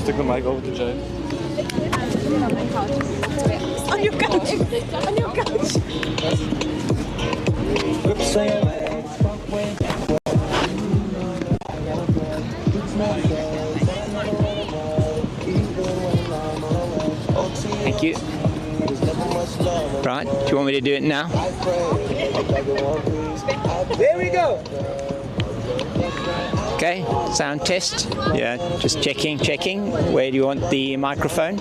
Stick the mic over to Jay. On your couch. On your couch. Thank you. Right, do you want me to do it now? There we go. Okay, sound test. Yeah, just checking. Where do you want the microphone?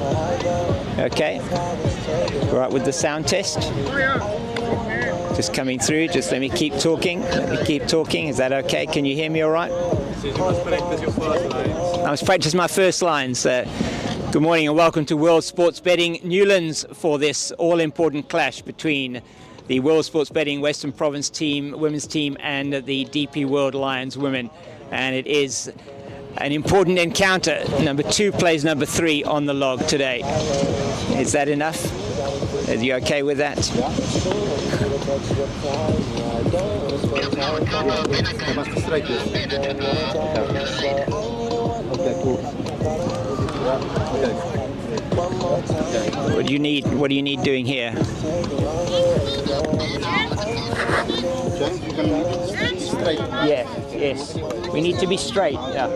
Okay. Right, with the sound test. Just coming through. Just let me keep talking. Is that okay? Can you hear me all right? I must practice my first lines. Good morning and welcome to World Sports Betting Newlands for this all-important clash between the World Sports Betting Western Province team, women's team, and the DP World Lions women. And it is an important encounter. Number 2 plays number 3 on the log today. Is that enough? Are you okay with that? What do you need? What do you need doing here? Yes. We need to be straight. Yeah.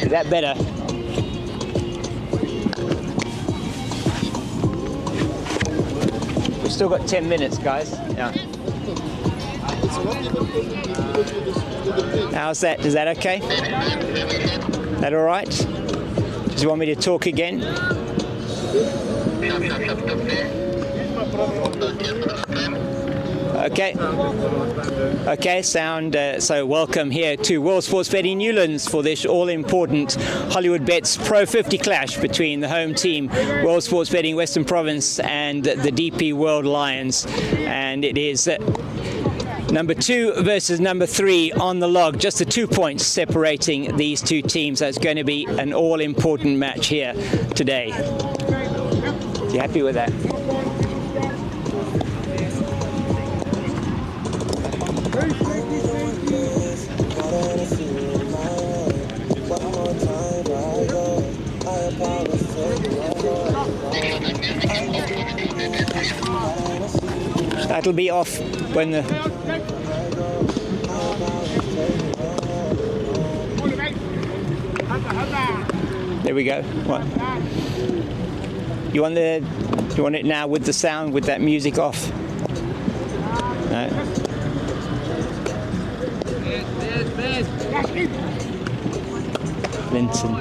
Is that better? We've still got 10 minutes, guys. Yeah. How's that? Is that okay? That all right? Do you want me to talk again? Okay, sound. So welcome here to World Sports Betting Newlands for this all-important Hollywoodbets Pro50 clash between the home team, World Sports Betting Western Province, and the DP World Lions. And it is number 2 versus number 3 on the log. Just the 2 points separating these two teams. So it's going to be an all-important match here today. You happy with that? That'll be off when the... There we go. What? You want it now with the sound, with that music off? No. Linton.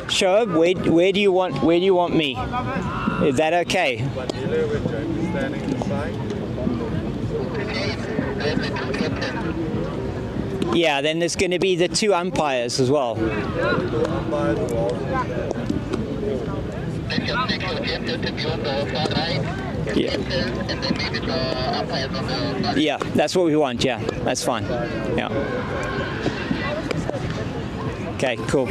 Shoaib, where do you want me? Is that okay? Yeah, then there's going to be the 2 umpires as well. Yeah, that's what we want. Yeah, that's fine. Yeah. Okay, cool.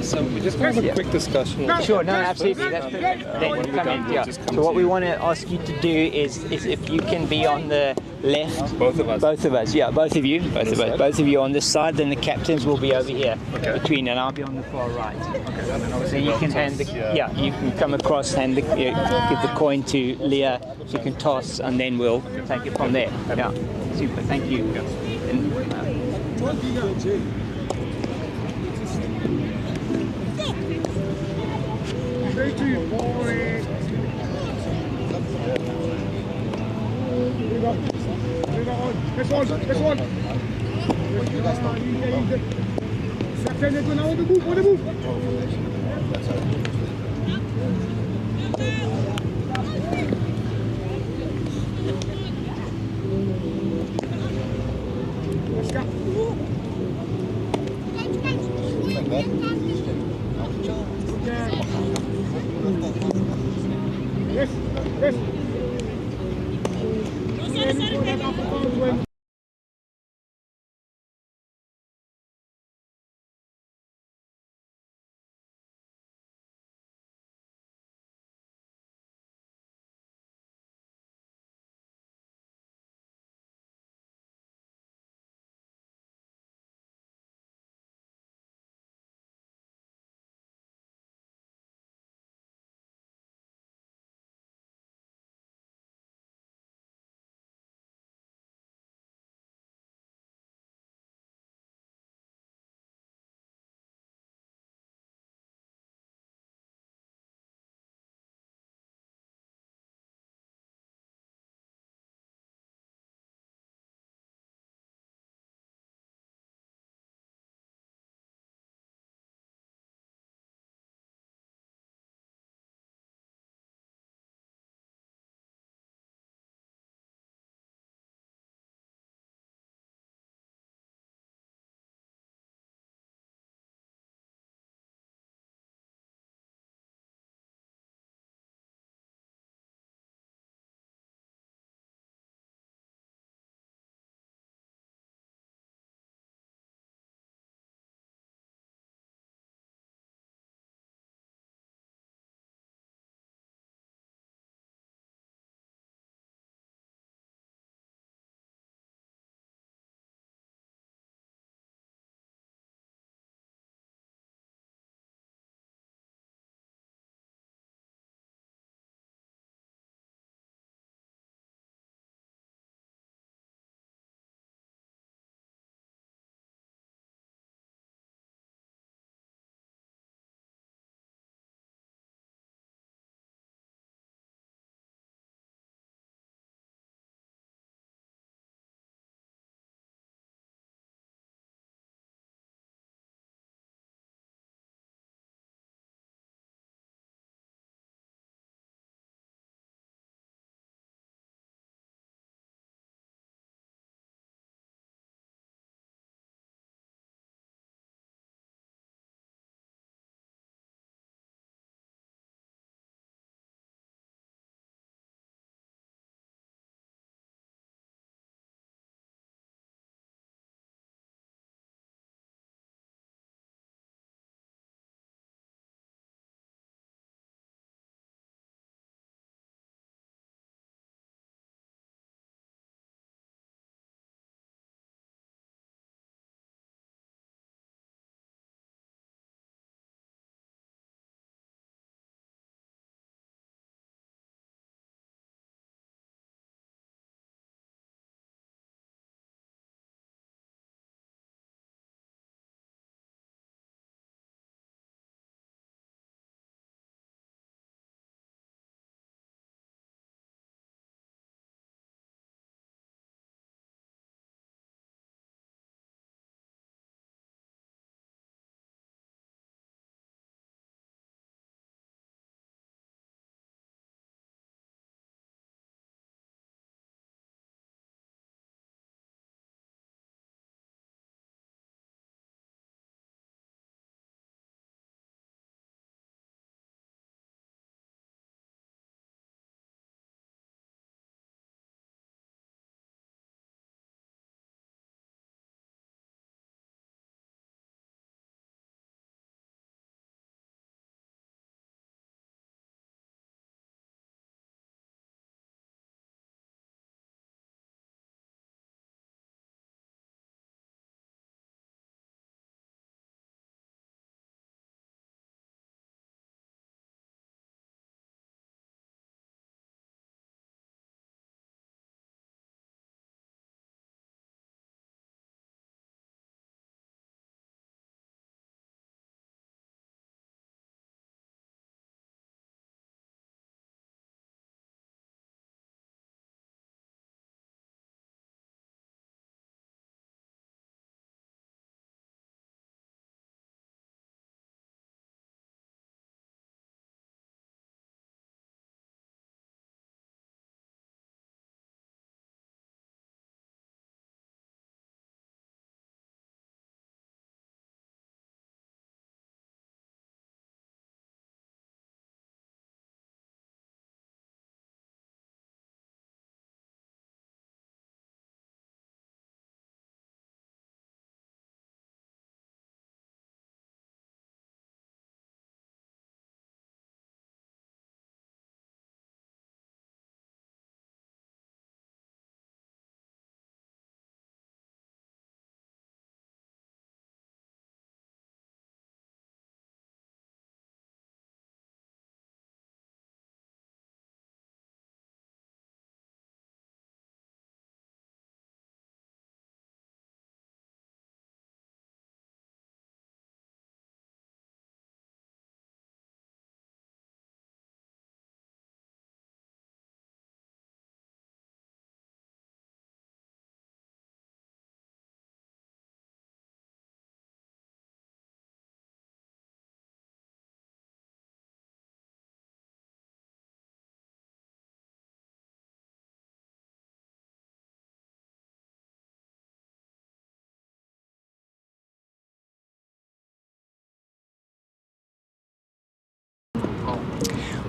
So we just want to have a quick discussion. Sure, no, absolutely. That's perfect. Then come in. Yeah. So what we want to ask you to do is if you can be on the left. Both of us. Both of us, yeah, both of you. Both of us. Both of you on this side, then the captains will be over here between, and I'll be on the far right. Then you can hand the, you can come across, hand the, give the coin to Leah, she can toss, and then we'll take it from there. Yeah, super, thank you. And, This one. On the move.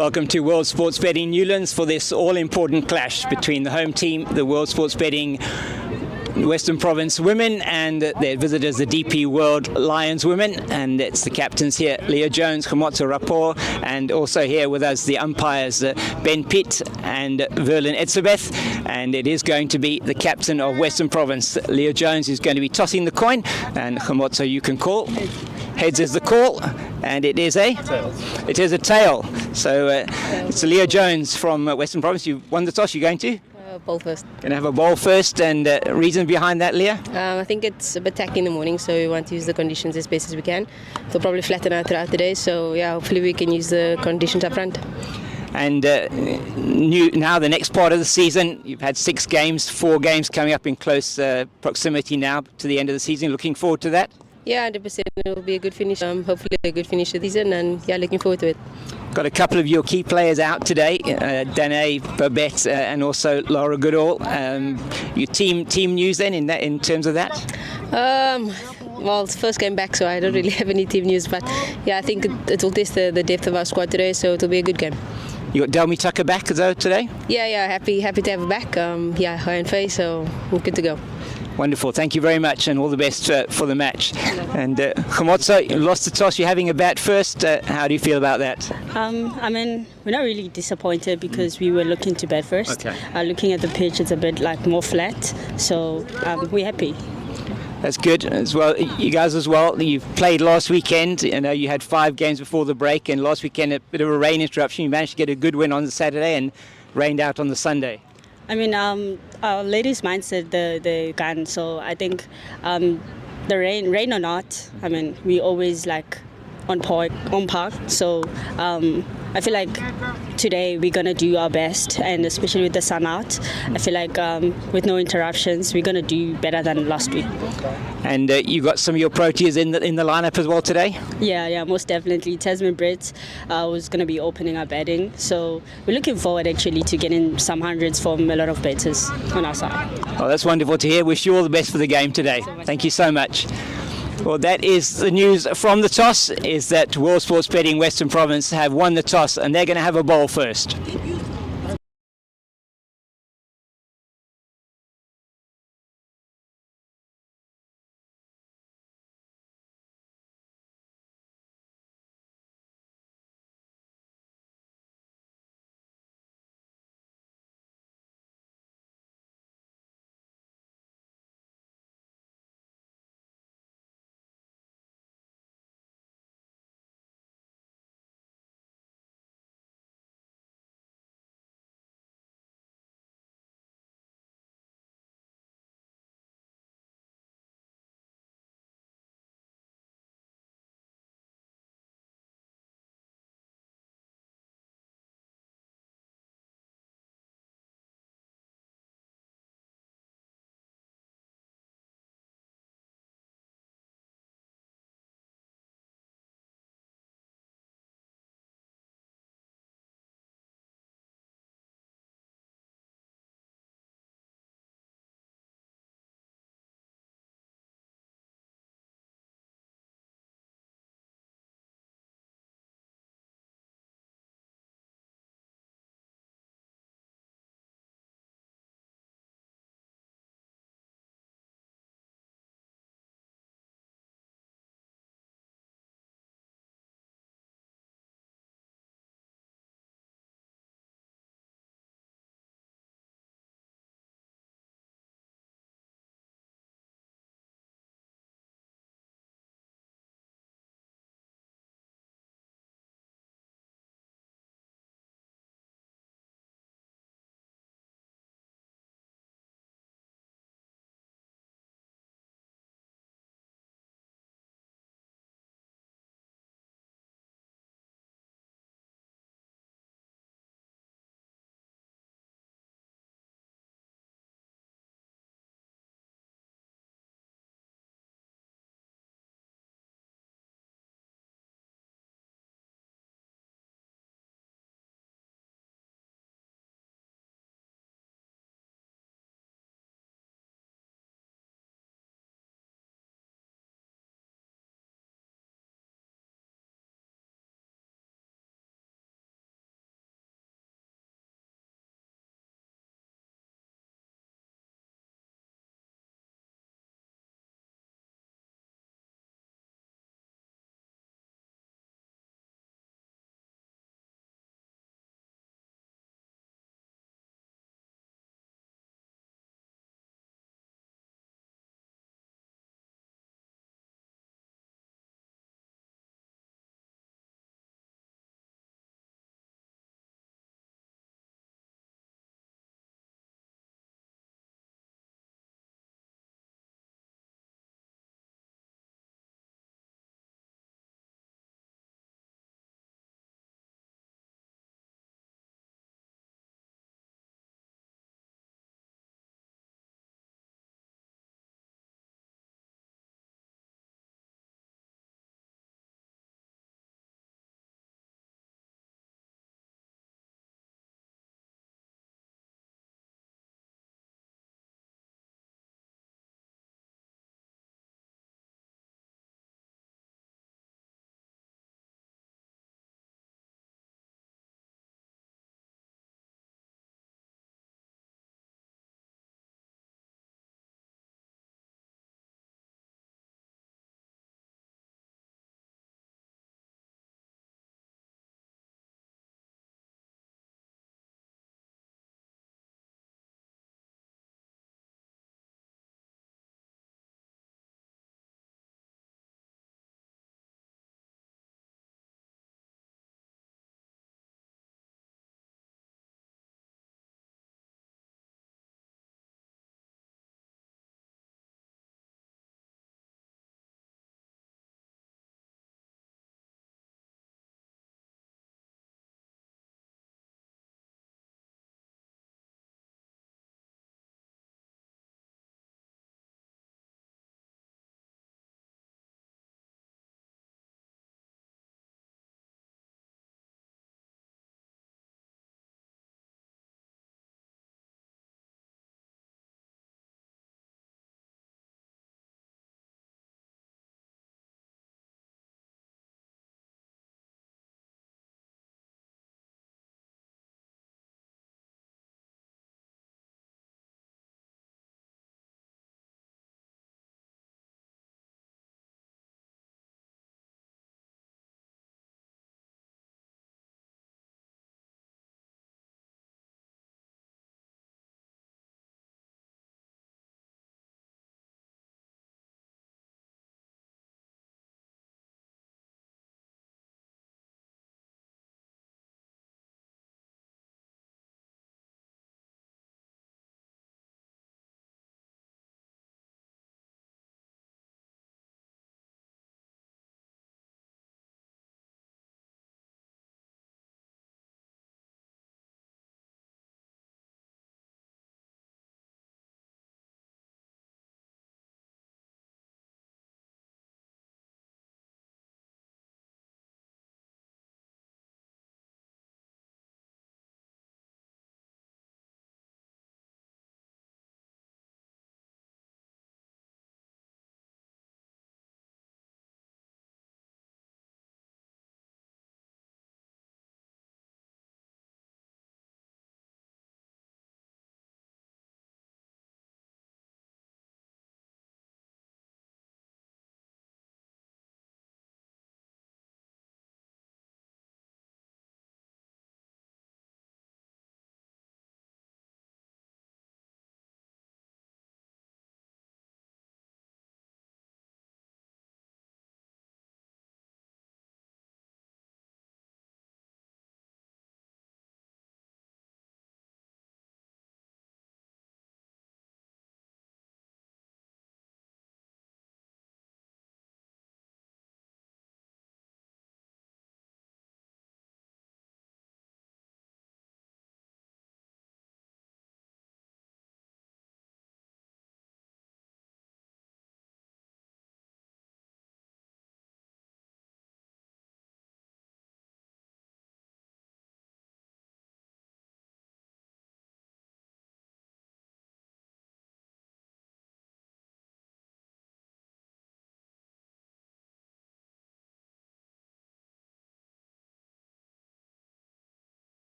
Welcome to World Sports Betting Newlands for this all-important clash between the home team, the World Sports Betting Western Province women, and their visitors, the DP World Lions women. And it's the captains here, Leah Jones, Khomotso Rapport, and also here with us the umpires, Ben Pitt and Verlin Etzebeth. And it is going to be the captain of Western Province, Leah Jones, who's going to be tossing the coin. And Khomotso, you can call. Heads is the call, and it is a tail. So it's Leah Jones from Western Province. You won the toss. You're going to? Ball first. Going to have a ball first, and reason behind that, Leah? I think it's a bit tacky in the morning, so we want to use the conditions as best as we can. They'll probably flatten out throughout the day, so yeah, hopefully we can use the conditions up front. And now the next part of the season, you've had 6 games, 4 games coming up in close proximity now to the end of the season. Looking forward to that? Yeah, 100%. It will be a good finish. Hopefully a good finish of the season, and yeah, looking forward to it. Got a couple of your key players out today, Danae, Babette, and also Laura Goodall. Your team news then in terms of that? Well, it's first game back, so I don't really have any team news, but yeah, I think it will test the depth of our squad today, so it will be a good game. You got Delmy Tucker back though today? Yeah, happy to have her back. High and face, so we're good to go. Wonderful. Thank you very much, and all the best for the match. And Khomotso, you lost the toss. You're having a bat first. How do you feel about that? I mean, we're not really disappointed because we were looking to bat first. Okay. Looking at the pitch, it's a bit like more flat, so we're happy. That's good as well. You guys as well. You've played last weekend. You know, you had 5 games before the break, and last weekend a bit of a rain interruption. You managed to get a good win on the Saturday and rained out on the Sunday. I mean, our ladies' mindset the gun. So I think the rain or not, I mean, we always like on park. So I feel like today we're gonna do our best, and especially with the sun out, I feel like with no interruptions, we're gonna do better than last week. And you got some of your proteas in the lineup as well today? Yeah, most definitely. Tasman Brits was going to be opening our betting. So we're looking forward actually to getting some hundreds from a lot of bettors on our side. Oh, that's wonderful to hear. Wish you all the best for the game today. Thank you so much. Well, that is the news from the toss, is that World Sports Betting Western Province have won the toss, and they're going to have a ball first.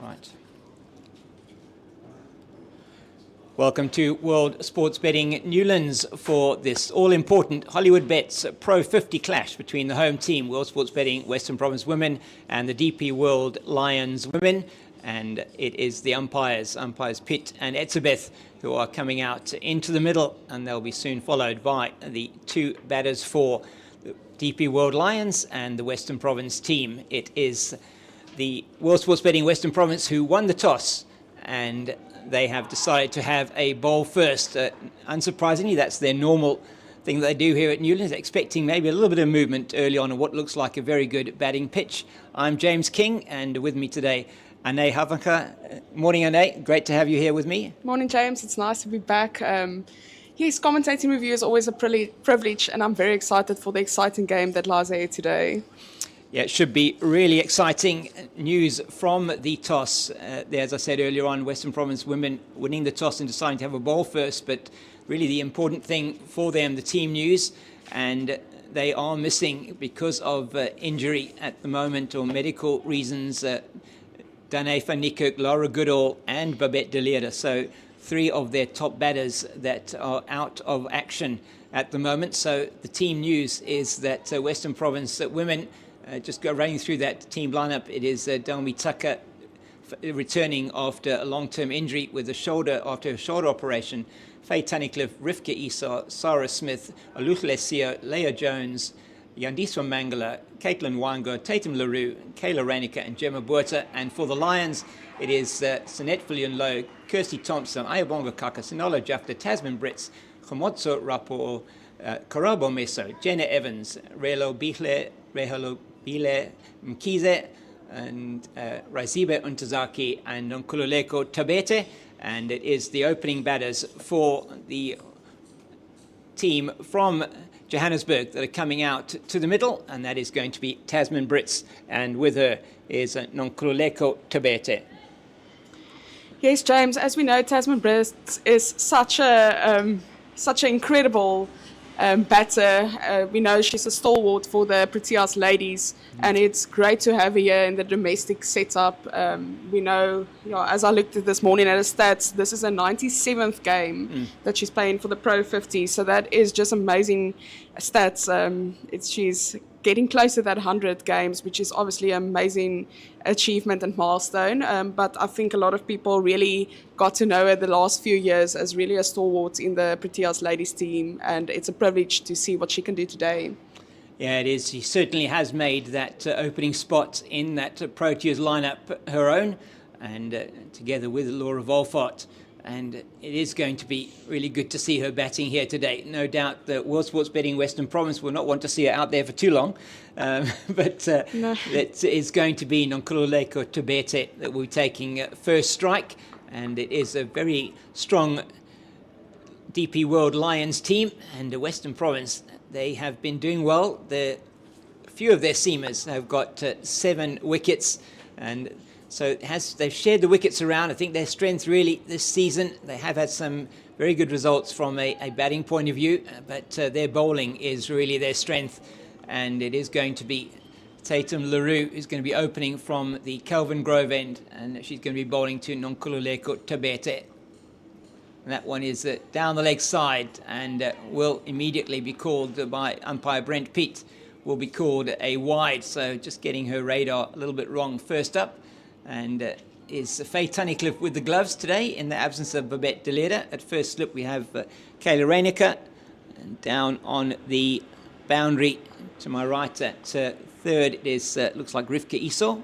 Right. Welcome to World Sports Betting Newlands for this all-important Hollywoodbets Pro50 clash between the home team, World Sports Betting Western Province Women, and the DP World Lions Women. And it is the umpires Pitt and Etzebeth, who are coming out into the middle, and they'll be soon followed by the two batters for the DP World Lions and the Western Province team. It is the World Sports Betting Western Province who won the toss, and they have decided to have a bowl first. Unsurprisingly, that's their normal thing that they do here at Newlands, expecting maybe a little bit of movement early on what looks like a very good batting pitch. I'm James King, and with me today, Ane Havaka. Morning, Ane. Great to have you here with me. Morning, James. It's nice to be back. Yes, commentating with you is always a privilege, and I'm very excited for the exciting game that lies ahead today. Yeah, it should be really exciting news from the toss. There, as I said earlier on, Western Province women winning the toss and deciding to have a ball first, but really the important thing for them, the team news, and they are missing because of injury at the moment or medical reasons. Danae van Niekerk, Laura Goodall and Babette de Leerde. So three of their top batters that are out of action at the moment. So the team news is that Western Province women, just go running through that team lineup. It is Delmi Tucker returning after a long-term injury with after a shoulder operation. Faye Tunnicliffe, Rivka Esau, Sarah Smith, Aluhle Sio, Leah Jones, Yandiswa Mangala, Caitlin Wango, Tatum LaRue, Kayla Reinicke and Gemma Buerta. And for the Lions, it is Sinette Viljoen-Jafta, Kirsty Thompson, Ayabonga Kaka, Sinola Jafta, Tasman Brits, Khomotso Rapo, Karabo Meso, Jenna Evans, Rehalo Bile Mkize, and Raizibe Untazaki and Nkululeko Tabete. And it is the opening batters for the team from Johannesburg that are coming out to the middle, and that is going to be Tasman Brits, and with her is Nonkululeko Tabete. Yes, James, as we know, Tasman Brits is such an incredible batter. We know she's a stalwart for the Proteas ladies, and it's great to have her here in the domestic setup. We know, as I looked at this morning at her stats, this is a 97th game that she's playing for the Pro50, so that is just amazing stats. She's getting close to that 100 games, which is obviously an amazing achievement and milestone. But I think a lot of people really got to know her the last few years as really a stalwart in the Proteas ladies team, and it's a privilege to see what she can do today. Yeah, it is. She certainly has made that opening spot in that Proteas lineup her own, and together with Laura Wolfart. And it is going to be really good to see her batting here today. No doubt the World Sports Betting Western Province will not want to see her out there for too long. But No. It is going to be Nonkululeko Tabete that will be taking first strike. And it is a very strong DP World Lions team. And the Western Province, they have been doing well. A few of their seamers have got 7 wickets. And so they've shared the wickets around. I think their strength really this season, they have had some very good results from a batting point of view, but their bowling is really their strength. And it is going to be Tatum LaRue who's going to be opening from the Kelvin Grove end, and she's going to be bowling to Nonkululeko Tabete. And that one is down the leg side and will immediately be called by umpire Brent Peat, will be called a wide. So just getting her radar a little bit wrong first up. And is Faye Tunnicliffe with the gloves today in the absence of Babette de Leerde. At first slip we have Kayla Reinicke, and down on the boundary to my right at third it is looks like Rivka Esau.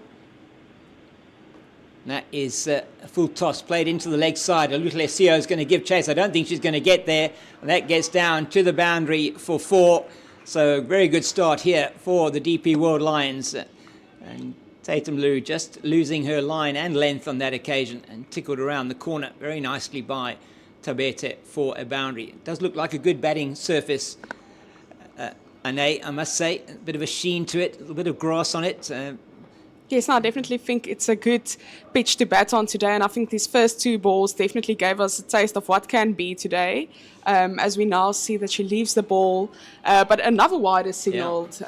And that is a full toss played into the leg side. Aluhle Sio is going to give chase. I don't think she's going to get there, and that gets down to the boundary for 4. So very good start here for the DP World Lions. And Tatum Lou just losing her line and length on that occasion and tickled around the corner very nicely by Tabete for a boundary. It does look like a good batting surface, Ane, I must say. A bit of a sheen to it, a little bit of grass on it. Yes, I definitely think it's a good pitch to bat on today, and I think these first 2 balls definitely gave us a taste of what can be today, as we now see that she leaves the ball, but another wide is signalled.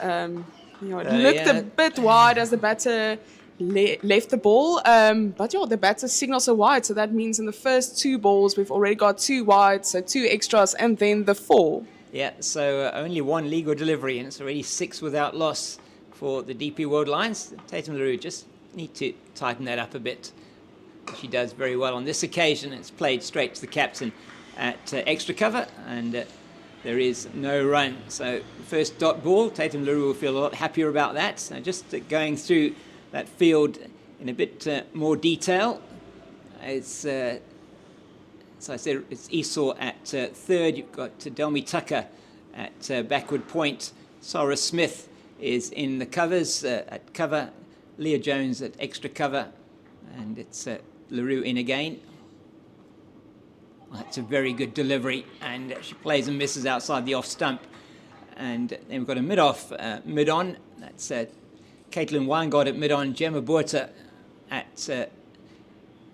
It looked a bit wide as the batter left the ball. But yeah, the batter signals a wide, so that means in the first 2 balls we've already got 2 wides, so 2 extras, and then the 4. Yeah, so only 1 legal delivery, and it's already 6 without loss for the DP World Lions. Tatum LaRue just need to tighten that up a bit. She does very well on this occasion. It's played straight to the captain at extra cover, and there is no run. So first dot ball, Tatum LaRue will feel a lot happier about that. So just going through that field in a bit more detail. It's, so I said, it's Esau at third. You've got Delmy Tucker at backward point. Sarah Smith is in the covers at cover. Leah Jones at extra cover. And it's LaRue in again. Well, that's a very good delivery. And she plays and misses outside the off stump. And then we've got a mid-off, mid-on. That's Caitlin Weingart at mid-on. Gemma Buerta at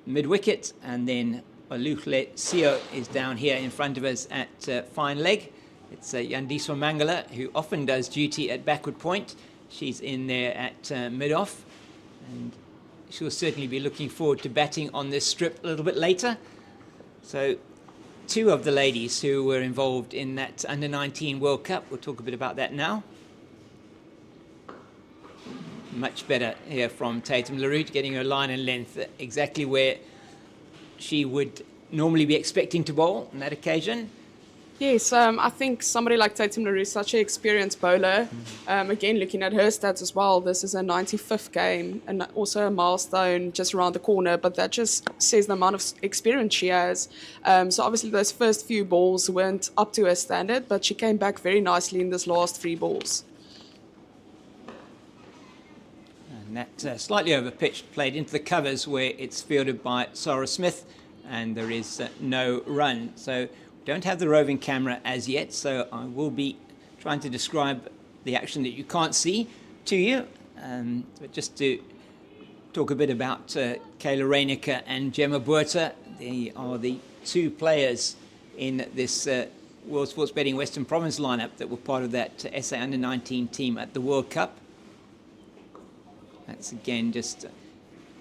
mid-wicket. And then Aluhle Sio is down here in front of us at fine leg. It's Yandiswa Mangala, who often does duty at backward point. She's in there at mid-off. And she'll certainly be looking forward to batting on this strip a little bit later. So 2 of the ladies who were involved in that Under-19 World Cup, we'll talk a bit about that now. Much better here from Tatum LaRue, getting her line and length exactly where she would normally be expecting to bowl on that occasion. Yes, I think somebody like Tatum LaRue is such an experienced bowler. Again, looking at her stats as well, this is a 95th game and also a milestone just around the corner, but that just says the amount of experience she has. So obviously those first few balls weren't up to her standard, but she came back very nicely in this last 3 balls. And that slightly over pitch played into the covers where it's fielded by Sarah Smith, and there is no run. So don't have the roving camera as yet, so I will be trying to describe the action that you can't see to you. But just to talk a bit about Kayla Reinecker and Gemma Buerta. They are the 2 players in this World Sports Betting Western Province lineup that were part of that SA Under-19 team at the World Cup. That's again just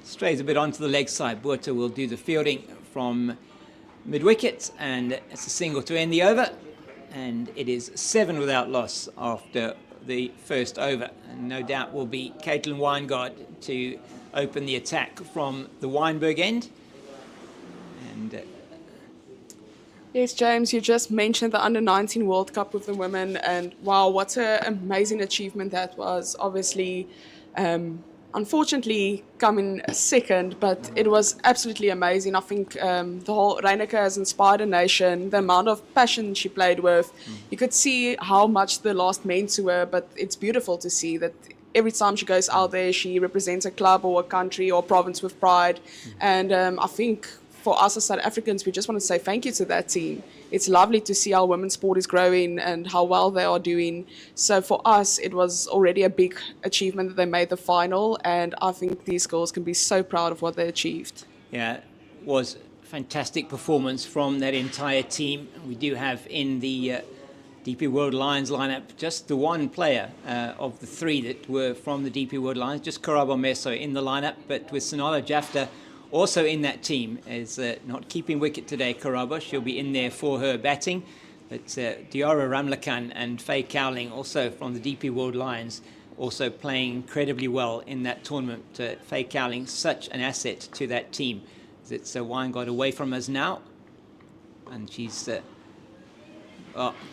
strays a bit onto the leg side. Buerta will do the fielding from mid-wicket, and it's a single to end the over, and it is 7 without loss after the first over, and no doubt will be Caitlin Weingart to open the attack from the Weinberg end. And Yes, James, you just mentioned the Under-19 World Cup with the women, and wow, what an amazing achievement that was. Obviously, unfortunately coming second, but it was absolutely amazing. I think the whole Reinecker has inspired a nation. The amount of passion she played with, you could see how much the last meant to her, but it's beautiful to see that every time she goes out there, she represents a club or a country or province with pride. And I think for us as South Africans, we just want to say thank you to that team. It's lovely to see our women's sport is growing and how well they are doing. So for us, it was already a big achievement that they made the final, and I think these girls can be so proud of what they achieved. yeah, it was a fantastic performance from that entire team. We do have in the DP World Lions lineup just the 1 player of the 3 that were from the DP World Lions, just Karabo Meso in the lineup, but with Viljoen-Jafta also in that team, is not keeping wicket today, Karabo. She'll be in there for her batting. But Diara Ramlakan and Faye Cowling, also from the DP World Lions, also playing incredibly well in that tournament. Faye Cowling, such an asset to that team. It's Weingart away from us now. And she's a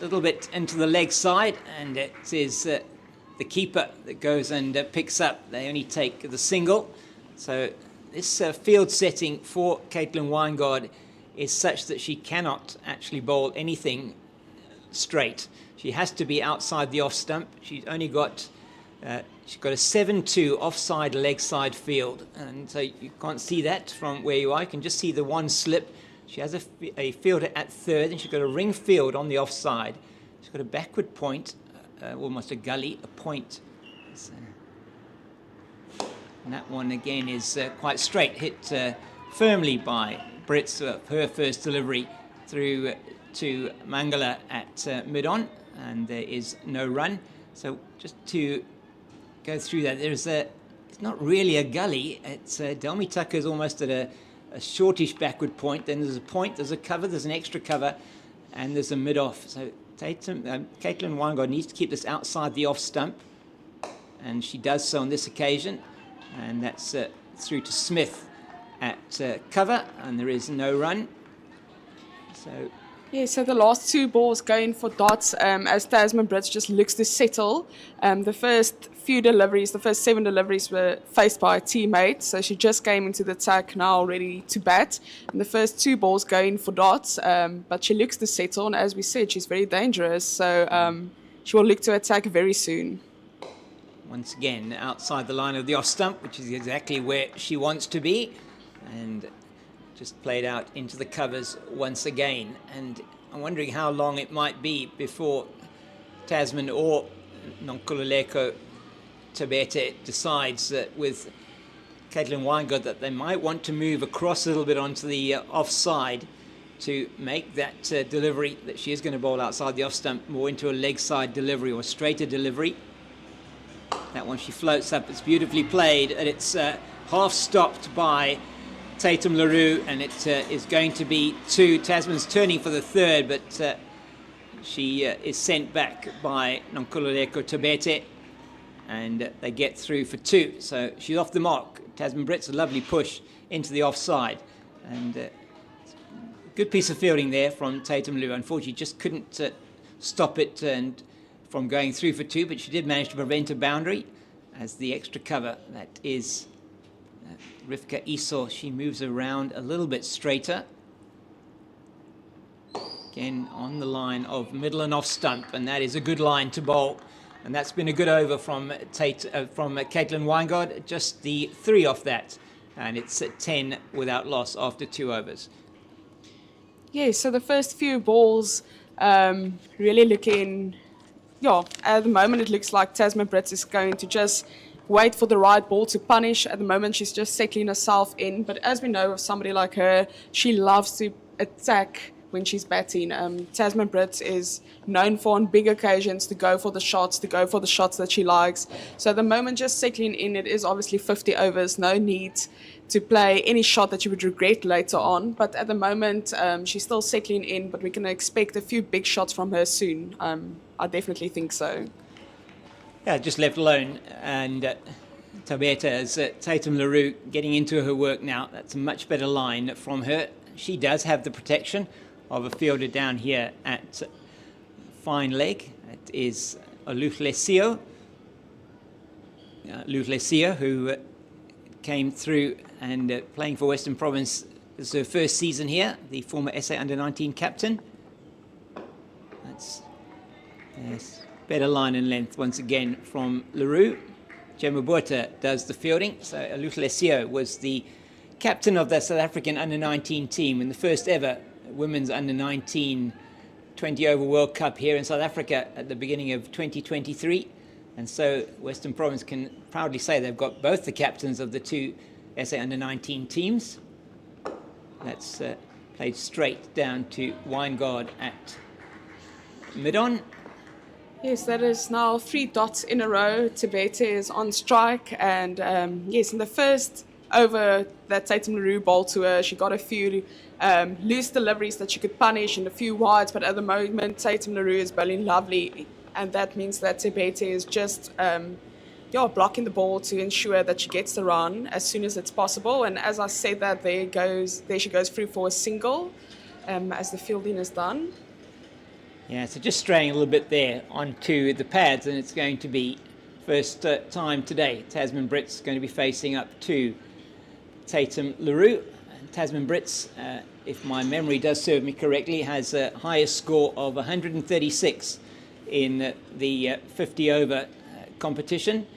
little bit into the leg side. And it is the keeper that goes and picks up. They only take the single. So this field setting for Caitlin Weingart is such that she cannot actually bowl anything straight. She has to be outside the off stump. She's only got she's got a 7-2 offside leg side field, and so you can't see that from where you are. You can just see the 1 slip. She has a fielder at third, and she's got a ring field on the offside. She's got a backward point, almost a gully, a point. And that one again is quite straight, hit firmly by Brits, her first delivery through to Mangala at mid-on, and there is no run. So just to go through that, there's it's not really a gully. It's Delmy Tucker is almost at a shortish backward point. Then there's a point, there's a cover, there's an extra cover, and there's a mid-off. So Caitlin Weingart needs to keep this outside the off stump, and she does so on this occasion. And that's through to Smith at cover, and there is no run. So Yeah, so the last two balls going for dots as Tasman Brits just looks to settle. The first few deliveries, the first 7 deliveries were faced by a teammate, so she just came into the attack now ready to bat. And the first 2 balls going for dots, but she looks to settle, and as we said, she's very dangerous, so she will look to attack very soon. once again outside the line of the off stump, which is exactly where she wants to be, and just played out into the covers once again. And I'm wondering how long it might be before Tasman or Nonkululeko Tabete decides that with Caitlin Weingart that they might want to move across a little bit onto the offside to make that delivery that she is going to bowl outside the off stump more into a leg side delivery or straighter delivery. That one she floats up, it's beautifully played, and it's half stopped by Tatum LaRue, and it is going to be 2. Tasman's turning for the third, but she is sent back by Nonkululeko Tabete, and they get through for 2. So she's off the mark. Tasman Brits, a lovely push into the offside, and good piece of fielding there from Tatum LaRue. Unfortunately, just couldn't stop it and from going through for 2, but she did manage to prevent a boundary as the extra cover. That is Rivka Isor. She moves around a little bit straighter. Again on the line of middle and off stump, and that is a good line to bowl. And that's been a good over from Caitlin Weingart. Just the 3 off that, and it's at 10 without loss after 2 overs. Yeah, so the first few balls really looking, at the moment it looks like Tasman Brits is going to just wait for the right ball to punish. At the moment she's just settling herself in, but as we know of somebody like her, she loves to attack when she's batting. Tasman Brits is known for on big occasions to go for the shots that she likes. So at the moment just settling in, it is obviously 50 overs, no need to play any shot that you would regret later on. But at the moment, she's still settling in, but we can expect a few big shots from her soon. I definitely think so. Yeah, just left alone. And Tabeta as Tatum LaRue getting into her work now. That's a much better line from her. She does have the protection of a fielder down here at fine leg. It is Lutlesio, who came through and playing for Western Province. This is her first season here, the former SA Under-19 captain. That's better line and length once again from LaRue. Jemabuta does the fielding. So Lutlesio was the captain of the South African Under-19 team in the first ever Women's Under-19 20-over World Cup here in South Africa at the beginning of 2023. And so Western Province can proudly say they've got both the captains of the 2 SA Under-19 teams. That's played straight down to Weingart at mid-on. Yes, that is now 3 dots in a row. Tabete is on strike, and yes, in the first over that Tatum LaRue bowled to her, she got a few loose deliveries that she could punish and a few wides, but at the moment Tatum LaRue is bowling lovely, and that means that Tabete is just blocking the ball to ensure that she gets the run as soon as it's possible. And as I said that, there she goes through for a single as the fielding is done. Yeah, so just straying a little bit there onto the pads, and it's going to be first time today Tasman Brits going to be facing up to Tatum LaRue. Tasman Brits, if my memory does serve me correctly, has a highest score of 136 in the 50 over competition,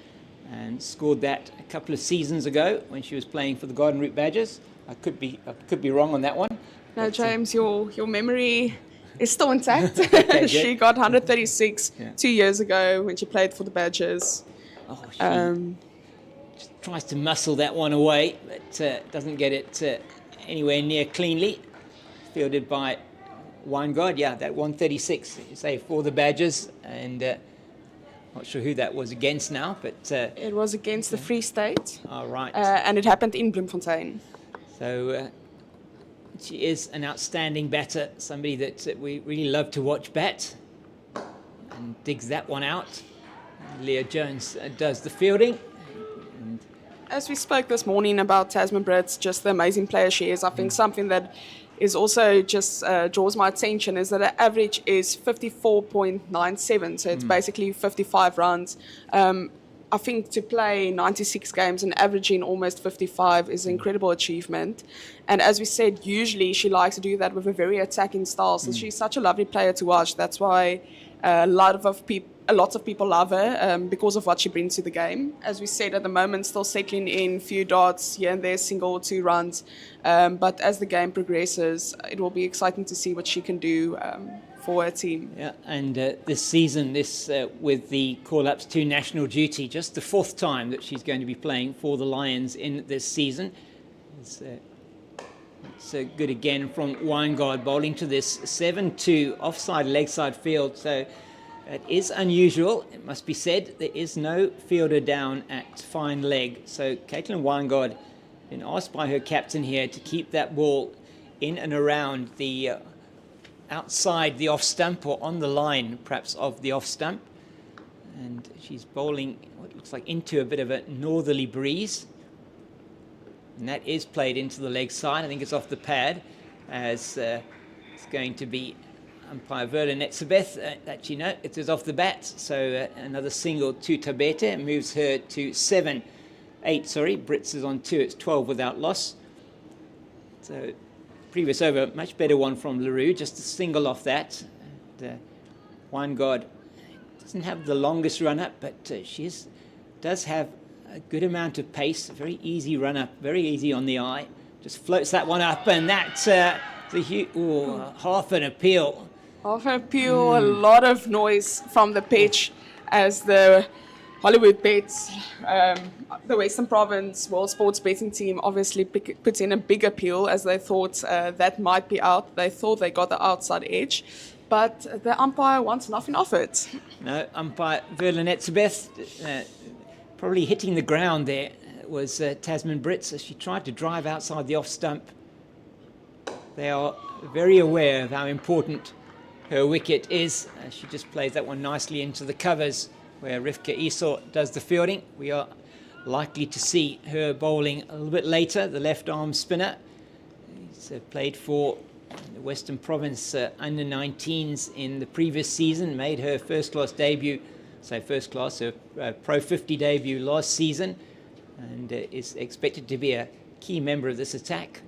and scored that a couple of seasons ago when she was playing for the Garden Route Badgers. I could be wrong on that one. No, James, your memory is still intact. Okay, she got 136 2 years ago when she played for the Badgers. Oh, she just tries to muscle that one away, but doesn't get it anywhere near cleanly. Fielded by Weingart. Yeah, that 136, you say, for the Badgers, and Not sure who that was against now, but... It was against the Free State. All right. And it happened in Bloemfontein. So she is an outstanding batter, somebody that we really love to watch bat, and digs that one out. Leah Jones does the fielding. As we spoke this morning about Tasman Brits, just the amazing player she is, I think something that is also just draws my attention is that her average is 54.97, so it's basically 55 runs. I think to play 96 games and averaging almost 55 is an incredible achievement. And as we said, usually she likes to do that with a very attacking style. So she's such a lovely player to watch. That's why lots of people love her because of what she brings to the game. As we said, at the moment, still settling in few dots here and there, single or 2 runs. But as the game progresses, it will be exciting to see what she can do for her team. Yeah, and this season, with the call-ups to national duty, just the 4th time that she's going to be playing for the Lions in this season. It's good again from Weingard, bowling to this 7-2 offside leg side field. So it is unusual, it must be said. There is no fielder down at fine leg. So Caitlin Weingard been asked by her captain here to keep that ball in and around the outside the off stump, or on the line perhaps of the off stump, and she's bowling what looks like into a bit of a northerly breeze, and that is played into the leg side. I think it's off the pad, as it's going to be umpire Viljoen-Jafta that it is off the bat. So another single to Tabete moves her to 7-8. Brits is on 2. It's 12 without loss. So previous over, much better one from LaRue, just a single off that. And, Weingard doesn't have the longest run-up, but she does have a good amount of pace, a very easy run-up, very easy on the eye. Just floats that one up, and that's half an appeal. Half an appeal, a lot of noise from the pitch as the Hollywoodbets, the Western Province World Sports betting team obviously put in a big appeal, as they thought that might be out. They thought they got the outside edge, but the umpire wants nothing of it. No, umpire Viljoen-Jafta probably hitting the ground there was Tasman Brits as she tried to drive outside the off stump. They are very aware of how important her wicket is. She just plays that one nicely into the covers, where Rivka Esau does the fielding. We are likely to see her bowling a little bit later, the left arm spinner. He's played for the Western Province under-19s in the previous season, made her first-class debut, her Pro50 debut last season, and is expected to be a key member of this attack.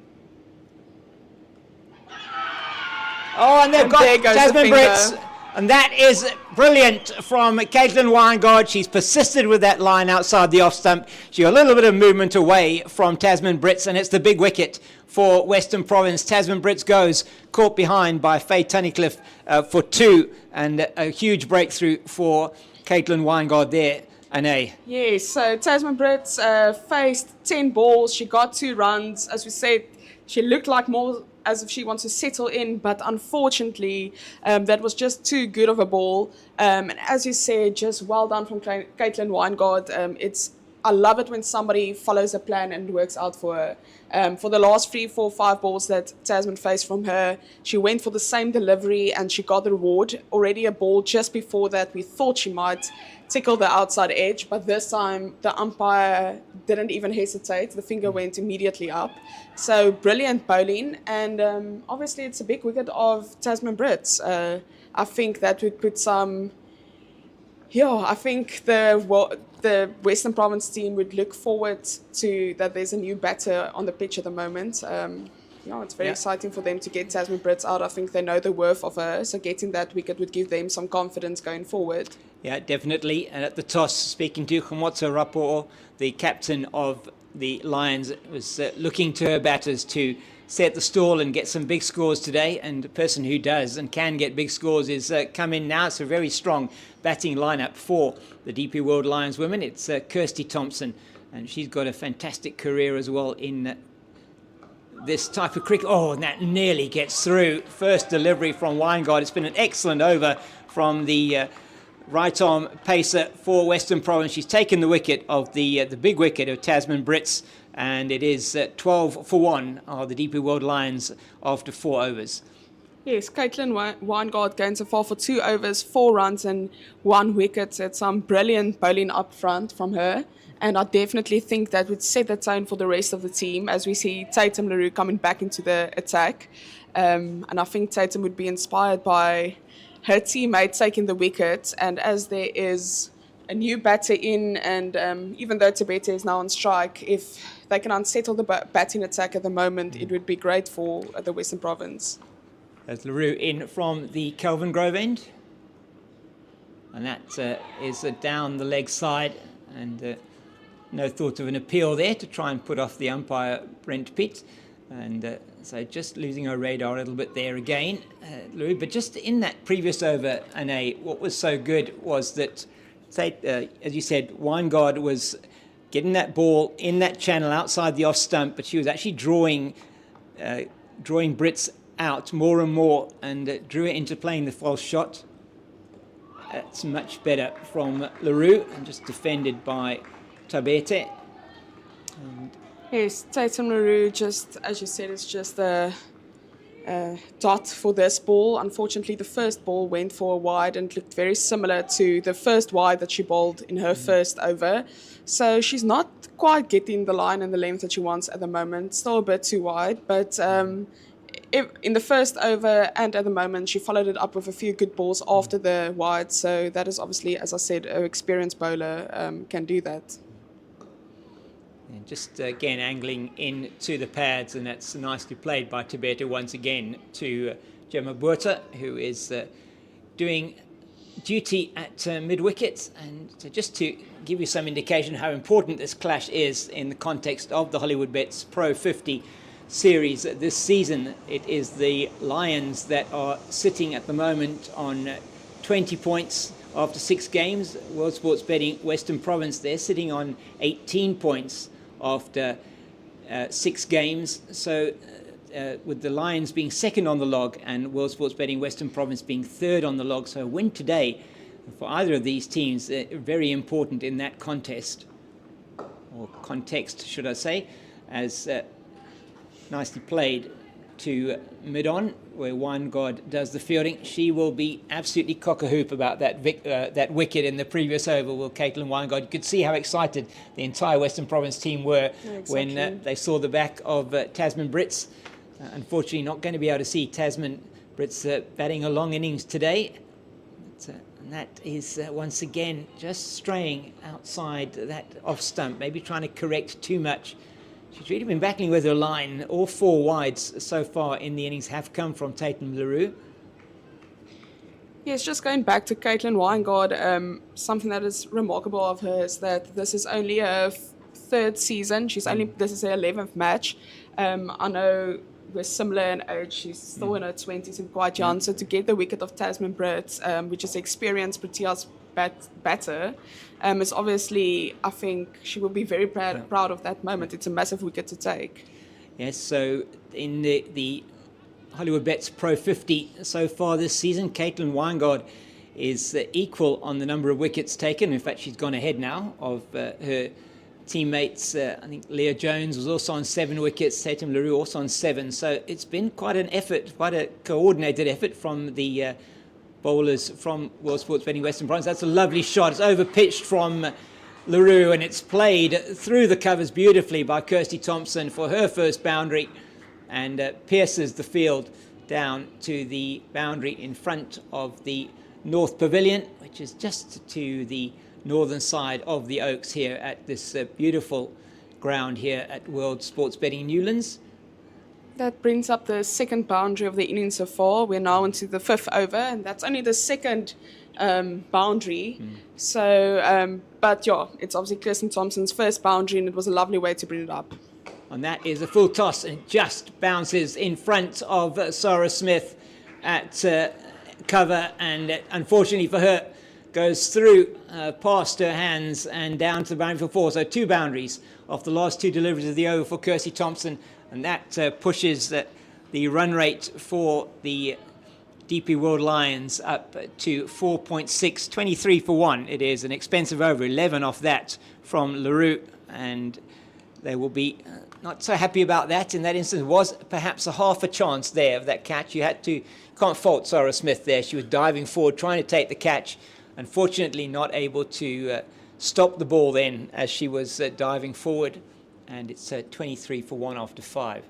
Oh, and they've got Tasman Brits. And that is brilliant from Caitlin Weingard. She's persisted with that line outside the off stump. She got a little bit of movement away from Tasman Brits, and it's the big wicket for Western Province. Tasman Brits goes, caught behind by Faye Tunnicliffe for 2, and a huge breakthrough for Caitlin Weingard there. Yes, so Tasman Brits faced 10 balls. She got 2 runs. As we said, she looked like more as if she wants to settle in, but unfortunately that was just too good of a ball. And as you said, just well done from Caitlin Weingard. I love it when somebody follows a plan and works out for her. For the last 3, 4, 5 balls that Tasman faced from her, she went for the same delivery and she got the reward. Already a ball just before that, we thought she might tickle the outside edge, but this time the umpire didn't even hesitate. The finger went immediately up. So brilliant bowling, and obviously it's a big wicket of Tasman Brits. I think that would put some... I think the Western Province team would look forward to that there's a new batter on the pitch at the moment. It's very exciting for them to get Tasman Brits out. I think they know the worth of her, so getting that wicket would give them some confidence going forward. Yeah, definitely. And at the toss, speaking to Khumotso Rapo, the captain of the Lions, was looking to her batters to set the stall and get some big scores today. And the person who does and can get big scores is come in now. It's a very strong batting lineup for the DP World Lions women. It's Kirsty Thompson, and she's got a fantastic career as well in this type of cricket. Oh, and that nearly gets through. First delivery from Weingard. It's been an excellent over from the right arm pacer for Western Province. She's taken the wicket of the big wicket of Tasman Brits, and it is 12 for 1 are the DP World Lions after 4 overs. Yes, Caitlin Weingart going so far for 2 overs, 4 runs and 1 wicket. It's some brilliant bowling up front from her. And I definitely think that would set the tone for the rest of the team as we see Tatum LaRue coming back into the attack. And I think Tatum would be inspired by her teammate taking the wicket. And as there is a new batter in, and even though Tibete is now on strike, if they can unsettle the batting attack at the moment, it would be great for the Western Province. As LaRue in from the Kelvin Grove end. And that is down the leg side. And no thought of an appeal there to try and put off the umpire, Brent Pitt. And so just losing her radar a little bit there again, LaRue. But just in that previous over, what was so good was that, as you said, Weingart was getting that ball in that channel outside the off stump, but she was actually drawing Brits out more and more, and drew it into playing the false shot. That's much better from LaRue, and just defended by Tabete. Yes, Tatum LaRue, just as you said, it's just a dot for this ball. Unfortunately, the first ball went for a wide and looked very similar to the first wide that she bowled in her first over. So she's not quite getting the line and the length that she wants at the moment. Still a bit too wide, but in the first over and at the moment, she followed it up with a few good balls after the wide. So that is obviously, as I said, an experienced bowler can do that. And just again angling into the pads, and that's nicely played by Tibete once again to Gemma Buerta, who is doing duty at mid-wicket. And so just to give you some indication how important this clash is in the context of the Hollywoodbets Pro50 series this season, it is the Lions that are sitting at the moment on 20 points after 6 games. World Sports Betting Western Province, they're sitting on 18 points after 6 games. So with the Lions being second on the log and World Sports Betting Western Province being third on the log, so a win today for either of these teams very important in that contest, or context should I say, as nicely played to mid-on, where Weingart does the fielding. She will be absolutely cock-a-hoop about that wicket in the previous over. Will Caitlin Weingart. You could see how excited the entire Western Province team were when they saw the back of Tasman Brits. Unfortunately, not going to be able to see Tasman Brits batting a long innings today. And that is once again just straying outside that off stump, maybe trying to correct too much. She's really been battling with her line. All 4 wides so far in the innings have come from Tatum LaRue. Yes, just going back to Caitlin Weingart, something that is remarkable of her is that this is only her 3rd season. This is her 11th match. I know we're similar in age. She's still in her 20s and quite young. So to get the wicket of Tasman Brits, which is experienced Proteas batter, is obviously, I think she will be very proud of that moment. It's a massive wicket to take. Yes, so in the Hollywoodbets Pro50 so far this season, Caitlin Weingart is equal on the number of wickets taken. In fact, she's gone ahead now of her teammates. I think Leah Jones was also on 7 wickets, Tatum LaRue also on 7. So it's been quite an effort, quite a coordinated effort from the bowlers from World Sports Betting Western Province. That's a lovely shot. It's over-pitched from LaRue, and it's played through the covers beautifully by Kirsty Thompson for her first boundary, and pierces the field down to the boundary in front of the North Pavilion, which is just to the northern side of the Oaks here at this beautiful ground here at World Sports Betting Newlands. That brings up the 2nd boundary of the innings so far. We're now into the 5th over, and that's only the 2nd boundary. So, but yeah, it's obviously Kirsten Thompson's first boundary, and it was a lovely way to bring it up. And that is a full toss, and it just bounces in front of Sarah Smith at cover, and unfortunately for her, goes through past her hands and down to the boundary for 4. So 2 boundaries off the last 2 deliveries of the over for Kirsty Thompson. And that pushes the run rate for the DP World Lions up to 4.6, 23 for 1. It is an expensive over, 11 off that from LaRue, and they will be not so happy about that. In that instance, was perhaps a half a chance there of that catch. You can't fault Sarah Smith there. She was diving forward, trying to take the catch. Unfortunately, not able to stop the ball then as she was diving forward. And it's 23 for 1 after 5.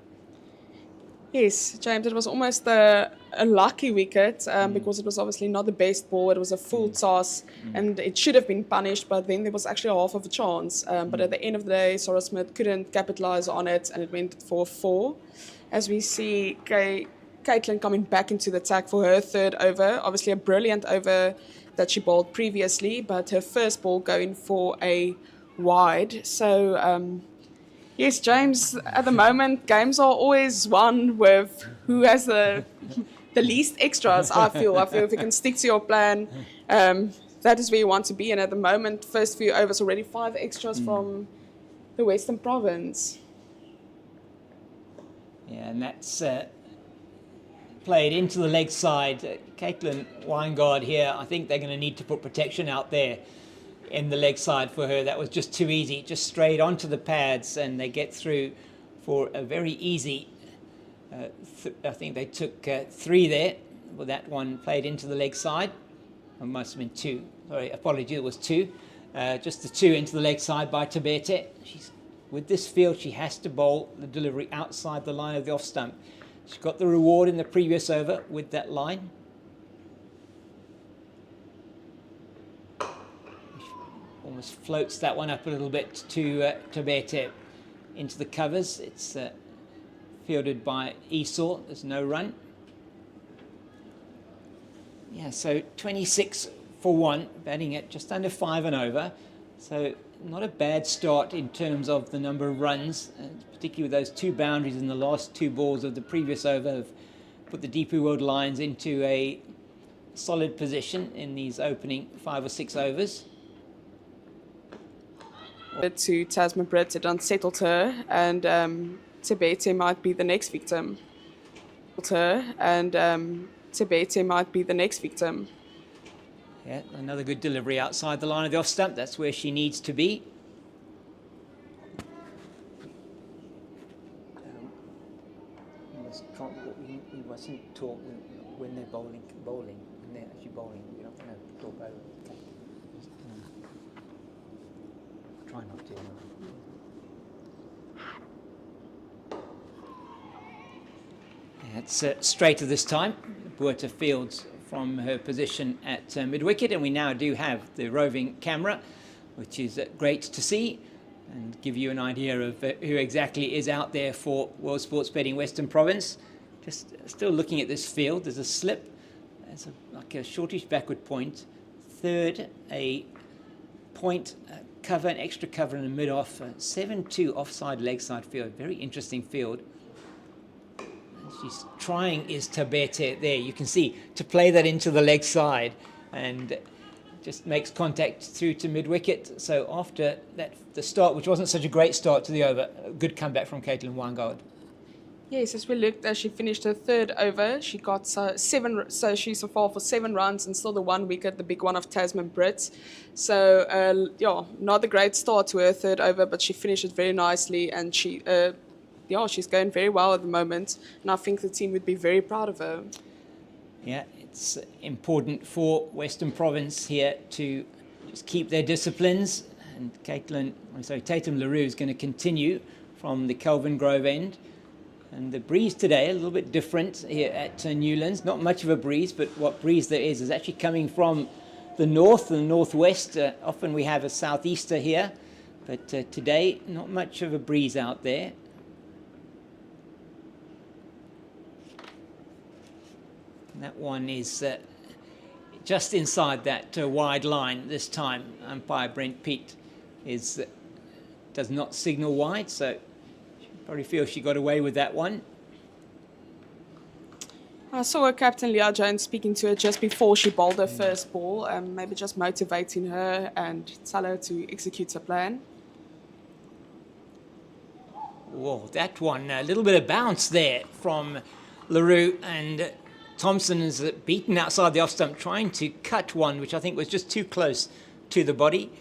Yes, James, it was almost a lucky wicket because it was obviously not the best ball. It was a full toss and it should have been punished, but then there was actually a half of a chance. But at the end of the day, Sarah Smith couldn't capitalise on it and it went for 4. As we see Caitlin coming back into the attack for her third over. Obviously a brilliant over that she bowled previously, but her first ball going for a wide. So, yes, James, at the moment, games are always won with who has the least extras, I feel. If you can stick to your plan, that is where you want to be. And at the moment, first few overs, already 5 extras from the Western Province. Yeah, and that's played into the leg side. Caitlin Weingard here, I think they're going to need to put protection out there in the leg side for her. That was just too easy, just straight onto the pads, and they get through for a very easy, I think they took 3 there. Well, that one played into the leg side. It must have been 2. Sorry, apology, it was 2. Just the 2 into the leg side by Tabete. With this field, she has to bowl the delivery outside the line of the off stump. She got the reward in the previous over with that line. Almost floats that one up a little bit to Tabete into the covers. It's fielded by Esau. There's no run. Yeah, so 26 for 1, batting at just under 5 and over. So not a bad start in terms of the number of runs, particularly with those 2 boundaries in the last 2 balls of the previous over have put the DP World Lions into a solid position in these opening 5 or 6 overs. To Tasman Brits, it unsettled her, and Tabete might be the next victim. Tabete might be the next victim. Yeah, another good delivery outside the line of the off stump. That's where she needs to be. We mustn't talk when they're bowling. When they're actually bowling, we're not going to talk over. Try not to. Yeah, it's straighter this time. Buerta fields from her position at mid-wicket, and we now do have the roving camera, which is great to see and give you an idea of who exactly is out there for World Sports Betting Western Province. Just still looking at this field, there's a slip, there's like a shortish backward point, third a point cover, an extra cover and a mid-off, 7-2 offside leg side field, very interesting field. She's trying is Tabete there. You can see to play that into the leg side and just makes contact through to mid-wicket. So after that, the start, which wasn't such a great start to the over, a good comeback from Caitlin Weingard. Yes, as we looked, as she finished her third over, she got 7, so she's so far for 7 runs and still the 1 wicket, the big one of Tasman Brits. So, yeah, not a great start to her third over, but she finished it very nicely, and she, yeah, she's going very well at the moment, and I think the team would be very proud of her. Yeah, it's important for Western Province here to just keep their disciplines, and Tatum LaRue is going to continue from the Kelvin Grove end. And the breeze today, a little bit different here at Newlands. Not much of a breeze, but what breeze there is actually coming from the north and the northwest. Often we have a southeaster here, but today not much of a breeze out there. And that one is just inside that wide line this time. Umpire Brent Peat does not signal wide, so probably feels she got away with that one. I saw Captain Leah Jones speaking to her just before she bowled her first ball, maybe just motivating her and tell her to execute her plan. Whoa, that one, a little bit of bounce there from LaRue, and Thompson is beaten outside the off stump, trying to cut one, which I think was just too close to the body.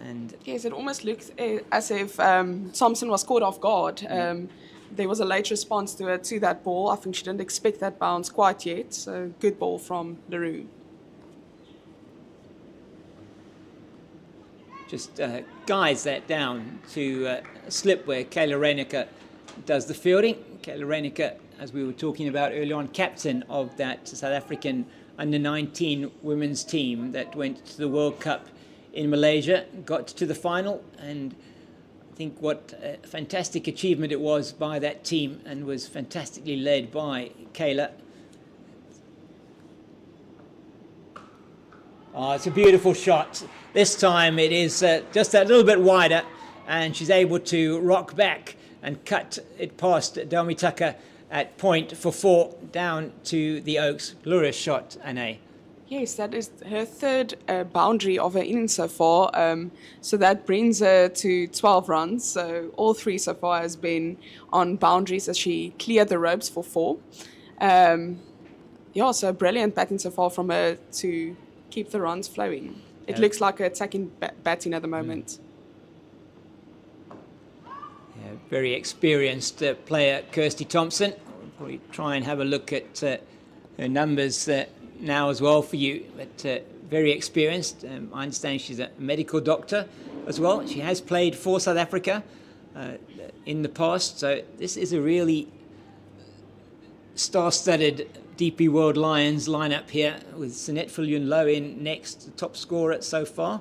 And yes, it almost looked as if Thompson was caught off guard. There was a late response to that ball. I think she didn't expect that bounce quite yet. So good ball from Leroux. just guides that down to a slip where Kayla Reinecker does the fielding. Kayla Reinecker, as we were talking about earlier on, captain of that South African under-19 women's team that went to the World Cup in Malaysia, got to the final, and I think what a fantastic achievement it was by that team, and was fantastically led by Kayla. Oh, it's a beautiful shot. This time it is just a little bit wider, and she's able to rock back and cut it past Dami Tucker at point for 4 down to the Oaks. Glorious shot, Anne. Yes, that is her third boundary of her innings so far. So that brings her to 12 runs. So all 3 so far has been on boundaries as she cleared the ropes for 4. Yeah, so brilliant batting so far from her to keep the runs flowing. It looks like her attacking batting at the moment. Yeah, very experienced player, Kirsty Thompson. We'll probably try and have a look at her numbers now as well for you, but very experienced. I understand she's a medical doctor as well. She has played for South Africa in the past, so this is a really star-studded DP World Lions lineup here, with Sinette Viljoen-Jafta in next, the top scorer so far.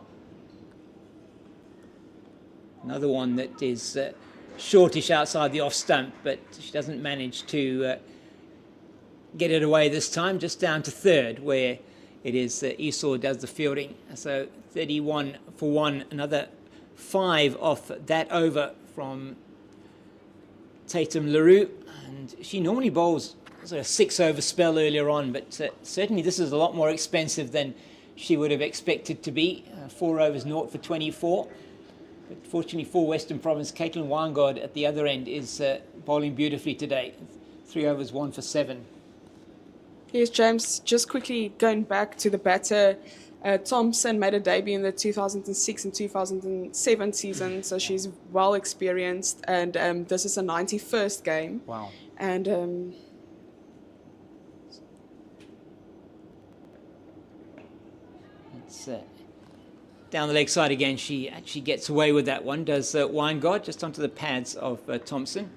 Another one that is shortish outside the off stump, but she doesn't manage to get it away this time, just down to third, where it is Esau does the fielding. So 31 for 1, another 5 off that over from Tatum Leroux, and she normally bowls a 6-over spell earlier on, but certainly this is a lot more expensive than she would have expected to be. 4 overs, 0 for 24. But fortunately for Western Province, Caitlin Weingard at the other end is bowling beautifully today. 3 overs, 1 for 7. Yes, James, just quickly going back to the batter, Thompson made a debut in the 2006 and 2007 season, so she's well experienced, and this is a 91st game. Wow. And down the leg side again, she actually gets away with that one, does Weingard, just onto the pads of Thompson.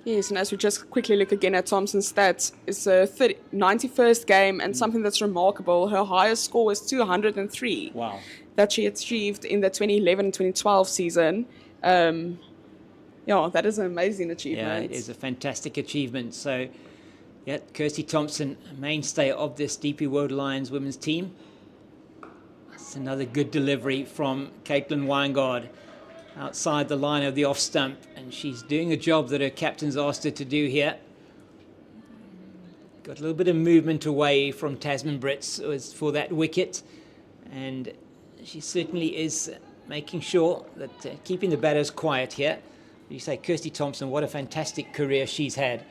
yes, and as we just quickly look again at Thompson's stats, it's a 91st game, and something that's remarkable, her highest score was 203. Wow. That she achieved in the 2011 and 2012 season. Yeah, that is an amazing achievement. Yeah, it is a fantastic achievement. So, yeah, Kirsty Thompson, a mainstay of this DP World Lions women's team. That's another good delivery from Caitlin Weingard outside the line of the off stump, and she's doing a job that her captain's asked her to do here. Got a little bit of movement away from Tasman Brits for that wicket, and she certainly is making sure that keeping the batters quiet here. You say Kirsty Thompson, what a fantastic career she's had,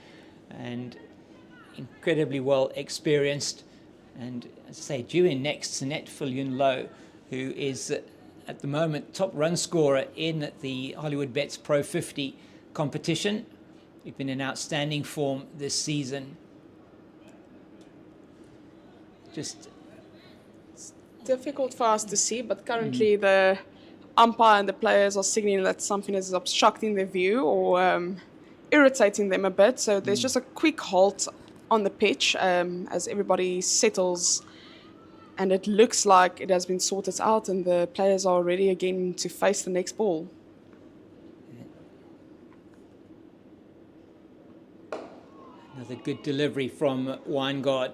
and incredibly well experienced. And as I say, due in next, Sinette Viljoen-Jafta, who is at the moment top run scorer in the Hollywoodbets Pro50 competition. We've been in outstanding form this season. Just Difficult for us to see, but currently the umpire and the players are signaling that something is obstructing their view or irritating them a bit. So there's just a quick halt on the pitch as everybody settles, and it looks like it has been sorted out and the players are ready again to face the next ball. another good delivery from Weingard.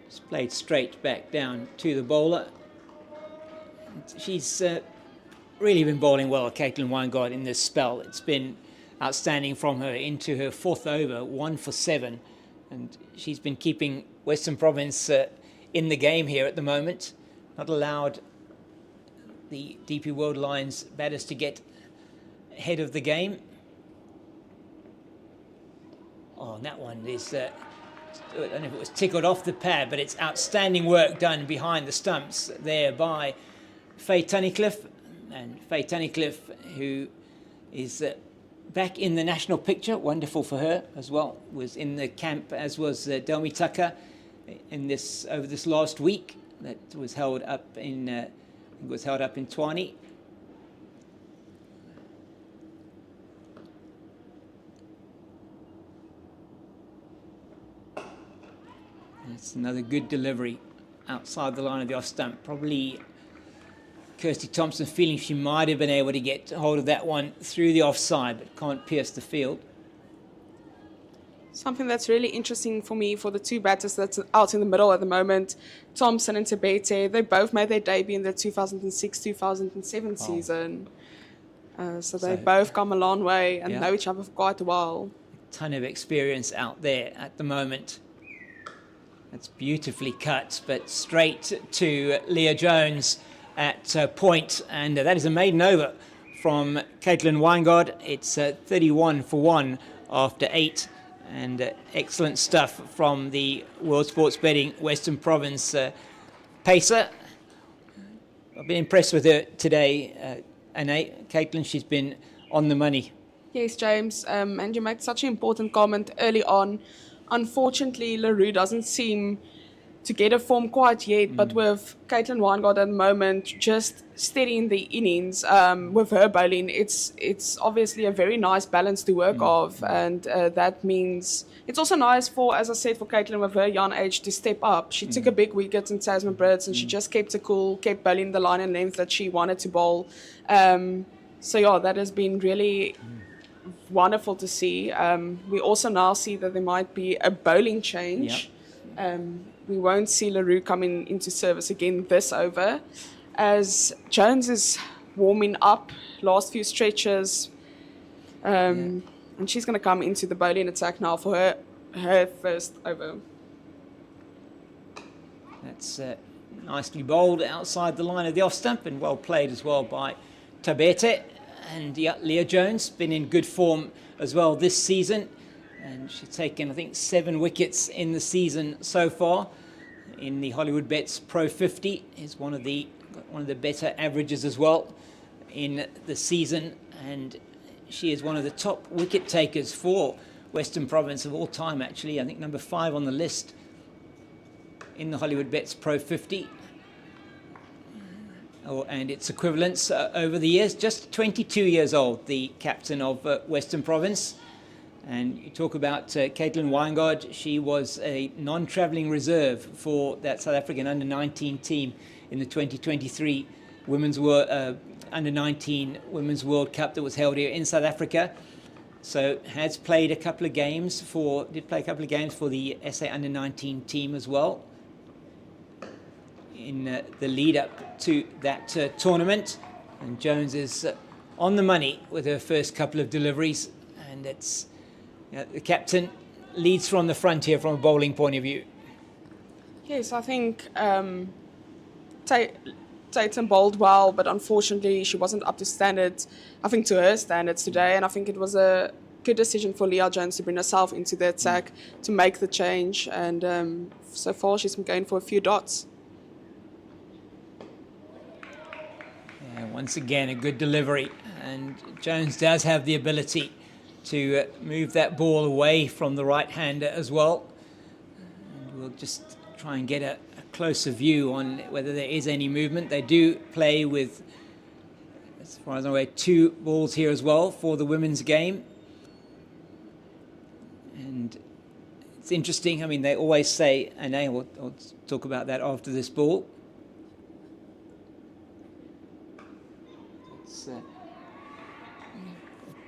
It's played straight back down to the bowler. She's really been bowling well, Caitlin Weingard, in this spell. It's been outstanding from her into her 4th over, 1 for 7. And she's been keeping Western Province in the game here at the moment. Not allowed the DP World Lions batters to get ahead of the game. Oh, and that one is I don't know if it was tickled off the pad, but it's outstanding work done behind the stumps there by Faye Tunnicliffe. And Faye Tunnicliffe, who is back in the national picture, wonderful for her as well, was in the camp, as was Delmi Tucker over this last week. That was held up in Tshwane. It's another good delivery outside the line of the off stump. Probably Kirsty Thompson feeling she might have been able to get hold of that one through the offside, but can't pierce the field. Something that's really interesting for me, for the two batters that's out in the middle at the moment, Thompson and Tabete, they both made their debut in the 2006-2007 season. So they both come a long way and know each other for quite a while. A ton of experience out there at the moment. That's beautifully cut, but straight to Leah Jones at point, and that is a maiden over from Caitlin Weingard. It's 31 for 1 after 8, and excellent stuff from the World Sports Betting Western Province pacer. I've been impressed with her today, Anne. Caitlin, she's been on the money. Yes, James, and you made such an important comment early on. Unfortunately, LaRue doesn't seem to get a form quite yet, but with Caitlin Weingard at the moment just steadying the innings with her bowling, it's obviously a very nice balance to work off, and that means it's also nice for, as I said, for Caitlin with her young age to step up. She took a big wicket in Tasman Brits, and she just kept it cool, kept bowling the line and length that she wanted to bowl. So yeah, that has been really wonderful to see. We also now see that there might be a bowling change. We won't see LaRue coming into service again this over, as Jones is warming up, last few stretches, and she's going to come into the bowling attack now for her first over. That's nicely bowled outside the line of the off stump, and well played as well by Tabete. And Leah Jones been in good form as well this season, and she's taken, I think, 7 wickets in the season so far. In the Hollywoodbets Pro50 is one of the better averages as well in the season, and she is one of the top wicket takers for Western Province of all time. Actually, I think number 5 on the list in the Hollywoodbets Pro50. And its equivalents over the years. Just 22 years old, the captain of Western Province. And you talk about Caitlin Weingard. She was a non-travelling reserve for that South African under-19 team in the 2023 under-19 Women's World Cup that was held here in South Africa. So has played a couple of games for the SA under-19 team as well in the lead up to that tournament. And Jones is on the money with her first couple of deliveries, and it's the captain leads from the front here from a bowling point of view. Yes, I think Tatum bowled well, but unfortunately she wasn't up to standards, I think, to her standards today, and I think it was a good decision for Leah Jones to bring herself into the attack to make the change, and so far she's been going for a few dots. Once again, a good delivery, and Jones does have the ability to move that ball away from the right hander as well. And we'll just try and get a closer view on whether there is any movement. They do play with, as far as I'm aware, 2 balls here as well for the women's game. And it's interesting, I mean, they always say, and we'll talk about that after this ball.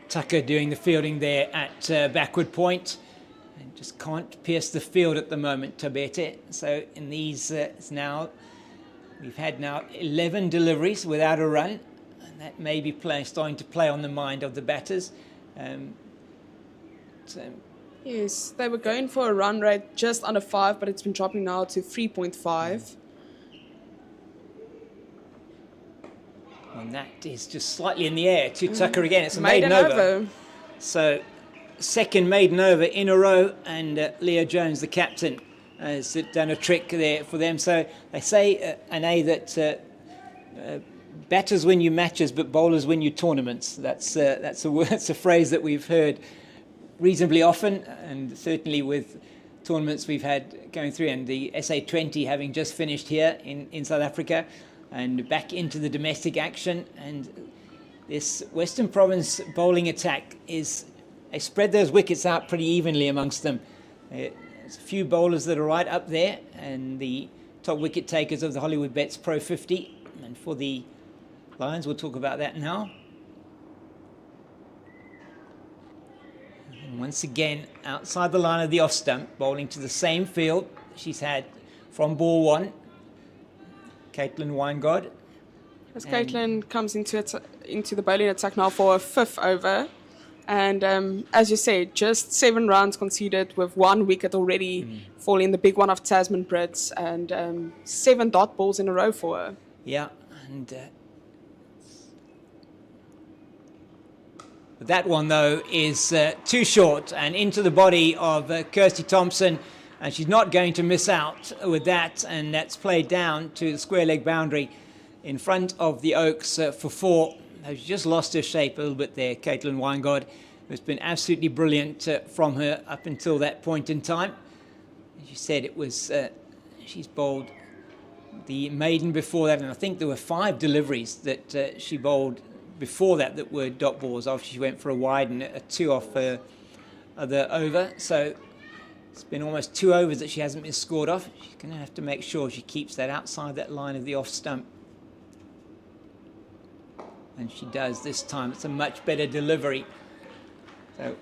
Tucker doing the fielding there at backward point, and just can't pierce the field at the moment, Tabete. So in these now, we've had now 11 deliveries without a run, and that may be starting to play on the mind of the batters. Yes, they were going for a run rate just under 5, but it's been dropping now to 3.5. And that is just slightly in the air to Tucker again. It's a maiden over. So second maiden over in a row, and Leah Jones, the captain, has done a trick there for them. So they say, that batters win you matches, but bowlers win you tournaments. That's a phrase that we've heard reasonably often, and certainly with tournaments we've had going through, and the SA20 having just finished here in South Africa, and back into the domestic action. And this Western Province bowling attack they spread those wickets out pretty evenly amongst them. There's a few bowlers that are right up there, and the top wicket takers of the Hollywoodbets Pro50. And for the Lions, we'll talk about that now. And once again, outside the line of the off stump, bowling to the same field she's had from ball one, Caitlin Weingard. As Caitlin comes into the bowling attack now for a fifth over. And as you said, just 7 runs conceded with 1 wicket already falling, the big one of Tasman Brits, and 7 dot balls in a row for her. Yeah, and but that one, though, is too short and into the body of Kirsty Thompson, and she's not going to miss out with that, and that's played down to the square leg boundary in front of the Oaks for 4. She just lost her shape a little bit there, Caitlin Weingard. It's been absolutely brilliant from her up until that point in time. As you said, it was she's bowled the maiden before that, and I think there were 5 deliveries that she bowled before that were dot balls after she went for a wide and a 2 off her other over. So it's been almost 2 overs that she hasn't been scored off. She's going to have to make sure she keeps that outside that line of the off stump. And she does this time. It's a much better delivery. So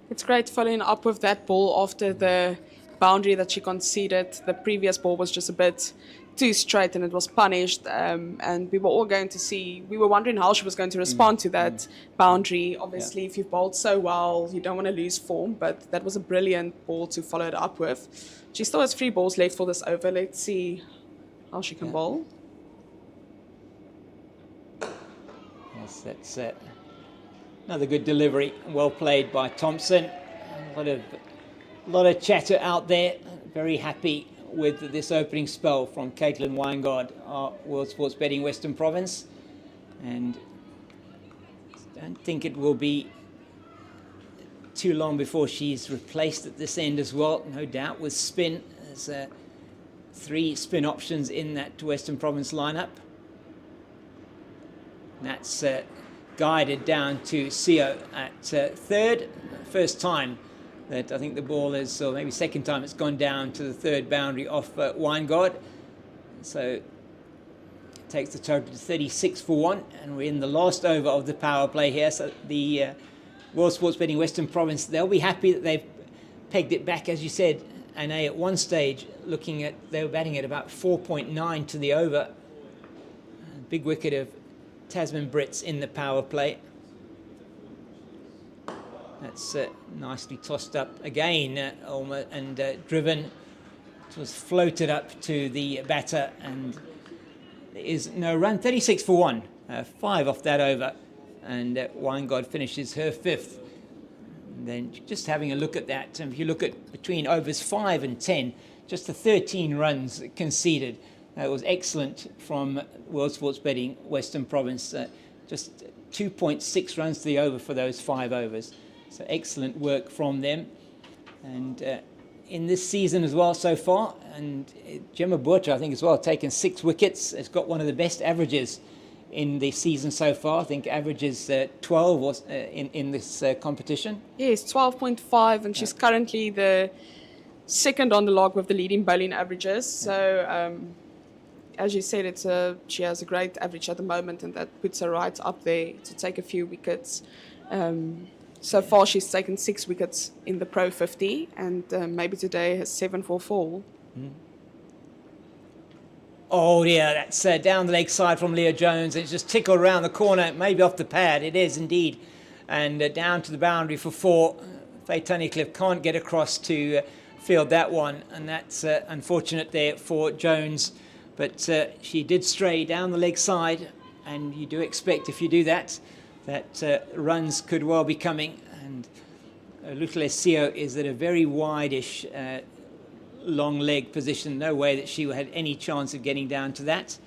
it's great following up with that ball after the boundary that she conceded. The previous ball was just a bit too straight and it was punished. And we were all we were wondering how she was going to respond to that boundary. Obviously, if you've bowled so well, you don't want to lose form, but that was a brilliant ball to follow it up with. She still has 3 balls left for this over. Let's see how she can bowl. Yes, that's another good delivery, well played by Thompson. A lot of chatter out there. Very happy with this opening spell from Caitlin Weingard, our World Sports Betting Western Province, and I don't think it will be too long before she's replaced at this end as well, no doubt, with spin. There's 3 spin options in that Western Province lineup. That's guided down to Sio at 3rd. First time that I think the ball is, or maybe second time it's gone down to the 3rd boundary off Weingard. So it takes the total to 36 for 1, and we're in the last over of the power play here. So the World Sports Betting Western Province, they'll be happy that they've pegged it back, as you said, and at one stage they were batting at about 4.9 to the over. Big wicket of Tasman Brits in the power play. That's nicely tossed up again, and driven. It was floated up to the batter, and there is no run. 36 for 1, 5 off that over, and Weingard finishes her 5th. And then just having a look at that, if you look at between overs 5 and 10, just the 13 runs conceded. It was excellent from World Sports Betting Western Province. Just 2.6 runs to the over for those 5 overs. So excellent work from them. And in this season as well so far, and Gemma Butcher, I think as well, taken 6 wickets. Has got one of the best averages in the season so far. I think averages 12 in this competition. Yes, 12.5, and she's currently the 2nd on the log with the leading bowling averages. So as you said, she has a great average at the moment, and that puts her right up there to take a few wickets. So far, she's taken 6 wickets in the Pro50, and maybe today has 7 for 4. Oh, yeah, that's down the leg side from Leah Jones. It's just tickled around the corner, maybe off the pad. It is indeed. And down to the boundary for 4. Faye Tunnicliffe can't get across to field that one, and that's unfortunate there for Jones. But she did stray down the leg side, and you do expect if you do that that runs could well be coming. And Lutlesio is at a very wide-ish long leg position. No way that she had any chance of getting down to that.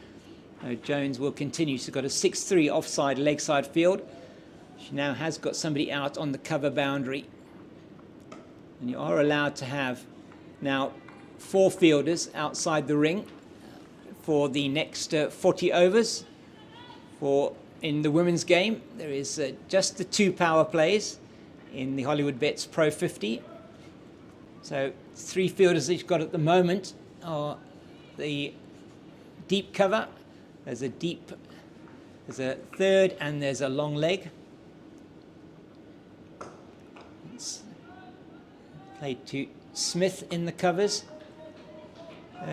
Jones will continue. She's got a 6-3 offside leg side field. She now has got somebody out on the cover boundary. And you are allowed to have now 4 fielders outside the ring for the next 40 overs. In the women's game, there is just the 2 power plays in the Hollywoodbets Pro50. So 3 fielders that you've got at the moment are the deep cover. There's a third, and there's a long leg. It's played to Smith in the covers.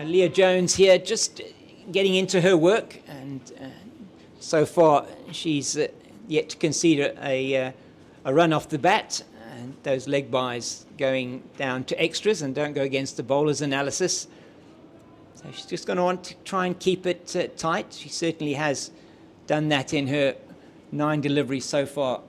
Leah Jones here just getting into her work, and so far she's yet to concede a run off the bat, and those leg buys going down to extras and don't go against the bowler's analysis. So she's just going to want to try and keep it tight. She certainly has done that in her 9 deliveries so far.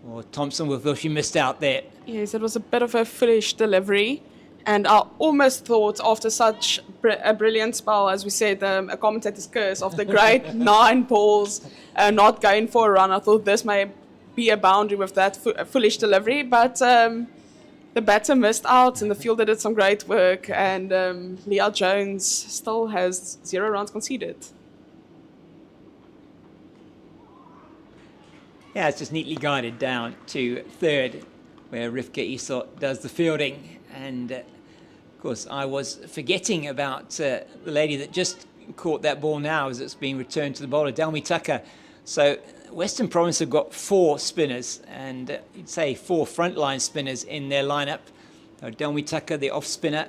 Or Thompson with Will, she missed out there. Yes, it was a bit of a foolish delivery. And I almost thought, after such a brilliant spell, as we said, a commentator's curse of the great 9 balls not going for a run, I thought this may be a boundary with that foolish delivery. But the batter missed out, and the fielder did some great work. And Leah Jones still has 0 runs conceded. Yeah, it's just neatly guided down to third, where Rivka Isot does the fielding. And, of course, I was forgetting about the lady that just caught that ball now as it's being returned to the bowler, Delmi Tucker. So Western Province have got 4 spinners, and you'd say 4 frontline spinners in their lineup. Delmi Tucker, the off spinner,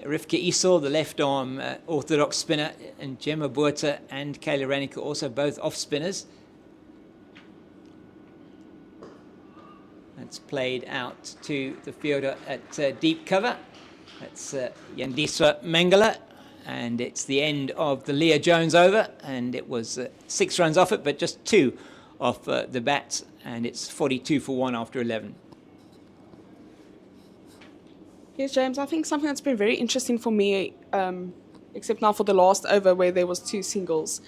Rivka Isot, the left arm orthodox spinner, and Gemma Buerta and Kayla Rannick also both off spinners. That's played out to the fielder at deep cover. That's Yandiswa Mangala, and it's the end of the Leah Jones over, and it was 6 runs off it, but just 2 off the bat, and it's 42 for 1 after 11. Yes, James, I think something that's been very interesting for me, except now for the last over where there was 2 singles,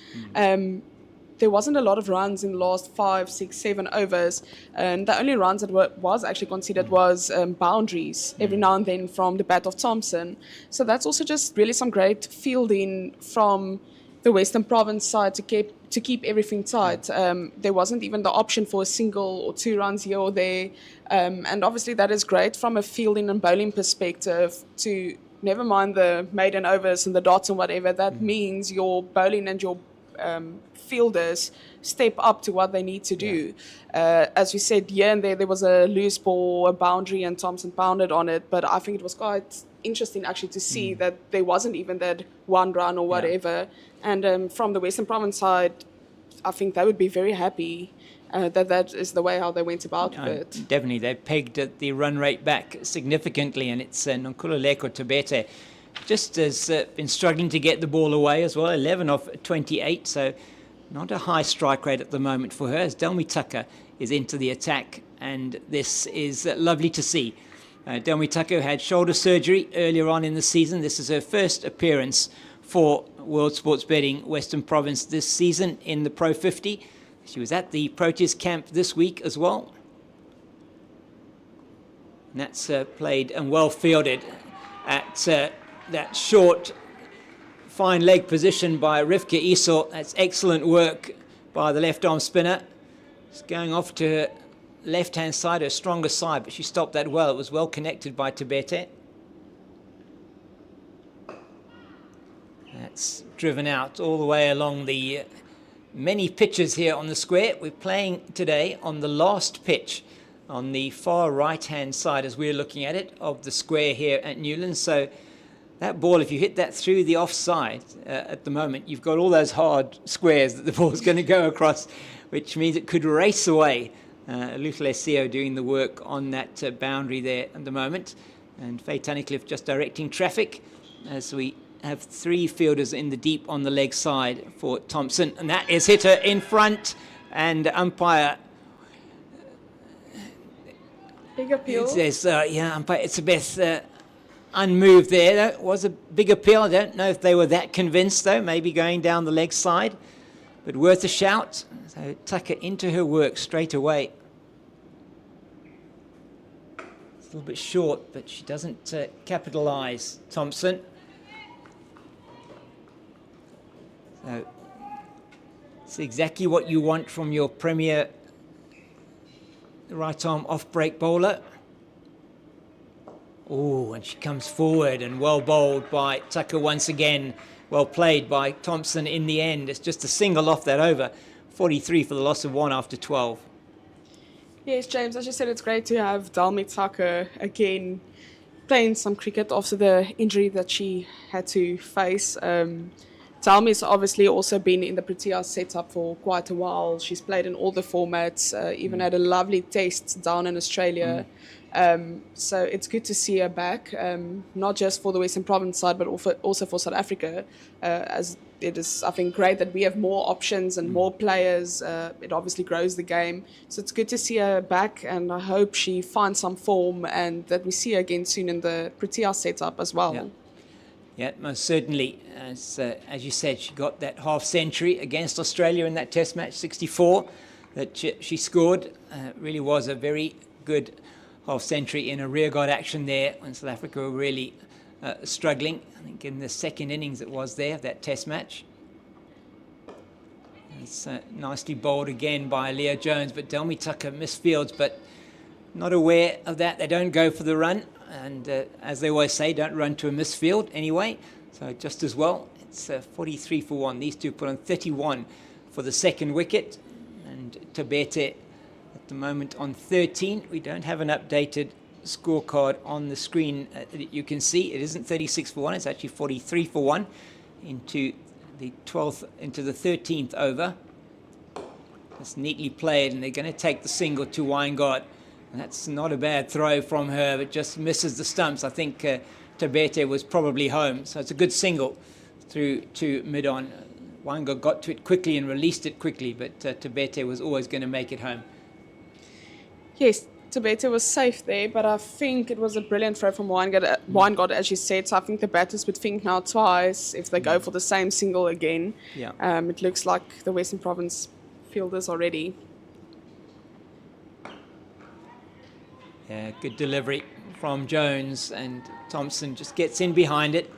there wasn't a lot of runs in the last 5, 6, 7 overs, and the only runs that was actually considered was boundaries every now and then from the bat of Thompson. So that's also just really some great fielding from the Western Province side to keep everything tight. There wasn't even the option for a single or 2 runs here or there, and obviously that is great from a fielding and bowling perspective. To never mind the maiden overs and the dots and whatever, that means your bowling and your fielders step up to what they need to do. As we said, here and there was a loose ball, a boundary, and Thompson pounded on it, but I think it was quite interesting actually to see that there wasn't even that 1 run or whatever. And from the Western Province side, I think they would be very happy that is the way how they went about it. Definitely, they pegged the run rate back significantly, and it's Nonkululeko Tebete just has been struggling to get the ball away as well, 11 off 28, so not a high strike rate at the moment for her, as Delmi Tucker is into the attack, and this is lovely to see. Delmi Tucker had shoulder surgery earlier on in the season. This is her first appearance for World Sports Betting Western Province this season in the Pro50. She was at the Proteas camp this week as well. And that's played and well fielded at that short, fine leg position by Rivka Isot. That's excellent work by the left arm spinner. It's going off to her left-hand side, her stronger side, but she stopped that well. It was well connected by Tebete. That's driven out all the way along the many pitches here on the square. We're playing today on the last pitch on the far right-hand side as we're looking at it of the square here at Newlands. So that ball, if you hit that through the offside at the moment, you've got all those hard squares that the ball's going to go across, which means it could race away. Lutlesio doing the work on that boundary there at the moment. And Faye Tunnicliffe just directing traffic as we have 3 fielders in the deep on the leg side for Thompson, and that is hit her in front, and umpire Big appeal. says, umpire, it's the best unmoved there. That was a big appeal. I don't know if they were that convinced, though, maybe going down the leg side, but worth a shout. So Tucker into her work straight away. It's a little bit short, but she doesn't capitalise, Thompson. So it's exactly what you want from your premier right-arm off-break bowler. Oh, and she comes forward, and well bowled by Tucker once again. Well played by Thompson in the end. It's just a single off that over. 43 for the loss of 1 after 12. Yes, James, as you said, it's great to have Dalmi Tucker again playing some cricket after the injury that she had to face. Dalmi's obviously also been in the Proteas setup for quite a while. She's played in all the formats, even had a lovely test down in Australia. So it's good to see her back, not just for the Western Province side, but also for South Africa, as it is, I think, great that we have more options and more players. It obviously grows the game. So it's good to see her back, and I hope she finds some form and that we see her again soon in the Proteas setup as well. Yeah, most certainly. As you said, she got that half century against Australia in that test match, 64, that she scored. Really was a very good half century in a rearguard action there when South Africa were really struggling. I think in the second innings it was there, that test match. It's nicely bowled again by Leah Jones, but Dalmi Tucker misfields, but not aware of that. They don't go for the run, and as they always say, don't run to a misfield anyway, so just as well. It's 43 for 1. These two put on 31 for the second wicket, and Tabete at the moment on 13. We don't have an updated scorecard on the screen that you can see. It isn't 36 for 1, it's actually 43 for 1 into the 13th over. It's neatly played, and they're going to take the single to Weingart. And that's not a bad throw from her, but just misses the stumps. I think Tabete was probably home, so it's a good single through to mid-on. Weingart got to it quickly and released it quickly, but Tabete was always going to make it home. Yes, Tabete was safe there, but I think it was a brilliant throw from Weingart, as you said. So I think the batters would think now twice if they go for the same single again. Yeah. It looks like the Western Province fielders are ready. Yeah, good delivery from Jones, and Thompson just gets in behind it.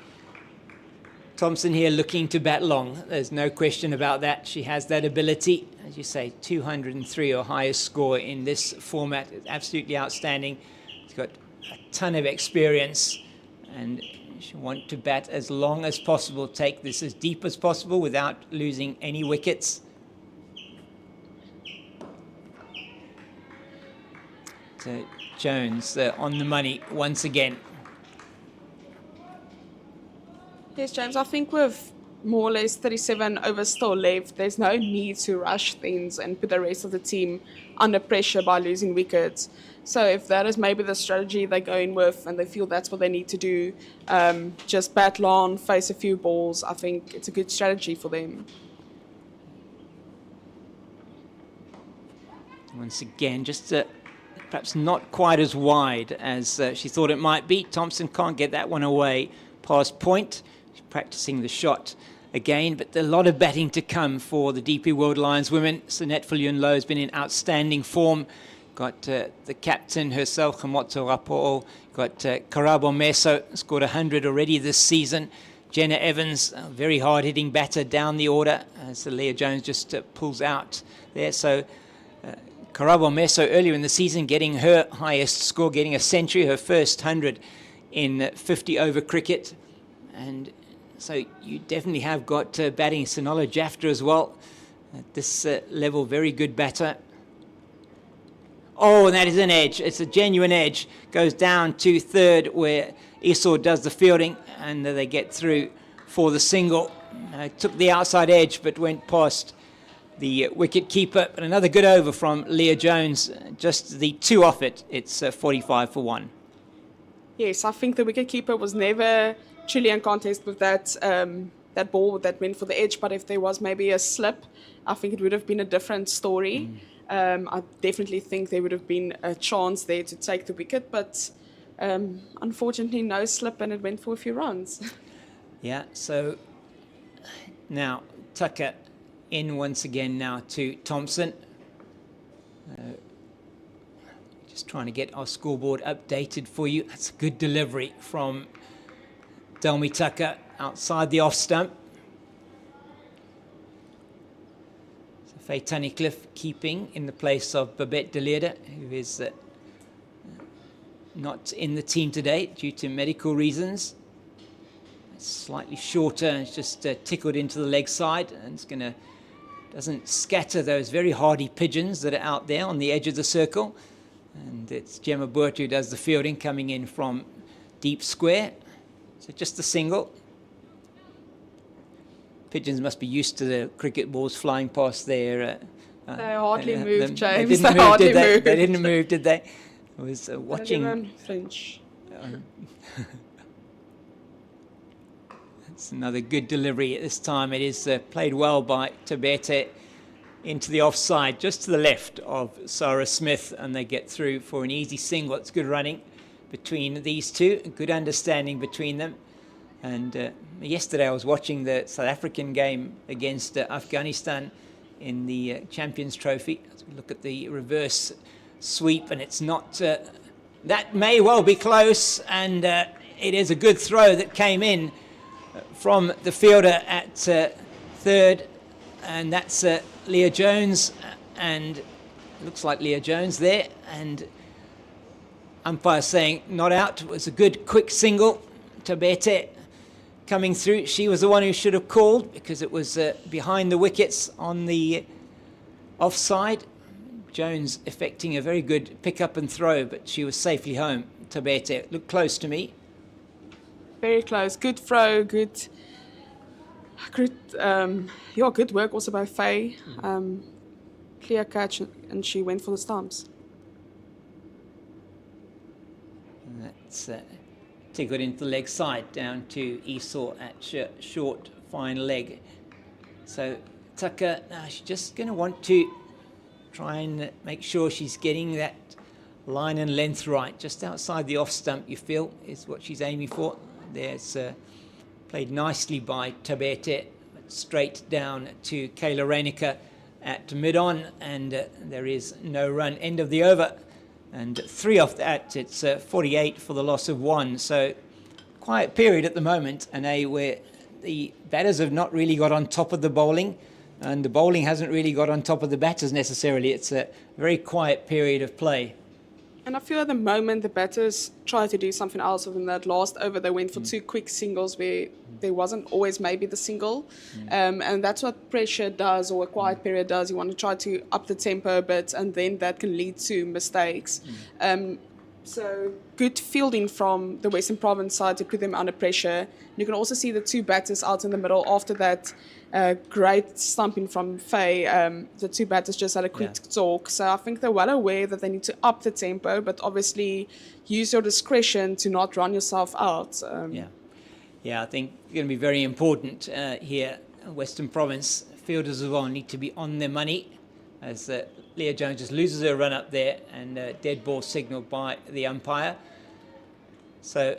Thompson here looking to bat long. There's no question about that. She has that ability. As you say, 203 or highest score in this format. It's absolutely outstanding. She's got a ton of experience, and she wants to bat as long as possible, take this as deep as possible without losing any wickets. So Jones on the money once again. Yes, James, I think with more or less 37 overs still left, there's no need to rush things and put the rest of the team under pressure by losing wickets. So if that is maybe the strategy they're going with and they feel that's what they need to do, just bat long, face a few balls, I think it's a good strategy for them. Once again, just perhaps not quite as wide as she thought it might be. Thompson can't get that one away past point. She's practicing the shot again, but a lot of batting to come for the DP World Lions women. Sunette Viljoen-Jafta has been in outstanding form. Got the captain herself, Khamotso Rapoo. Got Karabo Meso, scored 100 already this season. Jenna Evans, a very hard-hitting batter down the order, as Leah Jones just pulls out there. So Karabo Meso earlier in the season getting her highest score, getting a century, her first 100 in 50-over cricket. And so you definitely have got batting Viljoen-Jafta as well. At this level, very good batter. Oh, and that is an edge. It's a genuine edge. Goes down to third where Esau does the fielding, and they get through for the single. Took the outside edge, but went past the wicket keeper. But another good over from Leah Jones. Just the two off it. It's 45 for 1. Yes, I think the wicketkeeper was never Chilean contest with that ball that went for the edge. But if there was maybe a slip, I think it would have been a different story. I definitely think there would have been a chance there to take the wicket, but unfortunately no slip and it went for a few runs. Yeah, so now Tucker in once again now to Thompson. Just trying to get our scoreboard updated for you. That's a good delivery from Delmi Tucker outside the off stump. So Faye Tunnicliffe keeping in the place of Babette de Leerde, who is not in the team today due to medical reasons. It's slightly shorter, it's just tickled into the leg side, and it's doesn't scatter those very hardy pigeons that are out there on the edge of the circle. And it's Gemma Boert who does the fielding, coming in from deep square. So just a single. Pigeons must be used to the cricket balls flying past their... They hardly moved, James. They didn't move, did they? I was watching... French. It's another good delivery at this time. It is played well by Tabete into the offside, just to the left of Sarah Smith, and they get through for an easy single. It's good running between these two, good understanding between them. And yesterday I was watching the South African game against Afghanistan in the Champions Trophy. As we look at the reverse sweep, and it's not... that may well be close, and it is a good throw that came in from the fielder at third, and that's Leah Jones, and looks like Leah Jones there, and umpire saying not out. It was a good quick single. Tabete coming through. She was the one who should have called, because it was behind the wickets on the offside. Jones effecting a very good pick up and throw, but she was safely home. Tabete looked close to me. Very close. Good throw, good work also by Faye. Clear catch, and she went for the stumps. And that's tickled into the leg side, down to Esau at short, fine leg. So Tucker, she's just going to want to try and make sure she's getting that line and length right. Just outside the off stump, you feel, is what she's aiming for. There's played nicely by Tabete, straight down to Kayla Reinecker at mid-on, and there is no run. End of the over, and 3 off that. It's 48 for the loss of 1. So quiet period at the moment, and where the batters have not really got on top of the bowling, and the bowling hasn't really got on top of the batters necessarily. It's a very quiet period of play. And I feel at the moment the batters try to do something else within that last over. They went for 2 quick singles where there wasn't always maybe the single. And that's what pressure does, or a quiet period does. You want to try to up the tempo a bit, and then that can lead to mistakes. So good fielding from the Western Province side to put them under pressure. You can also see the 2 batters out in the middle after that great stumping from Faye. The 2 batters just had a quick talk. So I think they're well aware that they need to up the tempo, but obviously use your discretion to not run yourself out. Yeah, I think it's going to be very important here. Western Province fielders as well need to be on their money, as Leah Jones just loses her run up there, and dead ball signalled by the umpire. So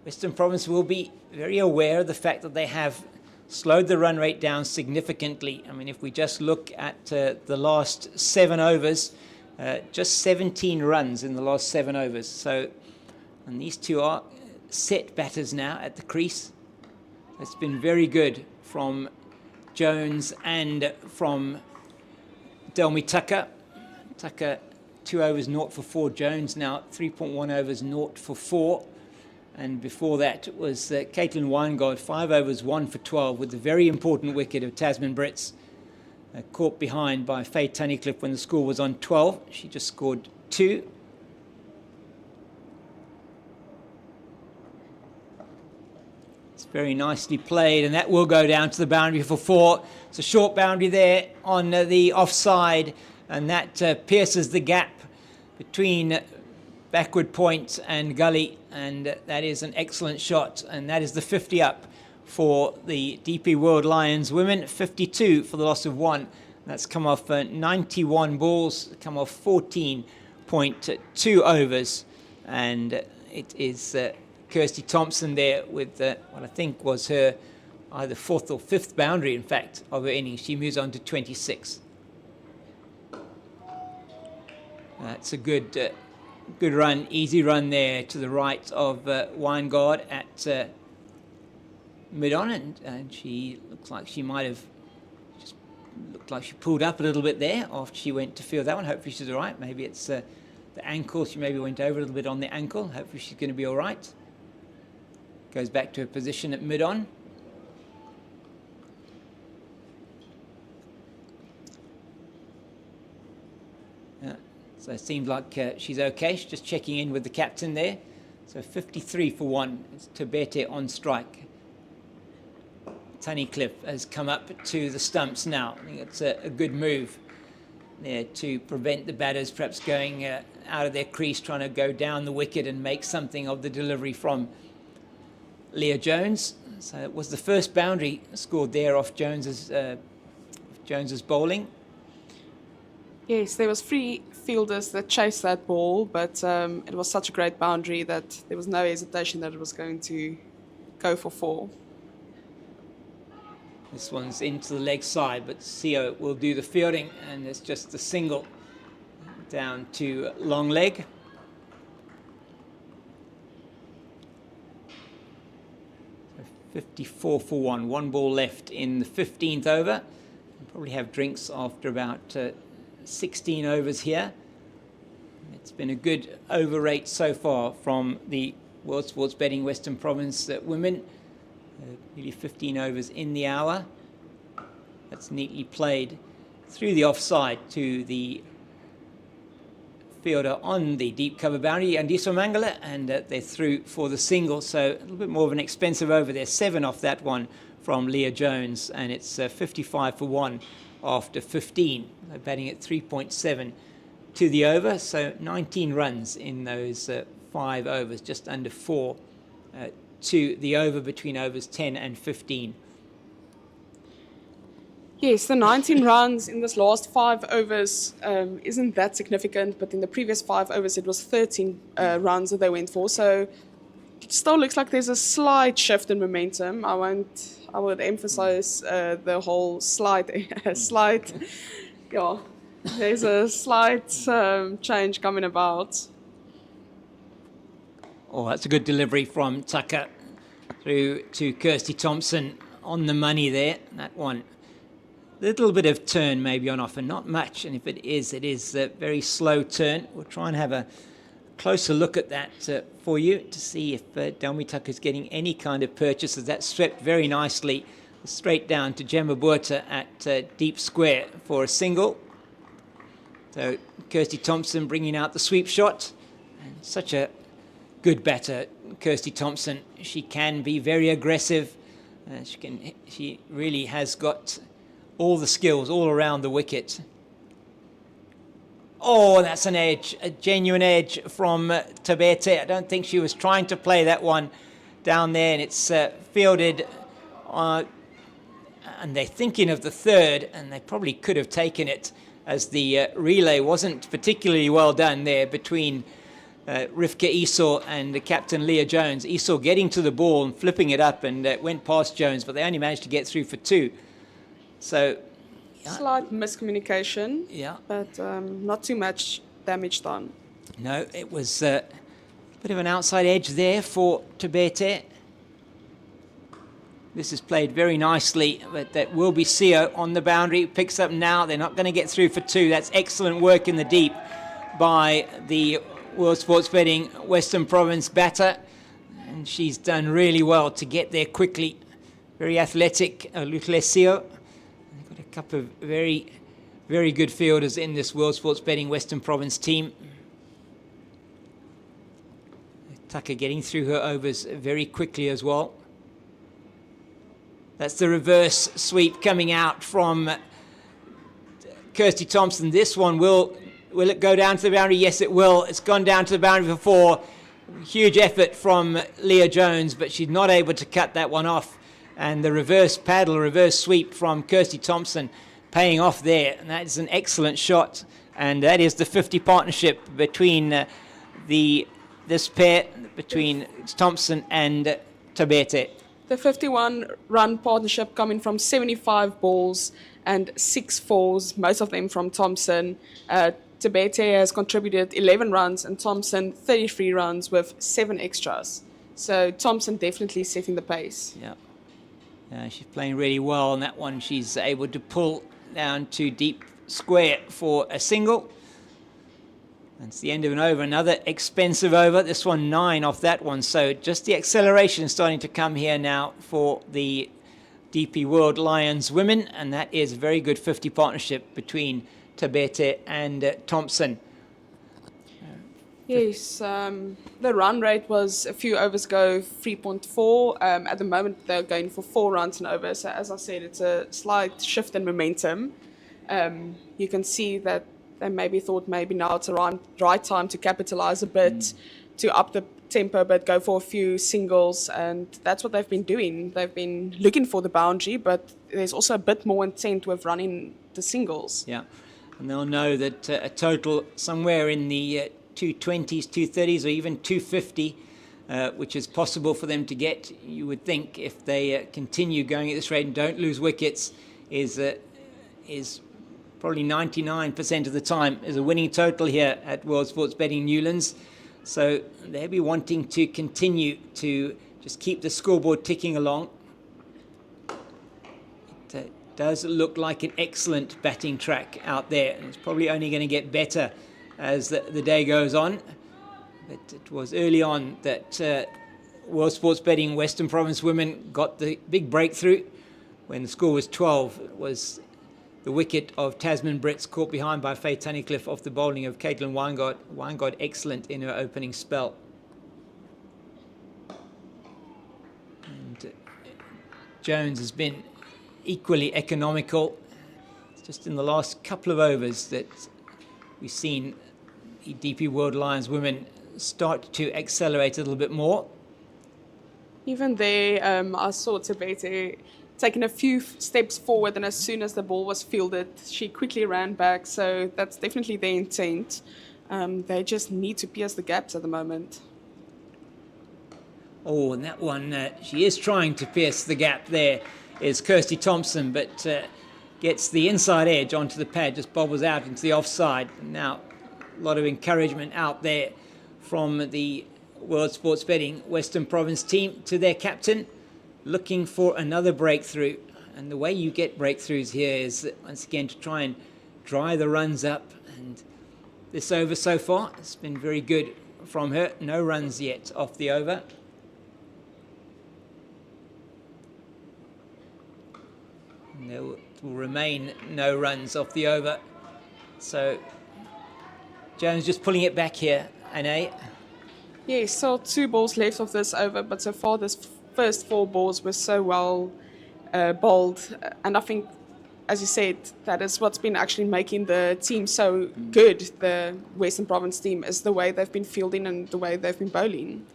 Western Province will be very aware of the fact that they have slowed the run rate down significantly. I mean, if we just look at the last 7 overs, just 17 runs in the last 7 overs. So, and these 2 are set batters now at the crease. It's been very good from Jones and from Delmi Tucker. Tucker 2 overs 0 for 4. Jones now 3.1 overs 0 for 4. And before that was Caitlin Weingard, 5 overs 1 for 12, with the very important wicket of Tasman Brits, caught behind by Faye Tunnicliffe when the score was on 12. She just scored 2. It's very nicely played, and that will go down to the boundary for 4. It's a short boundary there on the offside, and that pierces the gap between backward point and gully, and that is an excellent shot, and that is the 50 up for the DP World Lions women, 52 for the loss of 1. That's come off 91 balls, come off 14.2 overs, and it is Kirsty Thompson there with what I think was her either 4th or 5th boundary, in fact, of her innings. She moves on to 26. That's a good run, easy run there to the right of Weingard at mid-on, and she looks like she might have just looked like she pulled up a little bit there after she went to field that one. Hopefully she's all right. Maybe it's the ankle. She maybe went over a little bit on the ankle. Hopefully she's going to be all right. Goes back to her position at mid-on. So it seems like she's okay. She's just checking in with the captain there. So 53 for 1. It's Tebete on strike. Tunnicliffe has come up to the stumps now. I think it's a good move there to prevent the batters perhaps going out of their crease, trying to go down the wicket and make something of the delivery from Leah Jones. So it was the first boundary scored there off Jones's bowling. Yes, there was 3 fielders that chased that ball, but it was such a great boundary that there was no hesitation that it was going to go for 4. This one's into the leg side, but Sio will do the fielding, and it's just a single down to long leg. So 54 for 1. 1 ball left in the 15th over. We'll probably have drinks after about 16 overs here. It's been a good over rate so far from the World Sports Betting Western Province women. Nearly 15 overs in the hour. That's neatly played through the offside to the fielder on the deep cover boundary, Andiso Mangala, and they're through for the single. So a little bit more of an expensive over there. 7 off that one from Leah Jones, and it's 55 for 1 after 15. They're batting at 3.7 to the over, so 19 runs in those 5 overs, just under 4 to the over between overs 10 and 15. Yes, the 19 runs in this last 5 overs isn't that significant, but in the previous 5 overs it was 13 runs that they went for, so it still looks like there's a slight shift in momentum. I would emphasize the whole slight, yeah, there's a slight change coming about. Oh, that's a good delivery from Tucker through to Kirsty Thompson on the money there. That one, a little bit of turn maybe on offer, not much, and if it is a very slow turn. We'll try and have a closer look at that for you to see if Delmi Tucker's getting any kind of purchases. That swept very nicely straight down to Gemma Buerta at deep square for a single. So Kirsty Thompson bringing out the sweep shot, and such a good batter, Kirsty Thompson. She can be very aggressive. She really has got all the skills all around the wicket. Oh, that's an edge, a genuine edge from Tebete. I don't think she was trying to play that one down there, and it's fielded. And they're thinking of the third, and they probably could have taken it, as the relay wasn't particularly well done there between Rivka Esau and the captain Leah Jones. Esau getting to the ball and flipping it up, and went past Jones, but they only managed to get through for 2. So Slight miscommunication, yeah, but not too much damage done. No, it was a bit of an outside edge there for Tebete. This is played very nicely, but that will be Sio on the boundary. Picks up now. They're not going to get through for 2. That's excellent work in the deep by the World Sports Betting Western Province batter. And she's done really well to get there quickly. Very athletic, Lukle Sio. Got a couple of very, very good fielders in this World Sports Betting Western Province team. Tucker getting through her overs very quickly as well. That's the reverse sweep coming out from Kirsty Thompson. This one will Will it go down to the boundary? Yes, it will. It's gone down to the boundary before. Huge effort from Leah Jones, but she's not able to cut that one off. And the reverse paddle, reverse sweep from Kirsty Thompson paying off there. And that is an excellent shot. And that is the 50 partnership between this pair, between Thompson and Tabete. The 51-run partnership coming from 75 balls and 6 fours, most of them from Thompson. Tabete has contributed 11 runs and Thompson 33 runs with 7 extras. So Thompson definitely setting the pace. Yeah, she's playing really well on that one. She's able to pull down to deep square for a single. That's the end of an over. Another expensive over. This one 9 off that one. So just the acceleration starting to come here now for the DP World Lions women. And that is a very good 50 partnership between Tabete and Thompson. Yes, the run rate was a few overs ago 3.4. At the moment, they're going for 4 runs and over. So as I said, it's a slight shift in momentum. You can see that they maybe thought maybe now it's the right time to capitalize a bit, to up the tempo, but go for a few singles. And that's what they've been doing. They've been looking for the boundary, but there's also a bit more intent with running the singles. Yeah, and they'll know that a total somewhere in the 220s, 230s, or even 250, which is possible for them to get, you would think, if they continue going at this rate and don't lose wickets, is probably 99% of the time is a winning total here at World Sports Betting Newlands. So they'll be wanting to continue to just keep the scoreboard ticking along. It does look like an excellent batting track out there. It's probably only going to get better as the day goes on. But it was early on that World Sports Betting Western Province women got the big breakthrough when the score was 12. It was the wicket of Tasman Brits caught behind by Faye Tunnicliffe off the bowling of Caitlin Weingart. Weingart excellent in her opening spell. And Jones has been equally economical. It's just in the last couple of overs that we've seen the DP World Lions women start to accelerate a little bit more. Even there, I saw Tabete taking a few steps forward, and as soon as the ball was fielded, she quickly ran back. So that's definitely their intent. They just need to pierce the gaps at the moment. Oh, and that one, she is trying to pierce the gap there, is Kirsty Thompson, but gets the inside edge onto the pad, just bobbles out into the offside. Now, a lot of encouragement out there from the World Sports Betting Western Province team to their captain, looking for another breakthrough. And the way you get breakthroughs here is, once again, to try and dry the runs up. And this over so far, it's been very good from her. No runs yet off the over. And there will remain no runs off the over. So Jones just pulling it back here, Anne. Yes, so 2 balls left of this over, but so far this first 4 balls were so well bowled, and I think, as you said, that is what's been actually making the team so good. The Western Province team is the way they've been fielding and the way they've been bowling.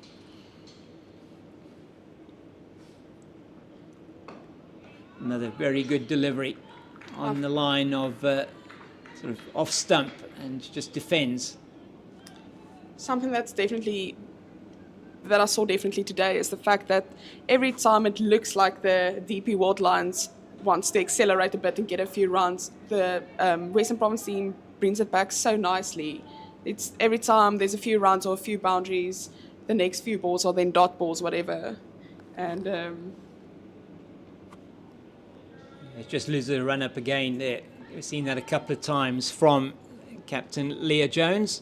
Another very good delivery on the line of sort of off stump and just defends. Something that's definitely that I saw definitely today is the fact that every time it looks like the DP World Lions wants to accelerate a bit and get a few runs, the Western Province team brings it back so nicely. It's every time there's a few runs or a few boundaries, the next few balls are then dot balls, whatever. And it just loses a run up again there. We've seen that a couple of times from Captain Leah Jones,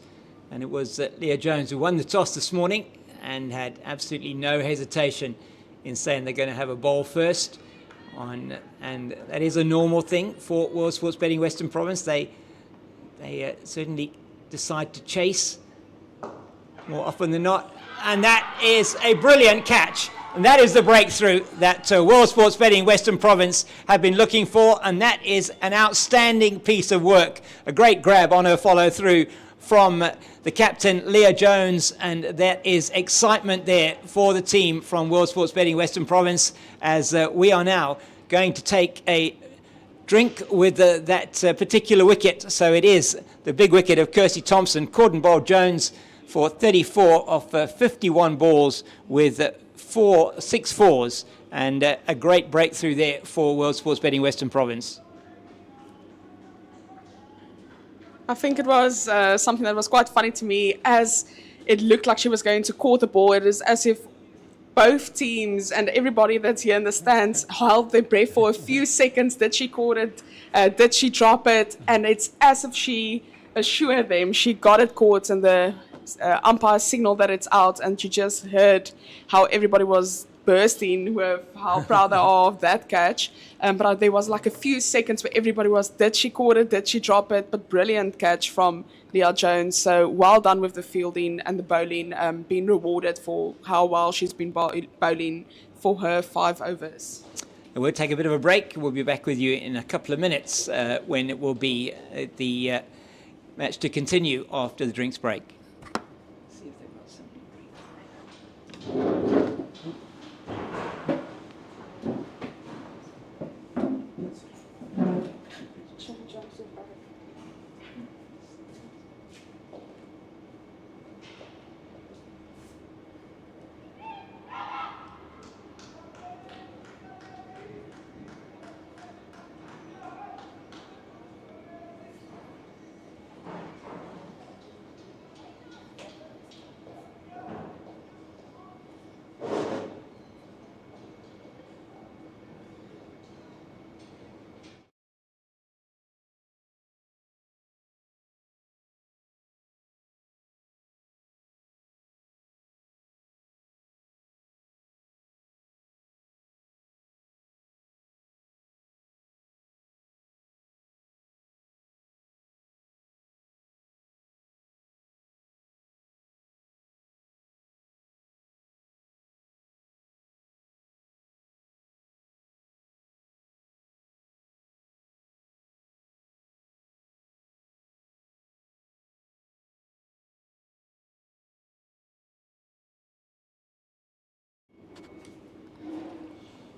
and it was Leah Jones who won the toss this morning and had absolutely no hesitation in saying they're going to have a bowl first. And that is a normal thing for World Sports Betting Western Province. They certainly decide to chase more often than not. And that is a brilliant catch And that is the breakthrough that World Sports Betting Western Province have been looking for, and that is an outstanding piece of work. A great grab on her follow through from the captain, Leah Jones, and that is excitement there for the team from World Sports Betting Western Province, as we are now going to take a drink with that particular wicket. So it is the big wicket of Kirsty Thompson, caught and bowled Jones for 34 off 51 balls with 6 fours, and a great breakthrough there for World Sports Betting Western Province. I think it was something that was quite funny to me, as it looked like she was going to court the ball. It is as if both teams and everybody that's here in the stands held their breath for a few seconds. Did she caught it? Did she drop it? And it's as if she assured them she got it caught, and the umpire signaled that it's out, and you just heard how everybody was bursting with how proud they are of that catch. But there was like a few seconds where everybody was, did she caught it, did she drop it? But brilliant catch from Leah Jones. So well done with the fielding and the bowling, being rewarded for how well she's been bowling for her 5 overs. We'll take a bit of a break. We'll be back with you in a couple of minutes when it will be the match to continue after the drinks break.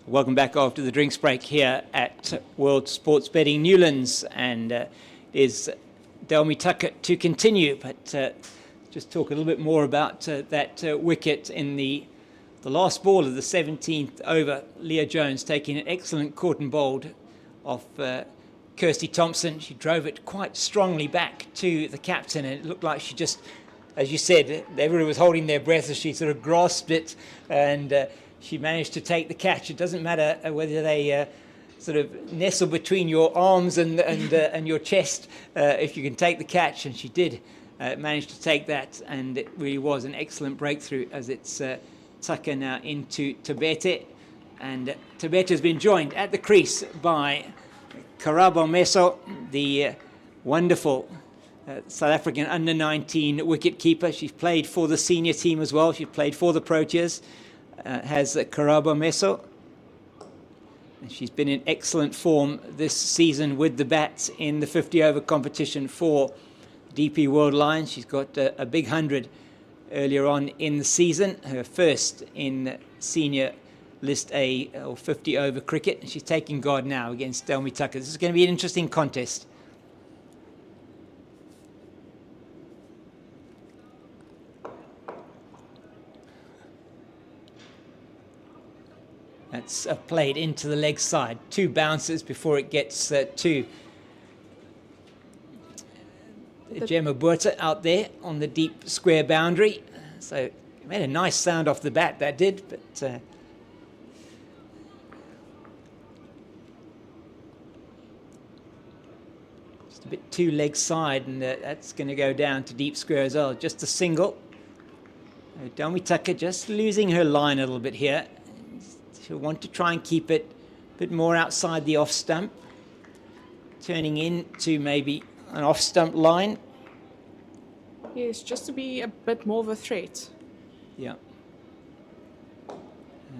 Welcome back after the drinks break here at World Sports Betting Newlands, and is Delmi Tucker to continue, but just talk a little bit more about that wicket in the last ball of the 17th over. Leah Jones taking an excellent caught and bowled off Kirsty Thompson. She drove it quite strongly back to the captain, and it looked like she just, as you said, everyone was holding their breath as she sort of grasped it, and she managed to take the catch. It doesn't matter whether they sort of nestle between your arms and your chest, if you can take the catch, and she did manage to take that, and it really was an excellent breakthrough, as it's Tucker now into Tebete, and Tebete has been joined at the crease by Karabo Meso, the wonderful South African under-19 wicket-keeper. She's played for the senior team as well. She's played for the Proteas. Has Karabo Meso. She's been in excellent form this season with the bats in the 50-over competition for DP World Lions. She's got a big 100 earlier on in the season, her first in senior List A or 50-over cricket. She's taking guard now against Delmi Tucker. This is going to be an interesting contest. That's played into the leg side. 2 bounces before it gets to Gemma Buerta out there on the deep square boundary. So it made a nice sound off the bat, that did, but just a bit too leg side, and that's going to go down to deep square as well. Just a single. Delmi Tucker just losing her line a little bit here. She'll want to try and keep it a bit more outside the off stump, turning into maybe an off stump line. Yes, just to be a bit more of a threat. Yeah.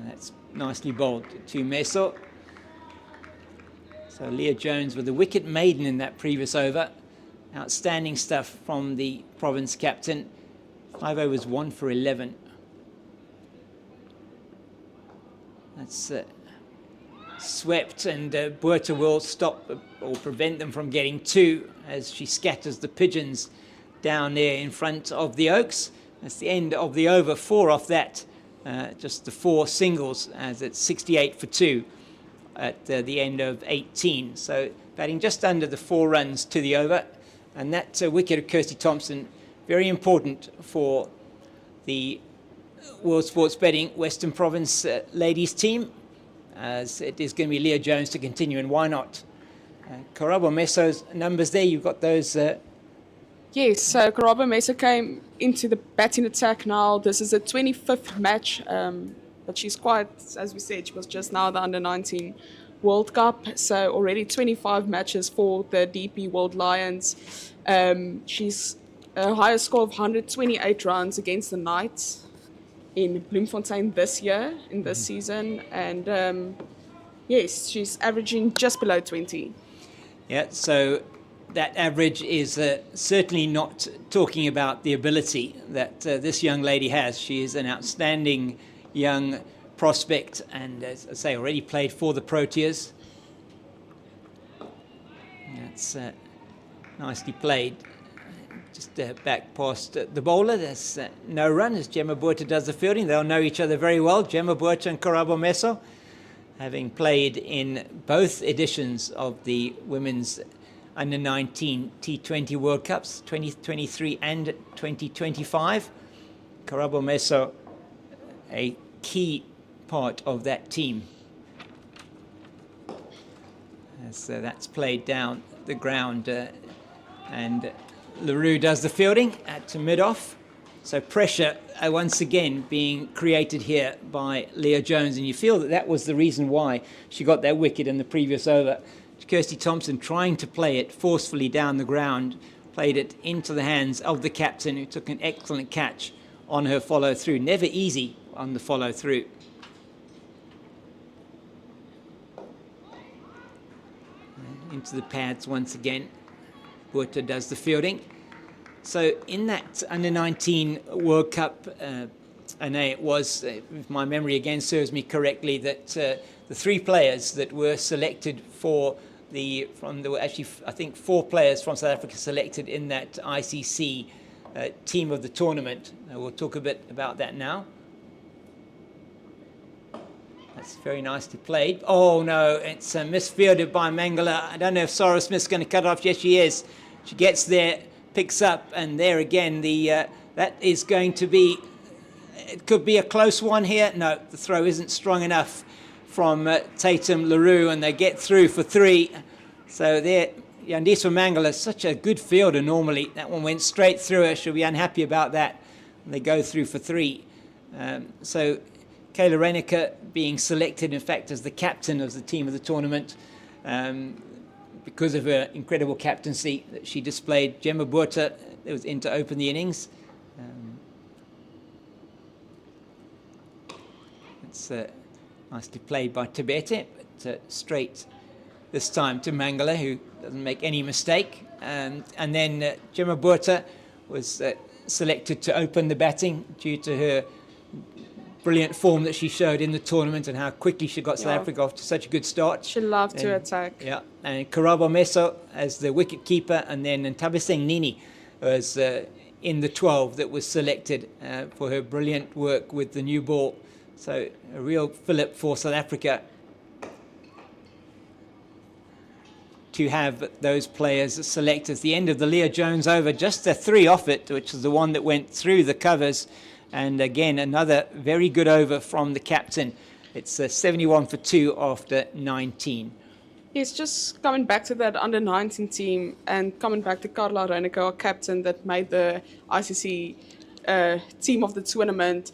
That's nicely bowled to Meso. So Leah Jones with the wicket maiden in that previous over. Outstanding stuff from the province captain. 5 overs, 1 for 11. That's swept, and Buerta will stop or prevent them from getting 2 as she scatters the pigeons down there in front of the Oaks. That's the end of the over. 4 off that. Just the 4 singles as it's 68 for 2 at the end of 18. So batting just under the 4 runs to the over. And that wicket of Kirsty Thompson, very important for the World Sports Betting Western Province ladies team, as it is going to be Leah Jones to continue, and why not? Karabo Meso's numbers there, you've got those. Yes, so Karabo Meso came into the batting attack now. This is a 25th match, but she's quite, as we said, she was just now the Under-19 World Cup, so already 25 matches for the DP World Lions. She's a higher score of 128 runs against the Knights in Bloemfontein this year, in this season, and yes, she's averaging just below 20. Yeah, so that average is certainly not talking about the ability that this young lady has. She is an outstanding young prospect, and as I say, already played for the Proteas. That's nicely played. Just back past the bowler. There's no run as Gemma Buerta does the fielding. They'll know each other very well, Gemma Buerta and Karabo Meso, having played in both editions of the women's Under-19 T20 World Cups, 2023 and 2025. Karabo Meso, a key part of that team. So that's played down the ground, and LaRue does the fielding at mid-off. So pressure once again being created here by Leah Jones, and you feel that that was the reason why she got that wicket in the previous over. Kirsty Thompson trying to play it forcefully down the ground, played it into the hands of the captain, who took an excellent catch on her follow-through. Never easy on the follow-through. Into the pads once again. Buerta does the fielding. So in that Under-19 World Cup, and it was, if my memory again serves me correctly, that the 3 players that were selected for actually I think 4 players from South Africa selected in that ICC team of the tournament. We'll talk a bit about that now. That's very nicely played. Oh no, it's misfielded by Mangala. I don't know if Sarah Smith's going to cut it off. Yes, she is. She gets there, picks up, and there again, that is going to be, it could be a close one here. No, the throw isn't strong enough from Tatum LaRue, and they get through for 3. So there, Yandiswa Mangala, such a good fielder normally. That one went straight through her. She'll be unhappy about that. And they go through for 3. So Kayla Reneker being selected, in fact, as the captain of the team of the tournament, because of her incredible captaincy that she displayed. Gemma Buerta was in to open the innings. It's nicely played by Tibete, but straight this time to Mangala, who doesn't make any mistake. And then Gemma Buerta was selected to open the batting due to her brilliant form that she showed in the tournament and how quickly she got South Africa off to such a good start. She loved to attack. Yeah, and Karabo Meso as the wicket keeper, and then Ntabiseng Nini was in the 12 that was selected for her brilliant work with the new ball. So a real fillip for South Africa to have those players selected. At the end of the Leah Jones over, just a 3 off it, which is the one that went through the covers. And again, another very good over from the captain. It's 71 for 2 after 19. Yes, just coming back to that Under-19 team and coming back to Carla Reneker, our captain that made the ICC team of the tournament.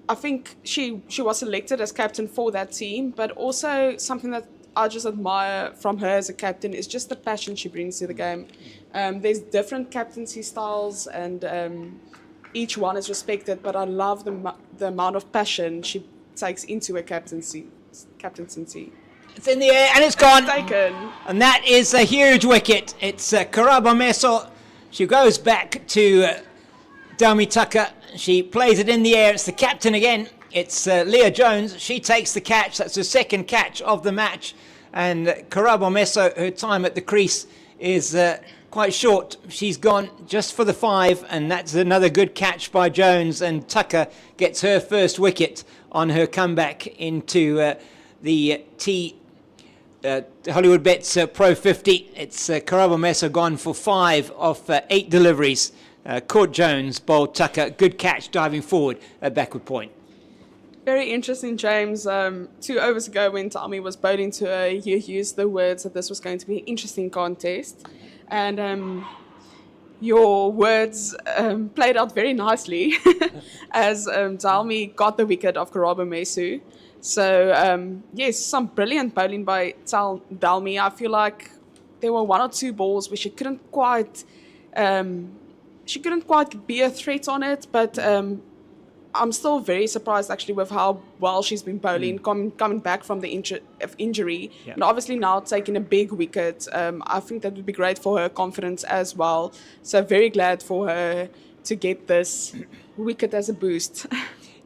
I think she was selected as captain for that team, but also something that I just admire from her as a captain is just the passion she brings to the game. There's different captaincy styles, and each one is respected, but I love the amount of passion she takes into her captaincy. It's in the air and it's gone. Taken. And that is a huge wicket. It's Karabo Meso. She goes back to Dalmi Tucker. She plays it in the air. It's the captain again. It's Leah Jones. She takes the catch. That's the second catch of the match. And Karabo Meso, her time at the crease is quite short. She's gone just for the 5, and that's another good catch by Jones. And Tucker gets her first wicket on her comeback into the Hollywoodbets Pro50. It's Karabo Meso gone for 5 of 8 deliveries. Caught Jones, bowled Tucker. Good catch diving forward at backward point. Very interesting, James. 2 overs ago when Tommy was bowling to her, you used the words that this was going to be an interesting contest. And your words played out very nicely as Dalmi got the wicket of Karabo Meso. So, yes, some brilliant bowling by Dalmi. I feel like there were 1 or 2 balls where she couldn't quite be a threat on it, but I'm still very surprised actually with how well she's been bowling, coming back from the injury, and obviously now taking a big wicket. I think that would be great for her confidence as well. So very glad for her to get this wicket as a boost.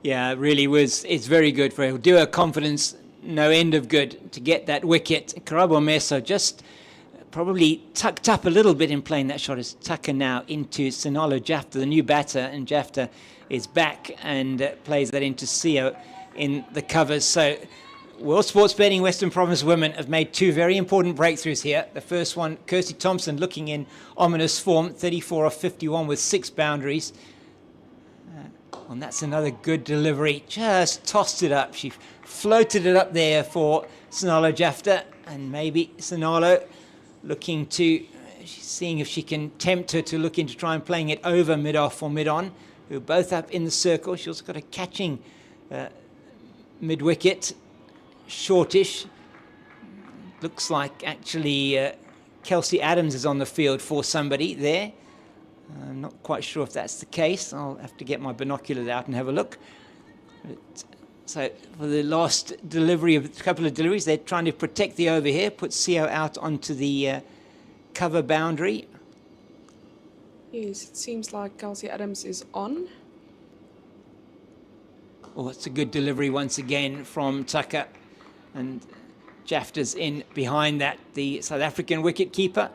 Yeah, it really was. It's very good for her. Do her confidence no end of good to get that wicket. Karabo Meso just probably tucked up a little bit in playing that shot. As Tucker now into Viljoen-Jafta, the new batter, and Jafta is back and plays that into Sio in the covers. So World Sports Betting Western Province women have made 2 very important breakthroughs here. The first one, Kirsty Thompson looking in ominous form, 34 of 51 with 6 boundaries. And that's another good delivery. Just tossed it up. She floated it up there for Viljoen-Jafta, and maybe Sinalo looking to, she's seeing if she can tempt her to look into try and playing it over mid-off or mid-on. Who are both up in the circle. She also got a catching mid-wicket, shortish. Looks like actually Kelsey Adams is on the field for somebody there. I'm not quite sure if that's the case. I'll have to get my binoculars out and have a look. So for the last delivery of a couple of deliveries, they're trying to protect the over here, put CO out onto the cover boundary. Yes, it seems like Kelsey Adams is on. Oh, it's a good delivery once again from Tucker. And Jafta's in behind that, the South African wicket-keeper.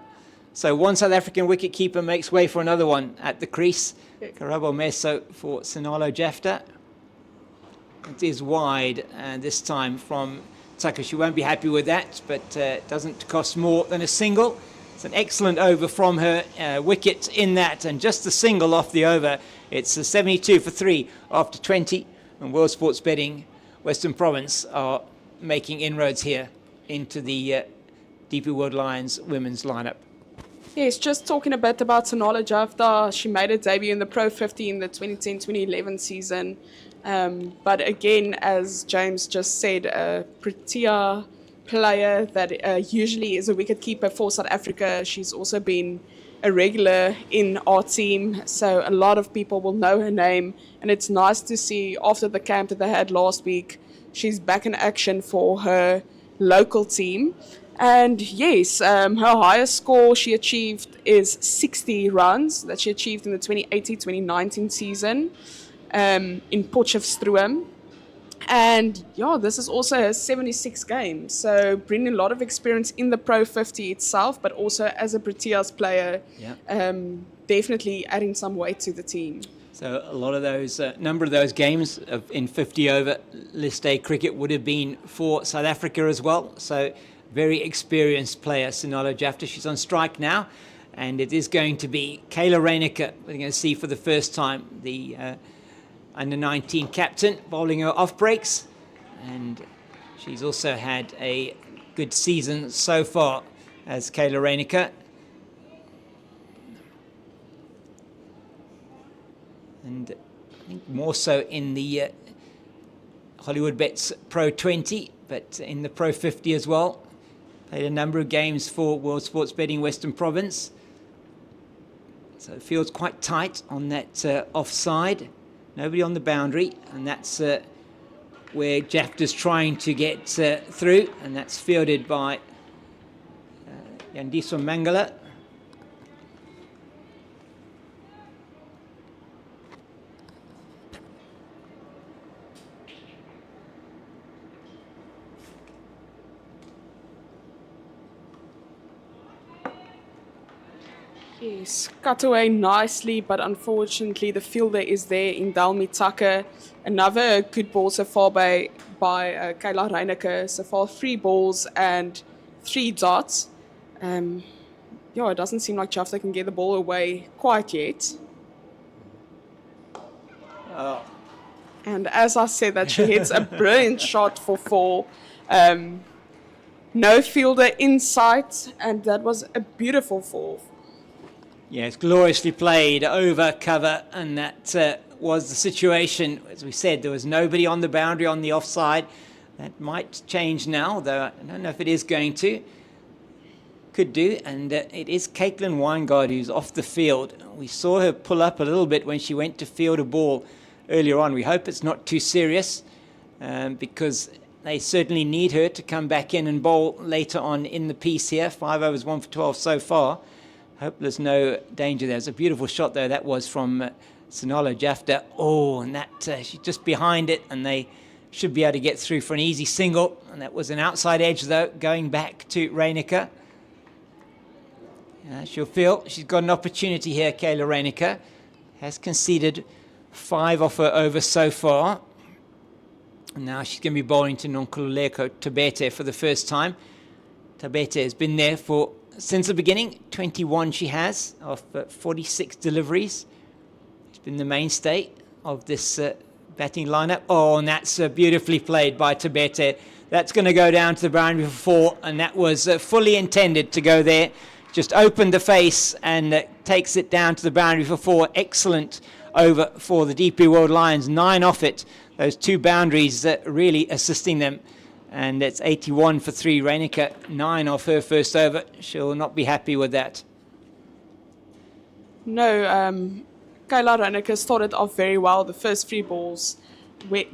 So one South African wicket-keeper makes way for another one at the crease. Karabo Meso for Viljoen-Jafta. It is wide this time from Tucker. She won't be happy with that, but it doesn't cost more than a single. It's an excellent over from her, wicket in that, and just the single off the over. It's a 72 for 3 after 20, and World Sports Betting Western Province are making inroads here into the DP World Lions women's lineup. Yes, just talking a bit about Viljoen-Jafta. She made her debut in the Pro50 in the 2010-2011 season. But again, as James just said, a prettier player that usually is a wicket-keeper for South Africa. She's also been a regular in our team, so a lot of people will know her name. And it's nice to see after the camp that they had last week, she's back in action for her local team. And yes, her highest score she achieved is 60 runs that she achieved in the 2018-2019 season in Potchefstroom. And yeah, this is also her 76 games. So bringing a lot of experience in the Pro50 itself, but also as a Proteas player, definitely adding some weight to the team. So a lot of those, number of those games in 50 over List A cricket would have been for South Africa as well. So very experienced player, Viljoen-Jafta. She's on strike now, and it is going to be Kayla Reinicker we're going to see for the first time, the under-19 captain, bowling her off breaks, and she's also had a good season so far as Kayla Reinicker. And I think more so in the Hollywoodbets Pro20, but in the Pro50 as well. Played a number of games for World Sports Betting Western Province. So it feels quite tight on that offside. Nobody on the boundary, and that's where Jafta's trying to get through, and that's fielded by Yandiso Mangala. Yes, cut away nicely, but unfortunately the fielder is there in Dalmi Tucker. Another good ball so far by Kayla Reineke. So far 3 balls and 3 dots. Yeah, it doesn't seem like Jafta can get the ball away quite yet. Oh. And as I said, that she hits a brilliant shot for 4. No fielder in sight, and that was a beautiful 4. Yes, gloriously played over cover, and that was the situation. As we said, there was nobody on the boundary on the offside. That might change now, though I don't know if it is going to. Could do, and it is Caitlin Weingard who's off the field. We saw her pull up a little bit when she went to field a ball earlier on. We hope it's not too serious, because they certainly need her to come back in and bowl later on in the piece here. 5 overs, 1 for 12 so far. Hope there's no danger there. It's a beautiful shot, though. That was from Viljoen-Jafta. Oh, and that she's just behind it, and they should be able to get through for an easy single. And that was an outside edge, though, going back to Reineke. She'll feel she's got an opportunity here, Kayla Reineke. Has conceded 5 off her over so far. And now she's going to be bowling to Nonkululeko Tabete for the first time. Tabete has been there since the beginning. 21 she has, of 46 deliveries. She's been the mainstay of this batting lineup. Oh, and that's beautifully played by Tabete. That's going to go down to the boundary for 4, and that was fully intended to go there. Just opened the face and takes it down to the boundary for 4. Excellent over for the DP World Lions. 9 off it. Those 2 boundaries really assisting them. And it's 81 for 3. Reineke, 9 off her first over. She'll not be happy with that. No, Kayla Reineke started off very well. The first 3 balls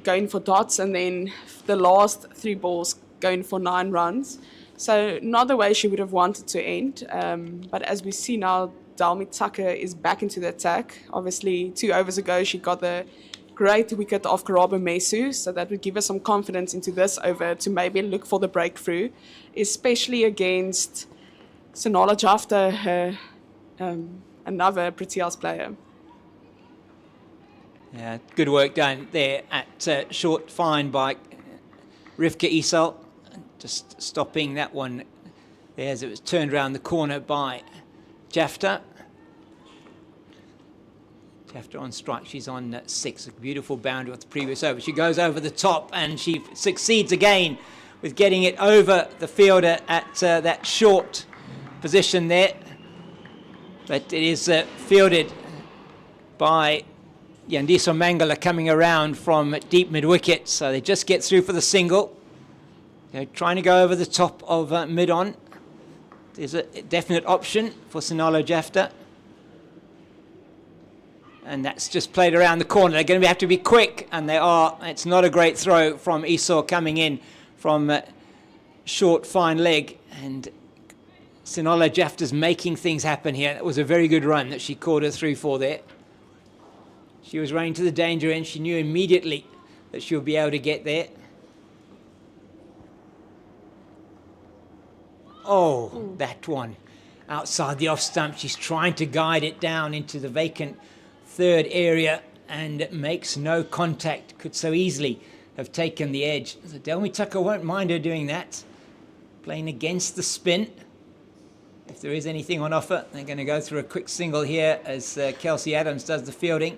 going for dots, and then the last 3 balls going for 9 runs. So not the way she would have wanted to end. But as we see now, Dalmi Tucker is back into the attack. Obviously, 2 overs ago, she got the great wicket of Karabo Mesu, so that would give us some confidence into this over to maybe look for the breakthrough, especially against Viljoen-Jafta, another Proteas player. Yeah, good work done there at short fine by Rivka Isal. Just stopping that one there as it was turned around the corner by Jafta. Jafta on strike. She's on 6. A beautiful boundary with the previous over. She goes over the top, and she succeeds again with getting it over the fielder at that short position there. But it is fielded by Yandiso Mangala coming around from deep mid-wicket. So they just get through for the single. They're trying to go over the top of mid-on. There's a definite option for Viljoen-Jafta. And that's just played around the corner. They're going to have to be quick, and they are. It's not a great throw from Esau coming in from short, fine leg. And Viljoen-Jafta's making things happen here. That was a very good run that she caught her through for there. She was running to the danger end. She knew immediately that she would be able to get there. Oh, that one outside the off stump. She's trying to guide it down into the vacant third area and makes no contact. Could so easily have taken the edge. So Dalmi Tucker won't mind her doing that. Playing against the spin. If there is anything on offer, they're going to go through a quick single here as Kelsey Adams does the fielding.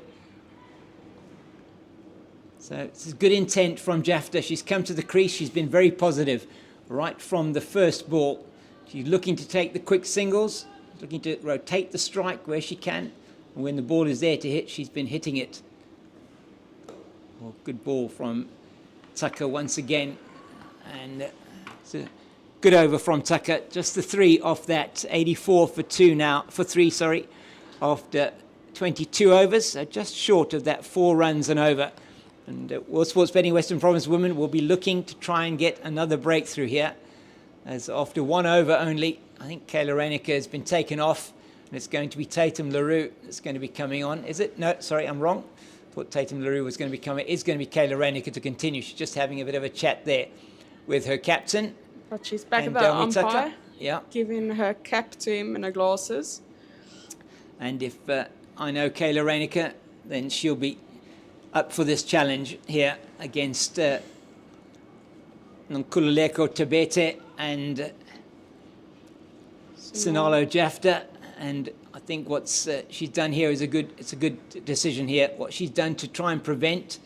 So it's good intent from Jafta. She's come to the crease. She's been very positive right from the first ball. She's looking to take the quick singles, looking to rotate the strike where she can. And when the ball is there to hit, she's been hitting it. Well, good ball from Tucker once again. And it's a good over from Tucker. Just the 3 off that. 84 for 2 now, for 3, sorry, after 22 overs. So just short of that 4 runs and over And World Sports Betting Western Province women will be looking to try and get another breakthrough here. As after 1 over only, I think Kayla Reinecker has been taken off. And it's going to be Tatum LaRue that's going to be coming on. Is it? No, sorry, I'm wrong. Thought Tatum LaRue was going to be coming. It's going to be Kayla Reinecker to continue. She's just having a bit of a chat there with her captain. But she's back at And the Delmi Tucker. umpire, Yeah. giving her cap to him and her glasses. And if I know Kayla Reinecker, then she'll be up for this challenge here against Nkululeko Tabete and Viljoen-Jafta. And I think what's she's done here is a good decision here. What she's done to try and prevent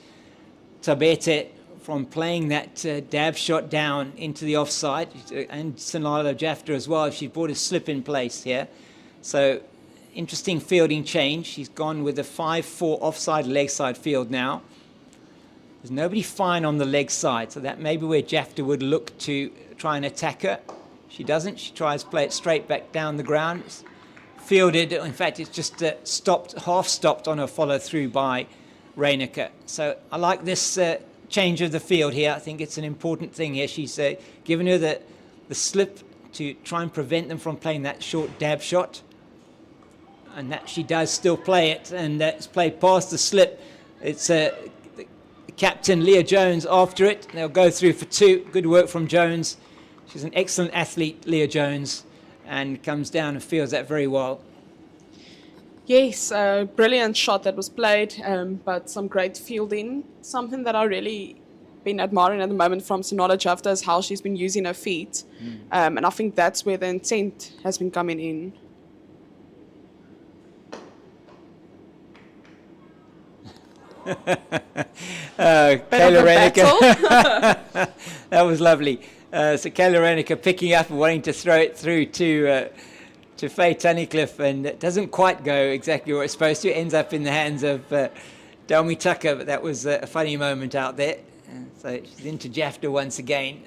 Tabete from playing that dab shot down into the offside, and Viljoen-Jafta as well. She brought a slip in place here. So interesting fielding change. She's gone with a 5-4 offside leg side field now. There's nobody fine on the leg side, so that may be where Jafta would look to try and attack her. She doesn't. She tries to play it straight back down the ground. It's fielded. In fact, it's just half stopped on her follow through by Reinecker. So I like this change of the field here. I think it's an important thing here. She's given her the slip to try and prevent them from playing that short dab shot. And that she does still play it, and it's played past the slip. It's the captain, Leah Jones, after it. They'll go through for 2. Good work from Jones. She's an excellent athlete, Leah Jones, and comes down and fields that very well. Yes, a brilliant shot that was played, but some great fielding. Something that I really been admiring at the moment from Viljoen-Jafta is how she's been using her feet. And I think that's where the intent has been coming in. Kayla Reinecker. That was lovely. So Kayla Reinecker picking up and wanting to throw it through to Faye Tunnicliffe, and it doesn't quite go exactly where it's supposed to. It ends up in the hands of Delmi Tucker, but that was a funny moment out there. So she's into Jafta once again.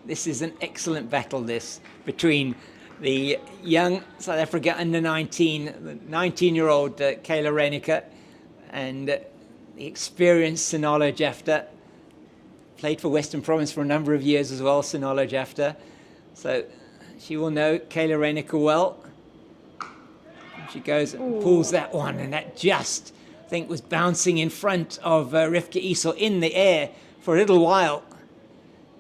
This is an excellent battle, this, between the young South Africa under 19, the 19-year-old Kayla Reinecker, and the experienced Viljoen-Jafta. Played for Western Province for a number of years as well, Viljoen-Jafta. So she will know Kayla Reinecker well. She goes and pulls that one, and that just, I think, was bouncing in front of Rivka Esau in the air for a little while.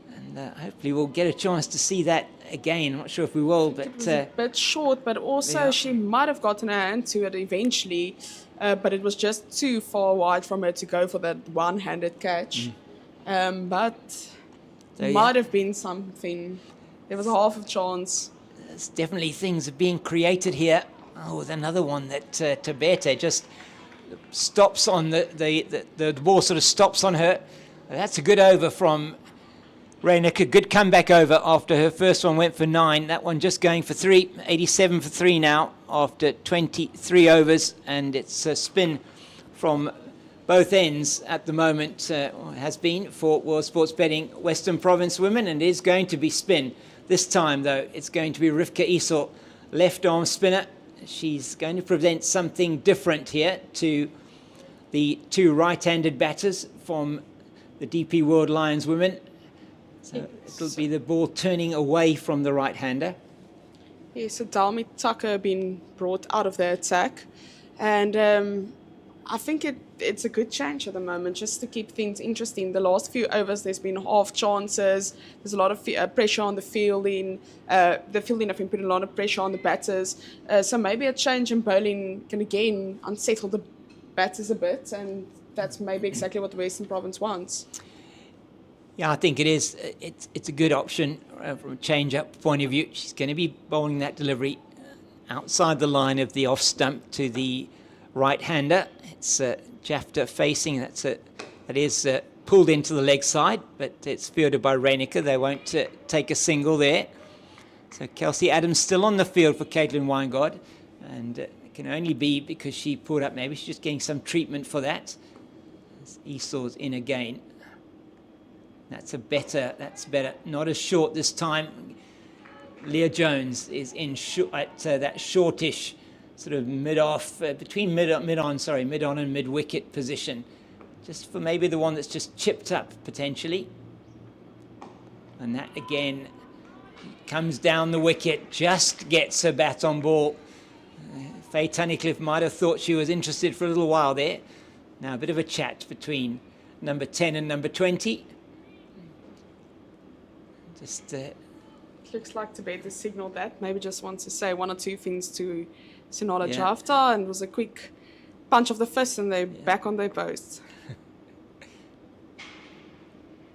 And hopefully we'll get a chance to see that again. I'm not sure if we will, but... It was a bit short, but also she might have gotten her hand to it eventually, but it was just too far wide from her to go for that one-handed catch. But So, might have been something. There was a half a chance. There's definitely things are being created here. Oh, with another one that Tabete just stops on the ball sort of stops on her. That's a good over from Reinecker. Good comeback over after her first one went for 9. That one just going for 3. 87 for 3 now after 23 overs, and it's a spin from both ends at the moment. Has been for World Sports Betting Western Province women, and is going to be spin. This time, though, it's going to be Rivka Esau, left arm spinner. She's going to present something different here to the 2 right-handed batters from the DP World Lions women. So it'll be the ball turning away from the right-hander. Yes, so Delmi Tucker been brought out of the attack. And I think it's a good change at the moment, just to keep things interesting. The last few overs, there's been half chances. There's a lot of pressure on the fielding. The fielding have been putting a lot of pressure on the batters. So maybe a change in bowling can again unsettle the batters a bit. And that's maybe exactly what the Western Province wants. Yeah, I think it is. It's a good option from a change-up point of view. She's going to be bowling that delivery outside the line of the off stump to the right-hander. It's Jafta facing. That is pulled into the leg side, but it's fielded by Reinecker. They won't take a single there. So Kelsey Adams still on the field for Caitlin Weingard, and it can only be because she pulled up. Maybe she's just getting some treatment for that. Esau's in again. That's better. Not as short this time. Leah Jones is in at that shortish sort of mid-off, between mid-on and mid-wicket position, just for maybe the one that's just chipped up potentially. And that again comes down the wicket, just gets her bat on ball. Faye Tunnicliffe might have thought she was interested for a little while there. Now a bit of a chat between number 10 and number 20. Just looks like Tibet has signalled that. Maybe just wants to say one or two things to Viljoen-Jafta, and it was a quick punch of the fist, and they're back on their posts.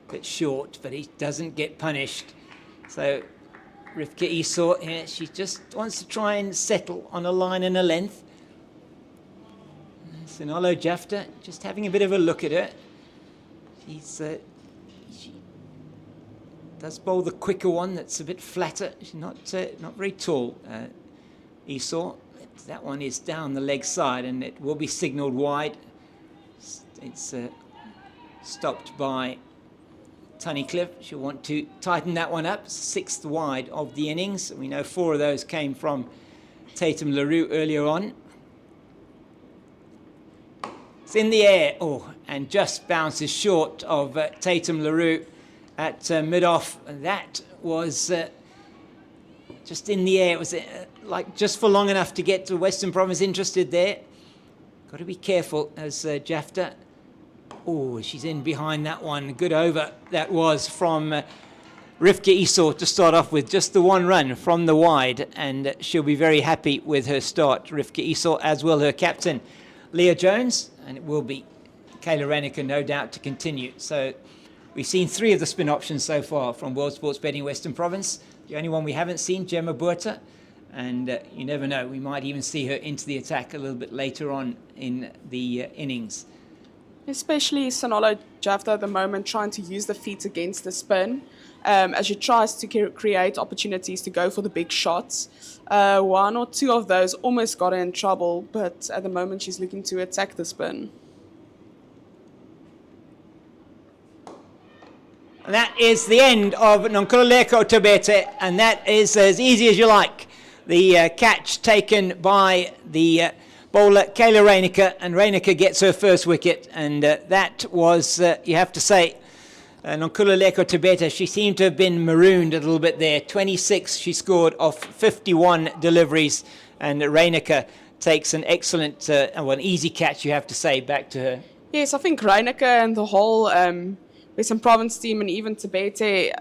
Bit short, but he doesn't get punished. So Rivka Esau, yeah, she just wants to try and settle on a line and a length. Viljoen-Jafta just having a bit of a look at her. She does bowl the quicker one that's a bit flatter. She's not very tall, Esau. That one is down the leg side, and it will be signalled wide. It's stopped by Tunnicliffe. She'll want to tighten that one up. 6th wide of the innings. We know 4 of those came from Tatum LaRue earlier on. It's in the air, and just bounces short of Tatum LaRue at mid-off. That was just in the air. It was like just for long enough to get to Western Province interested there. Got to be careful as Jafta. She's in behind that one. Good over that was from Rivka Esau to start off with. Just the 1 run from the wide, and she'll be very happy with her start, Rivka Esau, as will her captain, Leah Jones, and it will be Kayla Raniker, no doubt, to continue. So we've seen 3 of the spin options so far from World Sports Betting Western Province. The only one we haven't seen, Gemma Buerta, and you never know, we might even see her into the attack a little bit later on in the innings. Especially Viljoen-Jafta at the moment, trying to use the feet against the spin as she tries to create opportunities to go for the big shots. 1 or 2 of those almost got her in trouble, but at the moment she's looking to attack the spin. And that is the end of Nonkululeko Tebete, and that is as easy as you like. The catch taken by the bowler Kayla Raniker, and Raniker gets her first wicket, and that was, you have to say, Nonkululeko Tebete, she seemed to have been marooned a little bit there. 26 she scored off 51 deliveries, and Raniker takes an excellent, an easy catch, you have to say, back to her. Yes, I think Raniker and the whole Western Province team, and even Tebete,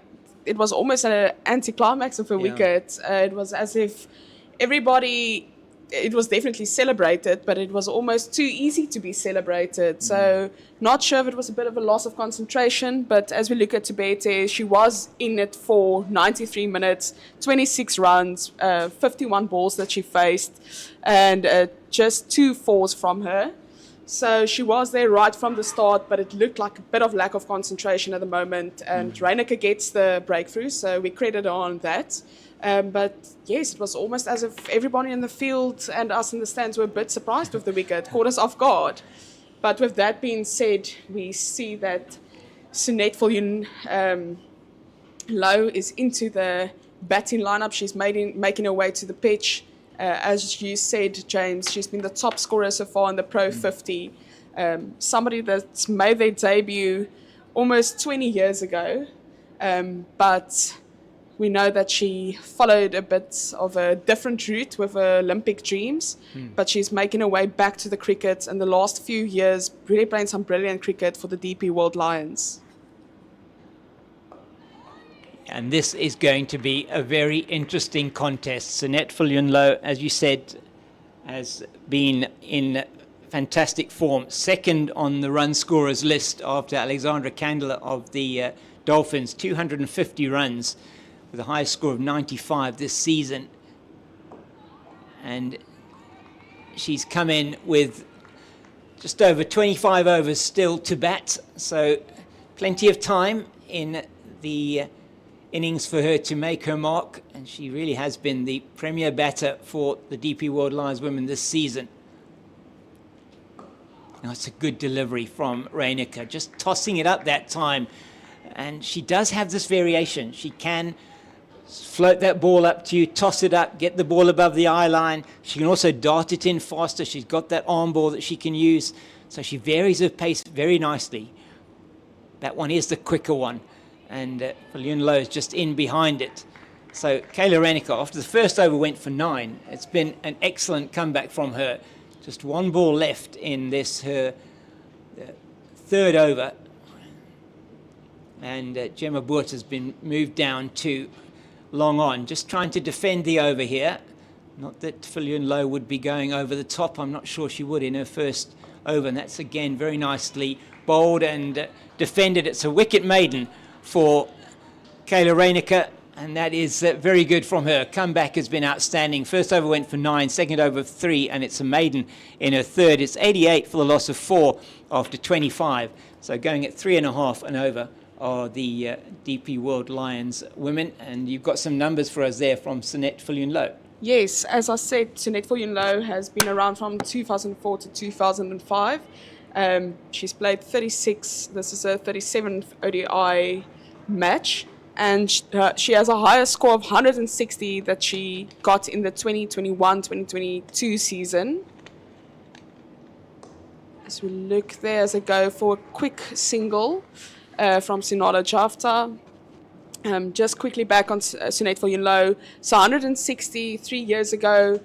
it was almost an anticlimax of a wicket. It was as if everybody, it was definitely celebrated, but it was almost too easy to be celebrated. So not sure if it was a bit of a loss of concentration, but as we look at Tebete, she was in it for 93 minutes, 26 runs, 51 balls that she faced, and just 2 fours from her. So she was there right from the start, but it looked like a bit of lack of concentration at the moment, and Raniker gets the breakthrough, so we credit her on that. But yes, it was almost as if everybody in the field and us in the stands were a bit surprised with the wicket, caught us off guard. But with that being said, we see that Sunette Viljoen Low is into the batting lineup. She's making her way to the pitch. As you said, James, she's been the top scorer so far in the Pro50. Somebody that's made their debut almost 20 years ago, but we know that she followed a bit of a different route with her Olympic dreams, but she's making her way back to the cricket in the last few years, really playing some brilliant cricket for the DP World Lions. And this is going to be a very interesting contest. Sunette Viljoen Low, as you said, has been in fantastic form. 2nd on the run scorers list after Alexandra Candler of the Dolphins. 250 runs with a high score of 95 this season. And she's come in with just over 25 overs still to bat. So plenty of time in the innings for her to make her mark, and she really has been the premier batter for the DP World Lions women this season. Now it's a good delivery from Raniker, just tossing it up that time, and she does have this variation. She can float that ball up to you, toss it up, get the ball above the eye line. She can also dart it in faster. She's got that arm ball that she can use. So she varies her pace very nicely. That one is the quicker one. And Viljoen-Jafta is just in behind it. So Kayla Reinicke, after the first over, went for 9. It's been an excellent comeback from her. Just one ball left in this, her third over. And Gemma Boert has been moved down to long on, just trying to defend the over here. Not that Viljoen-Jafta would be going over the top. I'm not sure she would in her first over. And that's again very nicely bowled and defended. It's a wicket maiden for Kayla Reinicke, and that is very good from her. Comeback has been outstanding. First over went for 9, second over 3, and it's a maiden in her third. It's 88 for the loss of 4 after 25. So going at 3.5 and over are the DP World Lions women, and you've got some numbers for us there from Sunette Viljoen-Jafta. Yes, as I said, Sunette Viljoen-Jafta has been around from 2004 to 2005. She's played 36. This is her 37th ODI match, and she has a higher score of 160 that she got in the 2021-2022 season. As we look there, as I go for a quick single from Viljoen-Jafta. Just quickly back on Sunette Viljoen-Jafta. So 160 3 years ago.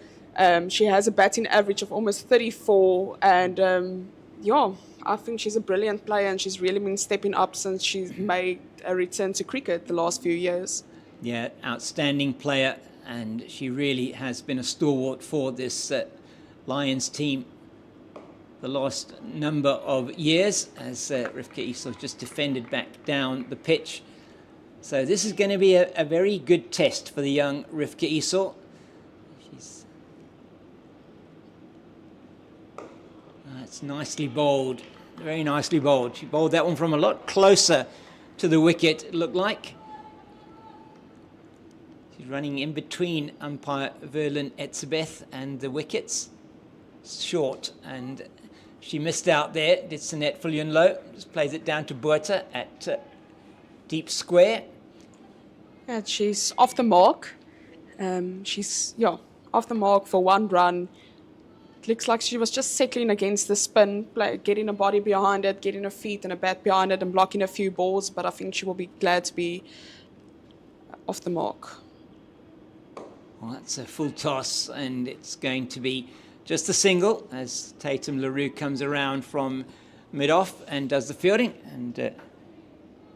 She has a batting average of almost 34, and yeah, I think she's a brilliant player, and she's really been stepping up since she's made a return to cricket the last few years. Yeah, outstanding player, and she really has been a stalwart for this Lions team the last number of years, as Rivka Isol just defended back down the pitch. So this is going to be a very good test for the young Rivka Isol. It's nicely bowled, very nicely bowled. She bowled that one from a lot closer to the wicket, it looked like. She's running in between umpire Verlin Etzebeth and the wickets. Short, and she missed out there, did Sunette Viljoen-Jafta. Just plays it down to Boert at deep square. And she's off the mark. She's off the mark for 1 run. It looks like she was just settling against the spin, getting her body behind it, getting her feet and her bat behind it and blocking a few balls, but I think she will be glad to be off the mark. Well, that's a full toss, and it's going to be just a single as Tatum LaRue comes around from mid-off and does the fielding and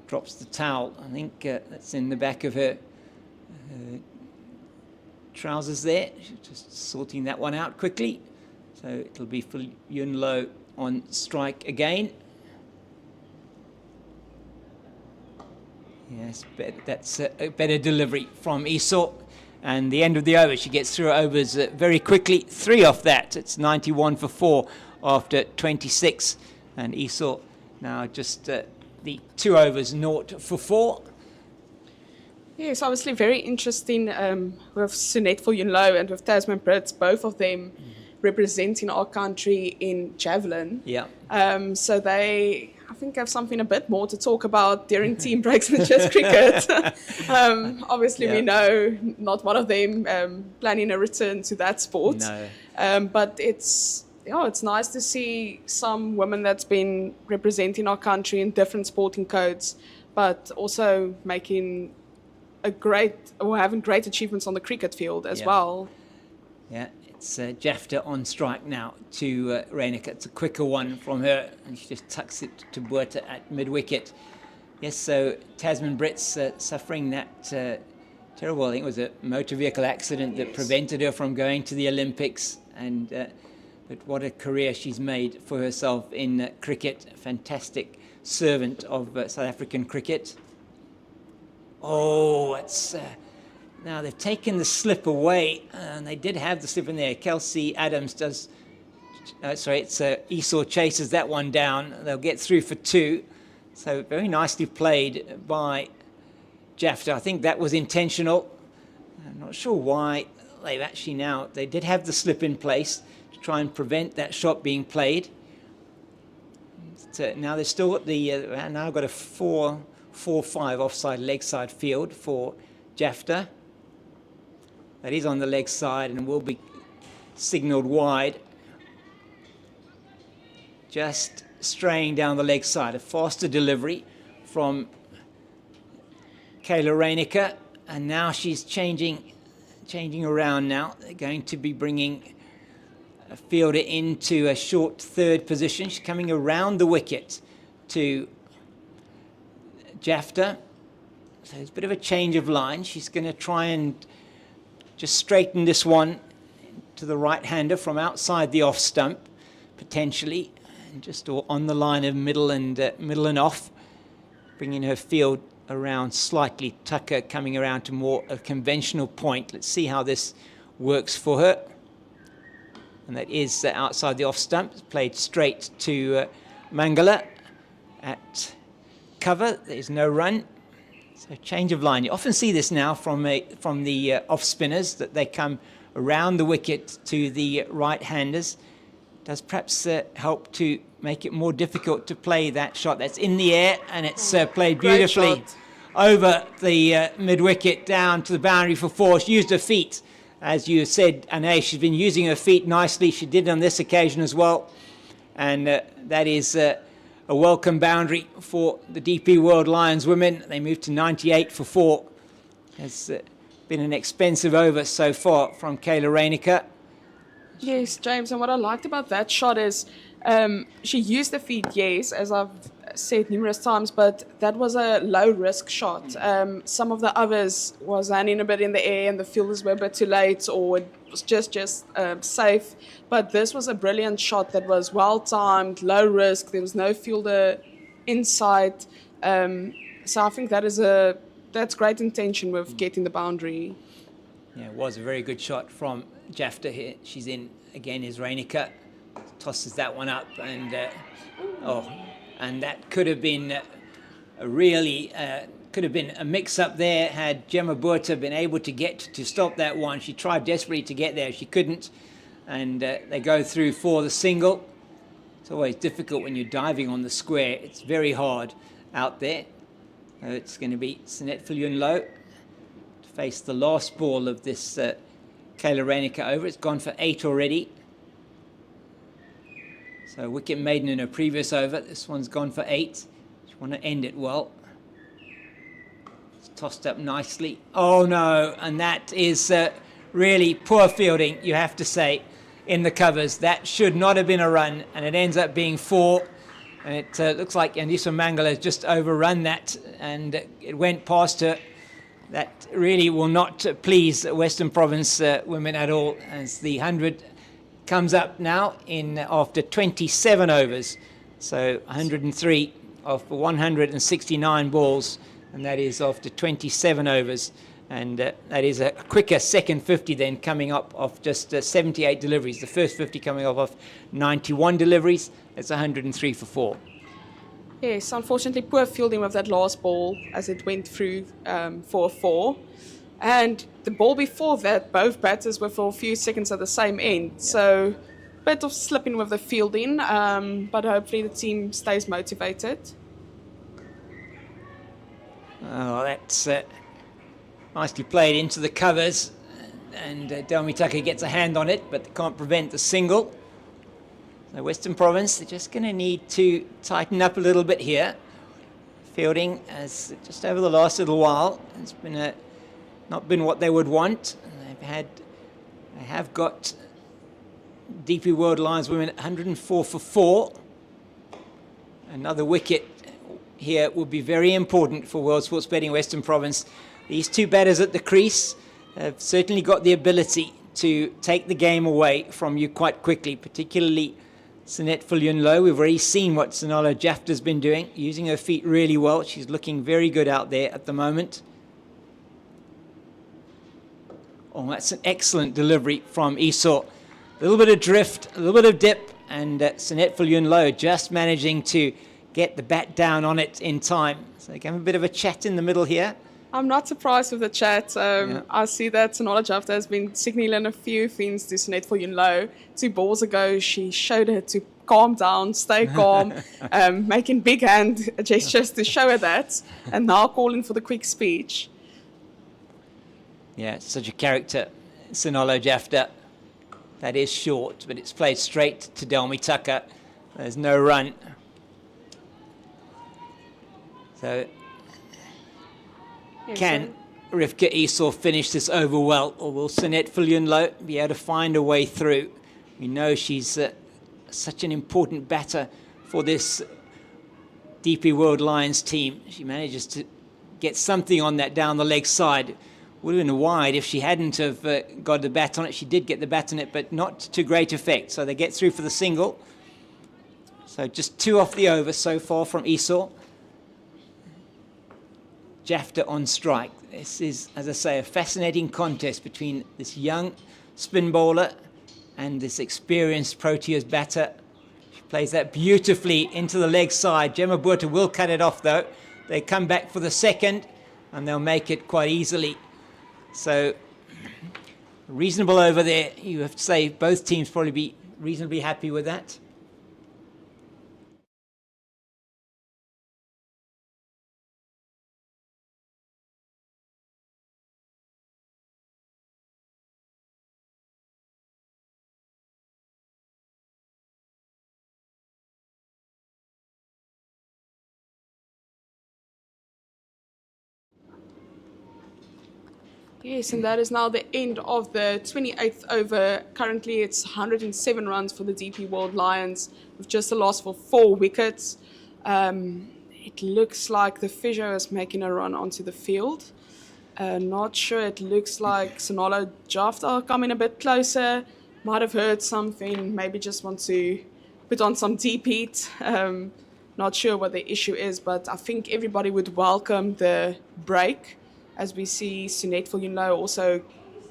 drops the towel. I think that's in the back of her trousers there. She's just sorting that one out quickly. So it'll be Viljoen-Jafta on strike again. Yes, that's a better delivery from Isol. And the end of the over, she gets through her overs very quickly. 3 off that. It's 91 for 4 after 26. And Isol now just the 2 overs, 0 for 4. Yes, obviously very interesting with Sunette Viljoen-Jafta and with Tasman Brits, both of them representing our country in javelin. Yeah. So they, I think, have something a bit more to talk about during team breaks than just cricket. Obviously, we know not one of them planning a return to that sport. No. But it's nice to see some women that's been representing our country in different sporting codes, but also making having great achievements on the cricket field as well. Yeah. It's Jafta on strike now to Reinicke. It's a quicker one from her, and she just tucks it to Boert at mid-wicket. Yes, so Tasman Brits suffering that terrible, I think it was a motor vehicle accident that prevented her from going to the Olympics. And but what a career she's made for herself in cricket. A fantastic servant of South African cricket. Oh, it's... Now, they've taken the slip away, and they did have the slip in there. Kelsey Adams does... it's Isol chases that one down. They'll get through for 2. So very nicely played by Jafta. I think that was intentional. I'm not sure why they've actually now... They did have the slip in place to try and prevent that shot being played. So now they've still got the... now got a 4-5 offside leg side field for Jafta. That is on the leg side and will be signalled wide. Just straying down the leg side. A faster delivery from Kayla Reinecker. And now she's changing around now. They're going to be bringing a fielder into a short third position. She's coming around the wicket to Jafta. So it's a bit of a change of line. She's going to try and just straighten this one to the right-hander from outside the off stump, potentially, and just on the line of middle and off, bringing her field around slightly. Tucker coming around to more a conventional point. Let's see how this works for her. And that is outside the off stump. It's played straight to Mangala at cover. There's no run. So change of line. You often see this now from the off spinners, that they come around the wicket to the right-handers. Does perhaps help to make it more difficult to play that shot. That's in the air, and it's played beautifully over the mid-wicket down to the boundary for 4. She used her feet, as you said, Anae. She's been using her feet nicely. She did on this occasion as well. And that is a welcome boundary for the DP World Lions women. They moved to 98 for 4. It's been an expensive over so far from Kayla Reinecker. Yes, James, and what I liked about that shot is she used the feet, yes, as I've said numerous times, but that was a low-risk shot. Some of the others was landing a bit in the air and the fielders were a bit too late, or it was just safe. But this was a brilliant shot that was well-timed, low-risk. There was no fielder inside. So I think that's great intention with getting the boundary. Yeah, it was a very good shot from Jafta here. She's in again, is Reinecker. Tosses that one up, and and that could have been could have been a mix-up there had Gemma Burta been able to get to stop that one. She tried desperately to get there, she couldn't, and they go through for the single. It's always difficult when you're diving on the square. It's very hard out there. It's going to be Sinet Viljoen-Jafta to face the last ball of this Kayla Reinecker over. It's gone for 8 already. So wicket maiden in her previous over. This one's gone for 8. She want to end it well. It's tossed up nicely. Oh no, and that is really poor fielding, you have to say, in the covers. That should not have been a run, and it ends up being 4. And it looks like Andisa Mangala has just overrun that, and it went past her. That really will not please Western Province women at all, as the 100 comes up now after 27 overs. So 103 of 169 balls, and that is after 27 overs. And that is a quicker second 50 then, coming up off just 78 deliveries. The first 50 coming off 91 deliveries. It's 103 for 4. Yes, unfortunately, poor fielding with that last ball as it went through for a 4. And the ball before that, both batters were for a few seconds at the same end. Yeah. So a bit of slipping with the fielding, but hopefully the team stays motivated. Oh, that's nicely played into the covers. And Delmi Tucker gets a hand on it, but they can't prevent the single. So Western Province, they're just going to need to tighten up a little bit here. Fielding has just over the last little while, it's been not been what they would want. They have got DP World Lions women 104 for 4. Another wicket here will be very important for World Sports Betting Western Province. These two batters at the crease have certainly got the ability to take the game away from you quite quickly, particularly Sinet Viljoen-Jafta. We've already seen what Viljoen-Jafta's been doing, using her feet really well. She's looking very good out there at the moment. Oh, that's an excellent delivery from Esau. A little bit of drift, a little bit of dip, and Sinet Viljoen-Jafta just managing to get the bat down on it in time. So they have a bit of a chat in the middle here. I'm not surprised with the chat. I see that Viljoen-Jafta has been signaling a few things to Sinet Viljoen-Jafta. 2 balls ago, she showed her to calm down, stay calm, making big hand gestures to show her that, and now calling for the quick speech. Yeah, such a character Viljoen-Jafta. That is short, but it's played straight to Delmi Tucker. There's no run. So can Rivka Esau finish this over well, or will Sinette Viljoen be able to find a way through? We know she's such an important batter for this DP World Lions team. She manages to get something on that down the leg side. Would have been wide if she hadn't have got the bat on it. She did get the bat on it, but not to great effect. So they get through for the single. So just 2 off the over so far from Esau. Jafta on strike. This is, as I say, a fascinating contest between this young spin bowler and this experienced Proteas batter. She plays that beautifully into the leg side. Gemma Buerta will cut it off though. They come back for the second and they'll make it quite easily. So reasonable over there. You have to say both teams probably be reasonably happy with that. Yes, and that is now the end of the 28th over. Currently, it's 107 runs for the DP World Lions, with just a loss for 4 wickets. It looks like the physio is making a run onto the field. Not sure. It looks like Viljoen-Jafta are coming a bit closer. Might have heard something. Maybe just want to put on some deep heat. Not sure what the issue is, but I think everybody would welcome the break, as we see Sinette Viljoen also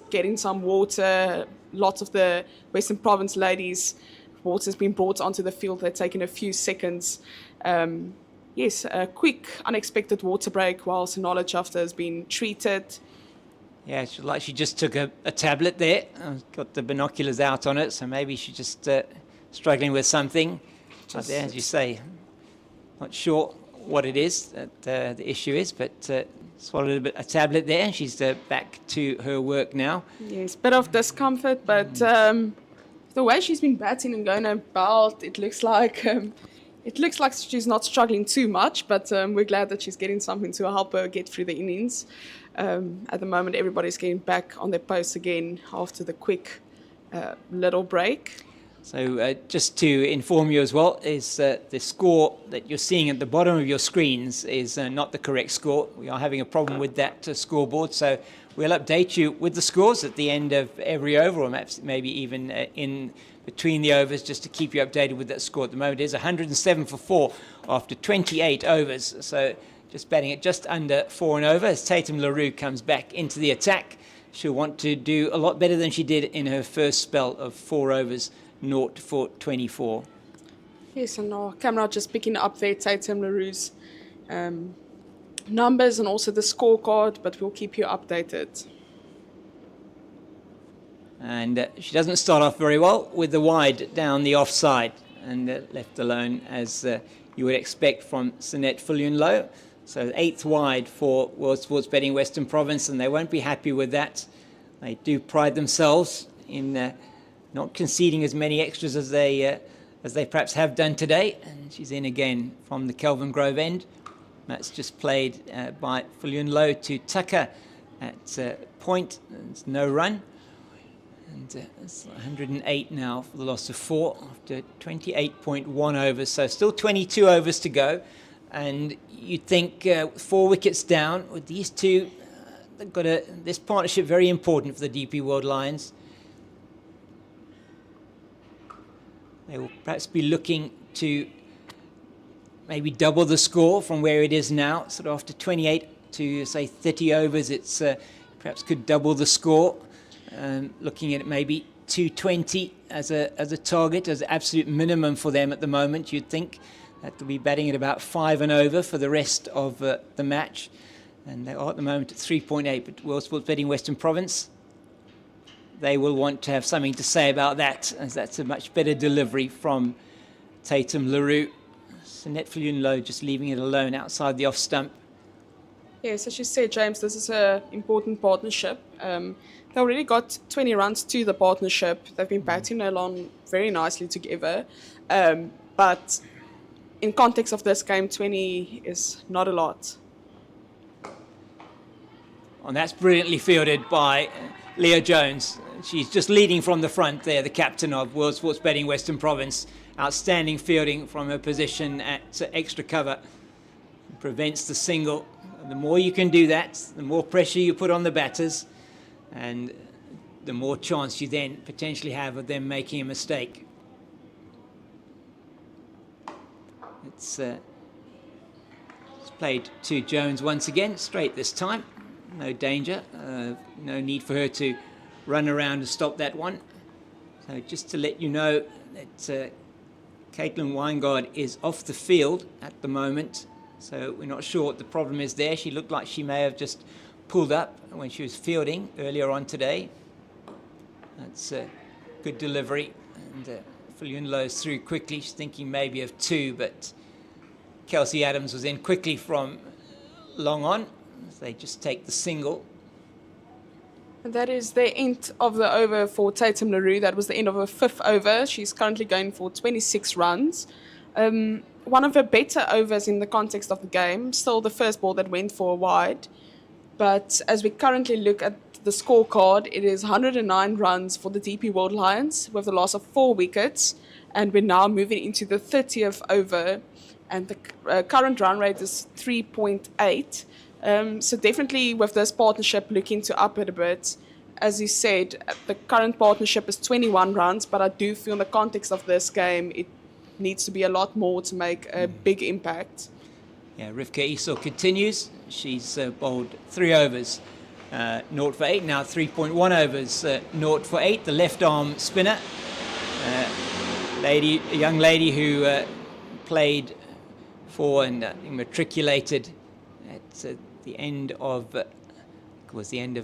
getting some water. Lots of the Western Province ladies, water's been brought onto the field. They're taking a few seconds. Yes, a quick, unexpected water break while Viljoen-Jafta has been treated. Yeah, it's like she just took a tablet there. Got the binoculars out on it, so maybe she's just struggling with something. But there, as you say, not sure what it is that the issue is, but swallowed a tablet there. She's back to her work now. Yes, bit of discomfort, but the way she's been batting and going about, it looks like she's not struggling too much. But we're glad that she's getting something to help her get through the innings. At the moment, everybody's getting back on their posts again after the quick little break. So just to inform you as well, is the score that you're seeing at the bottom of your screens is not the correct score. We are having a problem with that scoreboard, so we'll update you with the scores at the end of every over, or maybe even in between the overs, just to keep you updated with that score. At the moment, it is 107 for 4 after 28 overs, so just batting it just under 4 and over as Tatum LaRue comes back into the attack. She'll want to do a lot better than she did in her first spell of 4 overs. 0 for 24. Yes, and our camera just picking up there Tatum LaRue's numbers and also the scorecard, but we'll keep you updated. And she doesn't start off very well with the wide down the offside and left alone, as you would expect from Sinette Viljoen. So 8th wide for World Sports Betting Western Province, and they won't be happy with that. They do pride themselves in not conceding as many extras as they perhaps have done today. And she's in again from the Kelvin Grove end. That's just played by Viljoen to Tucker at point. There's no run. And it's 108 now for the loss of 4 after 28.1 overs. So still 22 overs to go. And you'd think 4 wickets down with these two, they've got this partnership very important for the DP World Lions. They will perhaps be looking to maybe double the score from where it is now. Sort of after 28 to, say, 30 overs, it's perhaps could double the score. Looking at maybe 220 as a target, as an absolute minimum for them at the moment. You'd think that they'll be batting at about 5 and over for the rest of the match. And they are at the moment at 3.8, but World Sports Betting Western Province, they will want to have something to say about that, as that's a much better delivery from Tatum LaRue. Sinette Viljoen just leaving it alone outside the off stump. Yes, as you said, James, this is an important partnership. They already got 20 runs to the partnership. They've been batting along very nicely together. But in context of this game, 20 is not a lot. And that's brilliantly fielded by Leah Jones. She's just leading from the front there, the captain of World Sports Betting Western Province. Outstanding fielding from her position at extra cover. Prevents the single. The more you can do that, the more pressure you put on the batters, and the more chance you then potentially have of them making a mistake. It's played to Jones once again, straight this time. No danger, no need for her to run around and stop that one. So just to let you know that Caitlin Weingard is off the field at the moment. So we're not sure what the problem is there. She looked like she may have just pulled up when she was fielding earlier on today. That's a good delivery. And Viljoen-Jafta's through quickly. She's thinking maybe of 2, but Kelsey Adams was in quickly from long on. They just take the single. And that is the end of the over for Tatum LaRue. That was the end of her 5th over. She's currently going for 26 runs. One of her better overs in the context of the game. Still the first ball that went for a wide. But as we currently look at the scorecard, it is 109 runs for the DP World Lions with a loss of 4 wickets. And we're now moving into the 30th over. And the current run rate is 3.8. So definitely with this partnership looking to up it a bit. As you said, the current partnership is 21 runs. But I do feel in the context of this game, it needs to be a lot more to make a big impact. Yeah, Rivka Esau continues. She's bowled 3 overs, 0 for 8. Now 3.1 overs, 0 for 8. The left arm spinner, a young lady who played for and matriculated at the end of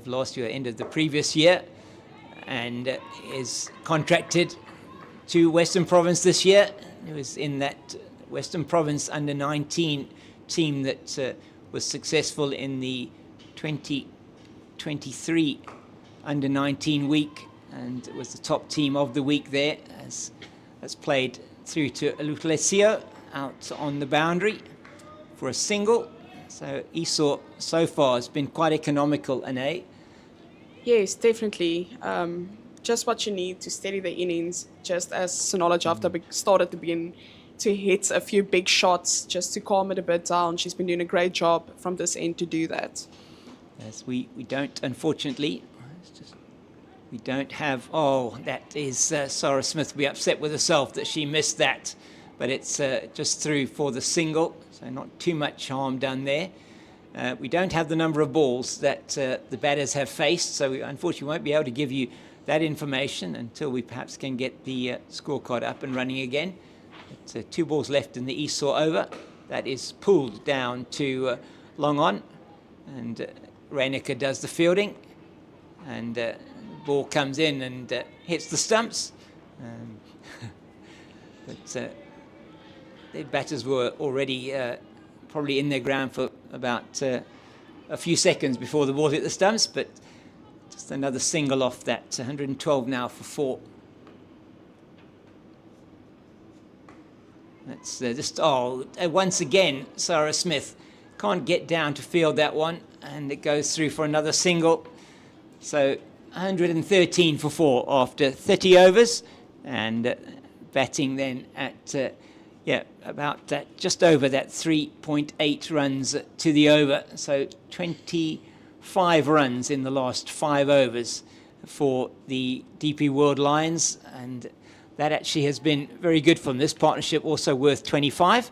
last year, end of the previous year, and is contracted to Western Province this year. It was in that Western Province under-19 team that was successful in the 2023 under-19 week, and it was the top team of the week there, as played through to Alutlesio out on the boundary for a single. So Esau so far has been quite economical, Anae. Yes, definitely. Just what you need to steady the innings, just as Viljoen-Jafta started to begin to hit a few big shots just to calm it a bit down. She's been doing a great job from this end to do that. Yes, we don't, unfortunately, we don't have, that is Sarah Smith will be upset with herself that she missed that, but it's just through for the single, so not too much harm done there. We don't have the number of balls that the batters have faced, so we unfortunately won't be able to give you that information until we perhaps can get the scorecard up and running again. It's 2 balls left in the Esau over. That is pulled down to long on, and Reinicke does the fielding, and ball comes in and hits the stumps. But the batters were already probably in their ground for about a few seconds before the ball hit the stumps, but just another single off that. 112 now for 4. That's just, once again, Sarah Smith can't get down to field that one, and it goes through for another single. So 113 for 4 after 30 overs, and batting then at, about that, just over that 3.8 runs to the over. So 25 runs in the last 5 overs for the DP World Lions, and that actually has been very good for them. This partnership also worth 25.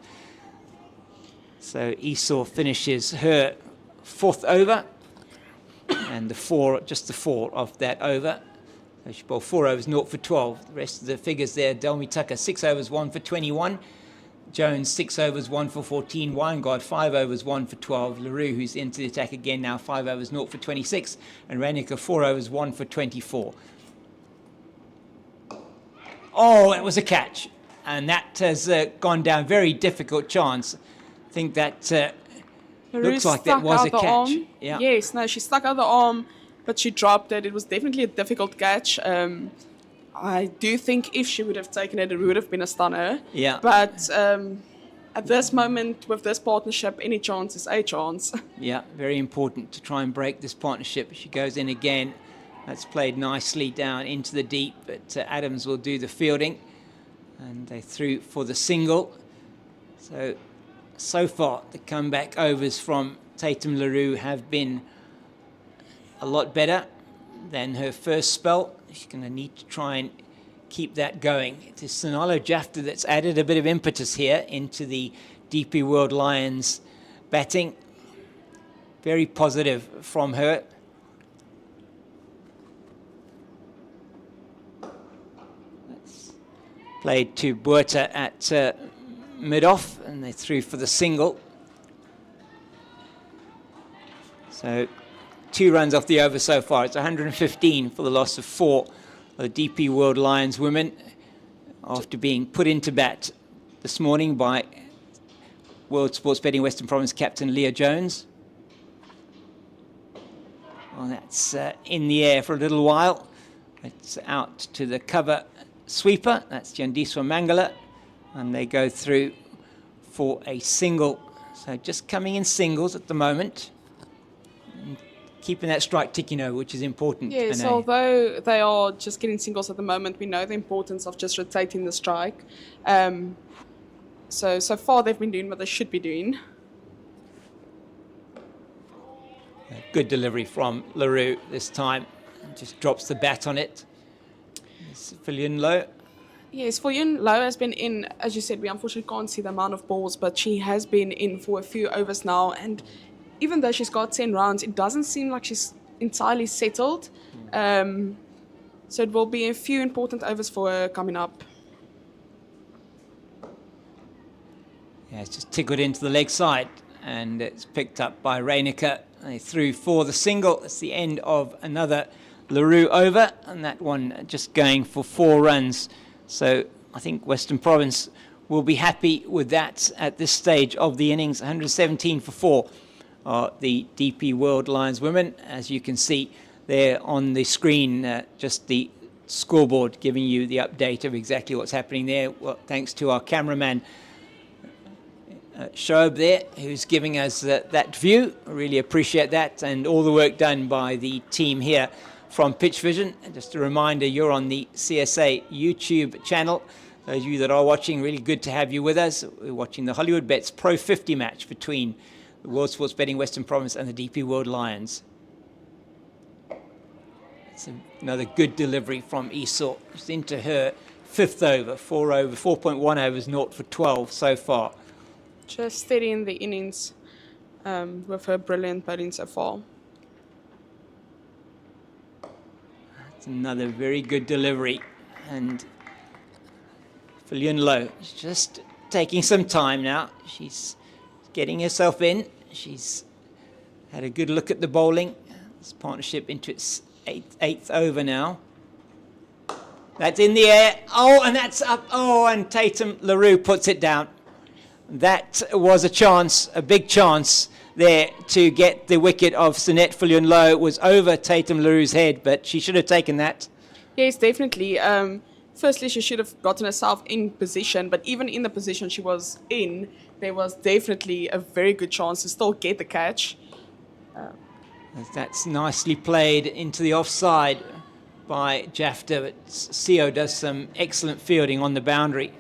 So Esau finishes her 4th over, and just the 4 of that over. So she bowled 4 overs, 0 for 12. The rest of the figures there: Delmi Tucker 6 overs, 1 for 21. Jones 6 overs, 1 for 14. Weingard 5 overs, 1 for 12. LaRue, who's into the attack again now, 5 overs, 0 for 26. And Reinicke 4 overs, 1 for 24. Oh, it was a catch, and that has gone down. Very difficult chance. I think that Looks like that stuck was out a the catch. arm. Yeah. Yes, no, she stuck out the arm, but she dropped it. It was definitely a difficult catch. I do think if she would have taken it, it would have been a stunner. Yeah. But at this moment, with this partnership, any chance is a chance. Yeah, very important to try and break this partnership. She goes in again. That's played nicely down into the deep, but Adams will do the fielding. And they threw for the single. So far, the comeback overs from Tatum LaRue have been a lot better than her first spell. She's going to need to try and keep that going. It is Viljoen-Jafta that's added a bit of impetus here into the DP World Lions batting. Very positive from her. That's played to Buerta at mid-off, and they threw for the single. So 2 runs off the over so far. It's 115 for the loss of 4 of the DP World Lions women after being put into bat this morning by World Sports Betting Western Province captain Leah Jones. Well, that's in the air for a little while. It's out to the cover sweeper. That's Jandiswa Mangala. And they go through for a single. So just coming in singles at the moment. And keeping that strike ticking over, which is important. Yes, Anne. although they are just getting singles at the moment, we know the importance of just rotating the strike. So far they've been doing what they should be doing. Good delivery from LaRue this time. Just drops the bat on it. It's Viljoen low. Yes, Viljoen Low has been in, as you said, we unfortunately can't see the amount of balls, but she has been in for a few overs now, and even though she's got 10 rounds, it doesn't seem like she's entirely settled. So it will be a few important overs for her coming up. Yeah, it's just tickled into the leg side, and it's picked up by Reinecker. They threw for the single. It's the end of another LaRue over, and that one just going for 4 runs. So I think Western Province will be happy with that at this stage of the innings. 117 for 4 are the DP World Lions women. As you can see there on the screen, just the scoreboard giving you the update of exactly what's happening there. Well, thanks to our cameraman, Shoaib there, who's giving us that view. I really appreciate that, and all the work done by the team here from Pitch Vision. And just a reminder, you're on the CSA YouTube channel. Those of you that are watching, really good to have you with us. We're watching the Hollywoodbets Pro50 match between the World Sports Betting Western Province and the DP World Lions. It's another good delivery from Esau. Just into her 5th over, 4.1 overs, 0 for 12 so far. Just steadying the innings with her brilliant batting so far. It's another very good delivery. And Viljoen Low is just taking some time now. She's getting herself in. She's had a good look at the bowling. This partnership into its eighth over now. That's in the air. Oh, and that's up. Oh, and Tatum LaRue puts it down. That was a chance, a big chance there to get the wicket of Sunette Viljoen Low. It was over Tatum LaRue's head, but she should have taken that. Yes, definitely. Firstly, she should have gotten herself in position, but even in the position she was in, there was definitely a very good chance to still get the catch. That's nicely played into the offside by Jafta, but CO does some excellent fielding on the boundary.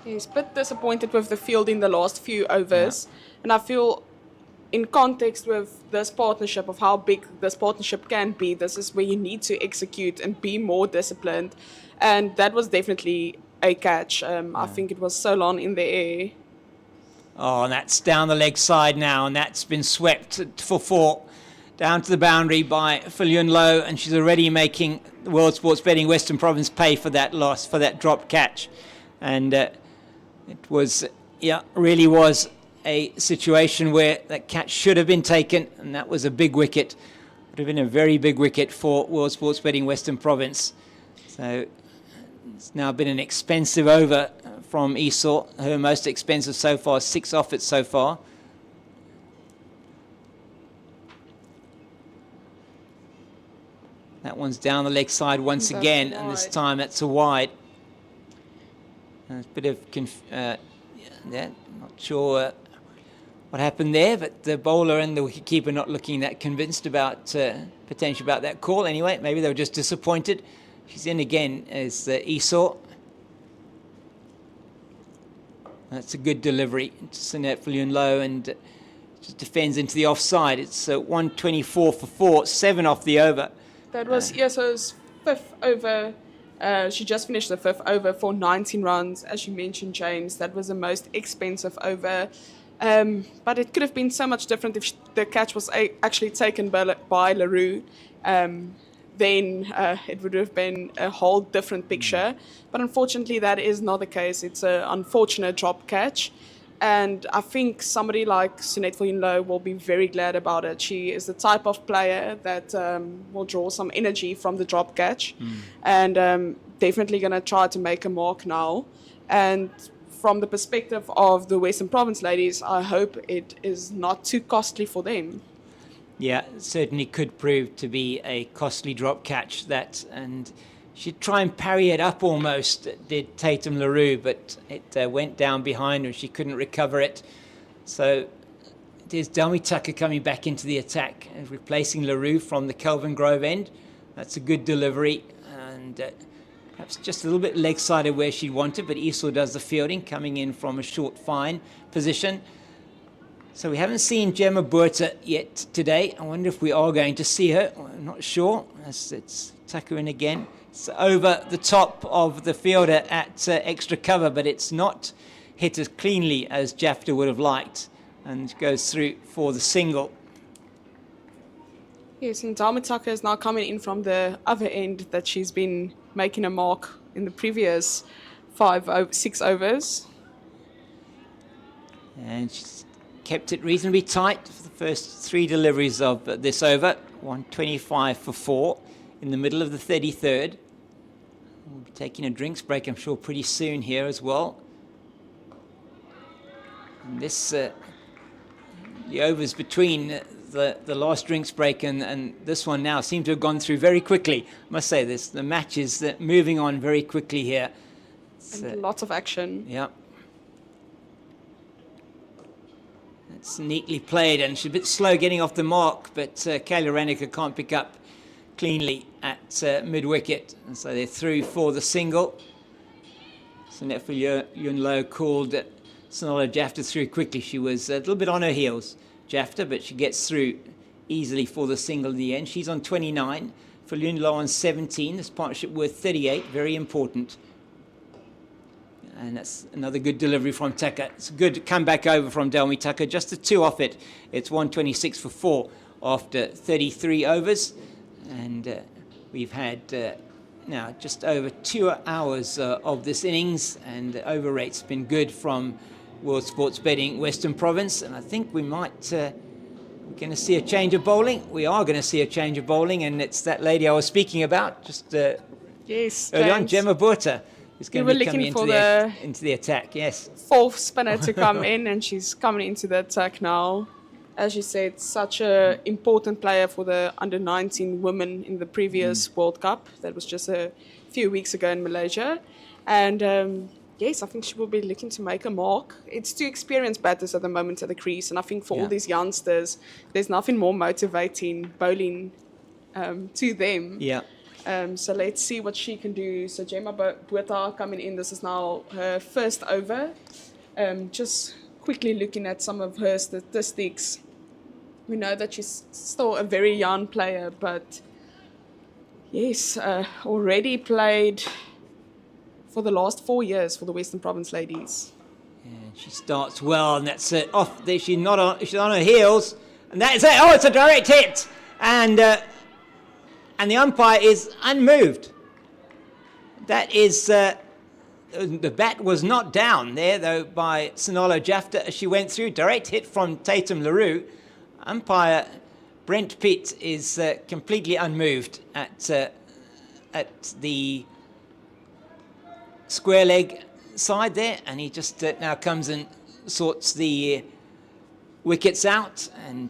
Yes, a bit disappointed with the field in the last few overs. Yeah. And I feel in context with this partnership, of how big this partnership can be, this is where you need to execute and be more disciplined. And that was definitely a catch. I think it was so long in the air. Oh, and that's down the leg side now, and that's been swept for 4. Down to the boundary by Viljoen Low, and she's already making the World Sports Betting Western Province pay for that loss, for that dropped catch. And it was, really was a situation where that catch should have been taken, and that was a big wicket. Would have been a very big wicket for World Sports Betting Western Province. So it's now been an expensive over from Esau, her most expensive so far, 6 off it so far. That one's down the leg side once That's again, and this wide. time that's a wide. A bit of not sure what happened there, but the bowler and the wicketkeeper not looking that convinced about potential about that call. Anyway, maybe they were just disappointed. She's in again as Esau. That's a good delivery to Sunette Viljoen low, and just defends into the offside. It's 124 for 4, 7 off the over. That was Esau's 5th over. She just finished the 5th over for 19 runs. As you mentioned, James, that was the most expensive over. But it could have been so much different if the catch was actually taken by LaRue. Then it would have been a whole different picture. But unfortunately, that is not the case. It's an unfortunate drop catch. And I think somebody like Sunette Viljoen will be very glad about it. She is the type of player that will draw some energy from the drop catch. And definitely going to try to make a mark now. And from the perspective of the Western Province ladies, I hope it is not too costly for them. Yeah, it certainly could prove to be a costly drop catch, that, and she'd try and parry it up almost, did Tatum LaRue, but it went down behind her. She couldn't recover it. So there's Delmy Tucker coming back into the attack, replacing LaRue from the Kelvin Grove end. That's a good delivery, and perhaps just a little bit leg-sided where she wanted, but Esau does the fielding, coming in from a short fine position. So we haven't seen Gemma Buerta yet today. I wonder if we are going to see her. I'm not sure. It's Tucker in again. It's over the top of the fielder at extra cover, but it's not hit as cleanly as Jafta would have liked, and goes through for the single. Yes, and Delmy Tucker is now coming in from the other end that she's been making a mark in the previous 6 overs. And she's kept it reasonably tight for the first 3 deliveries of this over. 125 for 4 in the middle of the 33rd. We'll be taking a drinks break, I'm sure, pretty soon here as well. And this, the overs between the last drinks break and this one now seem to have gone through very quickly. I must say this, the match is moving on very quickly here. And lots of action. Yeah. It's neatly played, and she's a bit slow getting off the mark, but Kayla Ranniker can't pick up cleanly at mid-wicket. And so they're through for the single. Sunette Viljoen called Sonola Jafta through quickly. She was a little bit on her heels, Jafta, but she gets through easily for the single in the end. She's on 29, Viljoen on 17. This partnership worth 38, very important. And that's another good delivery from Tucker. It's a good comeback over from Delmy Tucker. Just the 2 off it. It's 126 for 4 after 33 overs. And we've had now just over 2 hours of this innings. And the over rate's been good from World Sports Betting Western Province. And I think we might... we're going to see a change of bowling. We are going to see a change of bowling. And it's that lady I was speaking about just Yes, early on, James. Gemma Buerta. Is going to be coming into the attack, yes. 4th spinner to come in, and she's coming into the attack now. As you said, such an important player for the under-19 women in the previous World Cup. That was just a few weeks ago in Malaysia. And yes, I think she will be looking to make a mark. It's 2 experienced batters at the moment at the crease, and I think for all these youngsters, there's nothing more motivating bowling to them. Yeah. So let's see what she can do. So Gemma Buerta coming in. This is now her 1st over. Just quickly looking at some of her statistics. We know that she's still a very young player, but yes, already played for the last 4 years for the Western Province ladies. And she starts well, and that's it. Off there, she's on her heels, and that is it. Oh, it's a direct hit, and the umpire is unmoved. That is, the bat was not down there, though, by Sonola Jafta as she went through. Direct hit from Tatum LaRue. Umpire Brent Pitt is completely unmoved at the square leg side there, and he just now comes and sorts the wickets out. And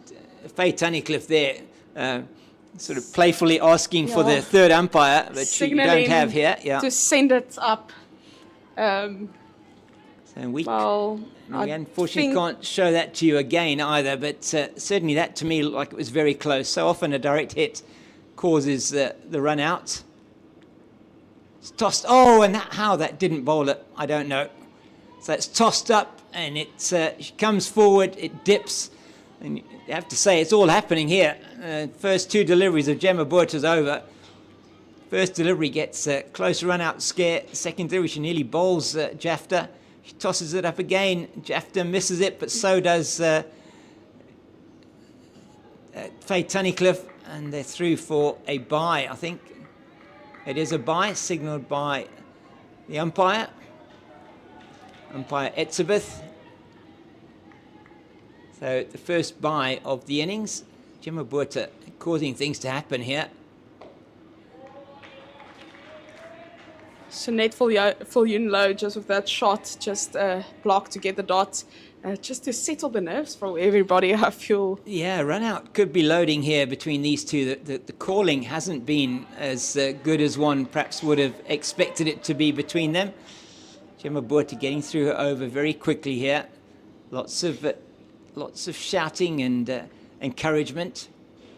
Faye Tunnicliffe there Sort of playfully asking for the third umpire, but you don't have here. Yeah. To send it up. So we I unfortunately can't show that to you again either, but certainly that to me looked like it was very close. So often a direct hit causes the run out. It's tossed. Oh, and how that didn't bowl it, I don't know. So it's tossed up, and it comes forward, it dips, and you have to say it's all happening here. First two deliveries of Gemma Boerte's over. First delivery gets a close run out scare. Second delivery, she nearly bowls Jafta. She tosses it up again. Jafta misses it, but so does Faye Tunnicliffe, and they're through for a bye, I think. It is a bye, signalled by the umpire, umpire Etzebeth. So the first bye of the innings. Gemma Boerte causing things to happen here. Jeanette Viljoen-Jafta just with that shot, just blocked to get the dot, just to settle the nerves for everybody, I feel. Yeah, run out could be loading here between these two. The calling hasn't been as good as one perhaps would have expected it to be between them. Gemma Boerte getting through her over very quickly here. Lots of shouting and encouragement.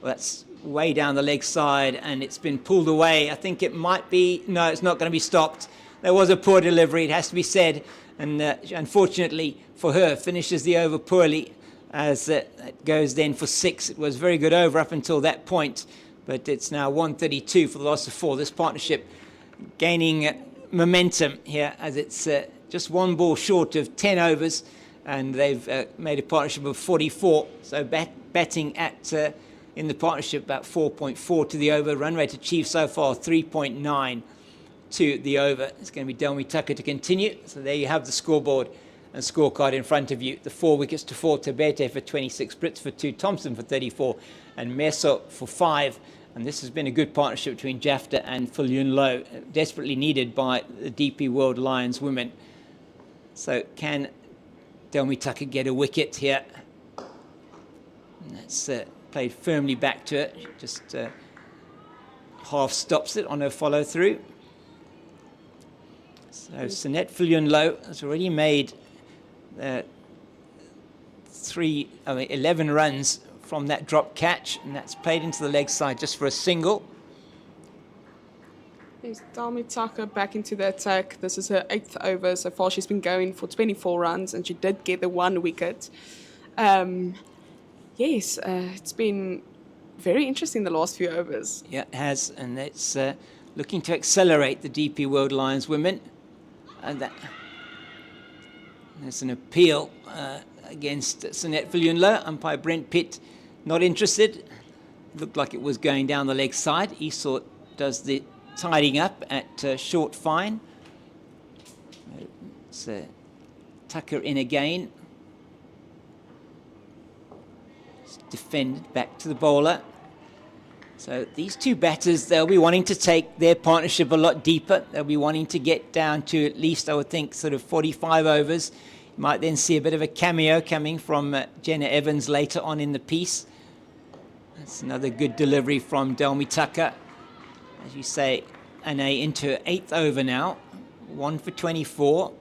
Well, that's way down the leg side, and it's been pulled away. I think it might be, no, it's not going to be stopped. There was a poor delivery, it has to be said, and unfortunately for her, finishes the over poorly as it goes then for 6. It was a very good over up until that point, but it's now 132 for the loss of 4. This partnership gaining momentum here as it's just one ball short of 10 overs, and they've made a partnership of 44, so batting at in the partnership about 4.4 to the over. Run rate achieved so far 3.9 to the over. It's going to be Delmi Tucker to continue. So there you have the scoreboard and scorecard in front of you. The 4 wickets to 4, Tabete for 26, Brits for 2, Thompson for 34, and Meso for 5. And this has been a good partnership between Jafta and Viljoen-Jafta, desperately needed by the DP World Lions women. So can Delmi Tucker get a wicket here? And that's played firmly back to it. She just half stops it on her follow through. So Jeanette Viljoen-Jafta has already made 11 runs from that drop catch, and that's played into the leg side just for a single. There's Delmi Tucker back into the attack. This is her 8th over. So far she's been going for 24 runs, and she did get the 1 wicket. Yes, it's been very interesting the last few overs. Yeah, it has, and it's looking to accelerate the DP World Lions women. And there's an appeal against Jeanette Viljoen-Jafta. Umpire Brent Pitt not interested. Looked like it was going down the leg side. Esau does the tidying up at short fine. It's Tucker in again. Defended back to the bowler. So these two batters, they'll be wanting to take their partnership a lot deeper. They'll be wanting to get down to at least, I would think, sort of 45 overs. You might then see a bit of a cameo coming from Jenna Evans later on in the piece. That's another good delivery from Delmi Tucker. As you say, Ane into her 8th over now. 1 for 24.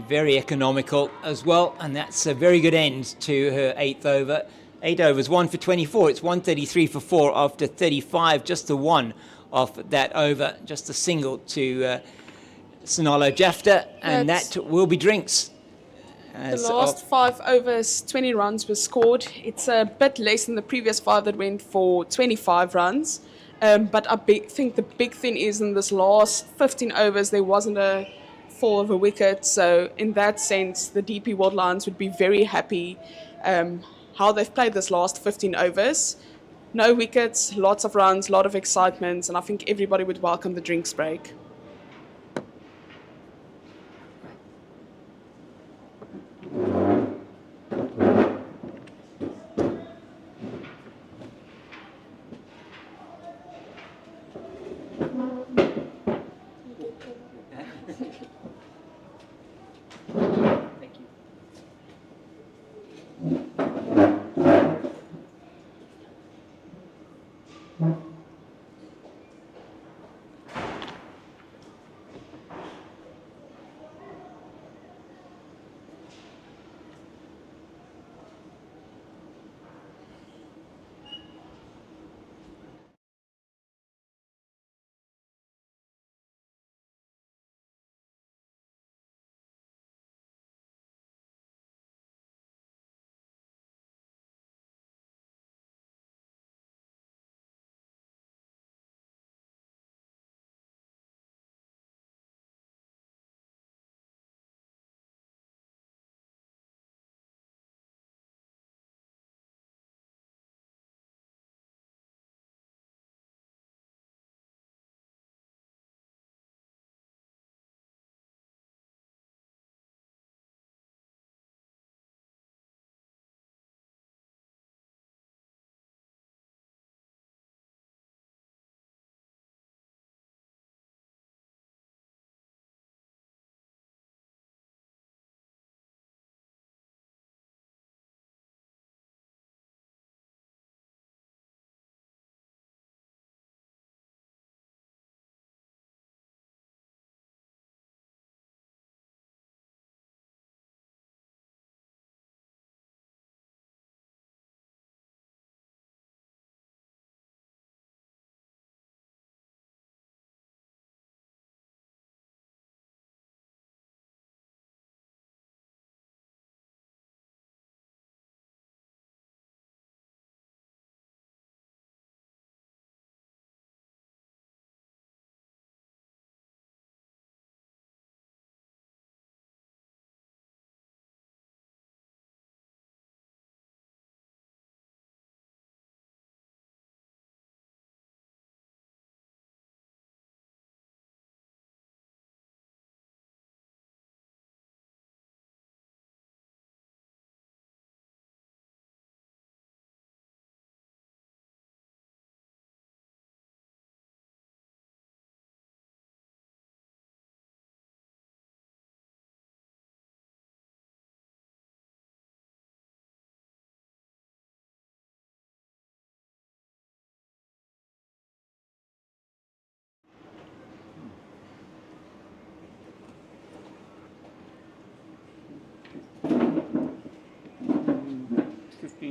Very economical as well, and that's a very good end to her 8th over. 8 overs, 1 for 24. It's 133 for 4 after 35. Just the 1 off that over, just a single to Viljoen-Jafta, and that will be drinks. The last 5 overs, 20 runs were scored. It's a bit less than the previous 5 that went for 25 runs. But I think the big thing is in this last 15 overs, there wasn't a fall of a wicket. So in that sense, the DP World Lions would be very happy how they've played this last 15 overs. No wickets, lots of runs, a lot of excitement, and I think everybody would welcome the drinks break.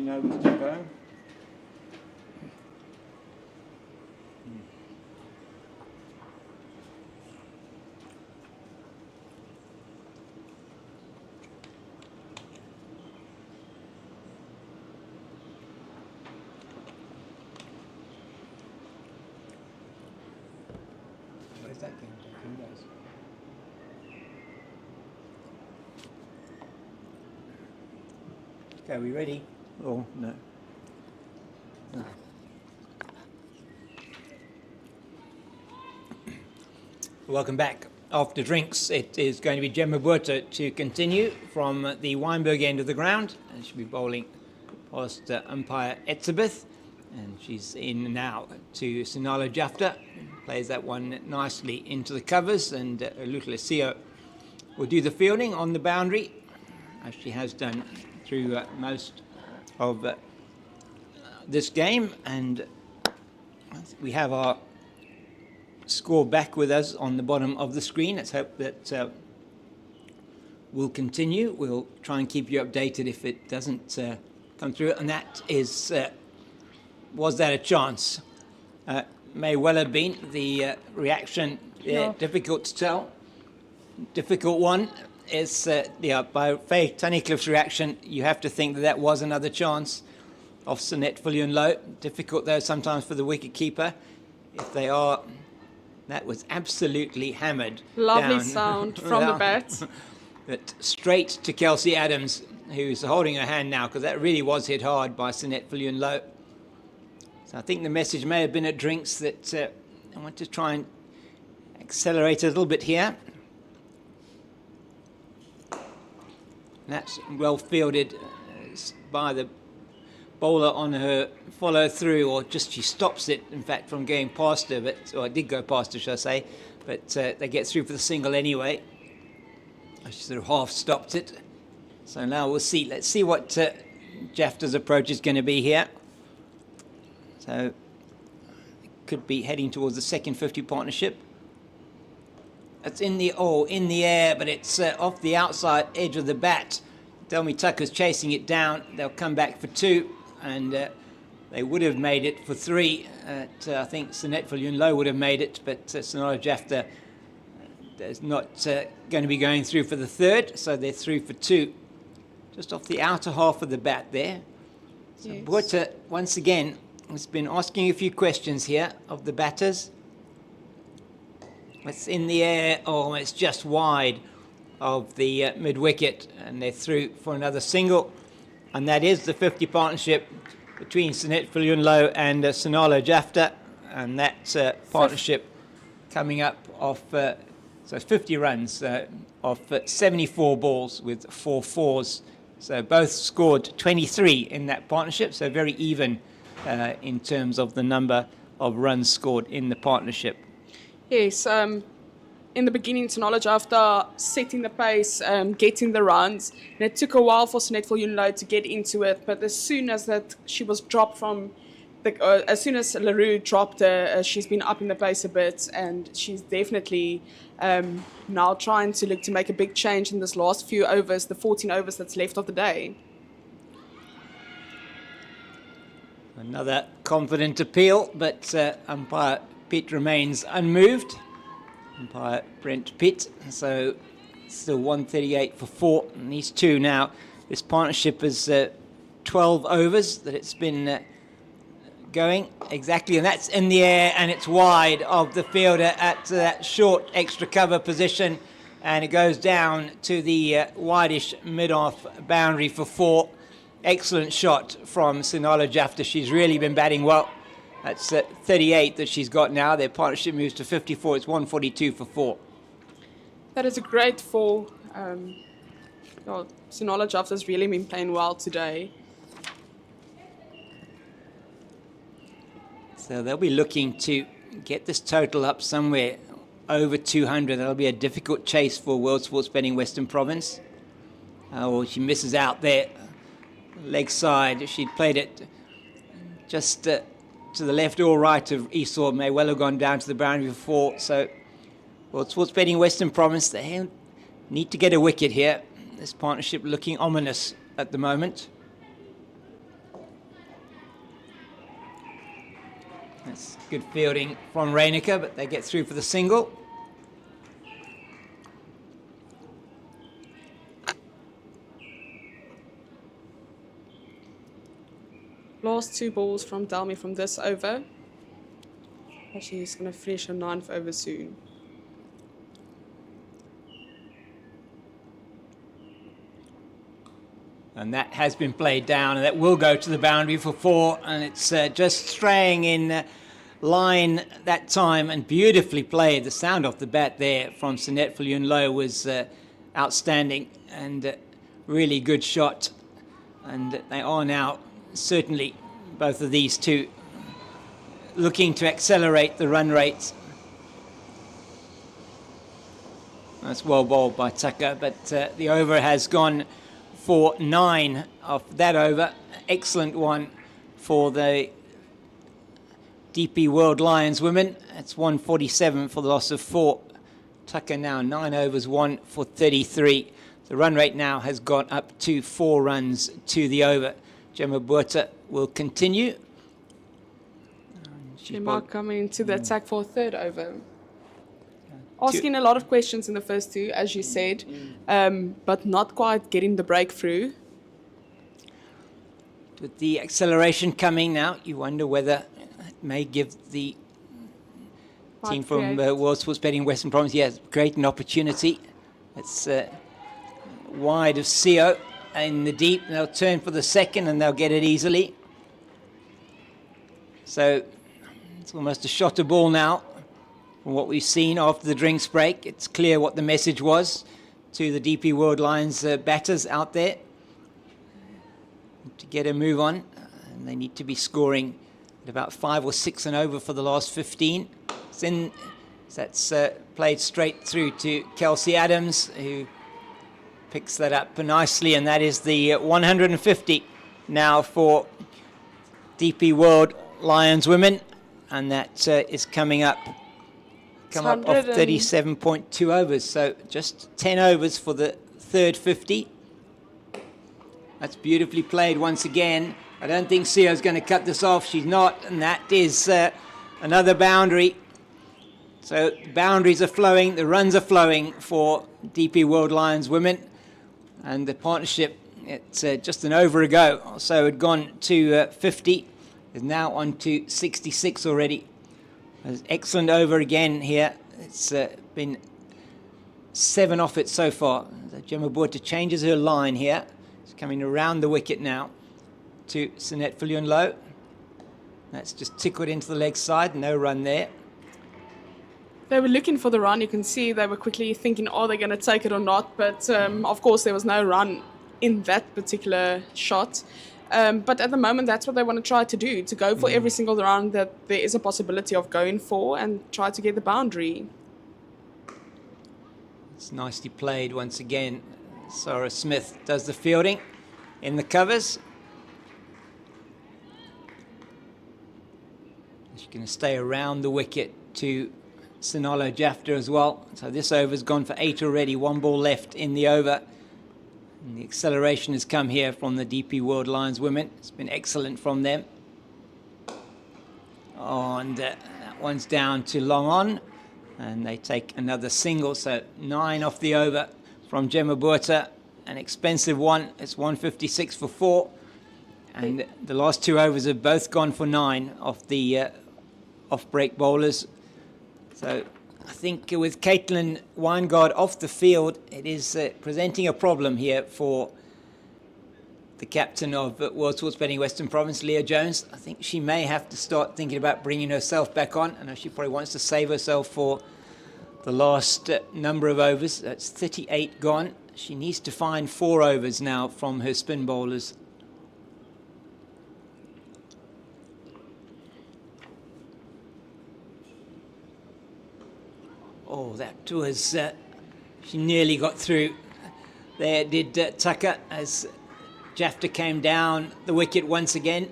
Overs to go. Where's that game? Who knows? Okay, are we ready? Oh, no. No. Welcome back. After drinks, it is going to be Gemma Buerta to continue from the Weinberg end of the ground, and she'll be bowling past umpire Etzebeth, and she's in now to Viljoen-Jafta. Plays that one nicely into the covers, and Lutlesio will do the fielding on the boundary, as she has done through most of this game. And we have our score back with us on the bottom of the screen. Let's hope that will continue. We'll try and keep you updated if it doesn't come through. And that is, was that a chance? May well have been. The reaction, difficult to tell. Difficult one. Is by Faye Tunnicliffe's reaction, you have to think that that was another chance off Sinet Viljoen-Low. Difficult though sometimes for the wicket keeper. If they are, that was absolutely hammered. Lovely down. sound from the bat. But straight to Kelsey Adams, who's holding her hand now, because that really was hit hard by Sinet Viljoen-Low. So I think the message may have been at drinks that I want to try and accelerate a little bit here. That's well fielded by the bowler on her follow through, or just she stops it, in fact, from going past her, or it did go past her, shall I say, but they get through for the single anyway. She sort of half stopped it. So now we'll see. Let's see what Jafta's approach is going to be here. So it could be heading towards the second 50 partnership. It's in the air, but it's off the outside edge of the bat. Delmi Tucker's chasing it down. They'll come back for 2, and they would have made it for 3. I think Sinette Viljoen-Jafta would have made it, but Viljoen-Jafta is not going to be going through for the 3rd, so they're through for 2. Just off the outer half of the bat there. So Yes. Botha, once again, has been asking a few questions here of the batters. It's in the air, it's just wide of the mid-wicket, and they're through for another single. And that is the 50 partnership between Sinette Viljoen-Jafta and Viljoen-Jafta, and that partnership coming up off, so 50 runs off 74 balls with 4 fours. So both scored 23 in that partnership, so very even in terms of the number of runs scored in the partnership. Yes, in the beginning, Viljoen-Jafta setting the pace, getting the runs, and it took a while for Sinette Viljoen-Jafta to get into it. But as soon as that she was dropped from, as soon as LaRue dropped her, she's been up in the pace a bit, and she's definitely now trying to look to make a big change in this last few overs, the 14 overs that's left of the day. Another confident appeal, but umpire Pitt remains unmoved. Umpire Brent Pitt, so still 138 for 4, and these 2 now. This partnership is 12 overs that it's been going exactly, and that's in the air, and it's wide of the fielder at that short extra cover position, and it goes down to the wideish mid-off boundary for 4. Excellent shot from Viljoen-Jafta. She's really been batting well. That's 38 that she's got now. Their partnership moves to 54. It's 142 for 4. That is a great 4. Viljoen-Jafta's really been playing well today. So they'll be looking to get this total up somewhere over 200. That'll be a difficult chase for World Sports Betting Western Province. She misses out there. Leg side. She'd played it just to the left or right of Esau. May well have gone down to the boundary for 4. So World Sports Betting Western Province, they need to get a wicket here. This partnership looking ominous at the moment. That's good fielding from Reinecker, but they get through for the single. Last 2 balls from Delmi from this over. She's going to finish her 9th over soon. And that has been played down, and that will go to the boundary for 4, and it's just straying in line that time, and beautifully played. The sound off the bat there from Sinette Viljoen-Jafta was outstanding, and really good shot. And they are now certainly, both of these 2, looking to accelerate the run rates. That's well bowled by Tucker, but the over has gone for 9 off that over. Excellent one for the DP World Lions women. It's 147 for the loss of 4. Tucker now 9 overs, 1 for 33. The run rate now has gone up to 4 runs to the over. Gemma Botha will continue. Gemma coming into the attack for a 3rd over. Asking a lot of questions in the first 2, as you said, but not quite getting the breakthrough. With the acceleration coming now, you wonder whether it may give the team from World Sports Betting Western Province, great an opportunity. It's wide of CO in the deep. They'll turn for the 2nd, and they'll get it easily. So it's almost a shot of ball now. From what we've seen after the drinks break, it's clear what the message was to the DP World Lions batters out there to get a move on, and they need to be scoring at about 5 or 6 and over for the last 15. That's played straight through to Kelsey Adams, who picks that up nicely, and that is the 150 now for DP World Lions women, and that is coming up off 37.2 overs, so just 10 overs for the third 50. That's beautifully played once again. I don't think Sio's going to cut this off. She's not, and that is another boundary. So boundaries are flowing, the runs are flowing for DP World Lions women, and the partnership, it's just an over ago. So it had gone to 50, is now on to 66 already. An excellent over again here. It's been 7 off it so far. So Gemma Botha changes her line here. It's coming around the wicket now to Sinette Viljoen-Low. That's just tickled into the leg side, no run there. They were looking for the run. You can see they were quickly thinking, are they going to take it or not? But of course, there was no run in that particular shot. But at the moment, that's what they want to try to do, to go for every single round that there is a possibility of going for and try to get the boundary. It's nicely played once again. Sarah Smith does the fielding in the covers. She's going to stay around the wicket to Viljoen-Jafta as well. So this over's gone for 8 already, 1 ball left in the over. And the acceleration has come here from the DP World Lions women. It's been excellent from them. Oh, and that one's down to long on. And they take another single, so 9 off the over from Gemma Botha. An expensive one. It's 156 for 4. And the last 2 overs have both gone for 9 off the off-break bowlers. So I think with Caitlin Weingard off the field, it is presenting a problem here for the captain of World Sports Betting Western Province, Leah Jones. I think she may have to start thinking about bringing herself back on. I know she probably wants to save herself for the last number of overs. That's 38 gone. She needs to find 4 overs now from her spin bowlers. Oh, that was, she nearly got through. There did Tucker as Jafta came down the wicket once again.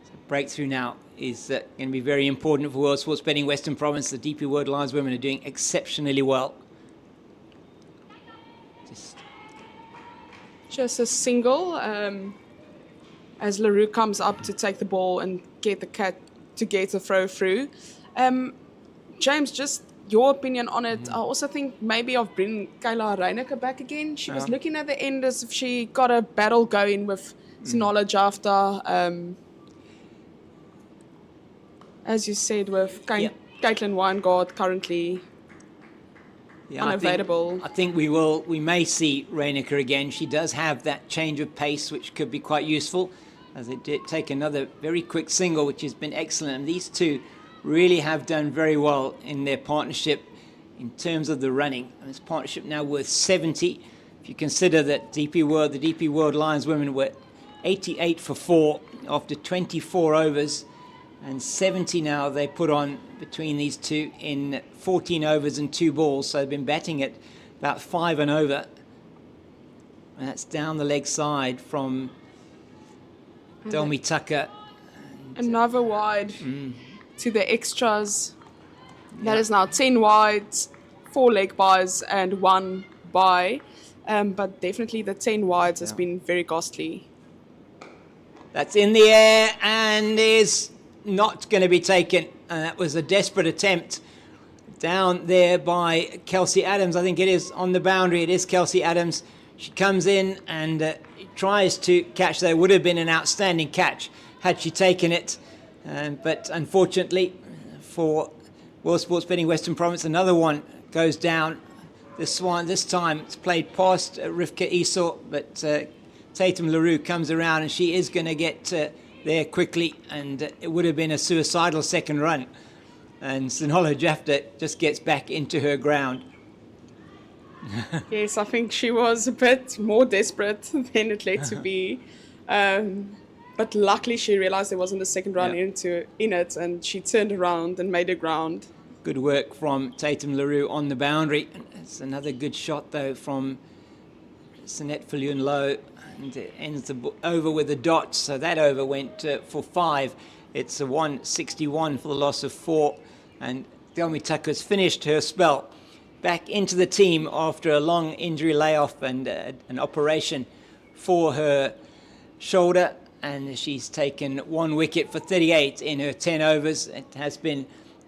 So breakthrough now is going to be very important for World Sports Betting Western Province. The DP World Lions women are doing exceptionally well. Just a single as LaRue comes up to take the ball and get the throw through. James, just your opinion on it. I also think maybe of bringing Kayla Reineke back again. She was looking at the end as if she got a battle going with Viljoen-Jafta. As you said, with Caitlin Weingard currently unavailable. I think we may see Reineke again. She does have that change of pace, which could be quite useful, as they did take another very quick single, which has been excellent. And these two really have done very well in their partnership in terms of the running. And this partnership now worth 70. If you consider that the DP World Lions women were 88 for 4 after 24 overs, and 70 now they put on between these two in 14 overs and 2 balls. So they've been batting at about 5 and over. And that's down the leg side from Delmi Tucker. Another wide to the extras. That is now 10 wides, 4 leg byes and 1 bye. But definitely the 10 wides has been very costly. That's in the air and is not going to be taken. And that was a desperate attempt down there by Kelsey Adams. I think it is on the boundary. It is Kelsey Adams. She comes in and tries to catch. There would have been an outstanding catch had she taken it. But unfortunately for World Sports Betting Western Province, another one goes down. This time it's played past Rivka Esau, but Tatum LaRue comes around and she is going to get there quickly, and it would have been a suicidal second run. And Viljoen-Jafta just gets back into her ground. Yes, I think she was a bit more desperate than it led to be. But luckily she realized there wasn't a second run in it, and she turned around and made her ground. Good work from Tatum LaRue on the boundary. It's another good shot though from Sinette Viljoen low, and it ends the over with a dot, so that over went for 5. It's a 161 for the loss of 4, and Delmi Tucker's finished her spell back into the team after a long injury layoff and an operation for her shoulder, and she's taken 1 wicket for 38 in her 10 overs. It has been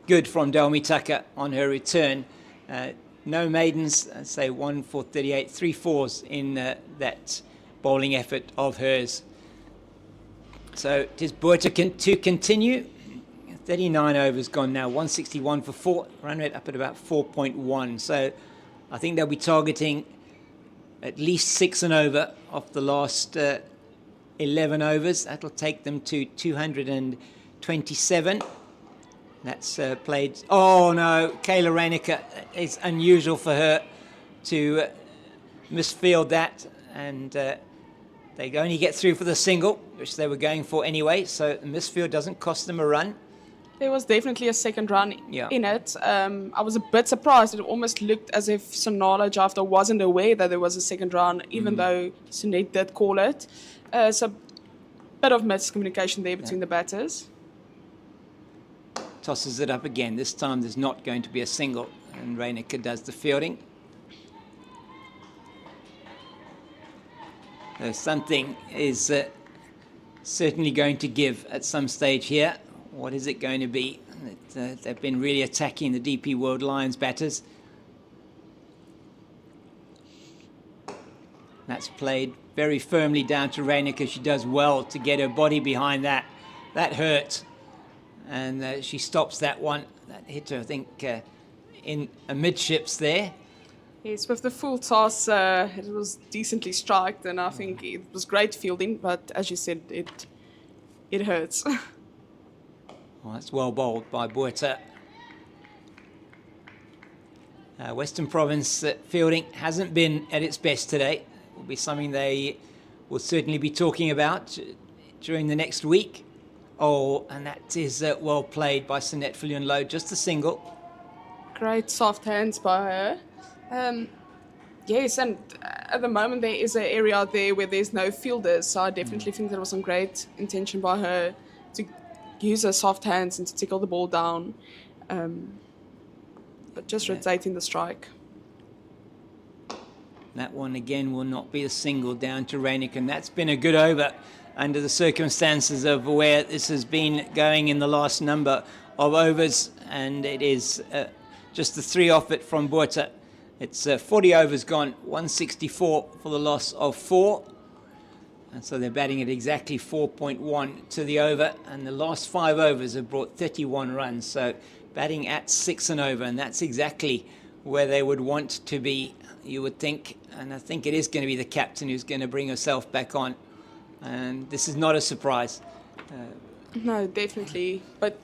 good from Delmi Tucker on her return. No maidens, say 1 for 38, 3 fours in that bowling effort of hers. So it is Boerter to continue. 39 overs gone now, 161 for 4, run rate up at about 4.1. So I think they'll be targeting at least 6 and over off the last 11 overs. That'll take them to 227. That's played. Oh no, Kayla Reinecker. It's unusual for her to misfield that, and they only get through for the single, which they were going for anyway. So the misfield doesn't cost them a run. There was definitely a second run Yeah. in it. I was a bit surprised. It almost looked as if Viljoen-Jafta wasn't aware that there was a second run, even though Sunette did call it. So a bit of miscommunication there between the batters. Tosses it up again. This time there's not going to be a single, and Reinecker does the fielding. So something is certainly going to give at some stage here. What is it going to be? They've been really attacking the DP World Lions batters. That's played very firmly down to Reinecker. She does well to get her body behind that. That hurt. And she stops that one. That hit her, I think, in amidships there. Yes, with the full toss, it was decently striked, and I think it was great fielding, but as you said, it hurts. Well, that's well bowled by Boerter. Western Province fielding hasn't been at its best today. It will be something they will certainly be talking about during the next week. Oh, and that is well played by Sinette Viljoen low, just a single. Great soft hands by her. Yes, and at the moment there is an area out there where there's no fielders, so I definitely think there was some great intention by her to use her soft hands and to tickle the ball down, but just rotating the strike. That one again will not be a single down to Reinecker, and that's been a good over under the circumstances of where this has been going in the last number of overs, and it is just the 3 off it from Boerter. It's 40 overs gone, 164 for the loss of 4. And so they're batting at exactly 4.1 to the over, and the last 5 overs have brought 31 runs. So batting at 6 and over, and that's exactly where they would want to be, you would think. And I think it is going to be the captain who's going to bring herself back on. And this is not a surprise. No, definitely. But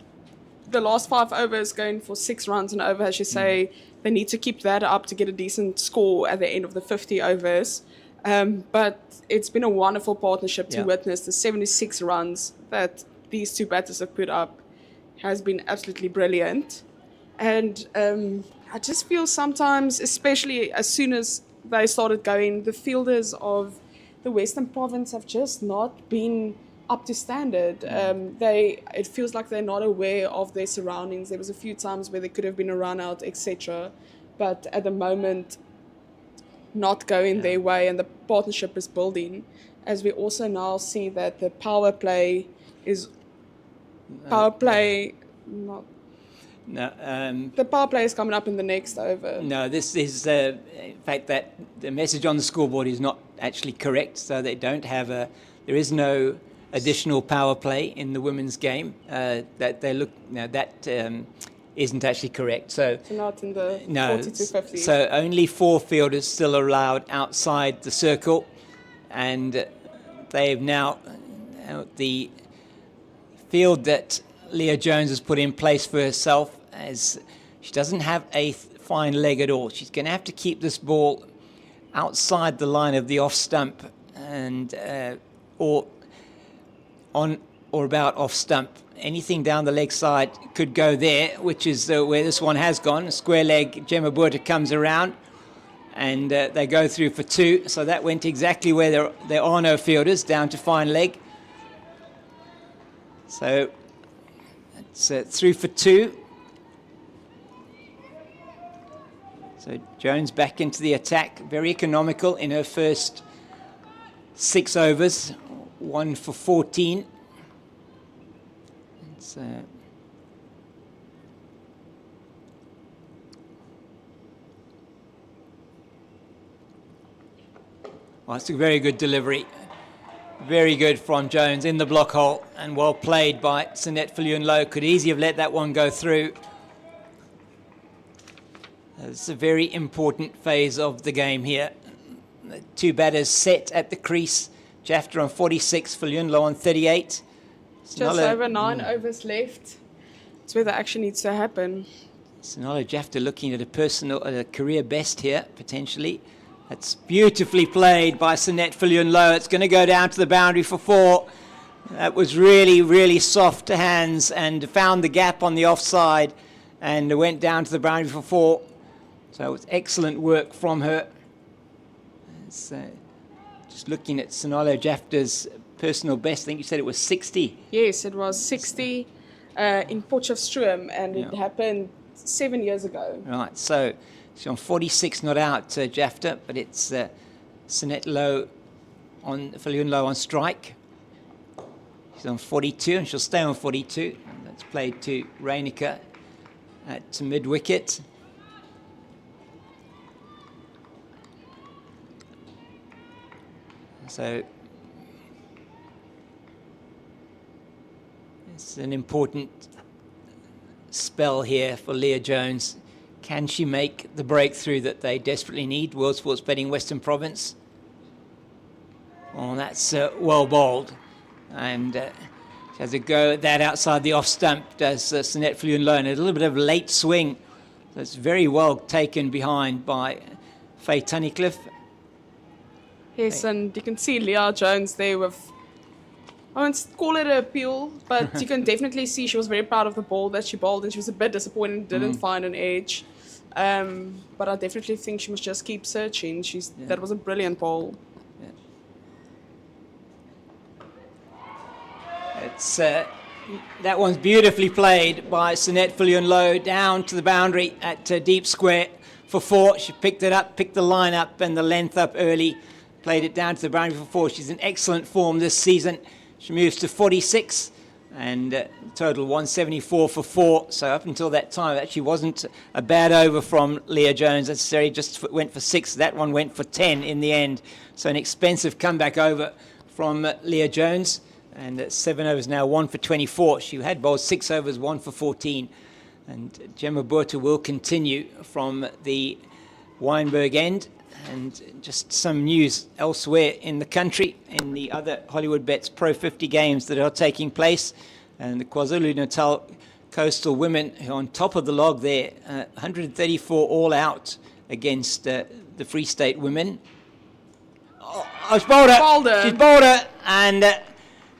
the last 5 overs going for 6 runs and over, as you say, they need to keep that up to get a decent score at the end of the 50 overs. But it's been a wonderful partnership to witness. The 76 runs that these two batters have put up has been absolutely brilliant. And I just feel sometimes, especially as soon as they started going, the fielders of the Western Province have just not been up to standard. It feels like they're not aware of their surroundings. There was a few times where there could have been a run out, etc. But at the moment, not going their way, and the partnership is building, as we also now see that the power play is the power play is coming up in the next over. No, this is in fact that the message on the scoreboard is not actually correct. So they don't have there is no additional power play in the women's game. Isn't actually correct. So not in the 40 to 50. So only 4 fielders still allowed outside the circle, and they've now the field that Leah Jones has put in place for herself, as she doesn't have a fine leg at all. She's going to have to keep this ball outside the line of the off stump, and or on or about off stump. Anything down the leg side could go there, which is where this one has gone. A square leg, Gemma Boerter comes around, and they go through for 2. So that went exactly where there are no fielders, down to fine leg. So it's through for 2. So Jones back into the attack, very economical in her first 6 overs, 1 for 14. It's, well, it's a very good delivery. Very good from Jones in the block hole, and well played by Sinette Viljoen-Jafta. Could easily have let that one go through. It's a very important phase of the game here. The 2 batters set at the crease. Jafta on 46, Viljoen-Jafta on 38. Just over 9 overs left. It's where the action needs to happen. Jafta looking at a career best here, potentially. That's beautifully played by Sinette Viljoen-Jafta. It's going to go down to the boundary for 4. That was really, really soft hands and found the gap on the offside and went down to the boundary for 4. So it was excellent work from her. It's, just looking at Jafta's personal best, I think you said it was 60. Yes, it was 60 in Potchefstroom, and it happened 7 years ago. Right, so she's on 46 not out, Jafta, but it's Sinette Viljoen-Jafta on strike. She's on 42, and she'll stay on 42. That's played to Reinicke at mid-wicket. So it's an important spell here for Leah Jones. Can she make the breakthrough that they desperately need? World Sports Betting Western Province. Oh, that's well bowled. And she has a go at that outside the off stump, does Sinette Viljoen-Jafta. A little bit of late swing. So it's very well taken behind by Faye Tunnicliffe. Yes, and you can see Leah Jones there with, I won't call it an appeal, but you can definitely see she was very proud of the ball that she bowled, and she was a bit disappointed didn't find an edge. But I definitely think she must just keep searching. That was a brilliant ball. It's that one's beautifully played by Sinette Viljoen-Jafta down to the boundary at deep square for 4. She picked it up, picked the line up and the length up early. Played it down to the boundary for 4. She's in excellent form this season. She moves to 46 and total 174 for 4. So up until that time, it actually wasn't a bad over from Leah Jones necessarily. Just went for 6. That one went for 10 in the end. So an expensive comeback over from Leah Jones. And 7 overs now, 1 for 24. She had bowled 6 overs, 1 for 14. And Gemma Botha will continue from the Wynberg end. And just some news elsewhere in the country, in the other Hollywoodbets Pro50 games that are taking place. And the KwaZulu-Natal Coastal women who are on top of the log there, 134 all out against the Free State women. She's bowled her. She's bowled her. And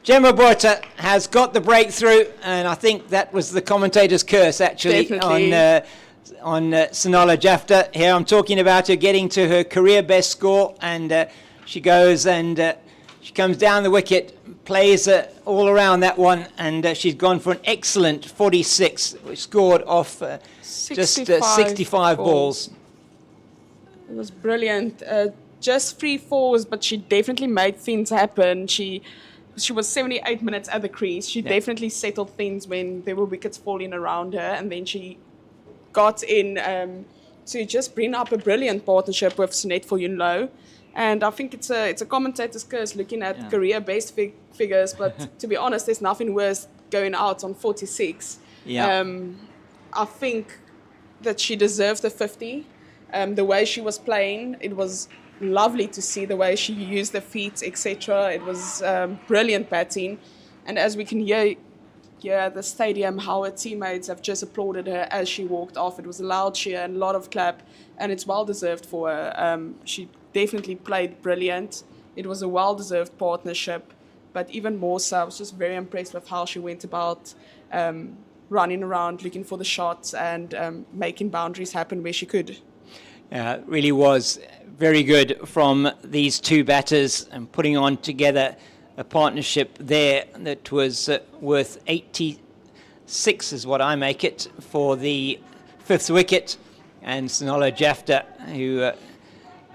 Gemma Botha has got the breakthrough. And I think that was the commentator's curse, actually, Definitely. on Viljoen-Jafta. Here I'm talking about her getting to her career best score, and she goes and she comes down the wicket, plays all around that one, and she's gone for an excellent 46, which scored off just 65 balls. It was brilliant. Just 3 fours, but she definitely made things happen. She was 78 minutes at the crease. She definitely settled things when there were wickets falling around her, and then she got in to just bring up a brilliant partnership with Sinette Viljoen-Jafta. And I think it's a commentator's curse looking at career best figures, but to be honest, there's nothing worse going out on 46. I think that she deserved the 50. The way she was playing, it was lovely to see the way she used the feet, etc. It was brilliant batting. And as we can hear at the stadium, how her teammates have just applauded her as she walked off. It was a loud cheer and a lot of clap, and it's well-deserved for her. She definitely played brilliant. It was a well-deserved partnership, but even more so, I was just very impressed with how she went about running around, looking for the shots and making boundaries happen where she could. Really was very good from these two batters and putting on together a partnership there that was worth 86 is what I make it for the 5th wicket. And Viljoen-Jafta, who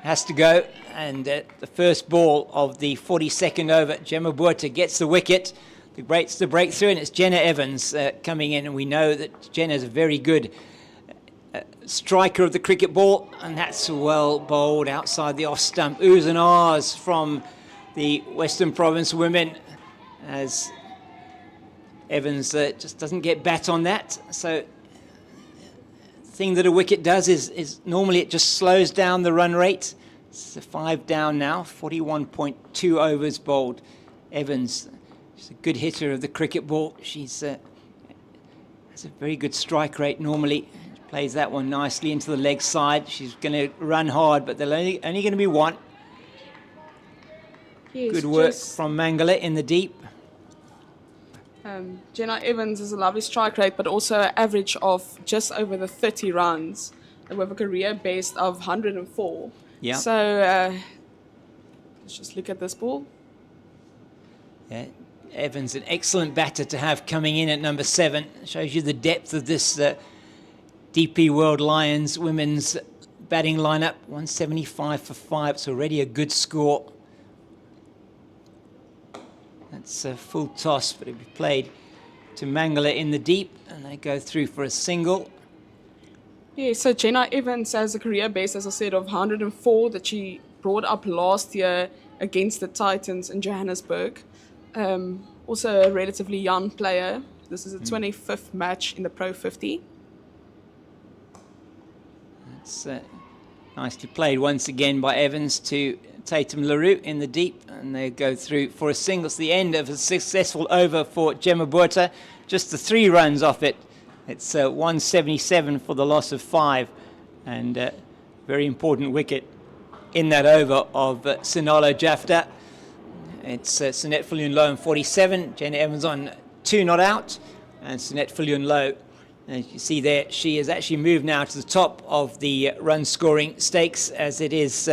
has to go. And the first ball of the 42nd over, Gemma Buerta gets the wicket. It's the breakthrough, and it's Jenna Evans coming in. And we know that Jenna is a very good striker of the cricket ball. And that's well bowled outside the off stump. Oohs and ahs from the Western Province women as Evans just doesn't get bat on that. So thing that a wicket does is normally it just slows down the run rate. It's 5 down now, 41.2 overs bowled. Evans, she's a good hitter of the cricket ball. She's has a very good strike rate normally. Plays that one nicely into the leg side. She's going to run hard, but they're only going to be one. Yes, good work from Mangala in the deep. Jenna Evans has a lovely strike rate, but also an average of just over the 30 runs with a career best of 104. Yeah. So let's just look at this ball. Yeah. Evans, an excellent batter to have coming in at number 7. Shows you the depth of this DP World Lions women's batting lineup. 175 for 5. It's already a good score. That's a full toss, but it'll be played to Mangala in the deep, and they go through for a single. Yeah, so Jenna Evans has a career base, as I said, of 104 that she brought up last year against the Titans in Johannesburg. Also a relatively young player. This is a 25th match in the Pro50. That's nicely played once again by Evans to Tatum LaRue in the deep, and they go through for a single. It's the end of a successful over for Gemma Buerta. Just the 3 runs off it. It's 177 for the loss of 5, and very important wicket in that over of Viljoen-Jafta. It's Sunette Viljoen-Low on 47, Jenna Evans on 2 not out, and Sunette Viljoen-Low, as you see there, she has actually moved now to the top of the run scoring stakes, as it is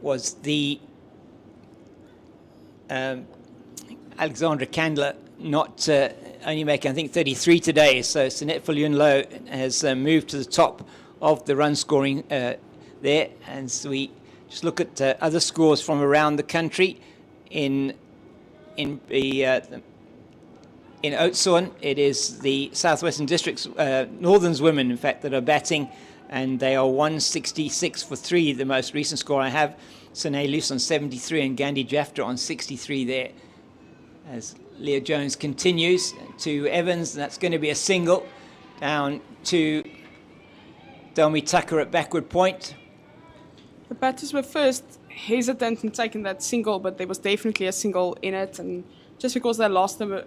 was the Alexandra Candler not only making, I think, 33 today. So Sunette Viljoen-Low has moved to the top of the run scoring there. And so we just look at other scores from around the country. In Oudtshoorn, it is the Southwestern District's Northern's women, in fact, that are batting, and they are 166 for 3, the most recent score I have. Sine Luce on 73 and Gandhi Jafta on 63 there. As Leah Jones continues to Evans, and that's going to be a single down to Delmi Tucker at backward point. The batters were first hesitant in taking that single, but there was definitely a single in it, and just because they lost the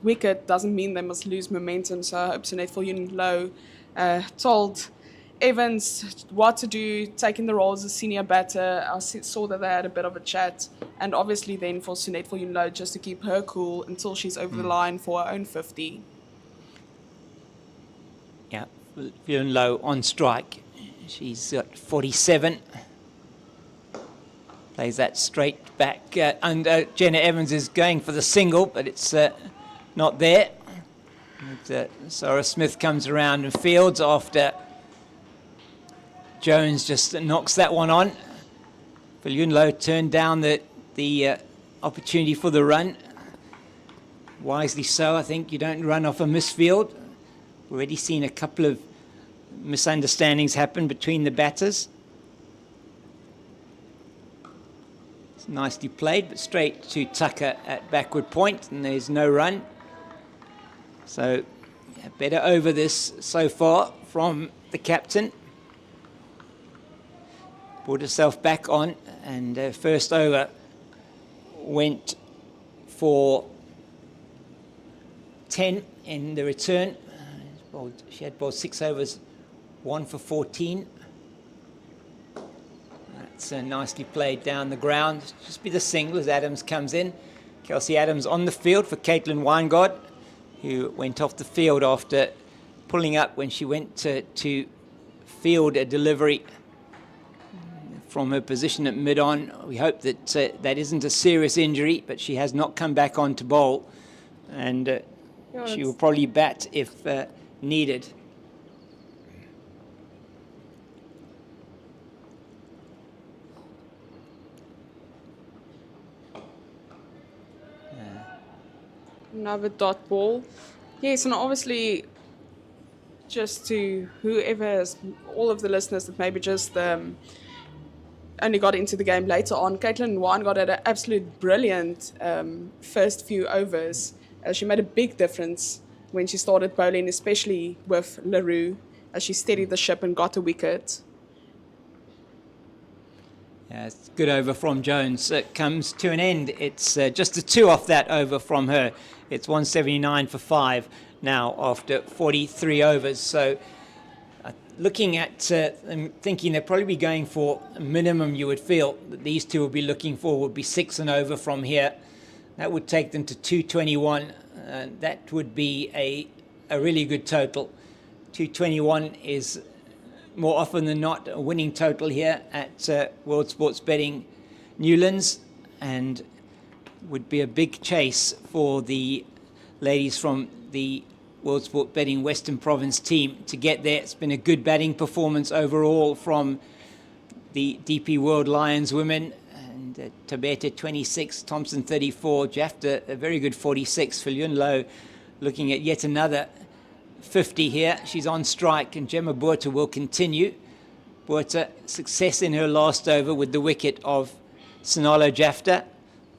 wicket doesn't mean they must lose momentum. So I hope Sunette Viljoen-Low told Evans what to do, taking the role as a senior batter. I saw that they had a bit of a chat, and obviously then for Sunette Viljoen-Low just to keep her cool until she's over the line for her own 50. Yeah, Viljoen-Low on strike. She's got 47. Plays that straight back, and Jenna Evans is going for the single, but it's not there. And, Sarah Smith comes around and fields after Jones just knocks that one on. Viljoen-Low turned down the opportunity for the run. Wisely so, I think. You don't run off a misfield. Already seen a couple of misunderstandings happen between the batters. It's nicely played, but straight to Tucker at backward point, and there's no run. So, yeah, better over this so far from the captain. Brought herself back on, and first over went for 10 in the return. She had bowled 6 overs, 1 for 14. That's nicely played down the ground. Just be the single as Adams comes in. Kelsey Adams on the field for Caitlin Weingard, who went off the field after pulling up when she went to field a delivery from her position at mid-on. We hope that that isn't a serious injury, but she has not come back on to bowl, and she will probably bat if needed. Another dot ball. Yes, and obviously, just to whoever, all of the listeners that maybe just only got into the game later on, Caitlin Wan got an absolute brilliant first few overs. She made a big difference when she started bowling, especially with LaRue, as she steadied the ship and got a wicket. Yeah, it's a good over from Jones. It comes to an end. It's just a 2 off that over from her. It's 179 for 5 now after 43 overs. So looking at them, thinking they'll probably be going for a minimum you would feel that these two will be looking for would be 6 and over from here. That would take them to 221. That would be a really good total. 221 is more often than not a winning total here at World Sports Betting Newlands, and would be a big chase for the ladies from the World Sport Betting Western Province team to get there. It's been a good batting performance overall from the DP World Lions women, and Tabete 26, Thompson 34, Jafta a very good 46, Viljoen-Jafta looking at yet another 50 here. She's on strike, and Gemma Botha will continue. Botha success in her last over with the wicket of Sinalo Jafta,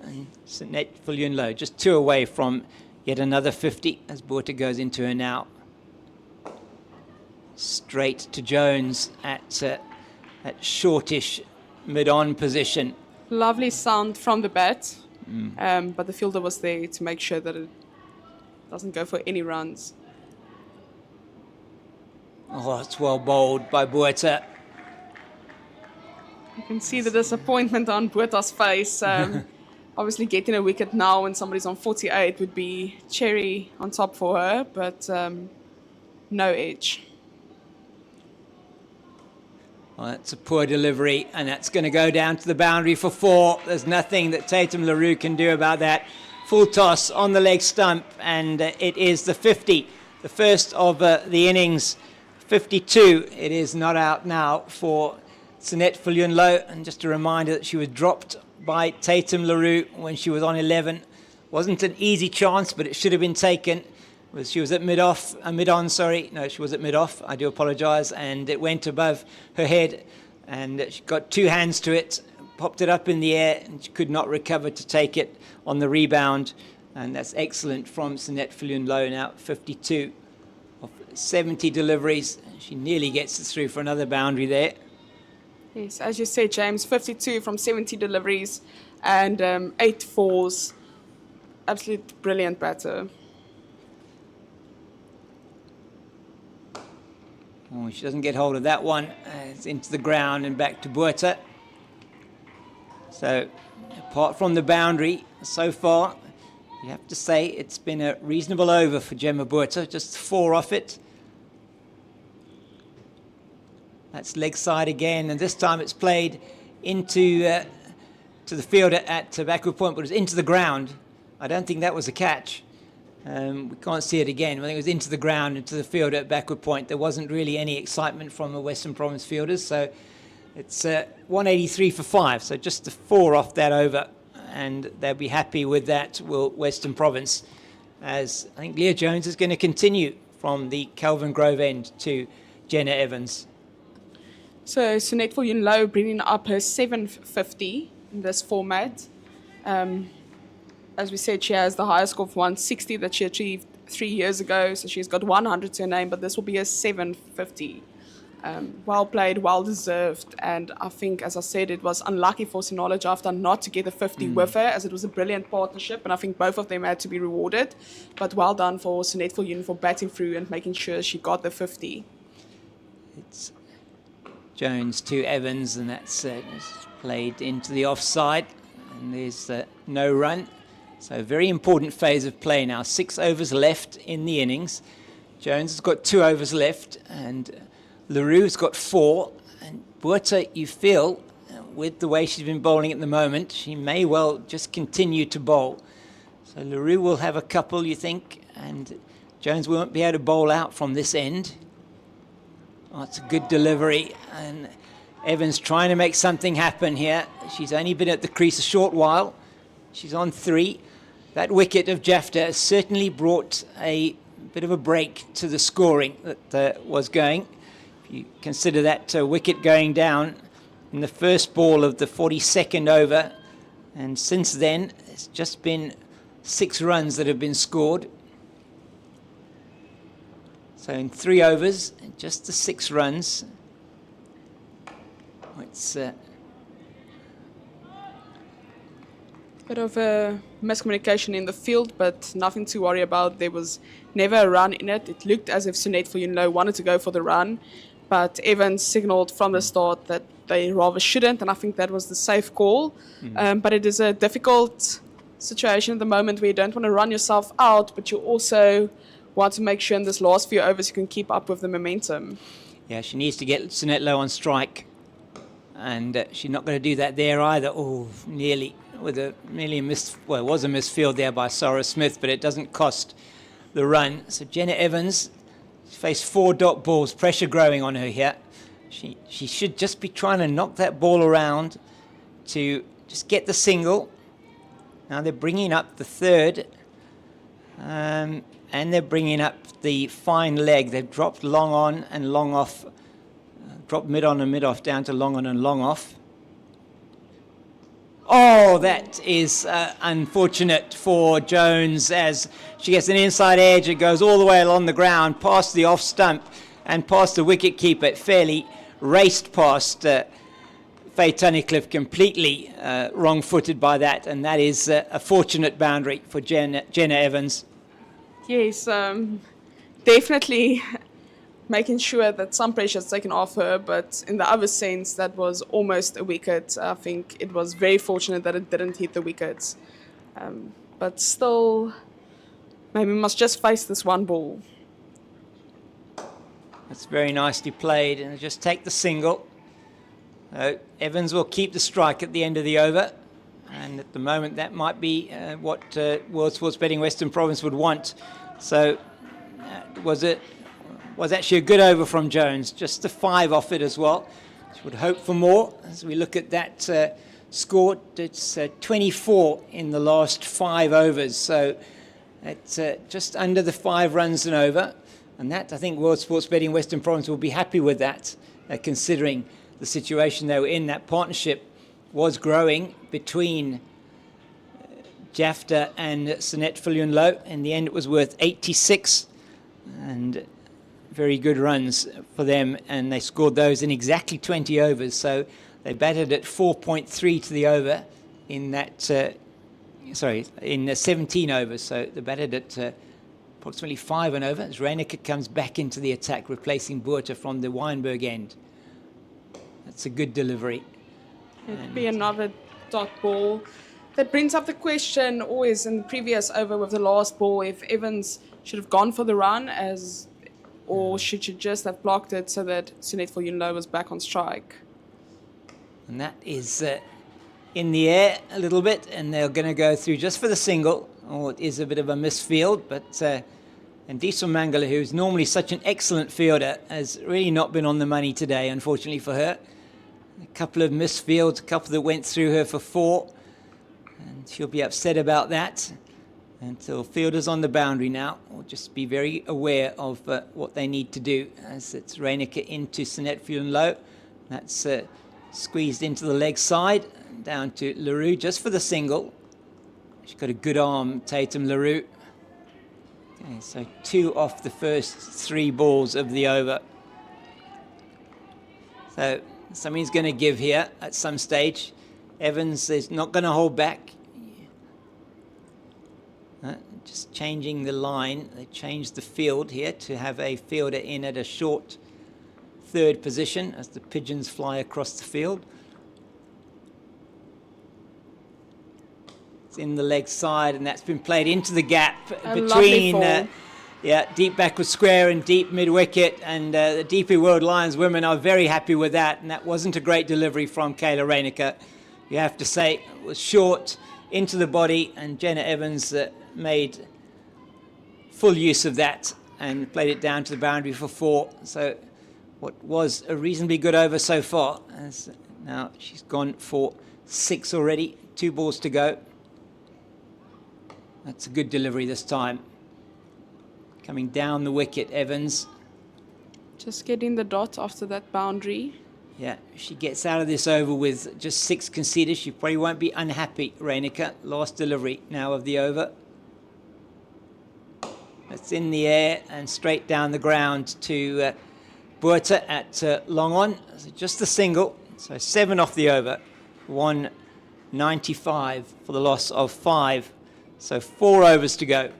and Sunette Viljoen-Jafta just 2 away from yet another 50 as Botha goes into her now. Straight to Jones at shortish mid-on position. Lovely sound from the bat, but the fielder was there to make sure that it doesn't go for any runs. Oh, it's well bowled by Botha. You can see the disappointment on Botha's face. Obviously, getting a wicket now when somebody's on 48 would be cherry on top for her, but no edge. Well, that's a poor delivery, and that's going to go down to the boundary for 4. There's nothing that Tatum LaRue can do about that. Full toss on the leg stump, and it is the 50, the first of the innings. 52. It is not out now for Sunette Viljoen-Jafta, and just a reminder that she was dropped by Tatum LaRue when she was on 11. Wasn't an easy chance, but it should have been taken. She was at mid-on, sorry. No, she was at mid-off. I do apologise. And it went above her head, and she got 2 hands to it, popped it up in the air, and she could not recover to take it on the rebound. And that's excellent from Sunette Viljoen-Jafta now, 52 of 70 deliveries. She nearly gets it through for another boundary there. Yes, as you said, James, 52 from 70 deliveries and 8 fours. Absolute brilliant batter. Oh, she doesn't get hold of that one. It's into the ground and back to Botha. So, apart from the boundary, so far, you have to say it's been a reasonable over for Gemma Botha, just 4 off it. That's leg side again, and this time it's played into to the fielder at backward point, but it was into the ground. I don't think that was a catch. We can't see it again. I think it was into the ground, into the fielder at backward point. There wasn't really any excitement from the Western Province fielders, so it's 183 for 5, so just a 4 off that over, and they'll be happy with that, will Western Province, as I think Leah Jones is going to continue from the Kelvin Grove end to Jenna Evans. So Sunette Viljoen-Jafta bringing up her 750 in this format. As we said, she has the highest score of 160 that she achieved 3 years ago. So she's got 100 to her name, but this will be a 750. Well played, well deserved. And I think, as I said, it was unlucky for Sinalo Jafta not to get a 50 with her, as it was a brilliant partnership. And I think both of them had to be rewarded. But well done for Sunette Viljoen-Jafta for batting through and making sure she got the 50. It's Jones to Evans, and that's played into the offside, and there's no run. So a very important phase of play now. 6 overs left in the innings. Jones has got 2 overs left, and LaRue's got 4. And Buerta, you feel, with the way she's been bowling at the moment, she may well just continue to bowl. So LaRue will have a couple, you think, and Jones won't be able to bowl out from this end. Oh, it's a good delivery, and Evans trying to make something happen here. She's only been at the crease a short while. She's on 3. That wicket of Jafta has certainly brought a bit of a break to the scoring that was going. If you consider that wicket going down in the first ball of the 42nd over, and since then it's just been 6 runs that have been scored. So in 3 overs, just the 6 runs. It's bit of a miscommunication in the field, but nothing to worry about. There was never a run in it. It looked as if Sunette Viljoen-Jafta wanted to go for the run, but Evans signalled from the start that they rather shouldn't, and I think that was the safe call. But it is a difficult situation at the moment where you don't want to run yourself out, but you also want to make sure in this last few overs you can keep up with the momentum. Yeah, she needs to get Sunette low on strike, and she's not going to do that there either. Oh, nearly a missed. Well, it was a misfield there by Sarah Smith, but it doesn't cost the run. So Jenna Evans faced 4 dot balls, pressure growing on her here. She should just be trying to knock that ball around to just get the single. Now they're bringing up the 3rd, and they're bringing up the fine leg. They've dropped long on and long off, dropped mid on and mid off down to long on and long off. Oh, that is unfortunate for Jones as she gets an inside edge. It goes all the way along the ground, past the off stump and past the wicket keeper. It fairly raced past Faye Tunnicliffe, completely wrong-footed by that, and that is a fortunate boundary for Jenna Evans. Yes, definitely making sure that some pressure is taken off her, but in the other sense, that was almost a wicket. I think it was very fortunate that it didn't hit the wickets. But still, maybe we must just face this one ball. That's very nicely played, and just take the single. Evans will keep the strike at the end of the over, and at the moment that might be what World Sports Betting Western Province would want. So was actually a good over from Jones, just the 5 off it as well. She would hope for more. As we look at that score, it's 24 in the last 5 overs, so it's just under the 5 runs and over, and that, I think, World Sports Betting Western Province will be happy with that, considering the situation they were in. That partnership was growing between Jafta and Sunette Viljoen-Jafta. In the end, it was worth 86, and very good runs for them, and they scored those in exactly 20 overs. So they batted at 4.3 to the over in that, in 17 overs. So they batted at approximately 5 and over as Reyneke comes back into the attack, replacing Buerta from the Weinberg end. That's a good delivery. It'd be another dot ball. That brings up the question always in the previous over with the last ball, if Evans should have gone for the run or should she just have blocked it so that Sunette Viljoen-Jafta was back on strike? And that is in the air a little bit, and they're going to go through just for the single. Oh, it is a bit of a misfield, but Ndiswa Mangala, who's normally such an excellent fielder, has really not been on the money today, unfortunately for her. A couple of misfields, a couple that went through her for 4, and she'll be upset about that. Until fielders on the boundary now, will just be very aware of what they need to do. As it's Reyneke into Sunette Viljoen-Jafta. That's squeezed into the leg side, down to LaRue just for the single. She's got a good arm, Tatum LaRue. Okay, so 2 off the first 3 balls of the over. So something's going to give here at some stage. Evans is not going to hold back. Just changing the line. They changed the field here to have a fielder in at a short 3rd position as the pigeons fly across the field. It's in the leg side, and that's been played into the gap between Yeah, deep backward square and deep mid-wicket, and the DP World Lions women are very happy with that, and that wasn't a great delivery from Kayla Reinecker. You have to say, it was short, into the body, and Jenna Evans made full use of that and played it down to the boundary for 4. So what was a reasonably good over so far. As now she's gone for 6 already, 2 balls to go. That's a good delivery this time. Coming down the wicket, Evans. Just getting the dot after that boundary. Yeah, if she gets out of this over with just 6 conceded, she probably won't be unhappy, Reinecker. Last delivery now of the over. It's in the air and straight down the ground to Buerta at long on. So just a single, so 7 off the over. 195 for the loss of 5. So 4 overs to go.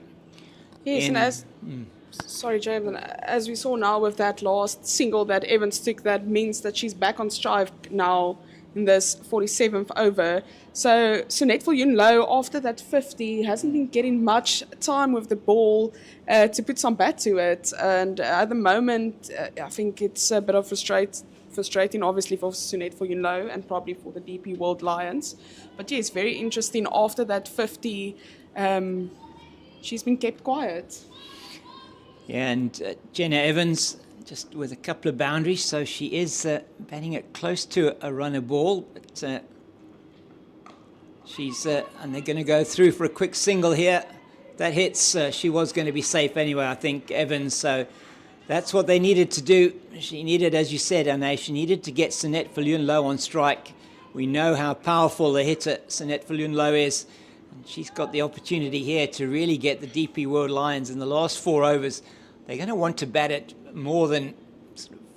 Yes, and as sorry, James, and as we saw now with that last single that Evans took, that means that she's back on strike now in this 47th over. So Sunette Viljoen-Jafta, after that 50, hasn't been getting much time with the ball to put some bat to it. And at the moment, I think it's a bit of frustrating, obviously, for Sunette Viljoen-Jafta and probably for the DP World Lions. But yes, very interesting. After that 50, she's been kept quiet. Yeah, and Jenna Evans just with a couple of boundaries, so she is batting it close to a runner ball, but she's and they're going to go through for a quick single here. That hits. She was going to be safe anyway, I think, Evans. So that's what they needed to do. She needed, as you said, Anne, she needed to get Sunette Viljoen-Jafta on strike. We know how powerful the hitter Sunette Viljoen-Jafta is. She's got the opportunity here to really get the DP World Lions in the last 4 overs. They're going to want to bat it more than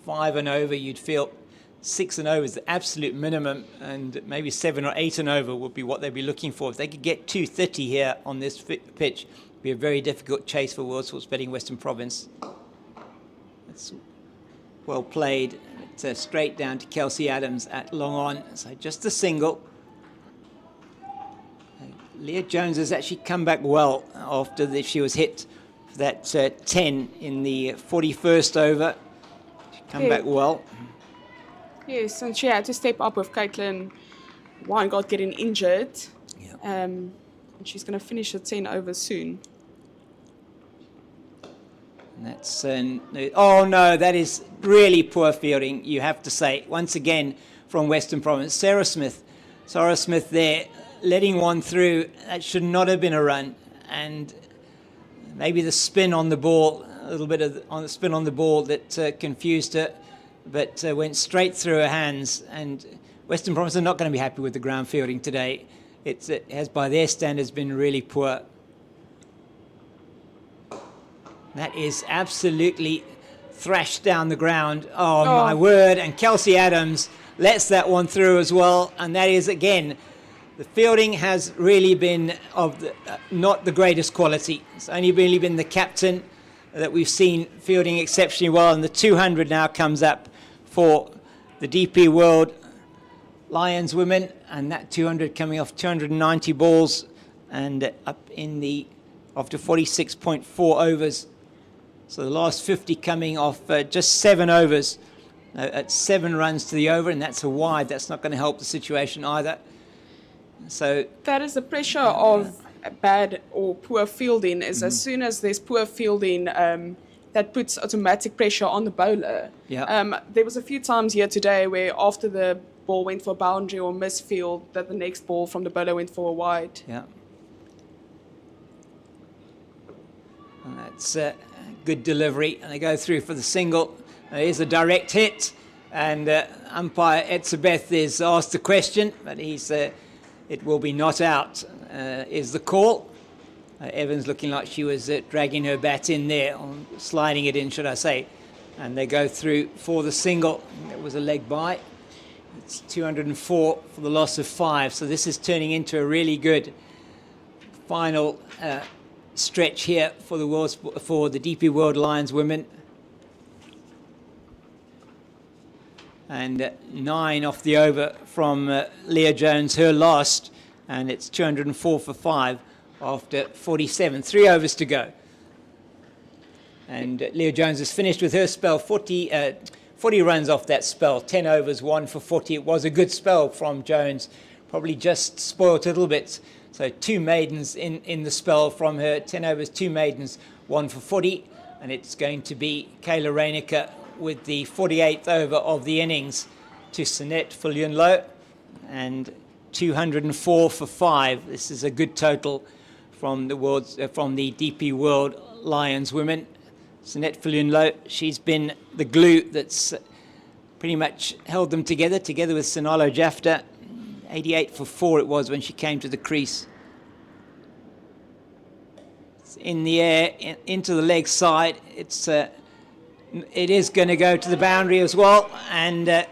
5 and over. You'd feel 6 and over is the absolute minimum, and maybe 7 or 8 and over would be what they'd be looking for. If they could get 230 here on this pitch, it'd be a very difficult chase for World Sports Betting Western Province. That's well played. It's straight down to Kelsey Adams at long on. So just a single. Leah Jones has actually come back well after she was hit for that 10 in the 41st over. She come back well. Yes, and she had to step up with Caitlin Weingart getting injured. Yeah. And she's going to finish the 10 over soon. And that's oh no, that is really poor fielding, you have to say. Once again from Western Province, Sarah Smith there, letting one through. That should not have been a run, and maybe the spin on the ball, a little bit of on the spin on the ball that confused her, but went straight through her hands. And Western Province are not going to be happy with the ground fielding today. It has, by their standards, been really poor. That is absolutely thrashed down the ground. Oh my word! And Kelsey Adams lets that one through as well, and that is again. The fielding has really been of not the greatest quality. It's only really been the captain that we've seen fielding exceptionally well, and the 200 now comes up for the DP World Lions women, and that 200 coming off 290 balls and up in the after 46.4 overs. So the last 50 coming off just 7 overs at 7 runs to the over, and that's a wide. That's not going to help the situation either. So that is the pressure of bad or poor fielding. Is as soon as there's poor fielding, that puts automatic pressure on the bowler. Yeah. There was a few times here today where after the ball went for a boundary or misfield, that the next ball from the bowler went for a wide. Yeah. And that's a good delivery, and they go through for the single. Here's a direct hit, and umpire Etzebeth is asked the question, but he's. It will be not out, is the call. Evans looking like she was dragging her bat in there, or sliding it in, should I say. And they go through for the single. It was a leg by. It's 204 for the loss of 5. So this is turning into a really good final stretch here for the DP World Lions women. And 9 off the over from Leah Jones, her last, and it's 204 for 5 after 47. 3 overs to go. And Leo Jones has finished with her spell, 40 runs off that spell, 10 overs, 1 for 40. It was a good spell from Jones, probably just spoilt a little bit. So 2 maidens in the spell from her, 10 overs, 2 maidens, 1 for 40. And it's going to be Kayla Reinecker with the 48th over of the innings to Sinette Viljoen-Jafta, and 204 for 5. This is a good total from the DP World Lions women. Sinette Viljoen-Jafta, she's been the glue that's pretty much held them together with Viljoen-Jafta. 88 for 4 it was when she came to the crease. It's in the air, into the leg side. It is going to go to the boundary as well, and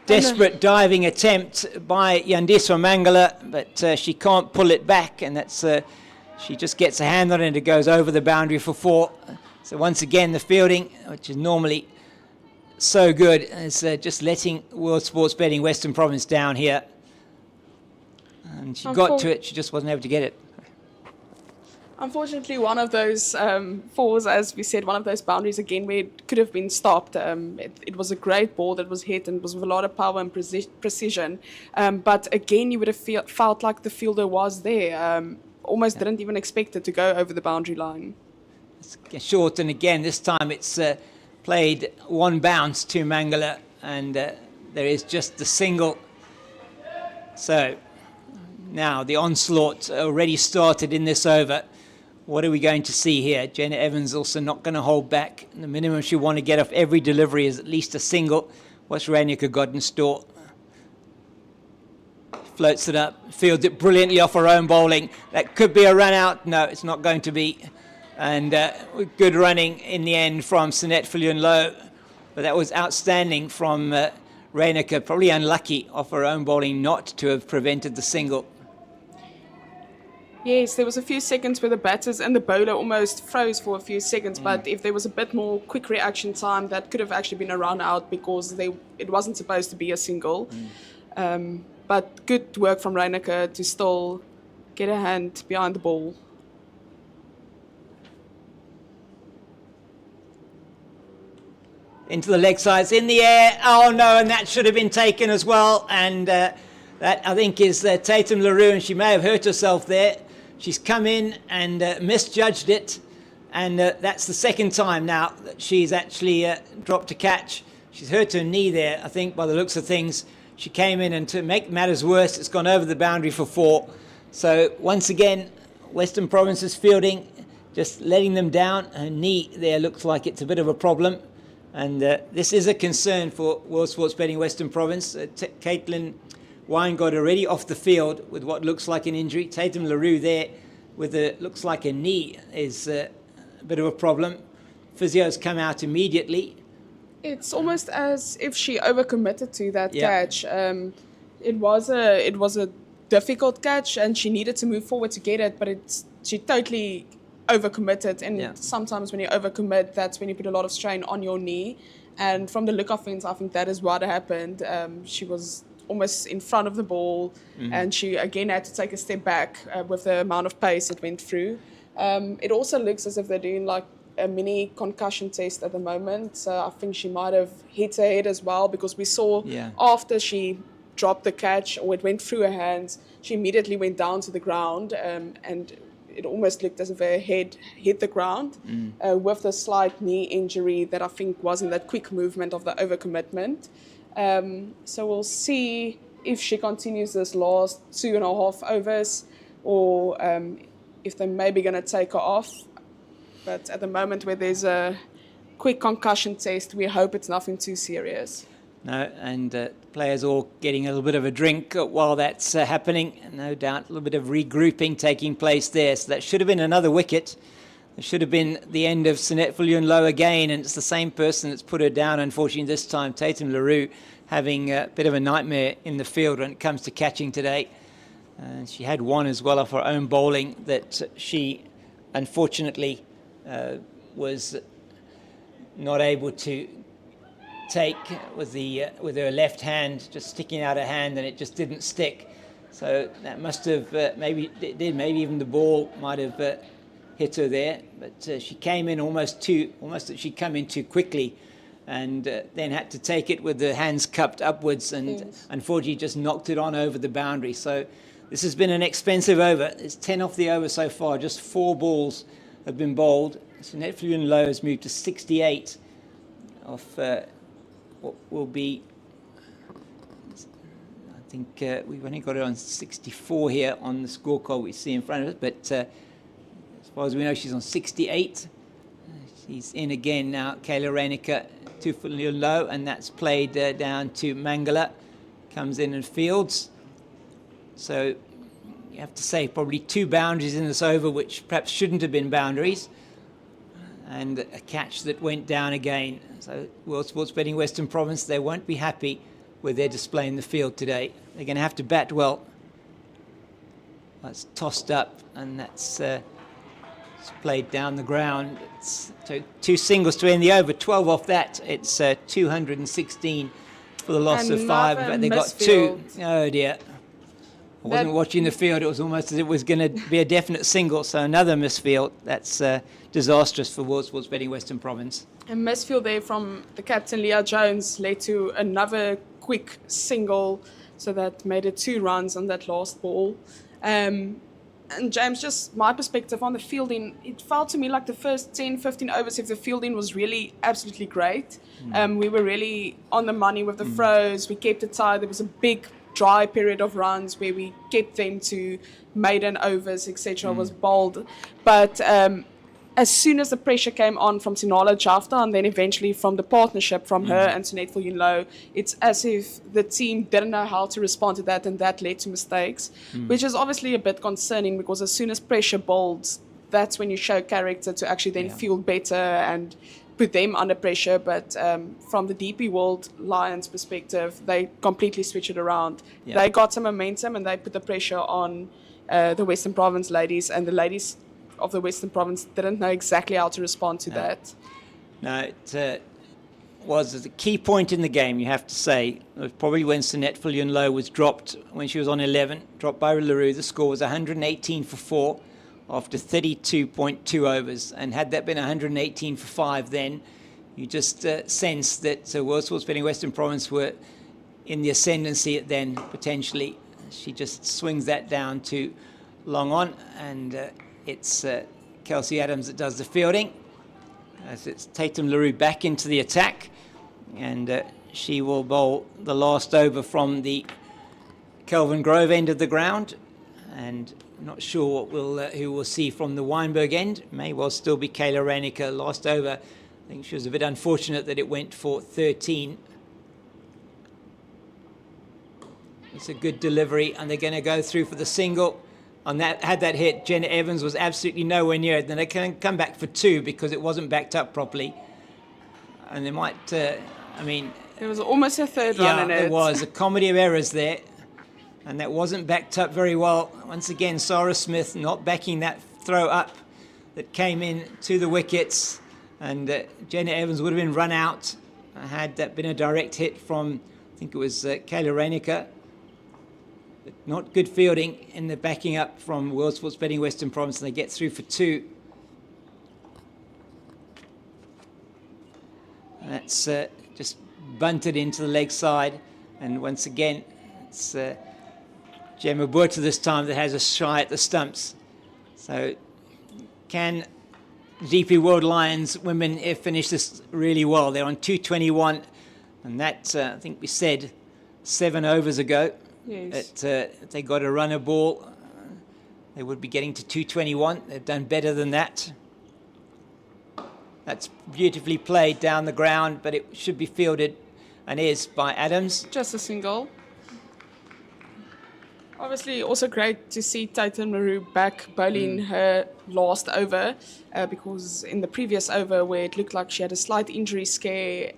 desperate diving attempt by Yandiswa Mangala, but she can't pull it back, and that's she just gets a hand on it and it goes over the boundary for 4. So once again, the fielding, which is normally so good, is just letting World Sports Betting Western Province down here. And she got to it, she just wasn't able to get it. Unfortunately, one of those fours, as we said, one of those boundaries again where it could have been stopped. It was a great ball that was hit and it was with a lot of power and precision. But again, you would have felt like the fielder was there. Almost didn't even expect it to go over the boundary line. It's short, and again, this time it's played 1 bounce to Mangala, and there is just the single. So now the onslaught already started in this over. What are we going to see here? Jenna Evans also not going to hold back. The minimum she want to get off every delivery is at least a single. What's Reinecker got in store? Floats it up, fields it brilliantly off her own bowling. That could be a run out. No, it's not going to be. And good running in the end from Sinette Viljoen-Jafta. But that was outstanding from Reinecker. Probably unlucky off her own bowling not to have prevented the single. Yes, there was a few seconds where the batters and the bowler almost froze for a few seconds, but if there was a bit more quick reaction time, that could have actually been a run out because it wasn't supposed to be a single. But good work from Reinecker to still get a hand behind the ball. Into the leg sides, in the air. Oh no, and that should have been taken as well. And that I think is Tatum LaRue, and she may have hurt herself there. She's come in and misjudged it, and that's the second time now that she's actually dropped a catch. She's hurt her knee there, I think, by the looks of things. She came in, and to make matters worse, it's gone over the boundary for 4. So once again, Western Province's fielding just letting them down. Her knee there looks like it's a bit of a problem. And this is a concern for World Sports Betting Western Province. Caitlin Weingott already off the field with what looks like an injury. Tatum LaRue there with looks like a knee is a bit of a problem. Physio's come out immediately. It's almost as if she overcommitted to that catch. It was a difficult catch, and she needed to move forward to get it, but she totally overcommitted. And sometimes when you overcommit, that's when you put a lot of strain on your knee. And from the look of things, I think that is what happened. She was almost in front of the ball, and she again had to take a step back with the amount of pace it went through. It also looks as if they're doing like a mini concussion test at the moment, so I think she might have hit her head as well, because we saw after she dropped the catch, or it went through her hands, she immediately went down to the ground, and it almost looked as if her head hit the ground with the slight knee injury that I think was in that quick movement of the overcommitment. So we'll see if she continues this last 2.5 overs, or if they're maybe going to take her off. But at the moment where there's a quick concussion test, we hope it's nothing too serious. No, and players all getting a little bit of a drink while that's happening. No doubt a little bit of regrouping taking place there. So that should have been another wicket. It should have been the end of Sinette Viljoen-Jafta again, and it's the same person that's put her down, unfortunately, this time. Tatum LaRue having a bit of a nightmare in the field when it comes to catching today. She had one as well off her own bowling that she, unfortunately, was not able to take with her left hand, just sticking out her hand, and it just didn't stick. So that must have maybe even the ball might have hitter there, but she came in almost that she'd come in too quickly, and then had to take it with the hands cupped upwards, and unfortunately just knocked it on over the boundary. So this has been an expensive over. It's 10 off the over so far. Just 4 balls have been bowled. So Viljoen-Jafta has moved to 68 off what will be, I think we've only got it on 64 here on the scorecard we see in front of us, but as far as we know, she's on 68. She's in again now, Kayla Reinecker, to Viljoen-Jafta, and that's played down to Mangala. Comes in and fields. So you have to say probably 2 boundaries in this over, which perhaps shouldn't have been boundaries, and a catch that went down again. So World Sports Betting Western Province, they won't be happy with their display in the field today. They're going to have to bat well. That's tossed up, and that's it's played down the ground. It's 2 singles to end the over. 12 off that. It's 216 for the loss of 5. But they got 2. Oh dear. I wasn't watching the field. It was almost as if it was going to be a definite single. So another misfield. That's disastrous for World Sports Betting Western Province. A misfield there from the captain, Leah Jones, led to another quick single. So that made it 2 runs on that last ball. And James, just my perspective on the fielding, it felt to me like the first 10, 15 overs, if the fielding was really absolutely great. We were really on the money with the throws. We kept it tight. There was a big dry period of runs where we kept them to maiden overs, etc. was bowled. But as soon as the pressure came on from Viljoen-Jafta and then eventually from the partnership from her and Viljoen-Jafta, it's as if the team didn't know how to respond to that, and that led to mistakes, which is obviously a bit concerning, because as soon as pressure builds, that's when you show character to actually then field better and put them under pressure. But from the DP World Lions perspective, they completely switched it around. They got some momentum and they put the pressure on the Western Province ladies, and the ladies of the Western Province didn't know exactly how to respond to that. No, it was a key point in the game, you have to say. It was probably when Sunette Viljoen-Jafta was dropped, when she was on 11, dropped by LaRue. The score was 118 for 4 after 32.2 overs. And had that been 118 for 5 then, you just sense that World Sports Betting Western Province were in the ascendancy then, potentially. She just swings that down to long on, and it's Kelsey Adams that does the fielding. As it's Tatum LaRue back into the attack, and she will bowl the last over from the Kelvin Grove end of the ground, and not sure what who we'll see from the Weinberg end. May well still be Kayla Reinecker. Last over, I think she was a bit unfortunate that it went for 13. It's a good delivery, and they're going to go through for the single. On that, had that hit, Jenna Evans was absolutely nowhere near it. Then they can come back for 2 because it wasn't backed up properly. And they might, there was almost a third run in it. Yeah, there was a comedy of errors there. And that wasn't backed up very well. Once again, Sarah Smith not backing that throw up that came in to the wickets. And Jenna Evans would have been run out had that been a direct hit from, I think it was Kayla Reinecker. Not good fielding in the backing up from World Sports Betting Western Province, and they get through for 2. And that's just bunted into the leg side, and once again it's Gemma Burta this time that has a shy at the stumps. So can DP World Lions women finish this really well? They're on 221, and that I think we said 7 overs ago. Yes. If they got a runner ball, they would be getting to 221. They've done better than that. That's beautifully played down the ground, but it should be fielded, and is, by Adams. Just a single. Obviously, also great to see Tatum LaRue back bowling her last over, because in the previous over, where it looked like she had a slight injury scare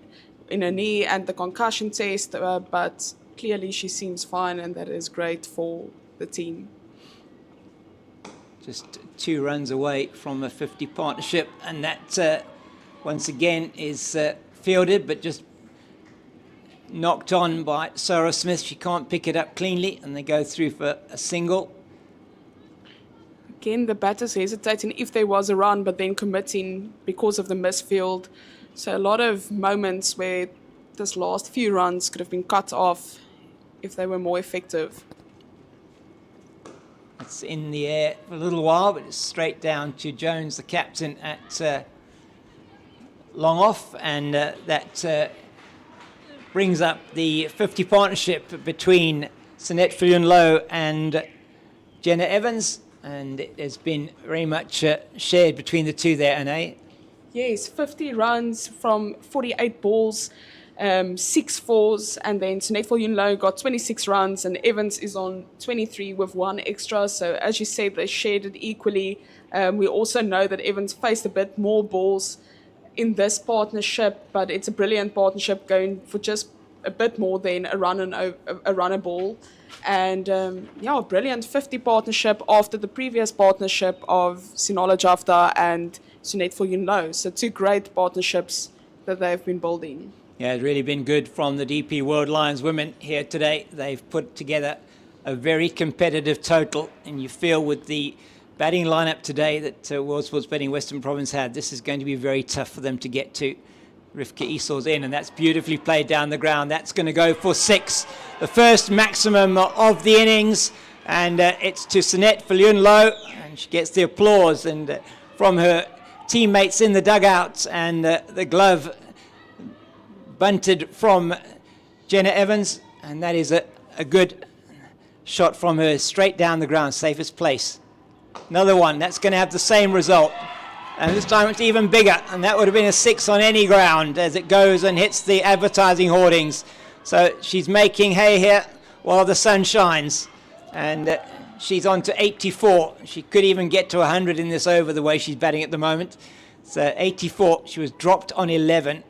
in her knee and the concussion test, but clearly she seems fine, and that is great for the team. Just 2 runs away from a 50 partnership, and that once again is fielded, but just knocked on by Sarah Smith. She can't pick it up cleanly, and they go through for a single. Again, the batters hesitating if there was a run, but then committing because of the misfield. So a lot of moments where this last few runs could have been cut off if they were more effective. It's in the air for a little while, but it's straight down to Jones, the captain, at long off, and that brings up the 50 partnership between Sinette Viljoen-Jafta and Jenna Evans, and it has been very much shared between the two there, Anne. Yes, 50 runs from 48 balls, 6 fours, and then Sinette Viljoen-Jafta got 26 runs, and Evans is on 23 with 1 extra. So as you said, they shared it equally. We also know that Evans faced a bit more balls in this partnership, but it's a brilliant partnership going for just a bit more than a runner ball. And yeah, brilliant 50 partnership after the previous partnership of Viljoen-Jafta and Sinette Viljoen-Jafta. So 2 great partnerships that they've been building. Yeah, it's really been good from the DP World Lions women here today. They've put together a very competitive total, and you feel with the batting lineup today that World Sports Betting Western Province had, this is going to be very tough for them to get to. Rivka Esor's in, and that's beautifully played down the ground. That's going to go for 6, the first maximum of the innings, and it's to Sinette Viljoen-Jafta, and she gets the applause and from her teammates in the dugout, and the glove bunted from Jenna Evans, and that is a good shot from her straight down the ground, safest place. Another one, that's going to have the same result. And this time it's even bigger, and that would have been a 6 on any ground as it goes and hits the advertising hoardings. So she's making hay here while the sun shines. And she's on to 84. She could even get to 100 in this over the way she's batting at the moment. So 84, she was dropped on 11.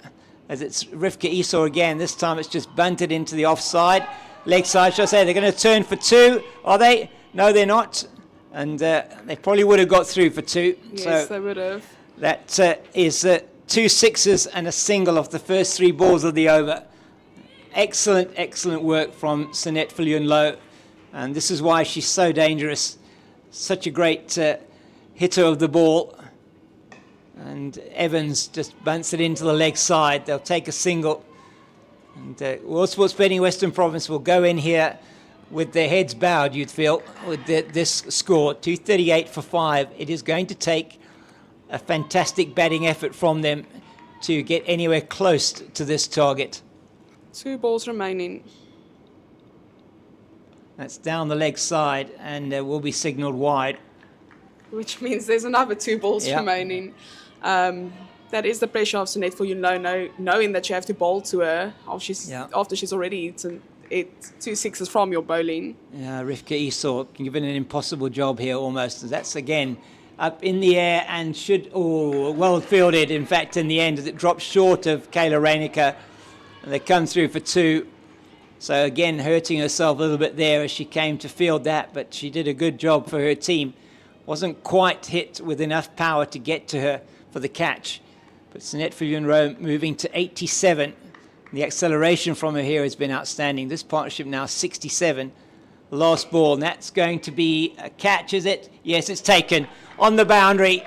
As it's Rivka Esor again. This time it's just bunted into the offside. Leg side, shall I say, they're going to turn for 2. Are they? No, they're not. And they probably would have got through for 2. Yes, so they would have. That is 2 sixes and a single off the first 3 balls of the over. Excellent, excellent work from Sinette Viljoen-Jafta. And this is why she's so dangerous. Such a great hitter of the ball. And Evans just bunts it into the leg side. They'll take a single. And World Sports Betting Western Province will go in here with their heads bowed, you'd feel, with this score, 238 for 5. It is going to take a fantastic batting effort from them to get anywhere close to this target. 2 balls remaining. That's down the leg side and will be signalled wide. Which means there's another 2 balls remaining. That is the pressure of Sinette Viljoen-Jafta, knowing that you have to bowl to her after she's already eaten 2 sixes from your bowling. Yeah, Rivka Esor can give it an impossible job here almost. That's again up in the air and well fielded, in fact, in the end, as it drops short of Kayla Reinecker. And they come through for 2. So again, hurting herself a little bit there as she came to field that, but she did a good job for her team. Wasn't quite hit with enough power to get to her for the catch. But Sinette Viljoen-Jafta moving to 87. The acceleration from her here has been outstanding. This partnership now 67. Last ball, and that's going to be a catch, is it? Yes, it's taken on the boundary.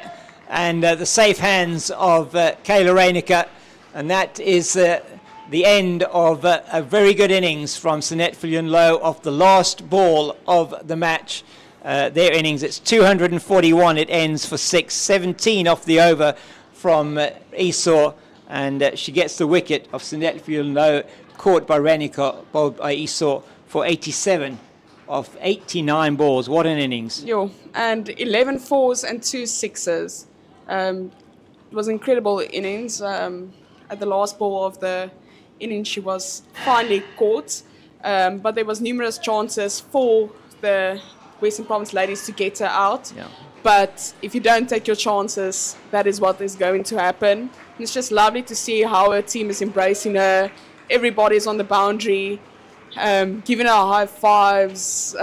And the safe hands of Kayla Reinecker. And that is the end of a very good innings from Sinette Viljoen-Jafta off the last ball of the match. Their innings, it's 241. It ends for 6. 17 off the over from Esor. And she gets the wicket of Sinette Viljoen-Jafta, caught by Reinecker, bowled by Esor for 87 of 89 balls. What an innings. And 11 fours and 2 sixes. It was an incredible innings. At the last ball of the innings, she was finally caught. But there was numerous chances for the Western Province ladies to get her out. Yeah. But if you don't take your chances, that is what is going to happen. And it's just lovely to see how her team is embracing her. Everybody's on the boundary, giving her high fives.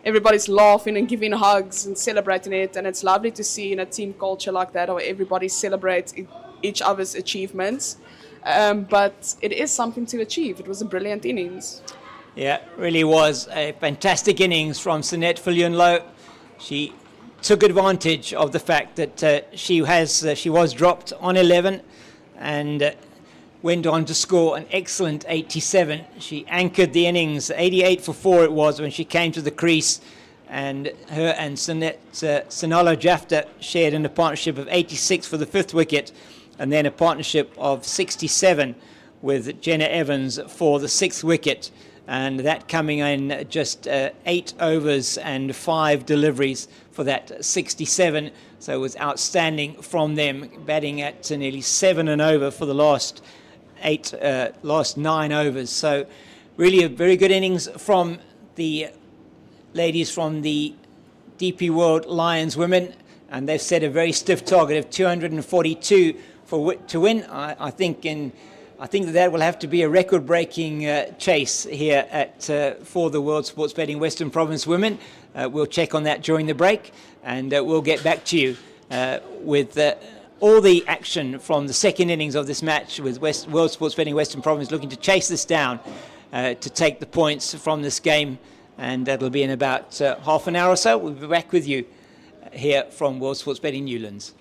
Everybody's laughing and giving hugs and celebrating it. And it's lovely to see in a team culture like that, how everybody celebrates each other's achievements. But it is something to achieve. It was a brilliant innings. Yeah, really was a fantastic innings from Sinette Viljoen-Jafta. She took advantage of the fact that she was dropped on 11 and went on to score an excellent 87. She anchored the innings, 88 for 4 it was when she came to the crease, and her and Viljoen-Jafta shared in a partnership of 86 for the 5th wicket, and then a partnership of 67 with Jenna Evans for the 6th wicket, and that coming in just 8 overs and 5 deliveries for that 67. So it was outstanding from them, batting at nearly 7 and over for the last 9 overs. So really a very good innings from the ladies from the DP World Lions women, and they've set a very stiff target of 242 to win. I think that will have to be a record-breaking chase here for the World Sports Betting Western Province women. We'll check on that during the break, and we'll get back to you with all the action from the second innings of this match, with World Sports Betting Western Province looking to chase this down to take the points from this game, and that'll be in about half an hour or so. We'll be back with you here from World Sports Betting Newlands.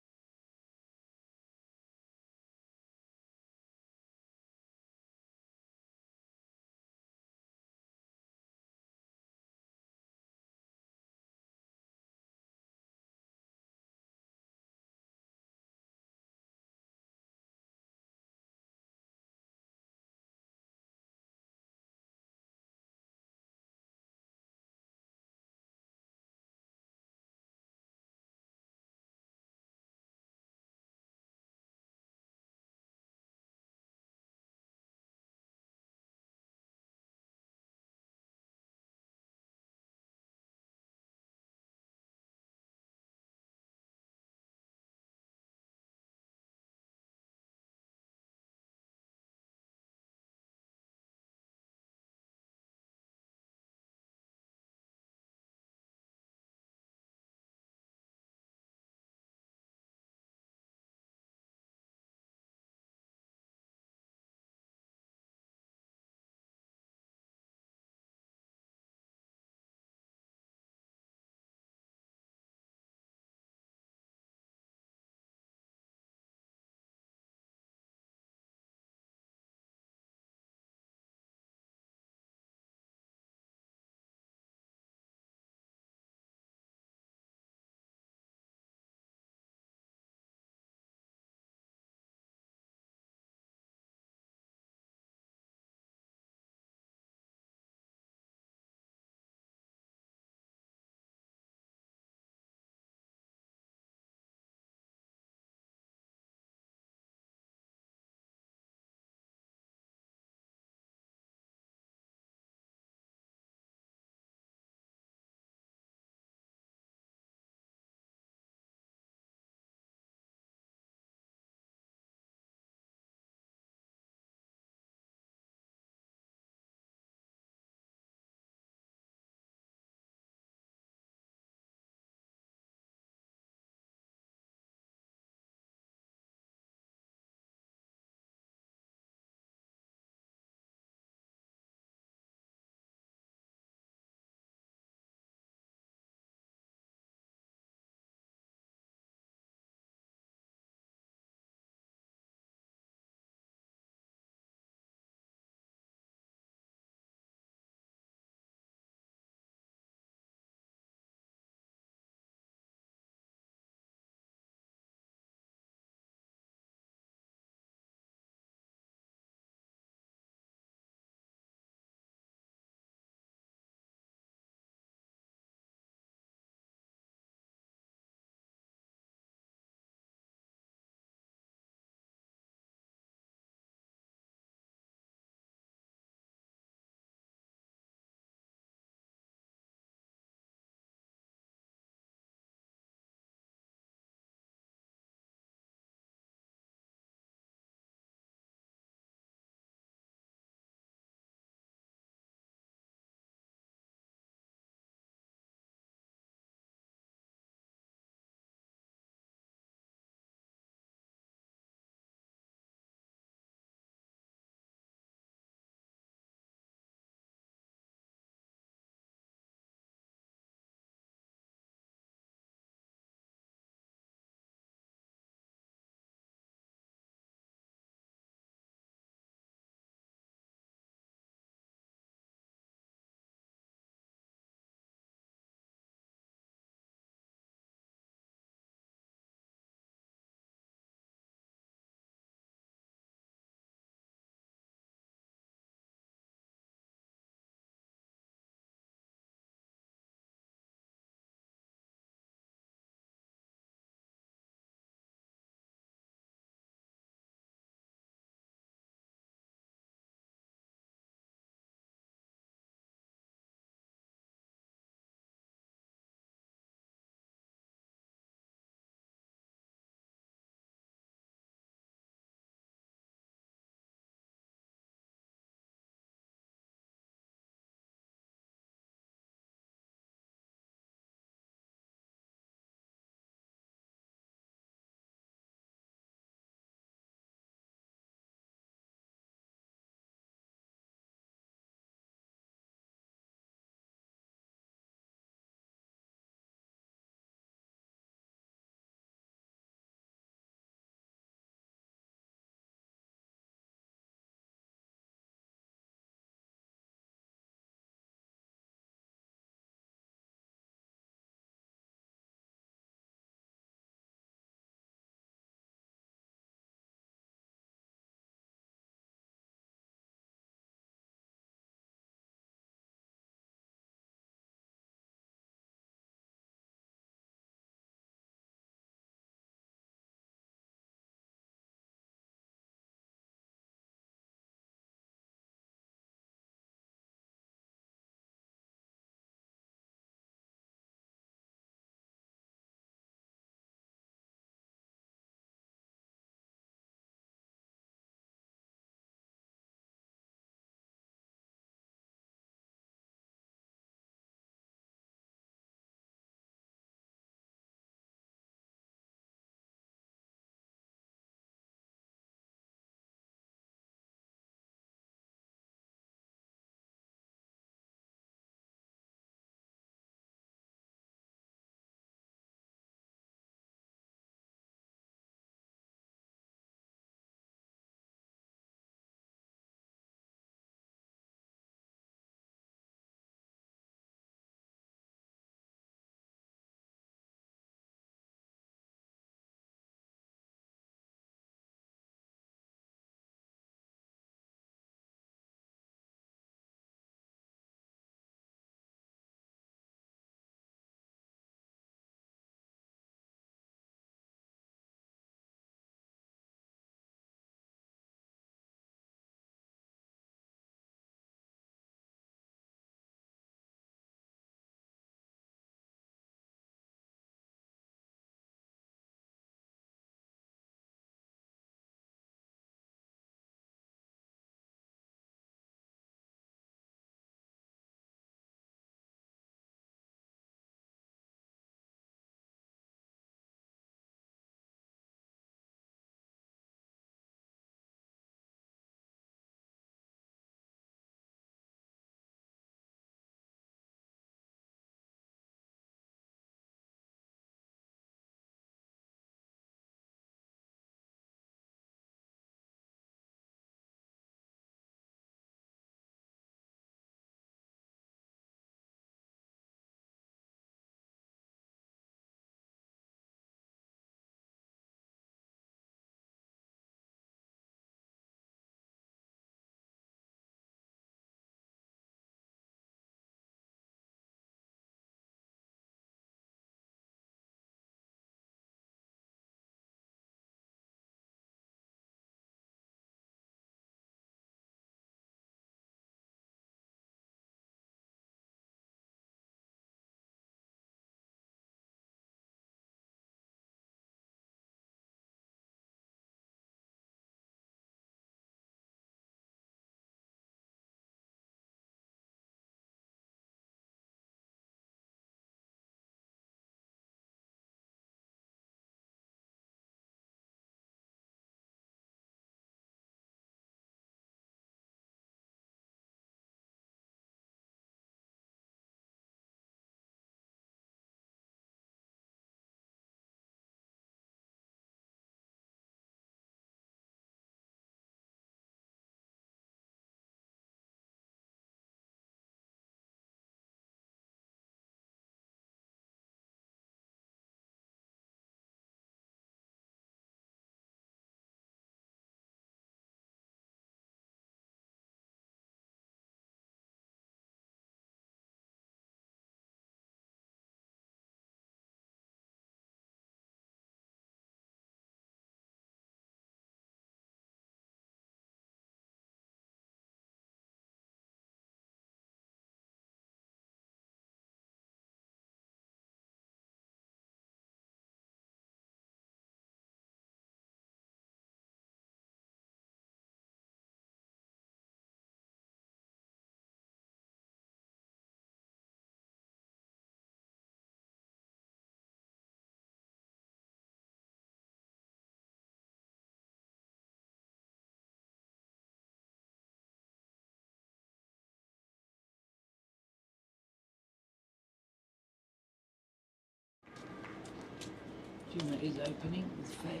Juma is opening with Faye.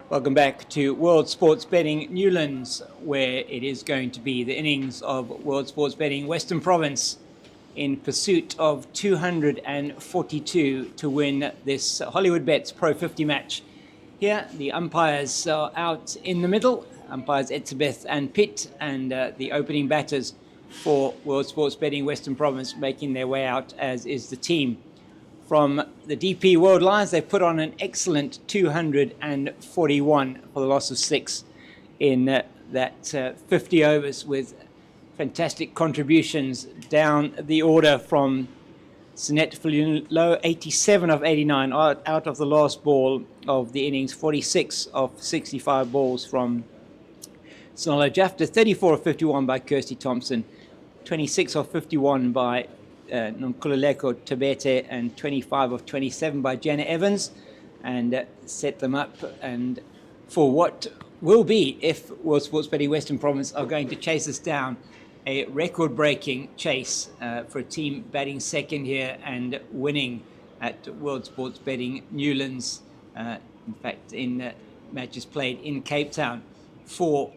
Welcome back to World Sports Betting Newlands, where it is going to be the innings of World Sports Betting Western Province in pursuit of 242 to win this Hollywoodbets Pro50 match. Here, the umpires are out in the middle, umpires Etzebeth and Pitt, and the opening batters for World Sports Betting Western Province making their way out, as is the team. From the DP World Lions, they put on an excellent 241 for the loss of 6 in that 50 overs, with fantastic contributions down the order from Sinette Viljoen-Jafta, 87 of 89 out of the last ball of the innings, 46 of 65 balls from Viljoen-Jafta, 34 of 51 by Kirsty Thompson, 26 of 51 by Nonkululeko Tabete, and 25 of 27 by Jenna Evans, and set them up and for what will be, if World Sports Betting Western Province are going to chase us down, a record-breaking chase for a team batting second here and winning at World Sports Betting Newlands. In fact, in matches played in Cape Town for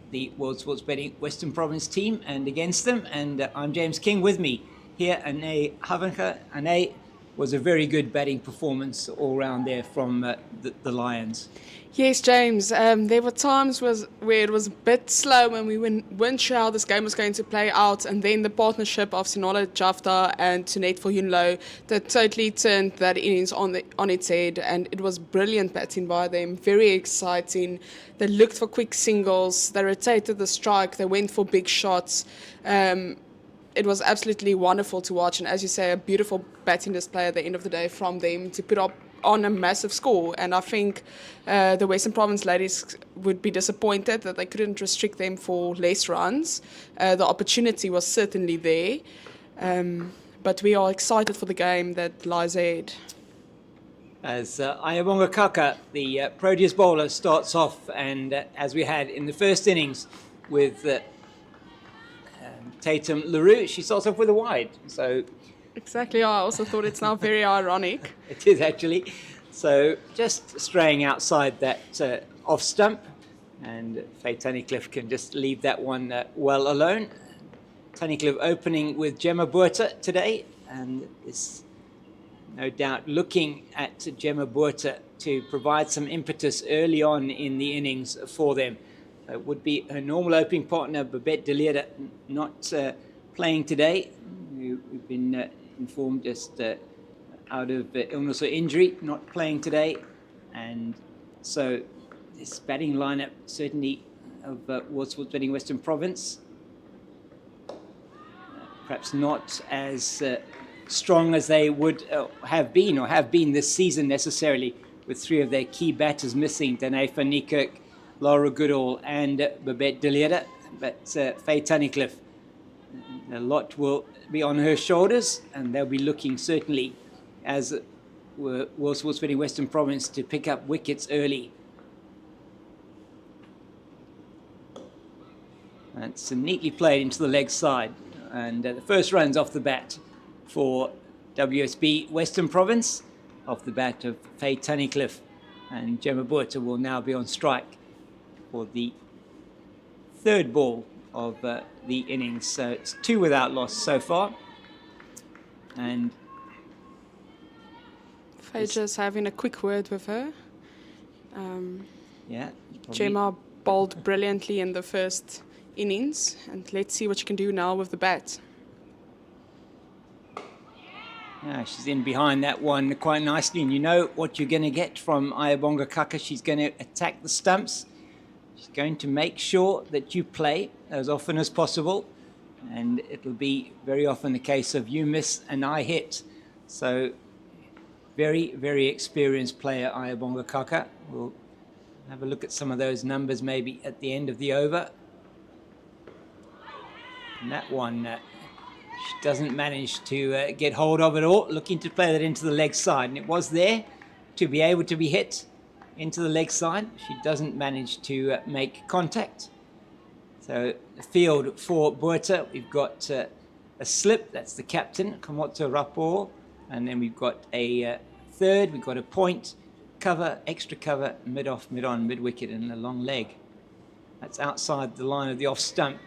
the World Sports Betting Western Province team and against them. And I'm James King. With me here, Ane Havenka. Ane, was a very good batting performance all round there from the Lions. Yes, James. There were times where it was a bit slow and we weren't sure how this game was going to play out. And then the partnership of Viljoen-Jafta and Sinette Viljoen-Jafta that totally turned that innings on its head. And it was brilliant batting by them, very exciting. They looked for quick singles, they rotated the strike, they went for big shots. It was absolutely wonderful to watch. And as you say, a beautiful batting display at the end of the day from them to put up on a massive score. And I think the Western Province ladies would be disappointed that they couldn't restrict them for less runs. The opportunity was certainly there, but we are excited for the game that lies ahead. As Ayabonga Kaka, the Proteas bowler, starts off, and as we had in the first innings with Tatum LaRue, she starts off with a wide. So exactly, I also thought it's now very ironic. It is actually. So just straying outside that off stump, and Faye Tunnicliffe can just leave that one well alone. Tunnicliffe opening with Gemma Buerta today, and is no doubt looking at Gemma Buerta to provide some impetus early on in the innings for them. It would be her normal opening partner, Babette de Leerde, not playing today. We've been informed just out of illness or injury, not playing today. And so this batting lineup certainly of World Sports Betting Western Province, perhaps not as strong as they would have been this season necessarily, with 3 of their key batters missing, Danae van Niekerk, Laura Goodall and Babette de Leerde. But Faye Tunnicliffe, a lot will be on her shoulders, and they'll be looking certainly as World Sports Betting Western Province to pick up wickets early. That's neatly played into the leg side, and the first runs off the bat for WSB Western Province, off the bat of Faye Tunnicliffe, and Gemma Buerta will now be on strike for the third ball of the innings. So it's 2 without loss so far. And Faye just having a quick word with her. Yeah. Gemma bowled brilliantly in the first innings, and let's see what she can do now with the bat. Yeah, she's in behind that one quite nicely, and you know what you're going to get from Ayabonga Kaka. She's going to attack the stumps. She's going to make sure that you play as often as possible, and it'll be very often the case of you miss and I hit. So very, very experienced player, Ayabonga Kaka. We'll have a look at some of those numbers maybe at the end of the over. And that one, she doesn't manage to get hold of it all, looking to play that into the leg side. And it was there to be able to be hit into the leg side. She doesn't manage to make contact. So the field for Buerta, we've got a slip, that's the captain, Komoto Rapport, And then we've got a third, we've got a point, cover, extra cover, mid-off, mid-on, mid-wicket, and a long leg. That's outside the line of the off stump.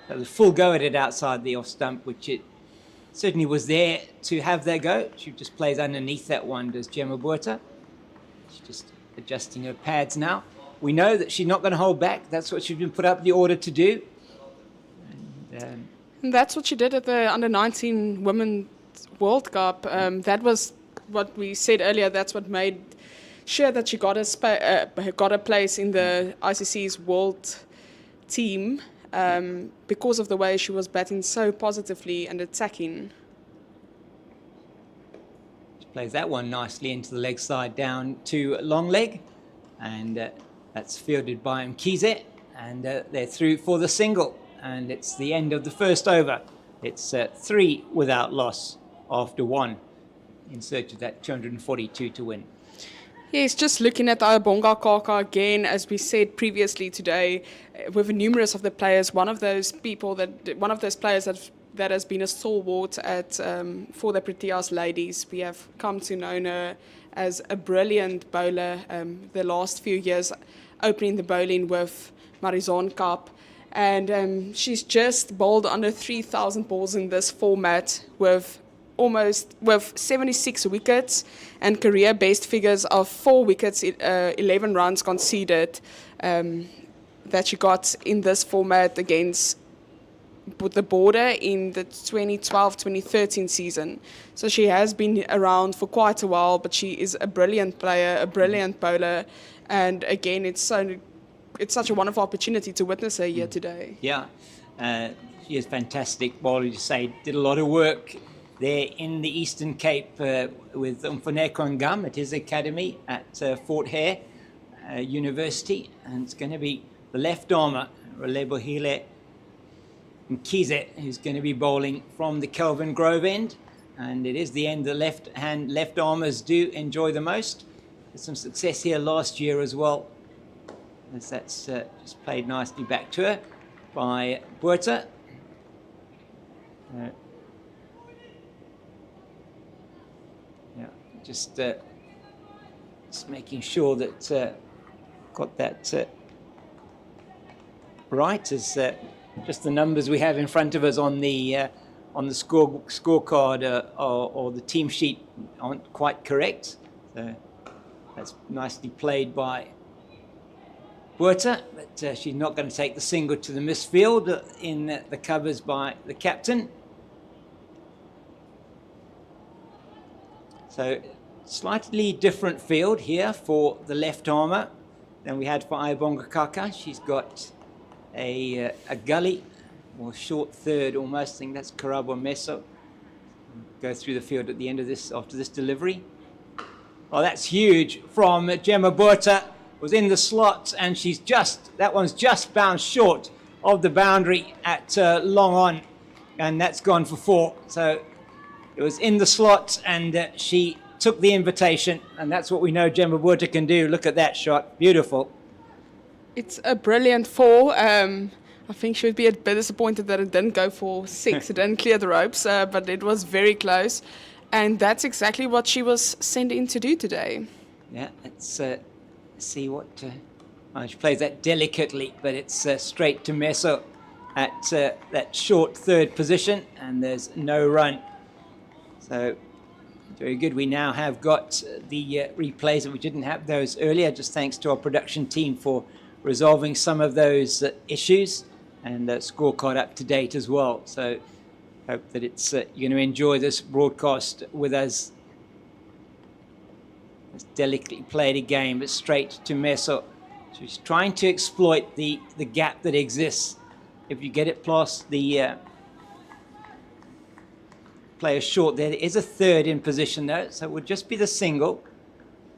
So the full go at it outside the off stump, which it certainly was there to have that go. She just plays underneath that one, does Gemma Botha. She's just adjusting her pads now. We know that she's not going to hold back. That's what she's been put up the order to do. And that's what she did at the Under-19 Women's World Cup. That was what we said earlier. That's what made sure that she got a place in the ICC's world team because of the way she was batting so positively and attacking. She plays that one nicely into the leg side down to long leg, and that's fielded by Mkhize, and they're through for the single, and it's the end of the first over. It's 3 without loss after 1 in search of that 242 to win. Yes, just looking at Ayabonga Kaka again, as we said previously today, with numerous of the players, one of those players that has been a stalwart at for the Proteas ladies. We have come to know her as a brilliant bowler the last few years, opening the bowling with Marizon Cup. And she's just bowled under 3,000 balls in this format with 76 wickets and career best figures of 4 wickets, 11 runs conceded that she got in this format against the Border in the 2012-2013 season. So she has been around for quite a while, but she is a brilliant player, a brilliant bowler, and again, it's such a wonderful opportunity to witness her here today. Yeah, she is fantastic bowler, you say, did a lot of work there in the Eastern Cape with Mfuneko Ngam at his academy at Fort Hare University, and it's going to be the left armour, Relebohile Mkhize, who's going to be bowling from the Kelvin Grove end, and it is the end the left armers do enjoy the most. There's some success here last year as well, as that's just played nicely back to her by Botha. Just making sure that got that right, as just the numbers we have in front of us on the scorecard or the team sheet aren't quite correct. So that's nicely played by Botha, but she's not going to take the single to the misfield in the covers by the captain. So slightly different field here for the left armour than we had for Ayabonga Kaka. She's got a gully, or short third almost. I think that's Karabo Meso. Go through the field at the end of this, after this delivery. Oh, that's huge from Gemma Botha. Was in the slot, and that one's just bounced short of the boundary at long on, and that's gone for 4. So it was in the slot, and she took the invitation, and that's what we know Gemma Botha can do. Look at that shot. Beautiful. It's a brilliant 4. I think she would be a bit disappointed that it didn't go for 6. It didn't clear the ropes, but it was very close. And that's exactly what she was sent in to do today. Yeah, let's see what... she plays that delicately, but it's straight to Meso at that short third position, and there's no run. So very good. We now have got the replays, and we didn't have those earlier, just thanks to our production team for resolving some of those issues, and scorecard up to date as well. So hope that it's you're going to enjoy this broadcast with us. It's delicately played a game, but straight to Meso. She's trying to exploit the gap that exists. If you get it past the player short there is a third in position though, so it would just be the single.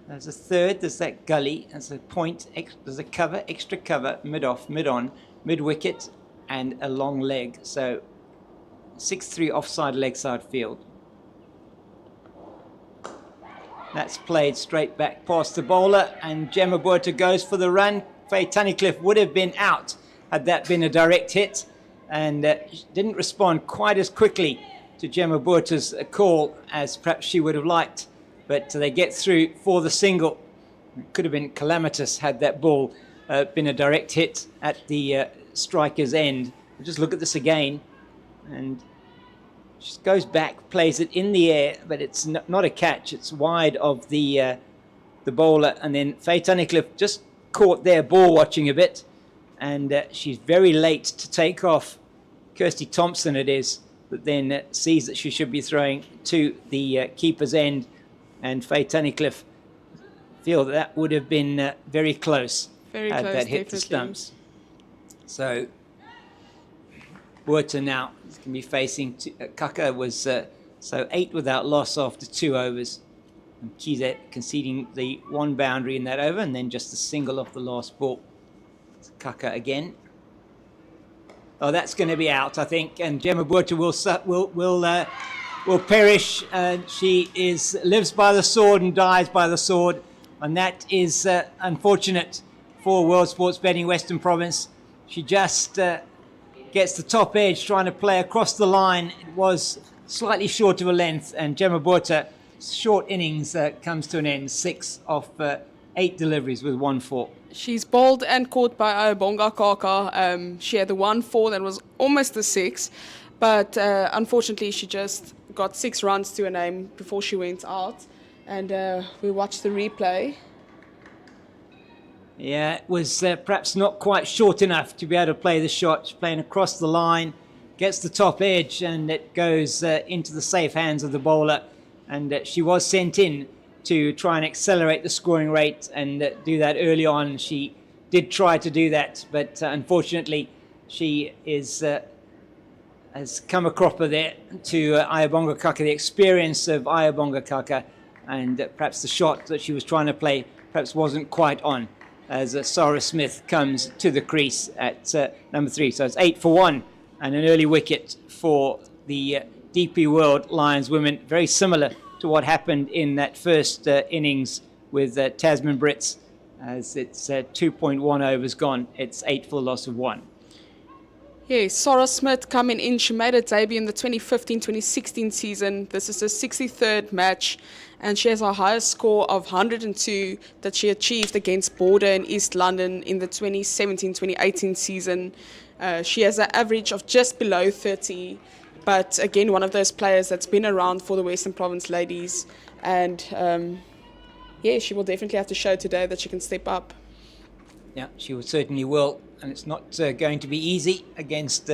There's a third, there's that gully, there's a point, there's a cover, extra cover, mid-off, mid-on, mid-wicket, and a long leg. So 6-3 offside leg side field. That's played straight back past the bowler, and Gemma Botha goes for the run. Faye Tunnicliffe would have been out had that been a direct hit, and didn't respond quite as quickly to to Gemma Buerta's call as perhaps she would have liked, but they get through for the single. It could have been calamitous had that ball been a direct hit at the striker's end. Just look at this again, and she goes back, plays it in the air, but it's not a catch. It's wide of the bowler, and then Faye Tunnicliffe just caught their ball watching a bit, and she's very late to take off. Kirsty Thompson it is, that then sees that she should be throwing to the keeper's end, and Faye Tunnicliffe feel that would have been very close Very had close, that hit the definitely. stumps. So Buerta now is going to be facing Kaka was so 8 without loss after 2 overs, and Kizet conceding the 1 boundary in that over, and then just a single off the last ball. It's Kaka again. Oh, that's going to be out, I think, and Gemma Buerta will perish. She lives by the sword and dies by the sword, and that is unfortunate for World Sports Betting Western Province. She just gets the top edge trying to play across the line. It was slightly short of a length, and Gemma Buerta's short innings comes to an end. 6 of 8 deliveries with 1-4. She's bowled and caught by Ayabonga Kaka. She had the 1-4 that was almost a 6, but unfortunately she just got 6 runs to her name before she went out. And we watched the replay. Yeah, it was perhaps not quite short enough to be able to play the shot. She's playing across the line, gets the top edge, and it goes into the safe hands of the bowler. And she was sent in to try and accelerate the scoring rate and do that early on. She did try to do that, but unfortunately she has come a cropper there to Ayabonga Kaka, the experience of Ayabonga Kaka, and perhaps the shot that she was trying to play perhaps wasn't quite on as Sarah Smith comes to the crease at number 3. So it's 8 for 1 and an early wicket for the DP World Lions women, very similar to what happened in that first innings with Tasman Brits, as it's 2.1 overs gone. It's 8 for the loss of 1. Yes, Sarah Smith coming in. She made her debut in the 2015-2016 season. This is her 63rd match, and she has a highest score of 102 that she achieved against Border in East London in the 2017-2018 season. She has an average of just below 30, but again, one of those players that's been around for the Western Province ladies, and yeah, she will definitely have to show today that she can step up. Yeah, she certainly will, and it's not going to be easy against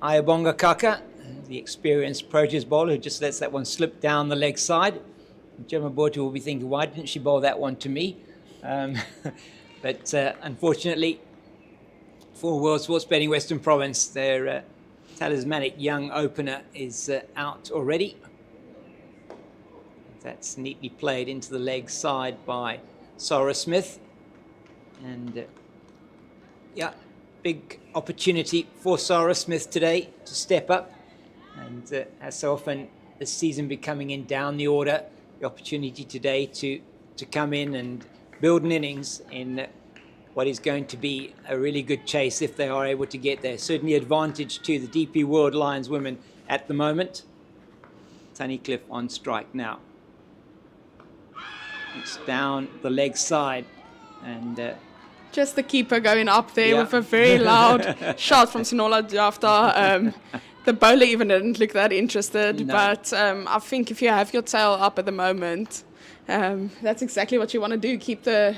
Ayabonga Kaka, the experienced Proteas bowler who just lets that one slip down the leg side. Gemma Buerta will be thinking, why didn't she bowl that one to me? But unfortunately, for World Sports Betting Western Province, their talismanic young opener is out already. That's neatly played into the leg side by Sarah Smith. And yeah, big opportunity for Sarah Smith today to step up. And as so often this season becoming in down the order, the opportunity today to come in and build an innings in what is going to be a really good chase if they are able to get there. Certainly advantage to the DP World Lions women at the moment. Tunnicliffe on strike now. It's down the leg side, and just the keeper going up there with a very loud shot from Viljoen-Jafta. The bowler even didn't look that interested, but I think if you have your tail up at the moment, that's exactly what you want to do, keep the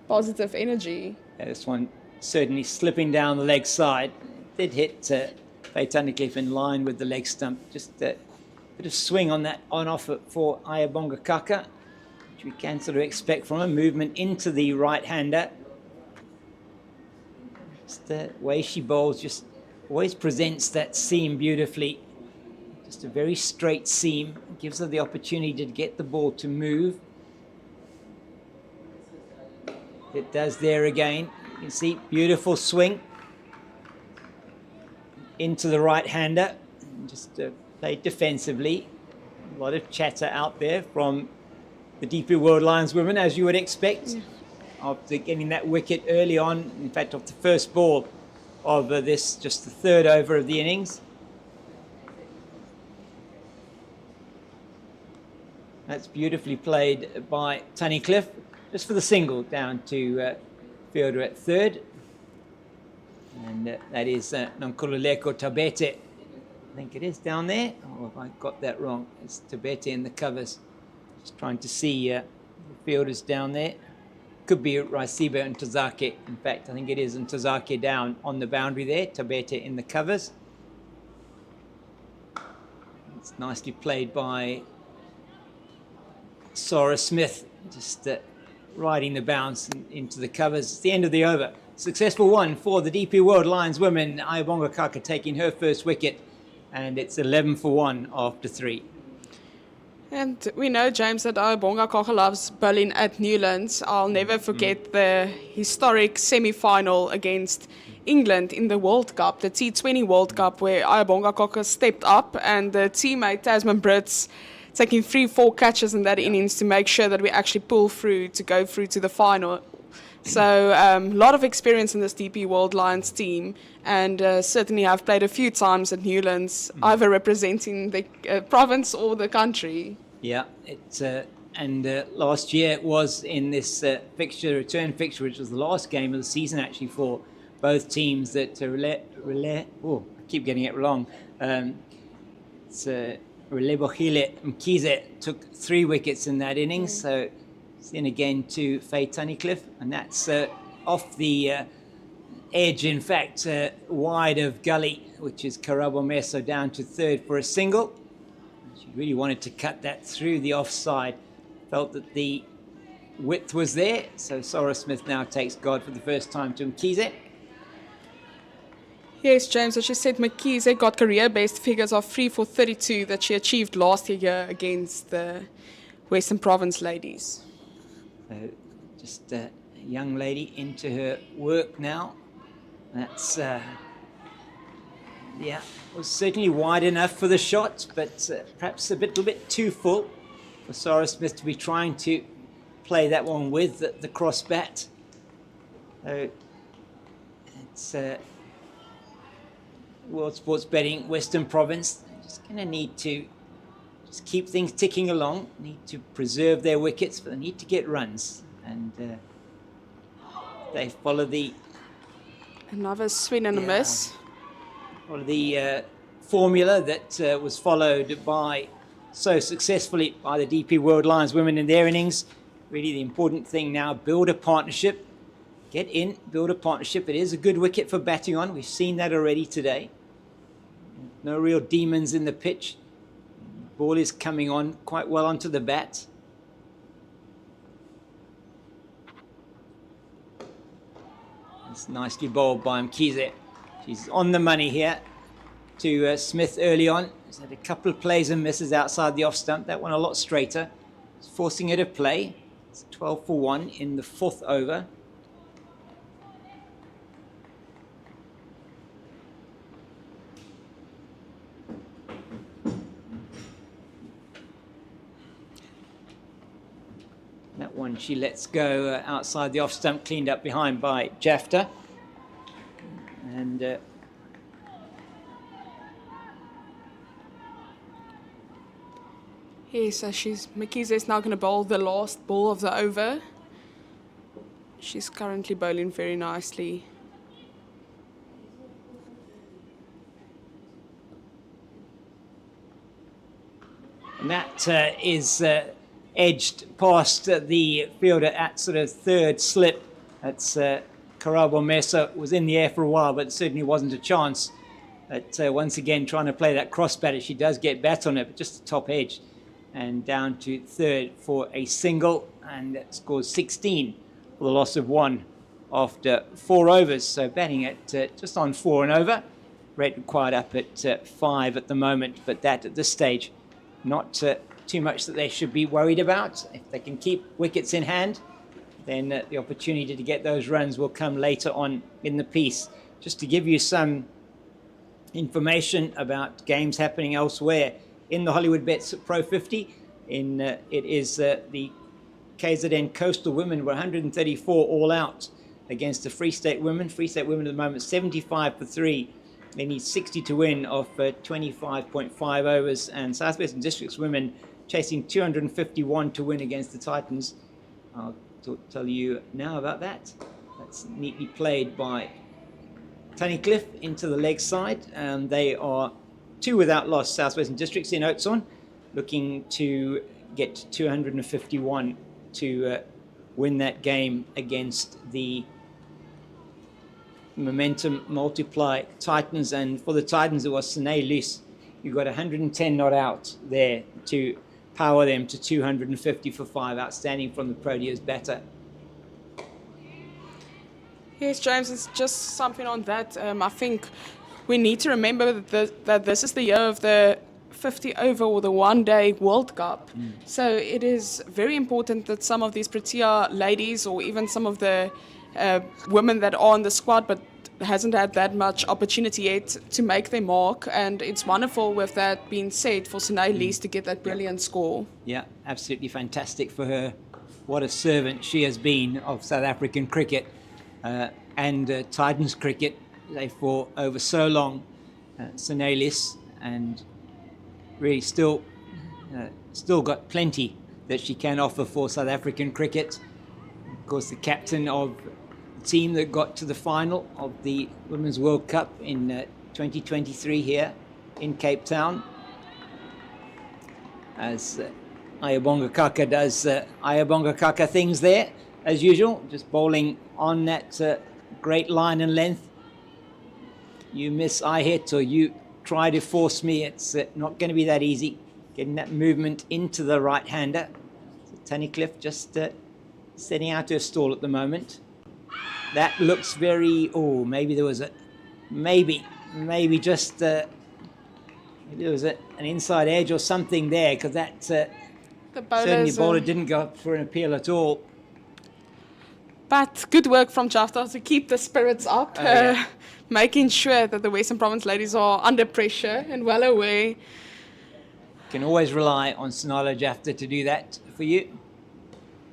positive energy. Yeah, this one certainly slipping down the leg side. Did hit Faye Tunnicliffe in line with the leg stump. Just a bit of swing on that on-off for Ayabonga Kaka, which we can sort of expect from a movement into the right-hander. Just the way she bowls just always presents that seam beautifully. Just a very straight seam. Gives her the opportunity to get the ball to move. It does there again. You can see beautiful swing into the right-hander. Just played defensively. A lot of chatter out there from the DP World Lions women, as you would expect, after getting that wicket early on. In fact, off the first ball of this, just the 3rd over of the innings. That's beautifully played by Tunnicliffe, just for the single down to fielder at third. And that is Nonkululeko Tabete. I think it is down there. Oh, if I got that wrong. It's Tabete in the covers. Just trying to see the fielders down there. Could be Raisibe and Tazake. In fact, I think it is Tazake down on the boundary there. Tabete in the covers. It's nicely played by Sora Smith, just riding the bounce into the covers. It's the end of the over. Successful one for the DP World Lions women. Ayabonga Kaka taking her first wicket, and it's 11 for 1 after 3. And we know, James, that Ayabonga Kaka loves bowling at Newlands. I'll never forget the historic semi-final against England in the World Cup, the T20 World Cup, where Ayabonga Kaka stepped up and the teammate Tasman Brits taking 3-4 catches in that innings to make sure that we actually pull through to go through to the final. So a lot of experience in this DP World Lions team, and certainly I've played a few times at Newlands, either representing the province or the country. Yeah, it's and last year it was in this return fixture, which was the last game of the season actually for both teams, that I keep getting it wrong. It's Relebohile Mkize took 3 wickets in that innings, so it's in again to Faye Tunnicliffe, and that's off the edge, in fact, wide of Gully, which is Karabo Meso, down to third for a single. She really wanted to cut that through the offside, felt that the width was there, so Sora Smith now takes God for the first time to Mkize. Yes, James, as you said, Mkize got career best figures of 3 for 32 that she achieved last year against the Western Province ladies. So just a young lady into her work now. That's, was certainly wide enough for the shot, but perhaps a little bit too full for Sora Smith to be trying to play that one with the cross bat. So it's World Sports Betting Western Province. They're just going to need to just keep things ticking along, need to preserve their wickets, but they need to get runs. And they follow the... Another swing and a miss. Follow the formula that was followed by so successfully by the DP World Lions women in their innings. Really the important thing now, build a partnership. Get in, build a partnership. It is a good wicket for batting on. We've seen that already today. No real demons in the pitch. Ball is coming on quite well onto the bat. It's nicely bowled by Mkize. She's on the money here to Smith early on. She's had a couple of plays and misses outside the off stump. That one a lot straighter. It's forcing her to play. It's 12 for 1 in the 4th over. That one she lets go outside the off stump, cleaned up behind by Jafta. And yes, so Mkize is now going to bowl the last ball of the over. She's currently bowling very nicely. And that is edged past the fielder at sort of third slip. That's Karabo Mesa, was in the air for a while, but it certainly wasn't a chance. But once again, trying to play that cross batter, she does get bat on it, but just the top edge. And down to third for a single, and that scores 16 for the loss of 1 after 4 overs. So batting at just on 4 and over. Rate required up at 5 at the moment, but that at this stage, not too much that they should be worried about. If they can keep wickets in hand, then the opportunity to get those runs will come later on in the piece. Just to give you some information about games happening elsewhere in the Hollywoodbets Pro50, it is the KZN Coastal Women were 134 all out against the Free State Women. Free State Women at the moment 75 for 3. They need 60 to win off 25.5 overs, and South Western Districts Women chasing 251 to win against the Titans. I'll tell you now about that. That's neatly played by Tunnicliffe into the leg side. They are 2 without loss, Southwestern Districts in Oudtshoorn, looking to get 251 to win that game against the Momentum Multiply Titans. And for the Titans, it was Sine Luce. You got 110 not out there to power them to 250 for 5. Outstanding from the Proteas batter. Yes, James, it's just something on that. I think we need to remember that this is the year of the 50 over or the one-day World Cup. So it is very important that some of these Protea ladies or even some of the women that are on the squad but hasn't had that much opportunity yet to make their mark. And it's wonderful with that being said for Sine Lees to get that brilliant score. Yeah, absolutely fantastic for her. What a servant she has been of South African cricket. And Titans cricket, they for over so long, Sinelis, and really still got plenty that she can offer for South African cricket. Of course, the captain of the team that got to the final of the Women's World Cup in 2023 here in Cape Town, as Ayabonga Kaka does Ayabonga Kaka things there, as usual, just bowling on that great line and length. You miss, I hit, or you try to force me. It's not going to be that easy. Getting that movement into the right-hander. So Tunnicliffe just setting out her stall at the moment. That looks very, oh, maybe there was a, maybe just, maybe there was an inside edge or something there, because that certainly the bowler didn't go up for an appeal at all. But good work from Jafta to keep the spirits up, making sure that the Western Province ladies are under pressure and well aware. Can always rely on Sonala Jafta to do that for you.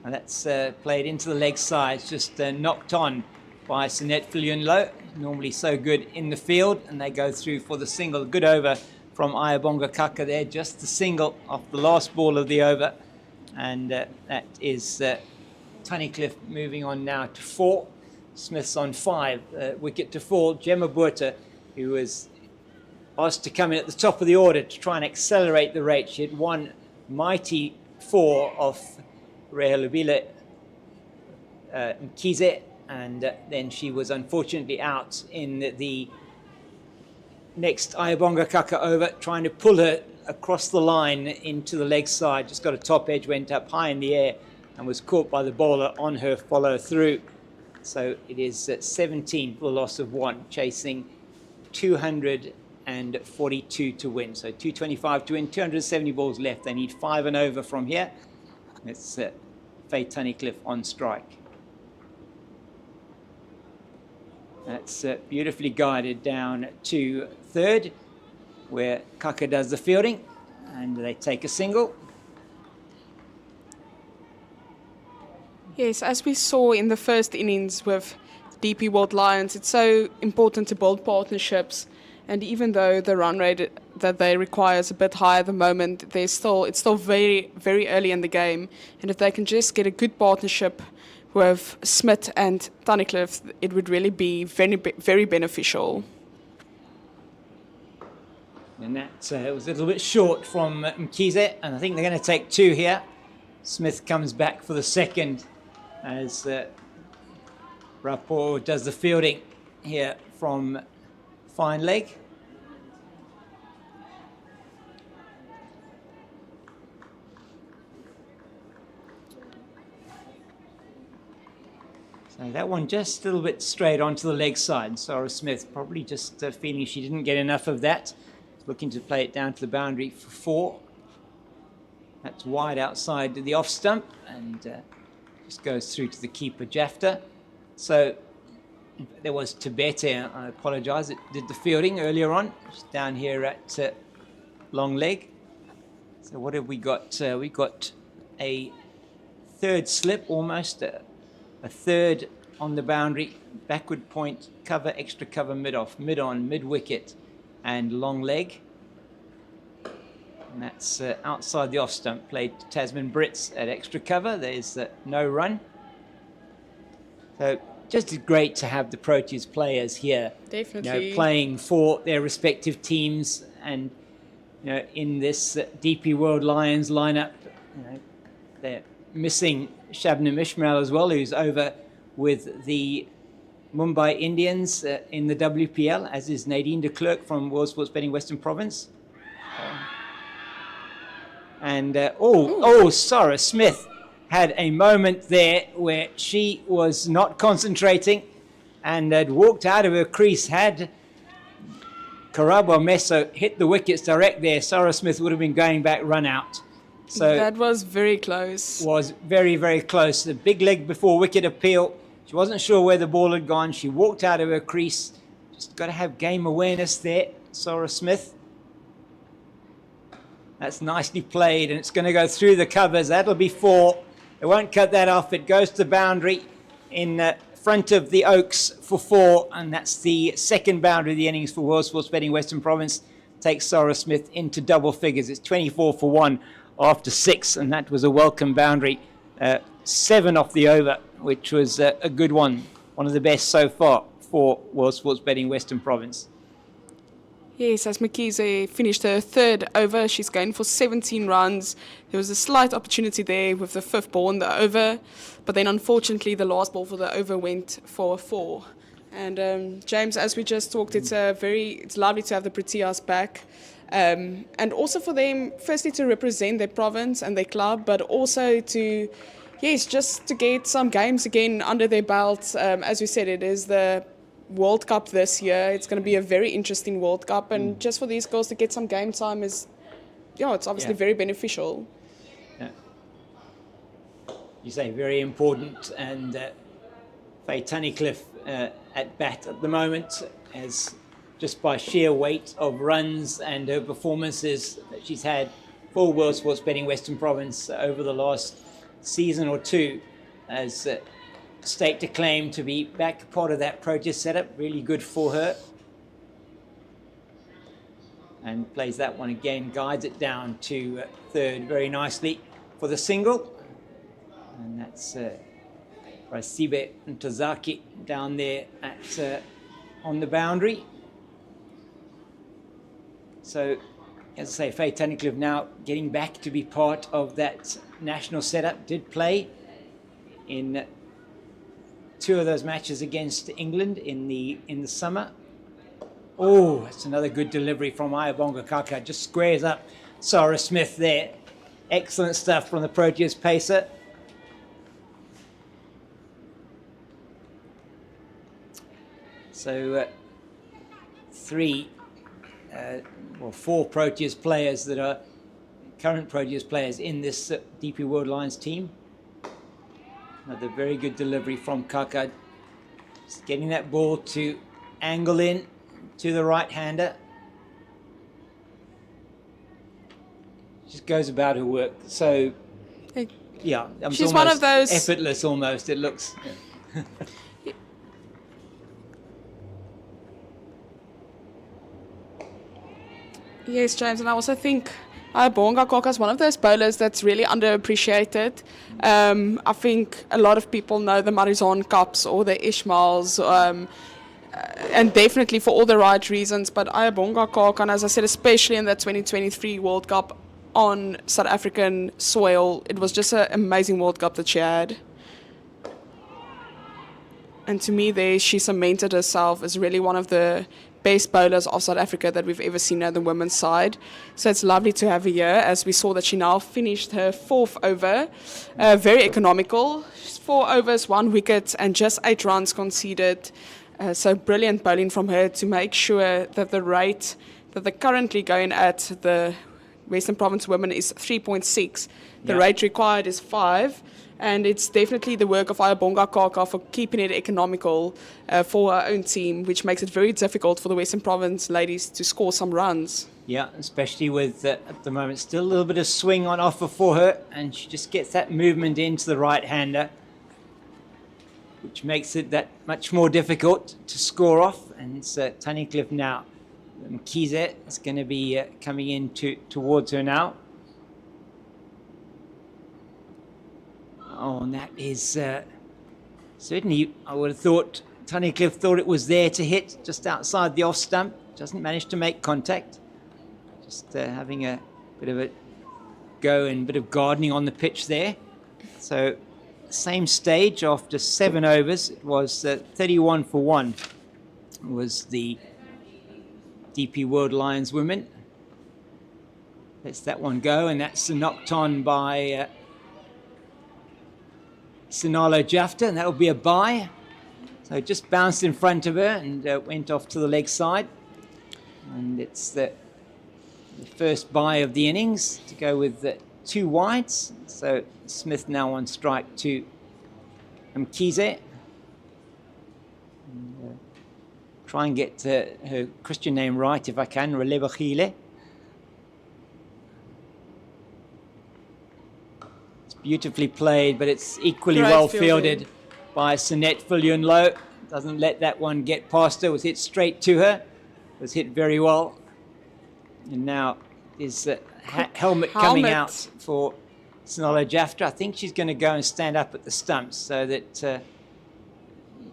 And that's played into the leg side. It's just knocked on by Sinette Viljoen-Jafta, normally so good in the field, and they go through for the single. Good over from Ayabonga Kaka there, just the single off the last ball of the over. And that is Tunnicliffe moving on now to 4. Smith's on 5. Wicket to fall. Gemma Buerta, who was asked to come in at the top of the order to try and accelerate the rate. She had one mighty 4 off Rehalubile Mkhize, and then she was unfortunately out in the next Ayabonga Kaka over, trying to pull her across the line into the leg side. Just got a top edge, went up high in the air, and was caught by the bowler on her follow through. So it is 17 for the loss of 1, chasing 242 to win. So 225 to win, 270 balls left. They need 5 and over from here. It's Faye Tunnicliffe on strike. That's beautifully guided down to 3rd, where Kaka does the fielding, and they take a single. Yes, as we saw in the first innings with DP World Lions, it's so important to build partnerships. And even though the run rate that they require is a bit high at the moment, it's still very, very early in the game. And if they can just get a good partnership with Smith and Tunnicliffe, it would really be very, very beneficial. And that was a little bit short from Mkhize, and I think they're going to take 2 here. Smith comes back for the second as Rapport does the fielding here from fine leg. So that one just a little bit straight onto the leg side. Sarah Smith probably just feeling she didn't get enough of that. Looking to play it down to the boundary for 4. That's wide outside the off stump, and just goes through to the keeper, Jafta. So there was Tibete, I apologise, it did the fielding earlier on, just down here at long leg. So what have we got? We got a 3rd slip, almost a 3rd on the boundary, backward point, cover, extra cover, mid off, mid on, mid wicket, and long leg. And that's outside the off stump, played to Tasman Brits at extra cover. There's no run. So just great to have the Proteas players here. Definitely. Playing for their respective teams, and in this DP World Lions lineup, they're missing Shabnam Ishmael as well, who's over with the Mumbai Indians in the WPL, as is Nadine de Klerk from World Sports Betting Western Province. And Sarah Smith had a moment there where she was not concentrating and had walked out of her crease. Had Karabo Meso hit the wickets direct there, Sarah Smith would have been going back run out. So that was very close. Was very, very close. The big leg before wicket appeal. She wasn't sure where the ball had gone. She walked out of her crease. Just got to have game awareness there, Sarah Smith. That's nicely played, and it's going to go through the covers. That'll be 4. They won't cut that off. It goes to boundary in front of the Oaks for 4, and that's the second boundary of the innings for World Sports Betting Western Province. Takes Sarah Smith into double figures. It's 24 for 1 after 6, and that was a welcome boundary. 7 off the over, which was a good one of the best so far for World Sports Betting Western Province. Yes, as Mkhize finished her third over, she's going for 17 runs. There was a slight opportunity there with the 5th ball in the over, but then unfortunately the last ball for the over went for a 4. And James, as we just talked, it's lovely to have the Proteas back. And also for them, firstly to represent their province and their club, but also to, just to get some games again under their belts. As we said, it is the World Cup this year. It's going to be a very interesting World Cup, and just for these girls to get some game time is, it's obviously very beneficial. Yeah. You say very important, and Faye Tunnicliffe at bat at the moment, as just by sheer weight of runs and her performances that she's had for World Sports Betting Western Province over the last season or two, as state to claim to be back part of that protest setup. Really good for her. And plays that one again, guides it down to third very nicely for the single. And that's Rasibe Ntozaki down there at on the boundary. So, as I say, Faye Tunnicliffe now getting back to be part of that national setup. Did play in 2 of those matches against England in the summer. Oh, that's another good delivery from Ayabonga Kaka. Just squares up Sarah Smith there. Excellent stuff from the Proteas pacer. So 4 Proteas players that are current Proteas players in this DP World Lions team. Another very good delivery from Kaka. Just getting that ball to angle in to the right-hander. Just goes about her work. So, she's one of those effortless almost. It looks. Yes, James, and I also think Bonga Kaka is one of those bowlers that's really underappreciated. I think a lot of people know the Marizon Cups or the Ishmaels, and definitely for all the right reasons. But Ayabonga Kaka, and as I said, especially in the 2023 World Cup on South African soil, it was just an amazing World Cup that she had. And to me, there she cemented herself as really one of the best bowlers of South Africa that we've ever seen at the women's side. So it's lovely to have her here, as we saw that she now finished her 4th over. Very economical. 4 overs, 1 wicket, and just 8 runs conceded. So brilliant bowling from her to make sure that the rate that they're currently going at the Western Province women is 3.6. The rate required is 5. And it's definitely the work of Ayabonga Kaka for keeping it economical for our own team, which makes it very difficult for the Western Province ladies to score some runs. Yeah, especially with, at the moment, still a little bit of swing on offer for her, and she just gets that movement into the right-hander, which makes it that much more difficult to score off. And it's Tunnicliffe now Mkhize is going to be coming in towards her now. Oh, and that is certainly, I would have thought, Tunnicliffe thought it was there to hit just outside the off stump. Doesn't manage to make contact. Just having a bit of a go and bit of gardening on the pitch there. So, same stage after 7 overs. It was 31 for 1. Was the DP World Lions women. Lets that one go, and that's knocked on by Viljoen-Jafta, and that'll be a bye. So it just bounced in front of her and went off to the leg side. And it's the first bye of the innings to go with 2 wides. So Smith now on strike to Mkhize. Try and get her Christian name right if I can, Relebachile. It's beautifully played, but it's equally Great well fielding fielded by Sunette Viljoen-Jafta. Doesn't let that one get past her. Was hit straight to her. Was hit very well. And now is helmet coming out for Viljoen-Jafta. I think she's going to go and stand up at the stumps so that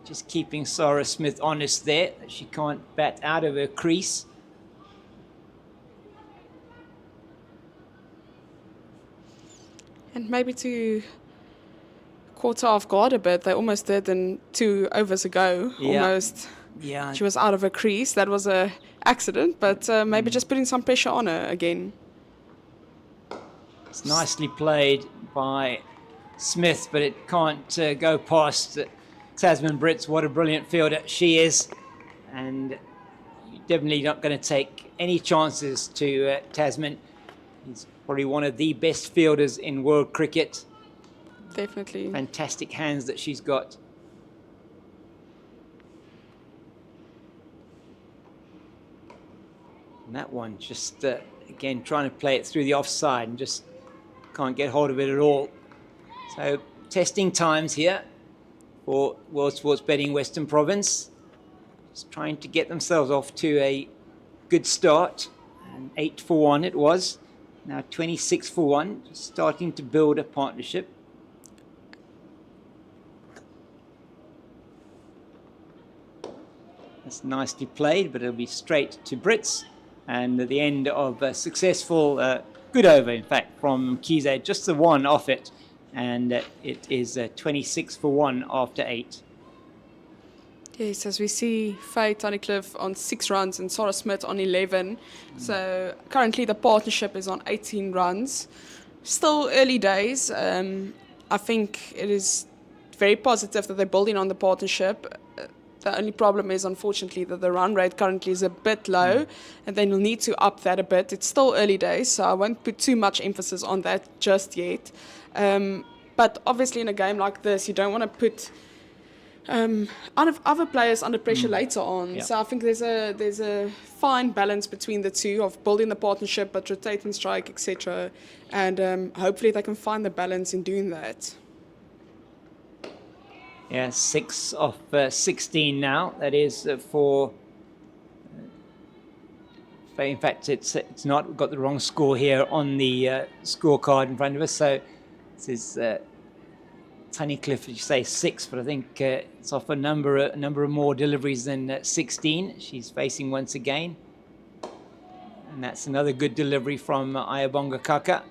just keeping Sarah Smith honest there, that she can't bat out of her crease. And maybe to quarter off guard a bit. They almost did in 2 overs ago. Yeah. Almost. Yeah. She was out of her crease. That was a accident, but maybe just putting some pressure on her again. It's nicely played by Smith, but it can't go past Tasman Brits. What a brilliant fielder she is. And you're definitely not going to take any chances to Tasman. He's probably one of the best fielders in world cricket. Definitely. Fantastic hands that she's got. And that one just, again, trying to play it through the offside and just can't get hold of it at all. So, testing times here for World Sports Betting Western Province. Just trying to get themselves off to a good start. And 8 for 1 it was. Now 26 for 1. Just starting to build a partnership. That's nicely played, but it'll be straight to Brits. And at the end of a successful, good over, in fact, from Mkhize, just the one off it. And it is 26 for 1 after 8. Yes, as we see Faye Tunnicliffe on 6 runs and Sarah Smith on 11. So currently the partnership is on 18 runs. Still early days. I think it is very positive that they're building on the partnership. The only problem is, unfortunately, that the run rate currently is a bit low, and then you'll need to up that a bit. It's still early days, so I won't put too much emphasis on that just yet. But obviously, in a game like this, you don't want to put other players under pressure later on. Yeah. So I think there's a fine balance between the two of building the partnership, but rotating strike, etc. And hopefully, they can find the balance in doing that. Yeah, 6 of 16 now. That is for. In fact, it's not. We've got the wrong score here on the scorecard in front of us. So this is Tunnicliffe. You say 6, but I think it's off a number of more deliveries than 16. She's facing once again, and that's another good delivery from Ayabonga Kaka.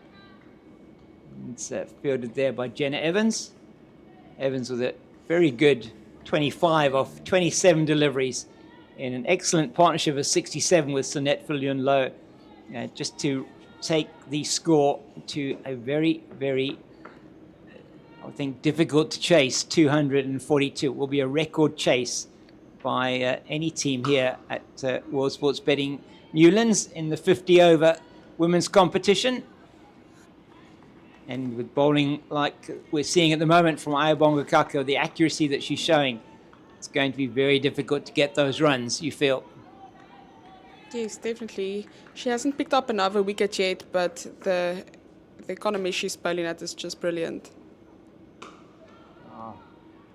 It's fielded there by Jenna Evans. Evans with a very good 25 of 27 deliveries in an excellent partnership of 67 with Sunette Viljoen-Jafta, just to take the score to a very, very, I think, difficult to chase 242. It will be a record chase by any team here at World Sports Betting Newlands in the 50-over women's competition. And with bowling like we're seeing at the moment from Ayabonga Kaka, the accuracy that she's showing, it's going to be very difficult to get those runs, you feel? Yes, definitely. She hasn't picked up another wicket yet, but the economy she's bowling at is just brilliant.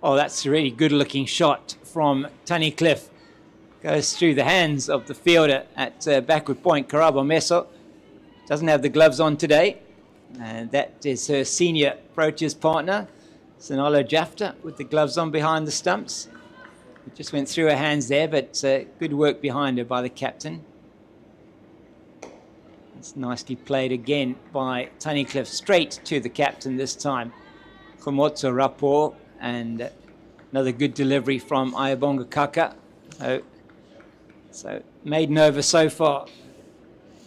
Oh, that's a really good-looking shot from Tunnicliffe. goes through the hands of the fielder at backward point. Karabo Meso doesn't have the gloves on today. And that is her senior Proteas partner, Viljoen-Jafta, with the gloves on behind the stumps. It just went through her hands there, but good work behind her by the captain. It's nicely played again by Tunnicliffe, straight to the captain this time. Khomotso Rapport, and another good delivery from Ayabonga Kaka. So maiden over so far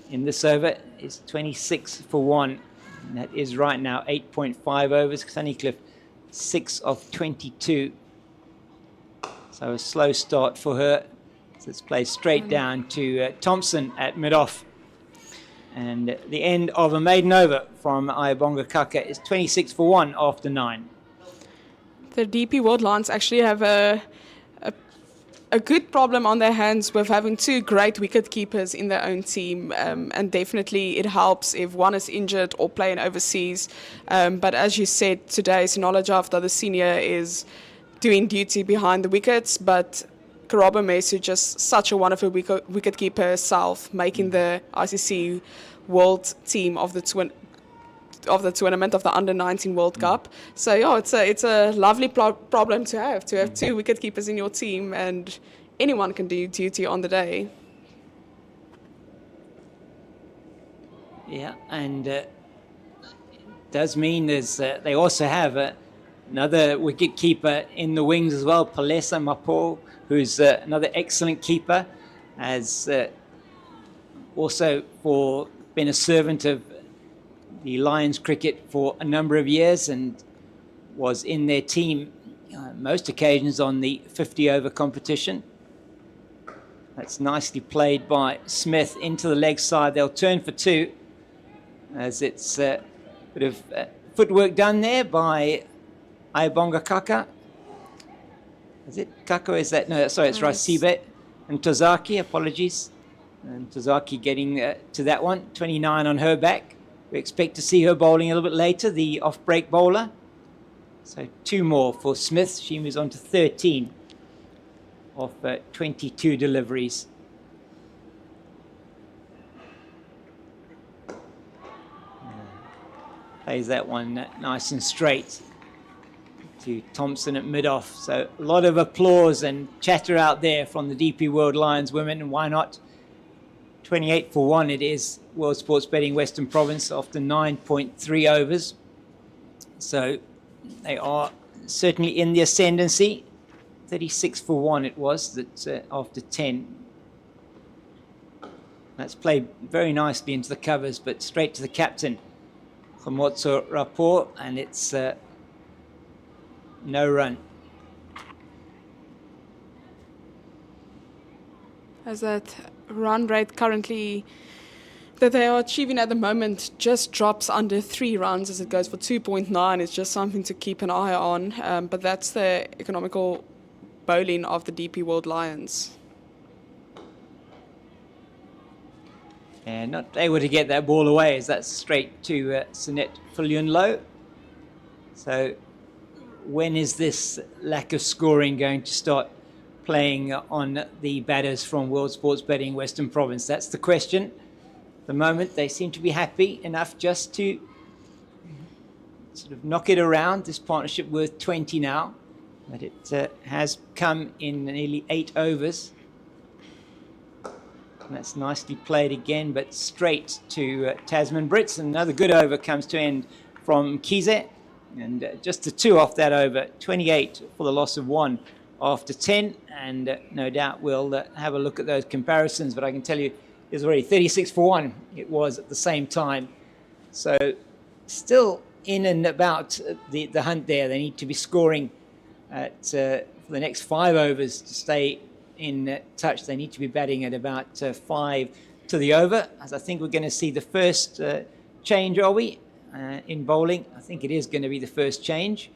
in this over is 26 for 1. And that is right now 8.5 overs. Tunnicliffe 6 of 22. So a slow start for her. So it's played straight down to Thompson at mid-off. And the end of a maiden over from Ayabonga Kaka is 26 for 1 after 9. The DP World Lions actually have a good problem on their hands with having two great wicket keepers in their own team, and definitely it helps if one is injured or playing overseas. But as you said today, Viljoen-Jafta, the senior, is doing duty behind the wickets, but Karabo Meso, just such a wonderful wicket keeper herself, making the ICC World Team of the tournament of the Under-19 World Cup. So yeah, it's a lovely problem to have two wicket keepers in your team, and anyone can do duty on the day. Yeah, and it does mean they also have another wicket keeper in the wings as well, Palesa Mapo, who's another excellent keeper, has also been a servant of the Lions cricket for a number of years and was in their team most occasions on the 50-over competition. That's nicely played by Smith into the leg side. They'll turn for 2 as it's a bit of footwork done there by Ayabonga Kaka. Is it Kaka? Is that? No, sorry, it's Rasibe and Tozaki. Apologies. And Tozaki getting to that one. 29 on her back. We expect to see her bowling a little bit later, the off-break bowler. So 2 more for Smith. She moves on to 13 of 22 deliveries. Plays that one nice and straight to Thompson at mid-off. So a lot of applause and chatter out there from the DP World Lions women, and why not? 28 for 1 it is, World Sports Betting Western Province after 9.3 overs. So they are certainly in the ascendancy. 36 for 1 it was that after 10. That's played very nicely into the covers, but straight to the captain, Khomotso Rapport, and it's no run. As that run rate currently that they are achieving at the moment just drops under 3 runs as it goes for 2.9. It's just something to keep an eye on. But that's the economical bowling of the DP World Lions. And not able to get that ball away as that's straight to Sunette Viljoen-Low. So when is this lack of scoring going to start playing on the batters from World Sports Betting Western Province? That's the question. At the moment, they seem to be happy enough just to sort of knock it around. This partnership worth 20 now, but it has come in nearly 8 overs. And that's nicely played again, but straight to Tasman Brits. And another good over comes to end from Kize. And just the 2 off that over, 28 for the loss of 1 after 10. And no doubt we'll have a look at those comparisons. But I can tell you, it was already 36 for 1. It was at the same time. So still in and about the hunt there. They need to be scoring at, for the next 5 overs to stay in touch. They need to be batting at about 5 to the over, as I think we're going to see the first change, are we, in bowling? I think it is going to be the first change.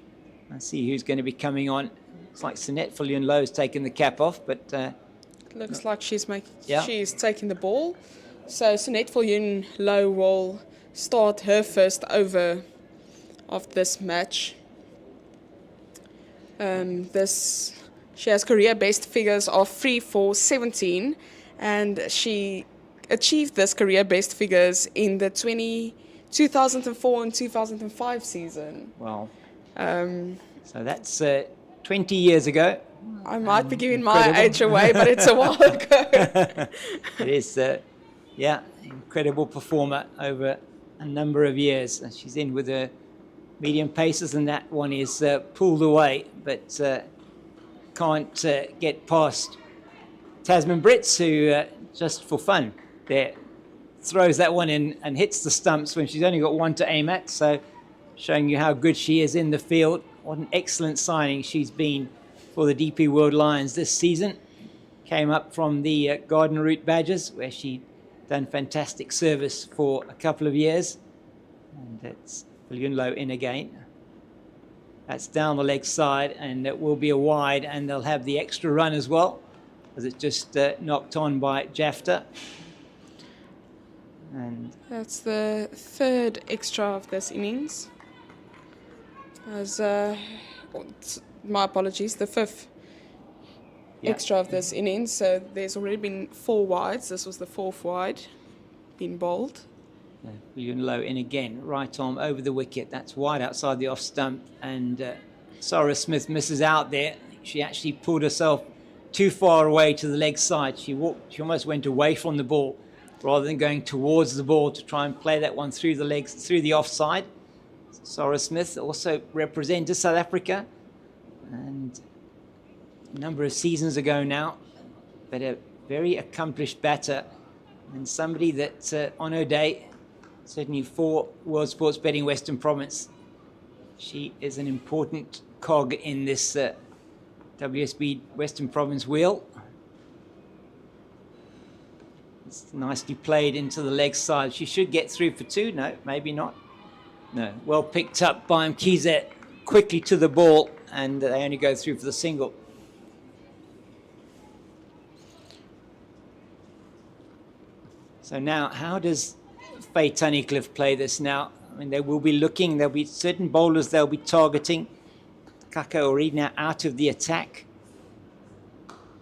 Let's see who's going to be coming on. Looks like Sunette Viljoen-Low's taken the cap off, but looks like she's taking the ball. So Sunette Viljoen-Low will start her first over of this match. This She has career best figures of 3-4-17, and she achieved this career best figures in the 2004 and 2005 season. Wow. So that's 20 years ago. I might be giving my age away, but it's a while ago. It is, yeah, incredible performer over a number of years. She's in with her medium paces, and that one is pulled away, but can't get past Tasman Brits, who just for fun there throws that one in and hits the stumps when she's only got one to aim at. So showing you how good she is in the field. What an excellent signing she's been for the DP World Lions this season. Came up from the Garden Route Badgers, where she done fantastic service for a couple of years. And that's Viljoen-Jafta in again. That's down the leg side, and it will be a wide, and they'll have the extra run as well, as it's just knocked on by Jafta. And that's the third extra of this innings. As my apologies, the fifth extra of this innings. So there's already been 4 wides. This was the 4th wide, been bowled. Viljoen-Jafta in again, right arm over the wicket. That's wide outside the off stump, and Sarah Smith misses out there. She actually pulled herself too far away to the leg side. She almost went away from the ball rather than going towards the ball to try and play that one through the legs, through the offside. Sarah Smith also represented South Africa, and a number of seasons ago now, but a very accomplished batter, and somebody that on her day, certainly for World Sports Betting Western Province, she is an important cog in this WSB Western Province wheel. It's nicely played into the leg side. She should get through for 2. No, maybe not. No, well picked up by Mkhize, quickly to the ball, and they only go through for the single. So now, how does Faye Tunnicliffe play this now? I mean, they will be looking, there'll be certain bowlers they'll be targeting. Kaka already now out of the attack.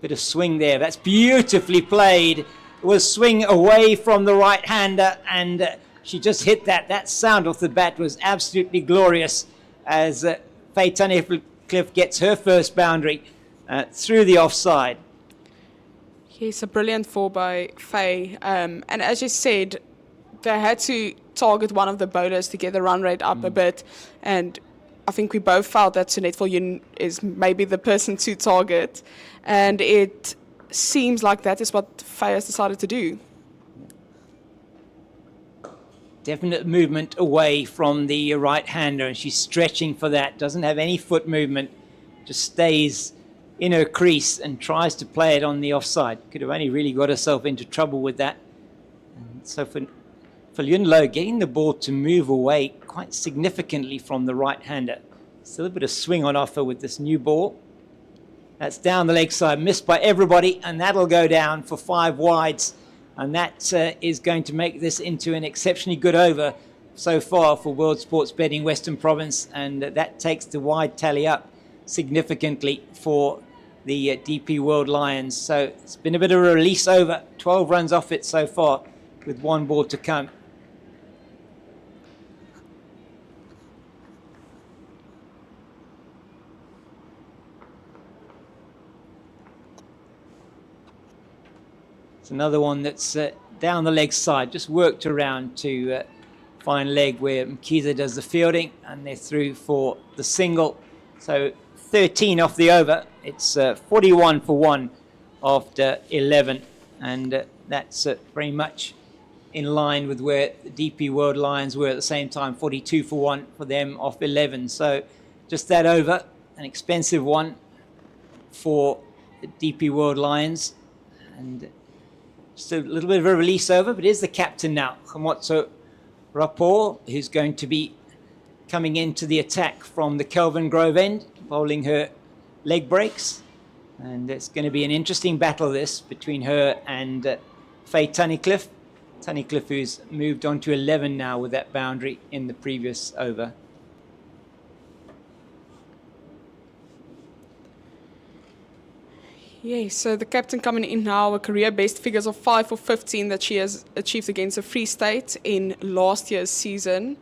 Bit of swing there, that's beautifully played. It was swing away from the right-hander, and she just hit that. That sound off the bat was absolutely glorious as Faye Tunnicliffe gets her first boundary through the offside. Yes, a brilliant 4 by Faye. And as you said, they had to target one of the bowlers to get the run rate up a bit. And I think we both felt that Sunette Viljoen is maybe the person to target. And it seems like that is what Faye has decided to do. Definite movement away from the right-hander, and she's stretching for that. Doesn't have any foot movement, just stays in her crease and tries to play it on the offside. Could have only really got herself into trouble with that. And so for Viljoen-Jafta, getting the ball to move away quite significantly from the right-hander. Still a bit of swing on offer with this new ball. That's down the leg side, missed by everybody, and that'll go down for 5 wides. And that is going to make this into an exceptionally good over so far for World Sports Betting Western Province, and that takes the wide tally up significantly for the DP World Lions. So it's been a bit of a release over, 12 runs off it so far with 1 ball to come. It's another one that's down the leg side, just worked around to find leg where Mkhize does the fielding, and they're through for the single. So 13 off the over. It's 41 for 1 after 11, and that's very much in line with where the DP World Lions were at the same time, 42 for 1 for them off 11. So just that over, an expensive one for the DP World Lions, and just a little bit of a release over, but here's the captain now, Khamotso Rapport, who's going to be coming into the attack from the Kelvin Grove end, bowling her leg breaks. And it's going to be an interesting battle, this, between her and Faye Tunnicliffe. Tunnicliffe, who's moved on to 11 now with that boundary in the previous over. Yeah, so the captain coming in now, a career best figures of 5 for 15 that she has achieved against the Free State in last year's season.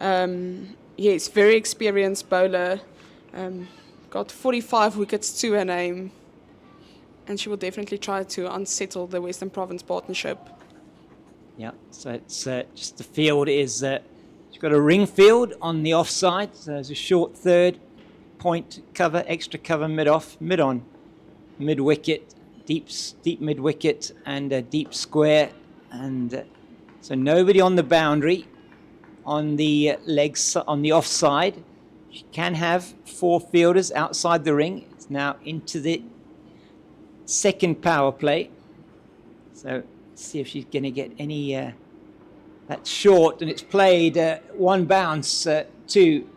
Yes, very experienced bowler. Got 45 wickets to her name. And she will definitely try to unsettle the Western Province partnership. Yeah, so it's just the field is, she's got a ring field on the offside, so there's a short third, point cover, extra cover, mid-off, mid-on, mid-wicket, deep mid-wicket, and a deep square. And so nobody on the boundary, on the legs, on the offside. She can have 4 fielders outside the ring. It's now into the second power play. So see if she's going to get any. That's short, and it's played one bounce to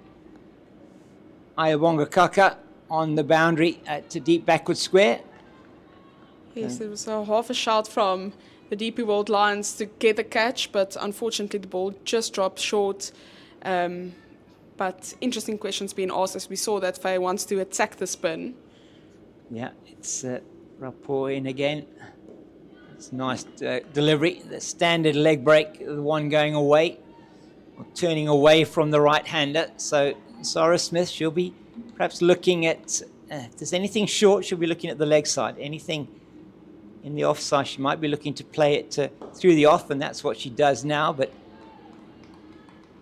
Ayabonga Kaka on the boundary to deep backward square. Yes, there was a half a shot from the DP World Lions to get the catch, but unfortunately the ball just dropped short. But interesting questions being asked as we saw that Faye wants to attack the spin. Yeah, it's rapport in again. It's a nice delivery. The standard leg break, the one going away, or turning away from the right-hander. So Sarah Smith, she'll be perhaps looking at, if there's anything short, she'll be looking at the leg side. Anything in the offside, she might be looking to play it through the off, and that's what she does now. But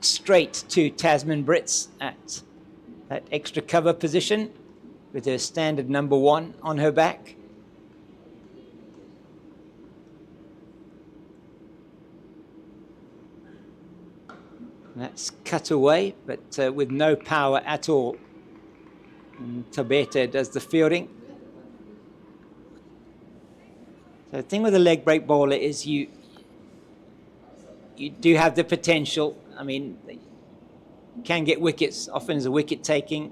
straight to Tasman Brits at that extra cover position with her standard number 1 on her back. That's cut away, but with no power at all. And Tabeta does the fielding. So the thing with a leg break bowler is you do have the potential. I mean, you can get wickets, often as a wicket-taking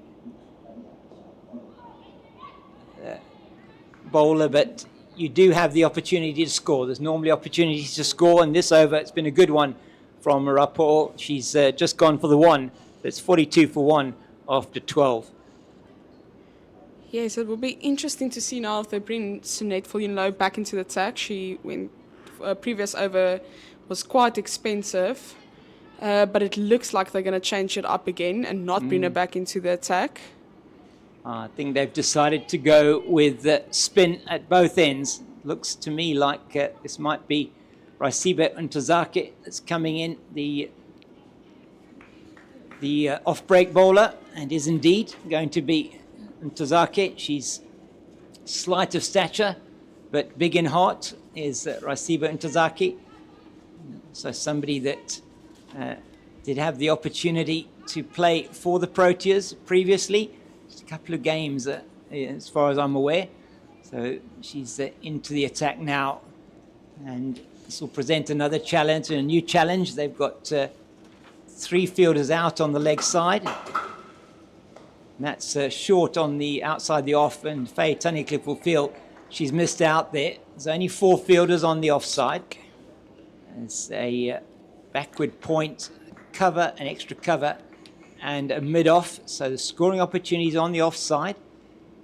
bowler, but you do have the opportunity to score. There's normally opportunities to score, and this over, it's been a good one from Rapport. She's just gone for the 1. It's 42 for 1 after 12. Yes, it will be interesting to see now if they bring Sunette Viljoen-Jafta back into the attack. She went previous over was quite expensive, but it looks like they're going to change it up again and not bring her back into the attack. I think they've decided to go with spin at both ends. Looks to me like this might be Rasiba Ntozake that's coming in, the off-break bowler, and is indeed going to be Ntozake. She's slight of stature, but big in heart is Rasiba Ntozake. So somebody that did have the opportunity to play for the Proteas previously. Just a couple of games as far as I'm aware. So she's into the attack now. And this will present another challenge, a new challenge. They've got 3 fielders out on the leg side. And that's short on the outside the off, and Faye Tunnicliffe will feel she's missed out there. There's only 4 fielders on the offside. It's a backward point, cover, an extra cover, and a mid-off. So the scoring opportunities on the offside.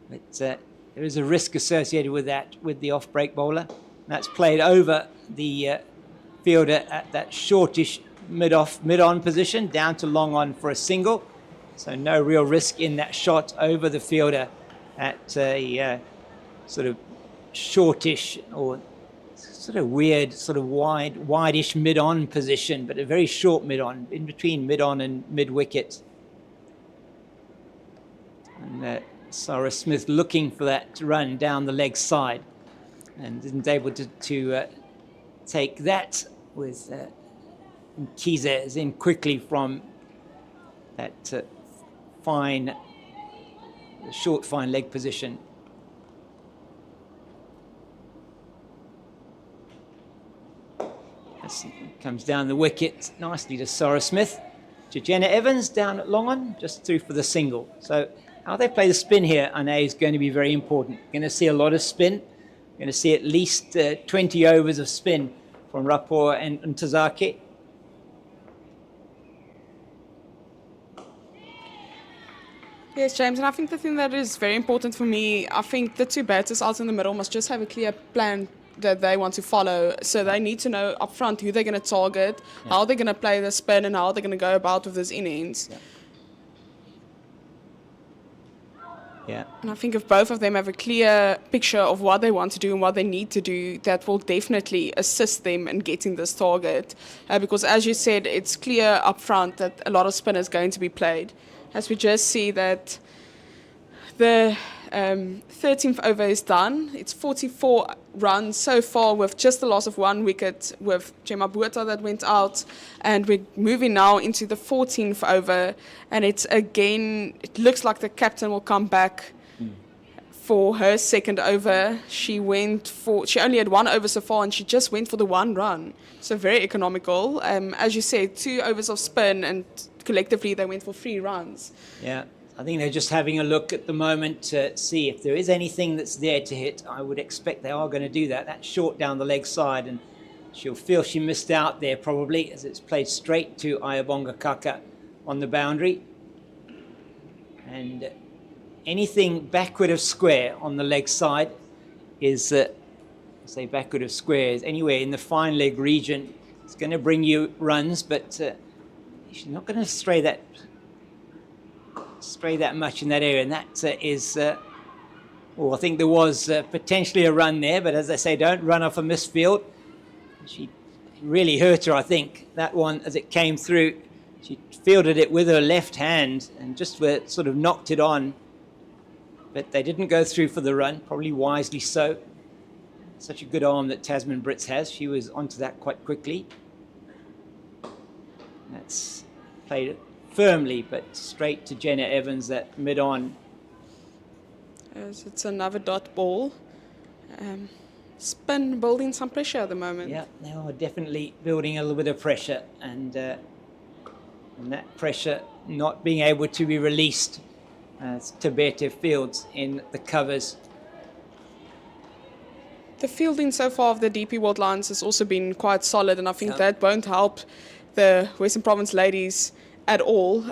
But there is a risk associated with that, with the off-break bowler. That's played over the fielder at that shortish mid-off, mid-on position, down to long-on for a single. So no real risk in that shot over the fielder at a sort of shortish or sort of weird, sort of wide-ish mid-on position, but a very short mid-on, in between mid-on and mid-wicket. And Sarah Smith looking for that run down the leg side and isn't able to take that with Kiza is in quickly from that short fine leg position. This comes down the wicket nicely to Sarah Smith. To Jenna Evans down at long on, just through for the single. So how they play the spin here, I know, is going to be very important. Going to see a lot of spin. Going to see at least 20 overs of spin from Rapport and Ntozake. Yes, James, and I think the thing that is very important for me, I think the two batters out in the middle must just have a clear plan that they want to follow. So they need to know up front who they're going to target, how they're going to play the spin, and how they're going to go about with this innings. Yeah. And I think if both of them have a clear picture of what they want to do and what they need to do, that will definitely assist them in getting this target. Because as you said, it's clear up front that a lot of spin is going to be played. As we just see that the 13th over is done. It's 44 runs so far with just the loss of 1 wicket with Gemma Botha that went out. And we're moving now into the 14th over. And it's again, it looks like the captain will come back for her second over. She only had 1 over so far and she just went for the 1 run. So very economical. As you said, 2 overs of spin and collectively they went for 3 runs. Yeah. I think they're just having a look at the moment to see if there is anything that's there to hit. I would expect they are going to do that. That's short down the leg side, and she'll feel she missed out there probably as it's played straight to Ayabonga Kaka on the boundary. And anything backward of square on the leg side is, say backward of square, is anywhere in the fine leg region. It's going to bring you runs, but she's not going to stray that much in that area, and that is well, I think there was potentially a run there, but as I say, don't run off a missed field. She really hurt her, I think, that one as it came through. She fielded it with her left hand and just sort of knocked it on, but they didn't go through for the run, probably wisely so. Such a good arm that Tasman Brits has. She was onto that quite quickly. That's played it firmly, but straight to Jenna Evans, that mid-on. As it's another dot ball. Spin building some pressure at the moment. Yeah, they are definitely building a little bit of pressure, and that pressure not being able to be released as Tibete fields in the covers. The fielding so far of the DP World Lions has also been quite solid, and I think that won't help the Western Province ladies at all.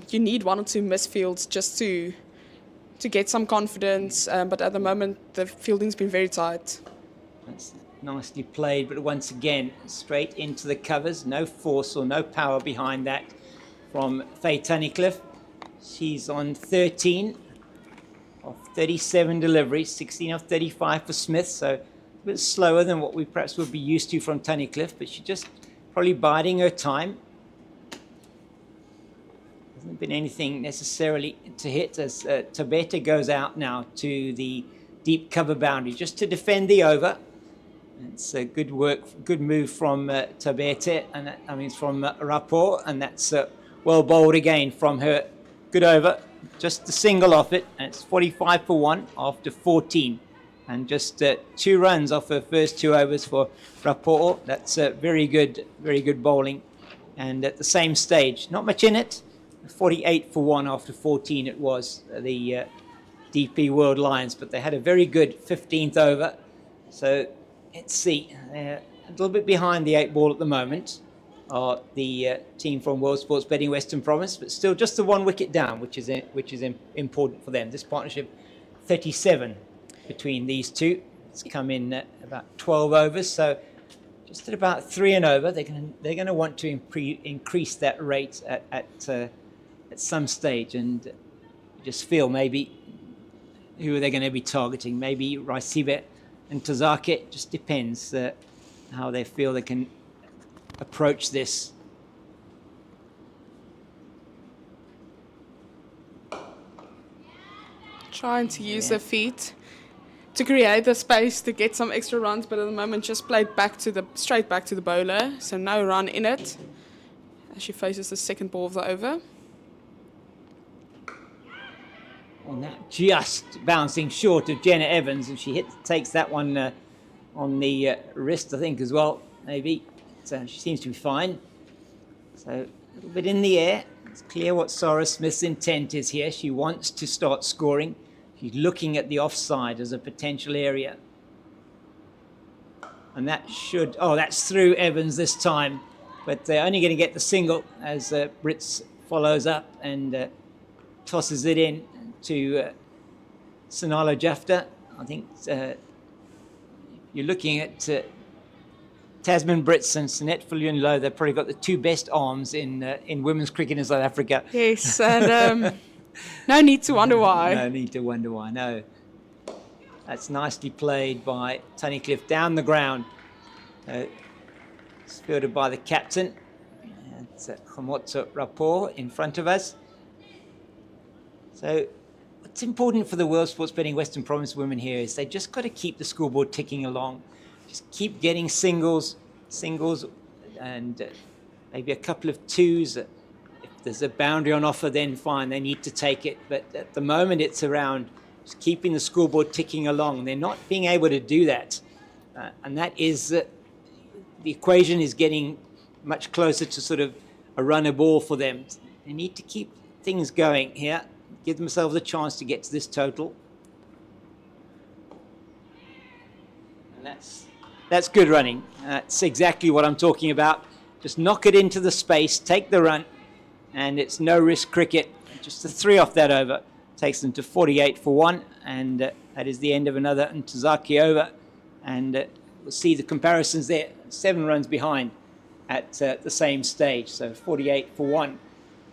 You need 1 or 2 misfields just to get some confidence, but at the moment the fielding's been very tight. That's nicely played, but once again straight into the covers, no force or no power behind that from Faye Tunnicliffe. She's on 13 of 37 deliveries, 16 of 35 for Smith, so a bit slower than what we perhaps would be used to from Tunnicliffe, but she's just probably biding her time. Hasn't been anything necessarily to hit as Tibete goes out now to the deep cover boundary just to defend the over. It's a good work, good move from Tibete, and that, I mean from Rapport, and that's well bowled again from her. Good over, just a single off it, and it's 45 for 1 after 14, and just 2 runs off her first 2 overs for Rapport. That's very good bowling, and at the same stage, not much in it. 48 for 1 after 14 it was, the DP World Lions, but they had a very good 15th over. So let's see, they're a little bit behind the 8 ball at the moment, are the team from World Sports Betting Western Province, but still just the 1 wicket down, which is important for them. This partnership, 37 between these two. It's come in about 12 overs, so just at about 3 and over. They're going to want to increase that rate at some stage, and just feel maybe who are they going to be targeting? Maybe Raisibe and Tazake. Just depends how they feel they can approach this. Trying to use their feet to create the space to get some extra runs, but at the moment just played straight back to the bowler, so no run in it as she faces the second ball of the over. And that just bouncing short of Jenna Evans, and she takes that one on the wrist, I think, as well, maybe. So she seems to be fine. So a little bit in the air. It's clear what Sarah Smith's intent is here. She wants to start scoring. She's looking at the offside as a potential area. And that that's through Evans this time. But they're only going to get the single as Brits follows up and tosses it in to Viljoen-Jafta. I think you're looking at Tasman Brits and Sinet Viljoen-Jafta. They've probably got the two best arms in women's cricket in South Africa. Yes, and no need to wonder why. No need to wonder why, no. That's nicely played by Tunnicliffe down the ground. It's fielded by the captain. It's Khomotso Rapport in front of us. So what's important for the World Sports Betting Western Province women here is they just got to keep the scoreboard ticking along. Just keep getting singles, and maybe a couple of twos. If there's a boundary on offer, then fine, they need to take it. But at the moment, it's around just keeping the scoreboard ticking along. They're not being able to do that. And that is, the equation is getting much closer to sort of a runner ball for them. They need to keep things going here, give themselves a chance to get to this total. And that's good running. That's exactly what I'm talking about. Just knock it into the space, take the run, and it's no risk cricket. Just the 3 off that over takes them to 48 for 1, and that is the end of another Ntozaki over. And we'll see the comparisons there, 7 runs behind at the same stage, so 48 for 1.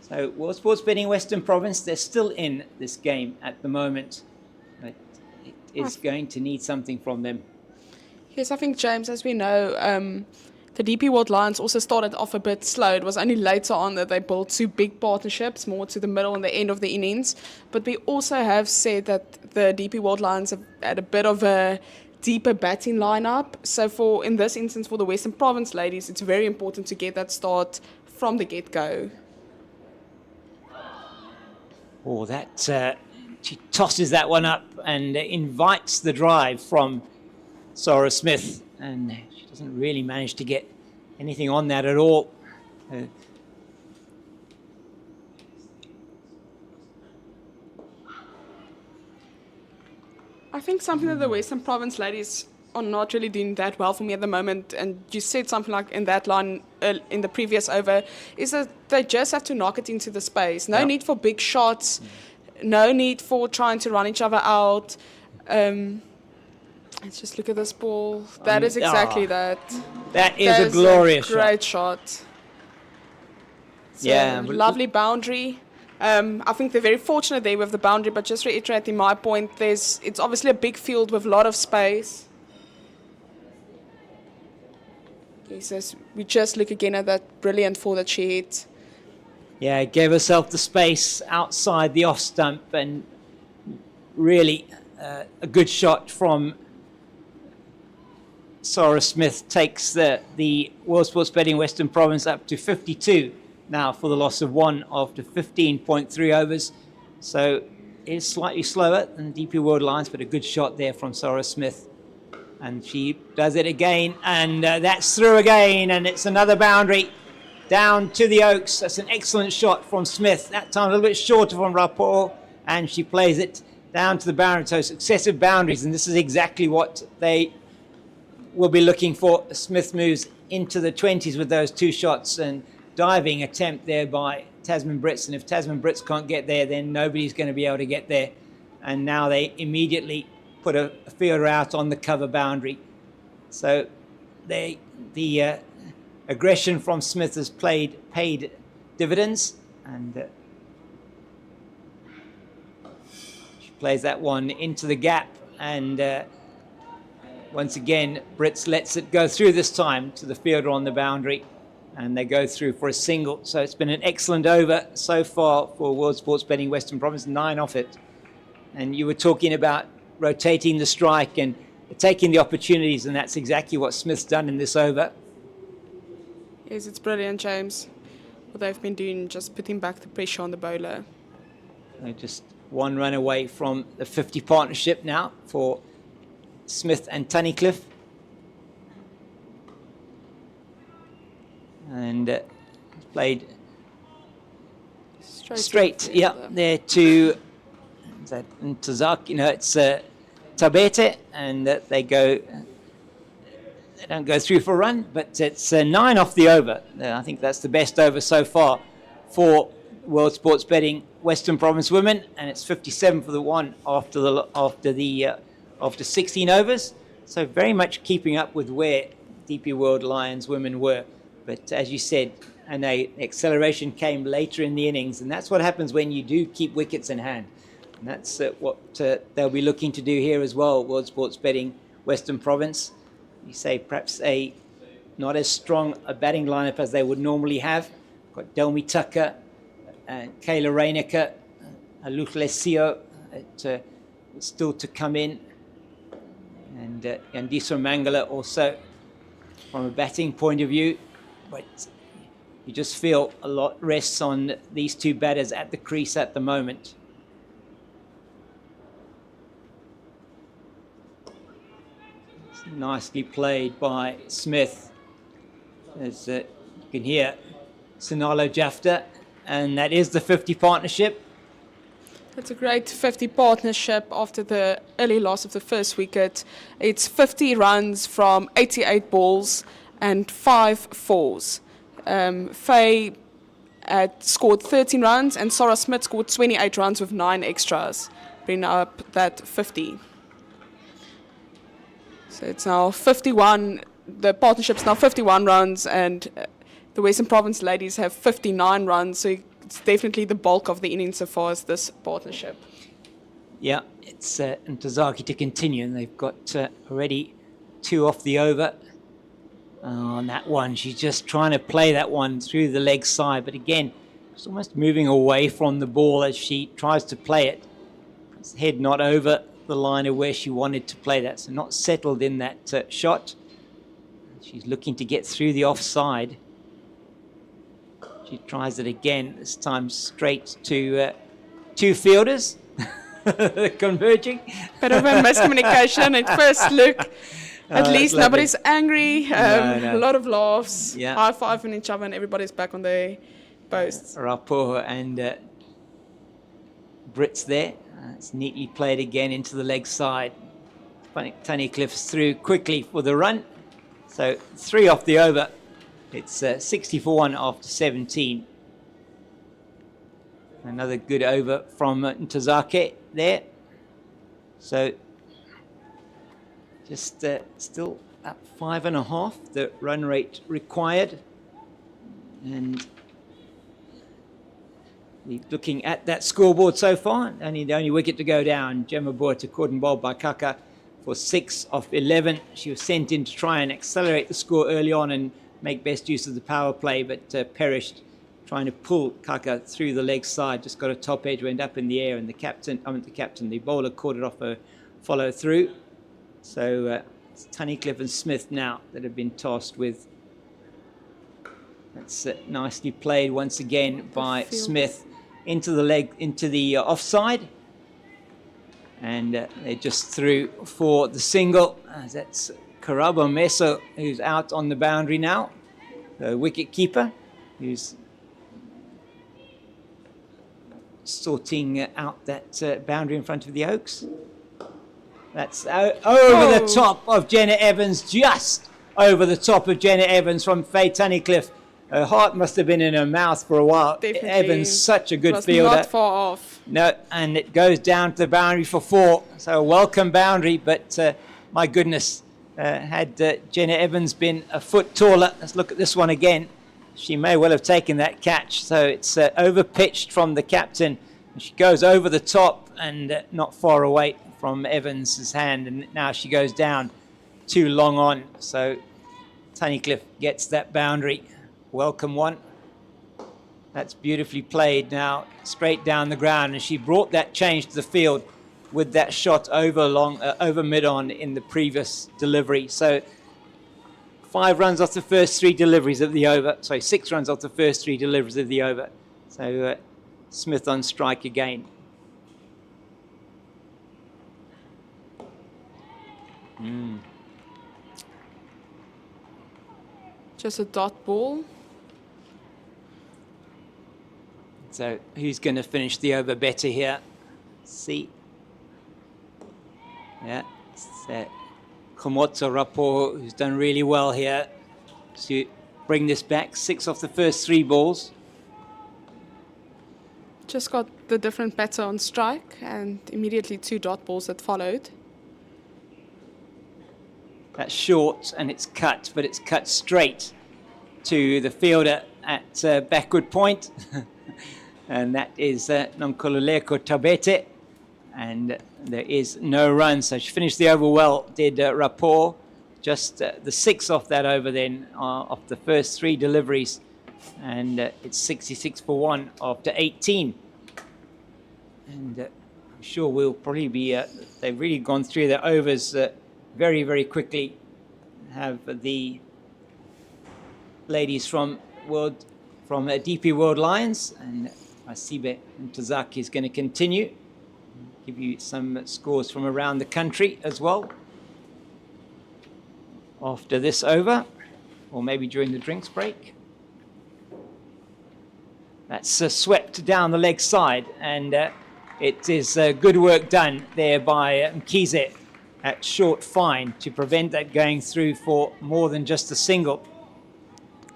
So World Sports Betting Western Province, they're still in this game at the moment, but it is going to need something from them. Yes, I think, James, as we know, the DP World Lions also started off a bit slow. It was only later on that they built 2 big partnerships, more to the middle and the end of the innings. But we also have said that the DP World Lions have had a bit of a deeper batting lineup. So in this instance, for the Western Province ladies, it's very important to get that start from the get-go. Oh, she tosses that one up and invites the drive from Sarah Smith, and she doesn't really manage to get anything on that at all. I think something that the Western Province ladies are not really doing that well for me at the moment, and you said something like in that line in the previous over, is that they just have to knock it into the space. No need for big shots, no need for trying to run each other out. Let's just look at this ball. That is exactly that. That is a glorious shot. Great shot. It's a lovely boundary. I think they're very fortunate there with the boundary, but just reiterating my point, it's obviously a big field with a lot of space. Okay, so we just look again at that brilliant four that she hit. Yeah, gave herself the space outside the off stump, and really a good shot from Sarah Smith takes the World Sports Betting Western Province up to 52 now for the loss of 1 after 15.3 overs. So it's slightly slower than DP World Lions, but a good shot there from Sarah Smith. And she does it again, and that's through again, and it's another boundary down to the Oaks. That's an excellent shot from Smith. That time a little bit shorter from Rapport, and she plays it down to the boundary. So successive boundaries, and this is exactly what they will be looking for. Smith moves into the 20s with those 2 shots, and diving attempt there by Tasman Brits. And if Tasman Brits can't get there, then nobody's going to be able to get there. And now they immediately put a fielder out on the cover boundary. So the aggression from Smith has paid dividends, and she plays that one into the gap, and once again Brits lets it go through this time to the fielder on the boundary, and they go through for a single. So it's been an excellent over so far for World Sports Betting Western Province, 9 off it. And you were talking about rotating the strike and taking the opportunities, and that's exactly what Smith's done in this over. Yes, it's brilliant, James. What they've been doing, just putting back the pressure on the bowler. So just 1 run away from the 50 partnership now for Smith and Tunnicliffe. And played straight there to Ntozaki. No, it's Tabete, and they don't go through for a run, but it's 9 off the over. I think that's the best over so far for World Sports Betting Western Province women, and it's 57 for the one after 16 overs. So very much keeping up with where DP World Lions women were. But as you said, and acceleration came later in the innings, and that's what happens when you do keep wickets in hand. And that's what they'll be looking to do here as well, World Sports Betting Western Province. You say perhaps not as strong a batting lineup as they would normally have. Got Delmi Tucker, and Kayla Reinecker, Luke Lesio still to come in, and Yandisa Mangala also from a batting point of view. But you just feel a lot rests on these two batters at the crease at the moment. It's nicely played by Smith. As you can hear, Viljoen-Jafta, and that is the 50 partnership. It's a great 50 partnership after the early loss of the first wicket. It's 50 runs from 88 balls and 5 fours. Faye had scored 13 runs and Sarah Smith scored 28 runs with 9 extras, bringing up that 50. So it's now 51. The partnership's now 51 runs, and the Western Province ladies have 59 runs. So it's definitely the bulk of the innings so far as this partnership. Yeah, it's Ntozaki to continue, and they've got already 2 off the over. On that one, she's just trying to play that one through the leg side, but again, she's almost moving away from the ball as she tries to play it. It's head not over the line of where she wanted to play that, so not settled in that shot. She's looking to get through the offside. She tries it again, this time straight to 2 fielders, converging. Bit of a miscommunication at first look. At least nobody's angry. No. A lot of laughs, Yeah. high-fiving each other, and everybody's back on their posts. Rapport and Brits there. It's neatly played again into the leg side. Tunnicliffe's through quickly for the run. So 3 off the over. It's 60 for 1 after 17. Another good over from Ntozake there. So just still at 5.5, the run rate required. And looking at that scoreboard so far, the only wicket to go down. Gemma Boerter caught and bowled by Kaka for 6 off 11. She was sent in to try and accelerate the score early on and make best use of the power play, but perished trying to pull Kaka through the leg side. Just got a top edge, went up in the air, and the bowler caught it off a follow through. So it's Tunnicliffe and Smith now that have been tossed with. That's nicely played once again by Smith into the offside, and they just threw for the single. That's Karabo Meso, who's out on the boundary now, the wicket keeper, who's sorting out that boundary in front of the Oaks. That's over the top of Jenna Evans, just over the top of Jenna Evans from Faye Tunnicliffe. Her heart must have been in her mouth for a while. Definitely. Evans, such a good fielder. Not far off. No, and it goes down to the boundary for 4. So a welcome boundary, but my goodness, had Jenna Evans been a foot taller, let's look at this one again, she may well have taken that catch. So it's over-pitched from the captain. She goes over the top and not far away from Evans's hand, and now she goes down too long on. So Tunnicliffe gets that boundary. Welcome one. That's beautifully played now, straight down the ground, and she brought that change to the field with that shot over mid-on in the previous delivery. So 5 runs off the first 3 deliveries of the over. Sorry, 6 runs off the first 3 deliveries of the over. So Smith on strike again. Just a dot ball. So who's going to finish the over better here? See. Yeah, it's Komotso Rapport, who's done really well here to bring this back. 6 off the first 3 balls. Just got the different batter on strike and immediately 2 dot balls that followed. That's short and it's cut, but it's cut straight to the fielder at backward point. And that is Nonkululeko Tabete. And there is no run, so she finished the over well, did Rapport. Just the 6 off that over then, off the first 3 deliveries. And it's 66 for 1 after 18. And I'm sure we'll probably be, they've really gone through their overs very, very quickly. Have the ladies from DP World Lions, and Asibe Ntozaki is going to continue. Give you some scores from around the country as well after this over, or maybe during the drinks break. That's swept down the leg side, and it is good work done there by Mkize at short fine to prevent that going through for more than just a single.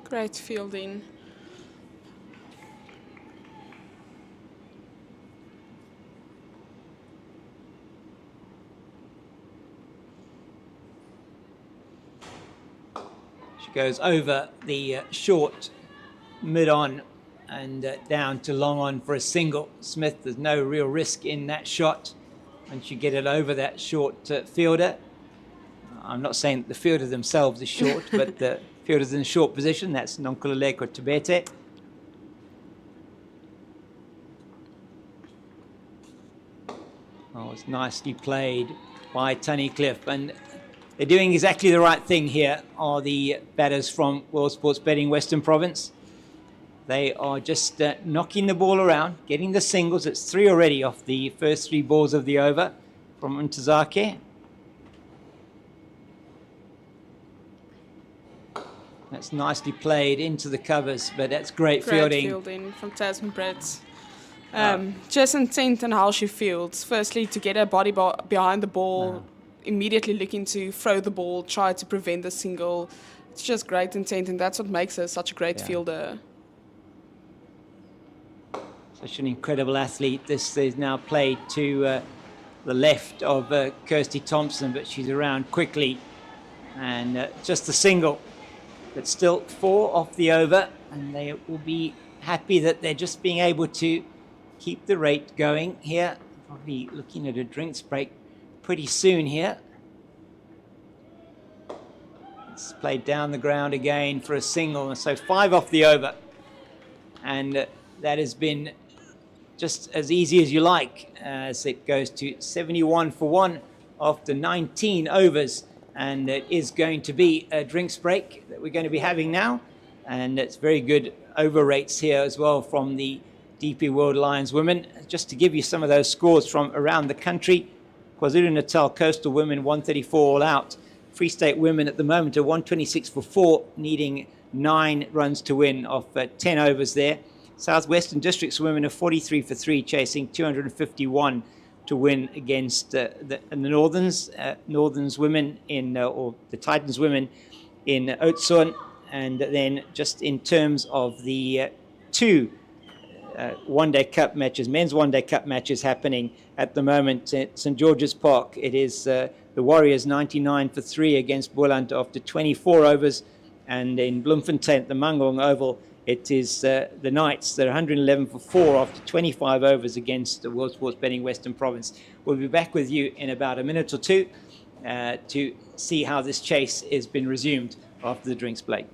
Great fielding. She goes over the short mid-on and down to long-on for a single. Smith, there's no real risk in that shot once you get it over that short fielder. I'm not saying that the fielder themselves is short, but the fielder's in a short position. That's Nonkululeko Tabete. Oh, it's nicely played by Tunnicliffe. And they're doing exactly the right thing here, are the batters from World Sports Betting Western Province. They are just knocking the ball around, getting the singles. It's 3 already off the first 3 balls of the over from Ntozake. That's nicely played into the covers, but that's great fielding. Great fielding from Tasman Brits. Just intent on how she fields. Firstly, to get her body behind the ball, immediately looking to throw the ball, try to prevent the single. It's just great intent, and that's what makes her such a great fielder. Such an incredible athlete. This is now played to the left of Kirsty Thompson, but she's around quickly. And just a single, but still 4 off the over, and they will be happy that they're just being able to keep the rate going here. Probably looking at a drinks break pretty soon here. It's played down the ground again for a single, and so 5 off the over. And that has been just as easy as you like, as it goes to 71 for 1 after 19 overs. And it is going to be a drinks break that we're going to be having now. And it's very good over rates here as well from the DP World Lions women. Just to give you some of those scores from around the country. KwaZulu-Natal Coastal Women 134 all out. Free State Women at the moment are 126 for 4, needing 9 runs to win off 10 overs there. Southwestern Districts Women are 43 for 3, chasing 251 to win against the Northerns. Northerns women in, or the Titans women in Oudtshoorn. And then just in terms of the 2 one-day cup matches, men's one-day cup matches happening at the moment at St. George's Park. It is the Warriors 99 for 3 against Boland after 24 overs. And in Bloemfontein at the Mangong Oval, it is the Knights that are 111 for 4 after 25 overs against the World Sports Betting Western Province. We'll be back with you in about a minute or 2 to see how this chase has been resumed after the drinks break.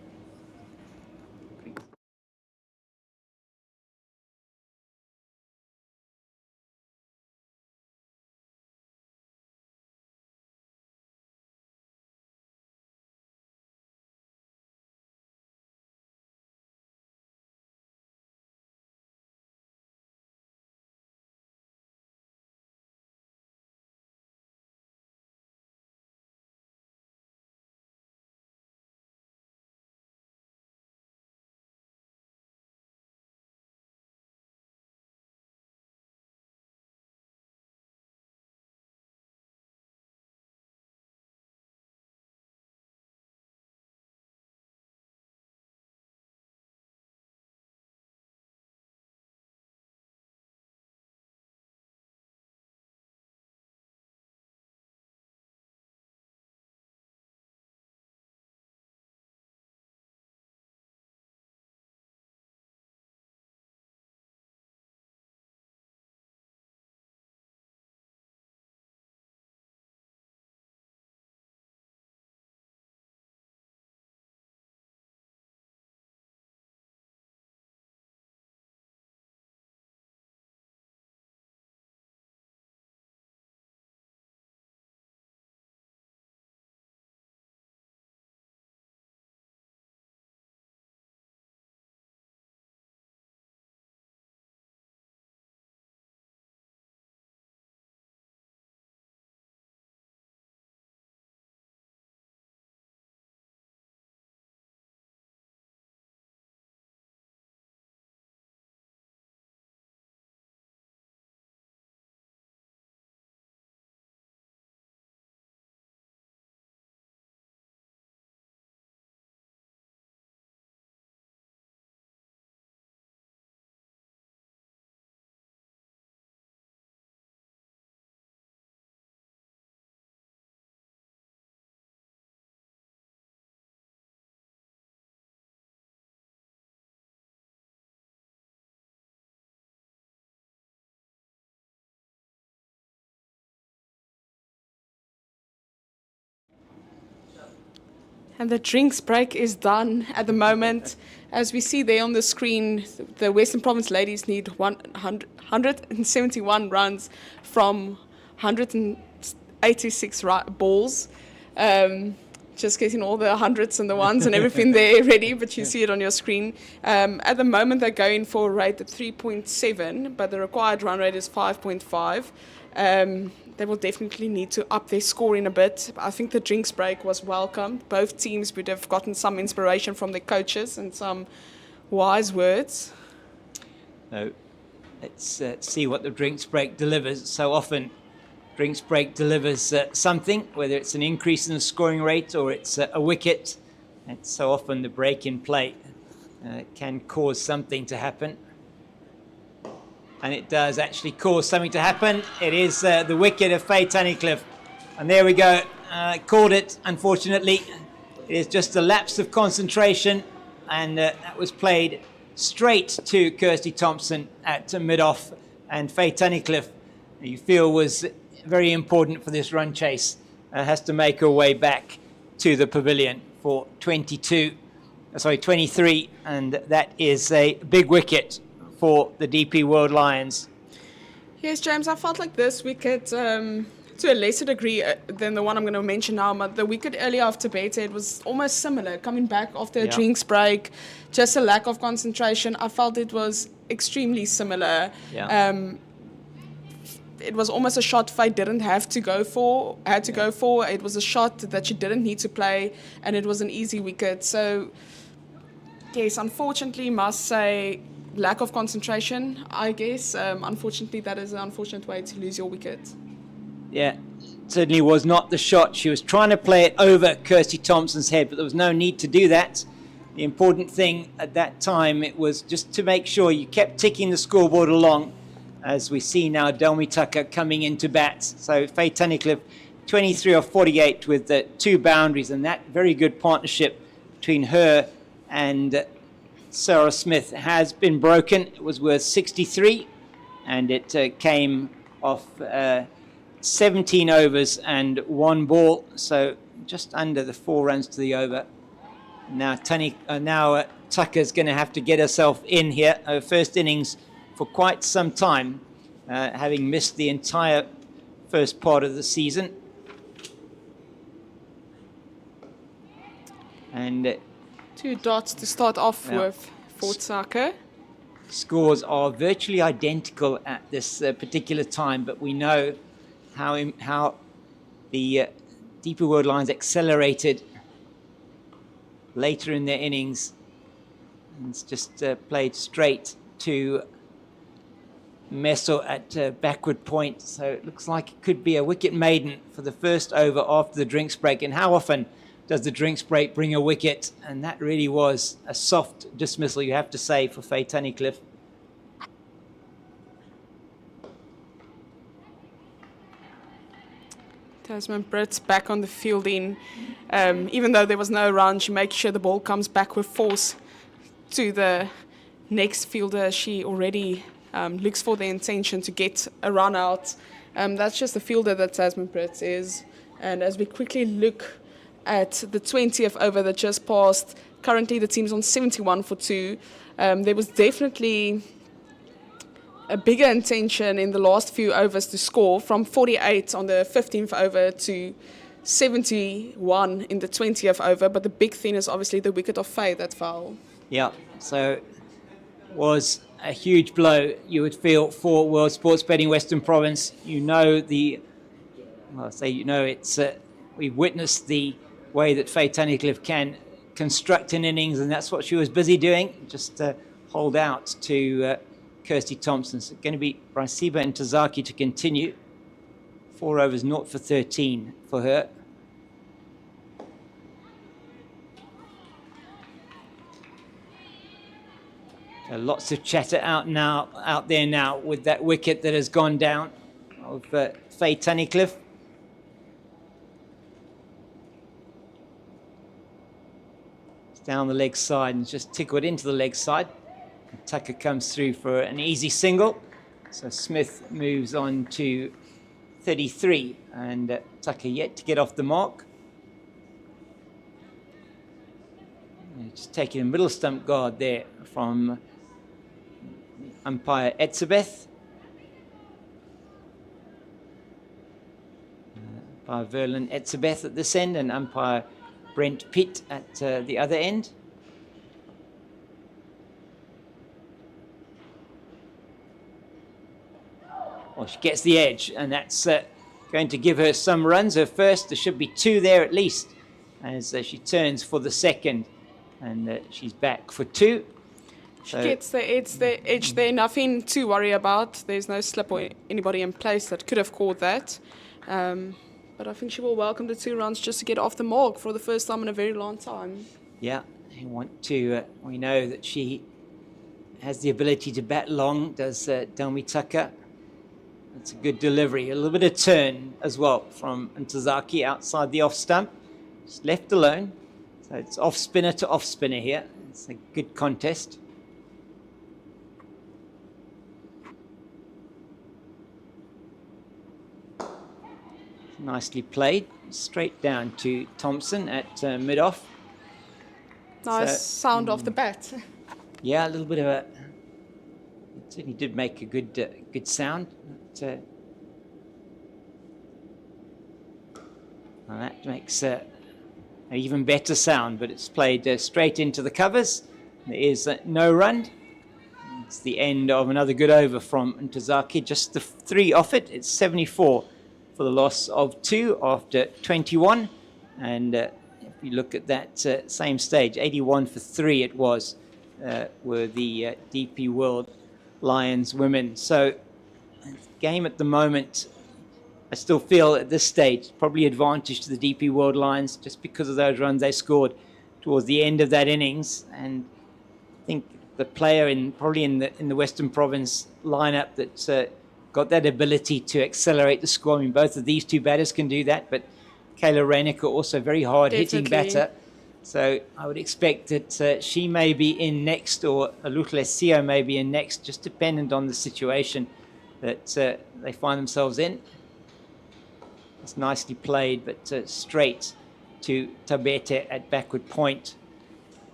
And the drinks break is done at the moment. As we see there on the screen, the Western Province ladies need 171 runs from 186 balls. Just getting all the hundreds and the ones and everything there ready, but you see it on your screen. At the moment, they're going for a rate at 3.7, but the required run rate is 5.5. They will definitely need to up their scoring a bit. I think the drinks break was welcomed. Both teams would have gotten some inspiration from their coaches and some wise words. So let's see what the drinks break delivers. So often, drinks break delivers something, whether it's an increase in the scoring rate or it's a wicket. And so often the break in play can cause something to happen. And it does actually cause something to happen. It is the wicket of Faye Tunnicliffe. And there we go. Called it, unfortunately. It is just a lapse of concentration. And that was played straight to Kirsty Thompson at mid-off. And Faye Tunnicliffe, you feel, was very important for this run chase. Has to make her way back to the pavilion for 23. And that is a big wicket for the DP World Lions. Yes, James, I felt like this wicket, to a lesser degree than the one I'm going to mention now, but the wicket earlier after Beta, it was almost similar. Coming back after a drinks break, just a lack of concentration. I felt it was extremely similar. It was almost a shot Faye didn't have to go for, go for. It was a shot that she didn't need to play, and it was an easy wicket. So, yes, unfortunately, must say, lack of concentration, I guess. Unfortunately, that is an unfortunate way to lose your wicket. Yeah, certainly was not the shot. She was trying to play it over Kirsty Thompson's head, but there was no need to do that. The important thing at that time, it was just to make sure you kept ticking the scoreboard along, as we see now Delmi Tucker coming into bat. So Faye Tunnicliffe, 23 of 48 with 2 boundaries, and that very good partnership between her and Sarah Smith has been broken. It was worth 63, and it came off 17 overs and 1 ball, so just under the 4 runs to the over. Now Tucker's going to have to get herself in here. Her first innings for quite some time, having missed the entire first part of the season. And 2 dots to start off with for Tucker. Scores are virtually identical at this particular time, but we know how the DP World Lions accelerated later in their innings. And it's just played straight to Messel at backward point. So it looks like it could be a wicket maiden for the first over after the drinks break. And how often does the drinks break bring a wicket? And that really was a soft dismissal, you have to say, for Faye Tunnicliffe. Tasman Brits back on the fielding. Even though there was no run, she makes sure the ball comes back with force to the next fielder. She already looks for the intention to get a run out. That's just the fielder that Tasman Brits is. And as we quickly look at the 20th over that just passed, currently the team's on 71 for 2. There was definitely a bigger intention in the last few overs to score, from 48 on the 15th over to 71 in the 20th over, but the big thing is obviously the wicket of Faye that fell. Yeah, so was a huge blow, you would feel, for World Sports Betting Western Province. We've witnessed the way that Faye Tunnicliffe can construct an innings, and that's what she was busy doing, just hold out to Kirsty Thompson. So it's going to be Rasiba and Tazaki to continue. 4 overs, 0 for 13 for her. Lots of chatter out there now with that wicket that has gone down of Faye Tunnicliffe. It's down the leg side and just tickled into the leg side. Tucker comes through for an easy single. So Smith moves on to 33, and Tucker yet to get off the mark. Just taking a middle stump guard there from umpire Etzebeth. Umpire Verlin Etzebeth at this end and umpire Brent Pitt at the other end. Well, she gets the edge, and that's going to give her some runs. Her first, there should be 2 there at least, as she turns for the second, and she's back for 2. She gets the edge there, nothing to worry about. There's no slip or anybody in place that could have caught that. But I think she will welcome the 2 runs just to get off the mark for the first time in a very long time. Yeah, we know that she has the ability to bat long, does Delmi Tucker. It's a good delivery. A little bit of turn as well from Ntozaki outside the off stump. Just left alone. So it's off spinner to off spinner here. It's a good contest. Nicely played. Straight down to Thompson at mid-off. Nice sound off the bat. Yeah, a little bit of a... It certainly did make a good sound. Well, that makes an even better sound, but it's played straight into the covers. There is no run. It's the end of another good over from Ntozaki. Just the 3 off it. It's 74 for the loss of 2 after 21. And if you look at that same stage, 81 for 3 it was, were the DP World Lions women. So game at the moment, I still feel at this stage probably advantage to the DP World Lions just because of those runs they scored towards the end of that innings. And I think the player probably in the Western Province lineup that's got that ability to accelerate the score. I mean, both of these 2 batters can do that, but Kayla Reinicker also very hard hitting batter. So I would expect that she may be in next, or Alutlesio may be in next, just dependent on the situation that they find themselves in. It's nicely played, but straight to Tabete at backward point.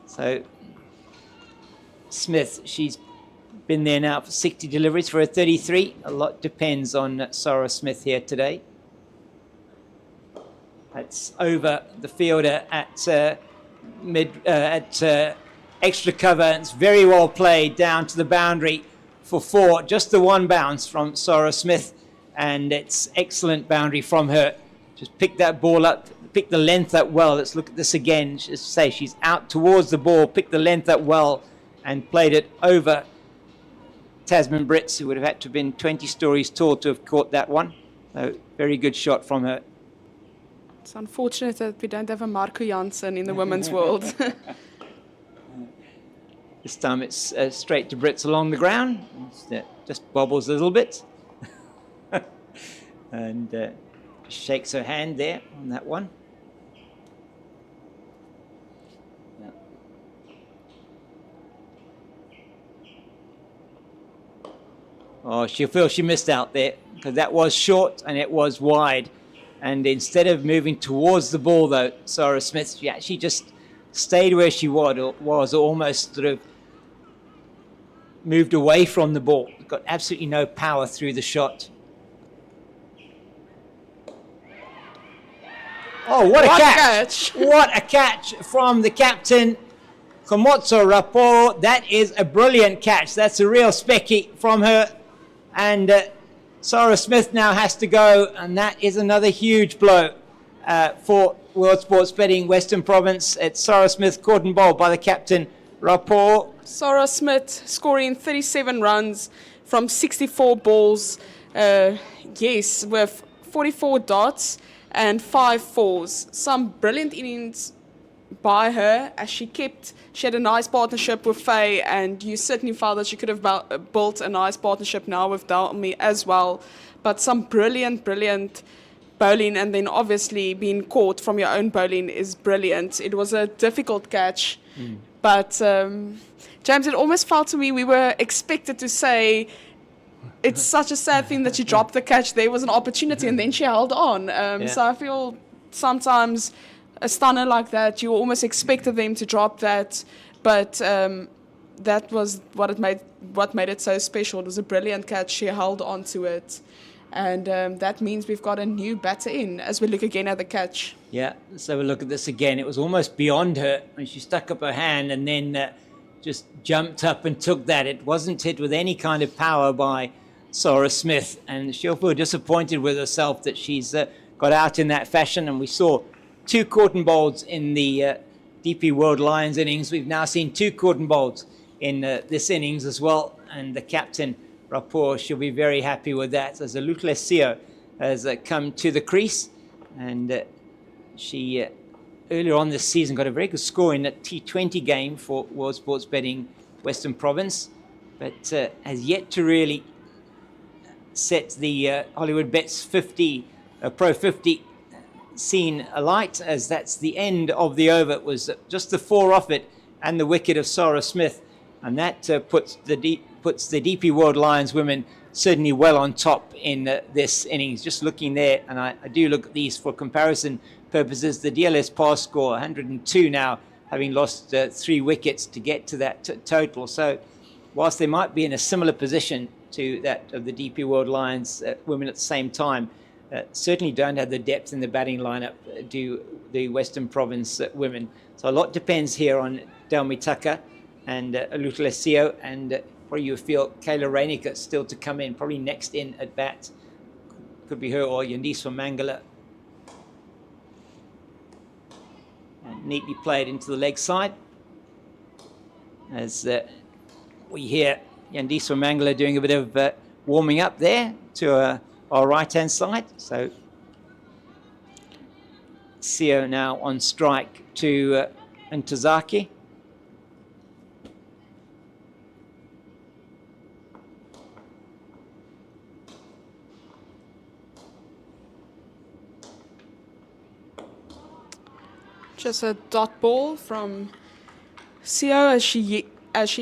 So Smith, she's been there now for 60 deliveries for a 33. A lot depends on Sarah Smith here today. That's over the fielder at extra cover. It's very well played down to the boundary for 4. Just the 1 bounce from Sarah Smith, and it's excellent boundary from her. Just pick that ball up, pick the length up well. Let's look at this again. Just say she's out towards the ball, picked the length up well, and played it over Tasman Brits, who would have had to have been 20 stories tall to have caught that one. So very good shot from her. It's unfortunate that we don't have a Marco Janssen in the women's world. This time it's straight to Brits along the ground. Just bobbles a little bit. And shakes her hand there on that one. Yeah. Oh, she feels she missed out there, because that was short and it was wide. And instead of moving towards the ball, though, Sarah Smith, she actually just stayed where she was, almost sort of moved away from the ball. Got absolutely no power through the shot. Oh, what a catch! What a catch from the captain, Komotso Rapo. That is a brilliant catch. That's a real specky from her. And Sarah Smith now has to go, and that is another huge blow for World Sports Betting Western Province. It's Sarah Smith caught and bowled by the captain, Rapo. Sarah Smith scoring 37 runs from 64 balls, yes, with 44 dots and 5 fours. Some brilliant innings by her, as she had a nice partnership with Faye, and you certainly felt that she could have built a nice partnership now with Dalmi as well. But some brilliant bowling, and then obviously being caught from your own bowling is brilliant. It was a difficult catch, but James, it almost felt to me we were expected to say, it's such a sad thing that she dropped the catch. There was an opportunity, and then she held on. So I feel sometimes a stunner like that, you almost expected them to drop that, but that was what made it so special. It was a brilliant catch. She held on to it, and that means we've got a new batter in as we look again at the catch. Yeah, let's have a look at this again. It was almost beyond her when she stuck up her hand and then just jumped up and took that. It wasn't hit with any kind of power by Sarah Smith, and she'll feel disappointed with herself that she's got out in that fashion. And we saw 2 cotton bowls in the DP World Lions innings. We've now seen 2 cotton bowls in this innings as well, and the captain, Rapport, she'll be very happy with that, as Lutlesio has come to the crease, and she earlier on this season got a very good score in a T20 game for World Sports Betting Western Province, but has yet to really set the Hollywoodbets 50 Pro 50 scene alight, as that's the end of the over. It was just the 4 off it and the wicket of Sarah Smith, and that puts the DP World Lions women certainly well on top in this innings. Just looking there, and I do look at these for comparison purposes, the DLS pass score 102 now, having lost 3 wickets to get to that total. So whilst they might be in a similar position to that of the DP World Lions women at the same time, certainly don't have the depth in the batting lineup do the Western Province women. So a lot depends here on Delmi Tucker and Lutlesio, and probably you feel Kayla Reinicke still to come in, probably next in at bat. Could be her or Yandiswa Mangala. And neatly played into the leg side, as we hear Yandiswa Mangala doing a bit of warming up there to our right-hand side. So Sio now on strike to Ntozaki. Just a dot ball from Sio as she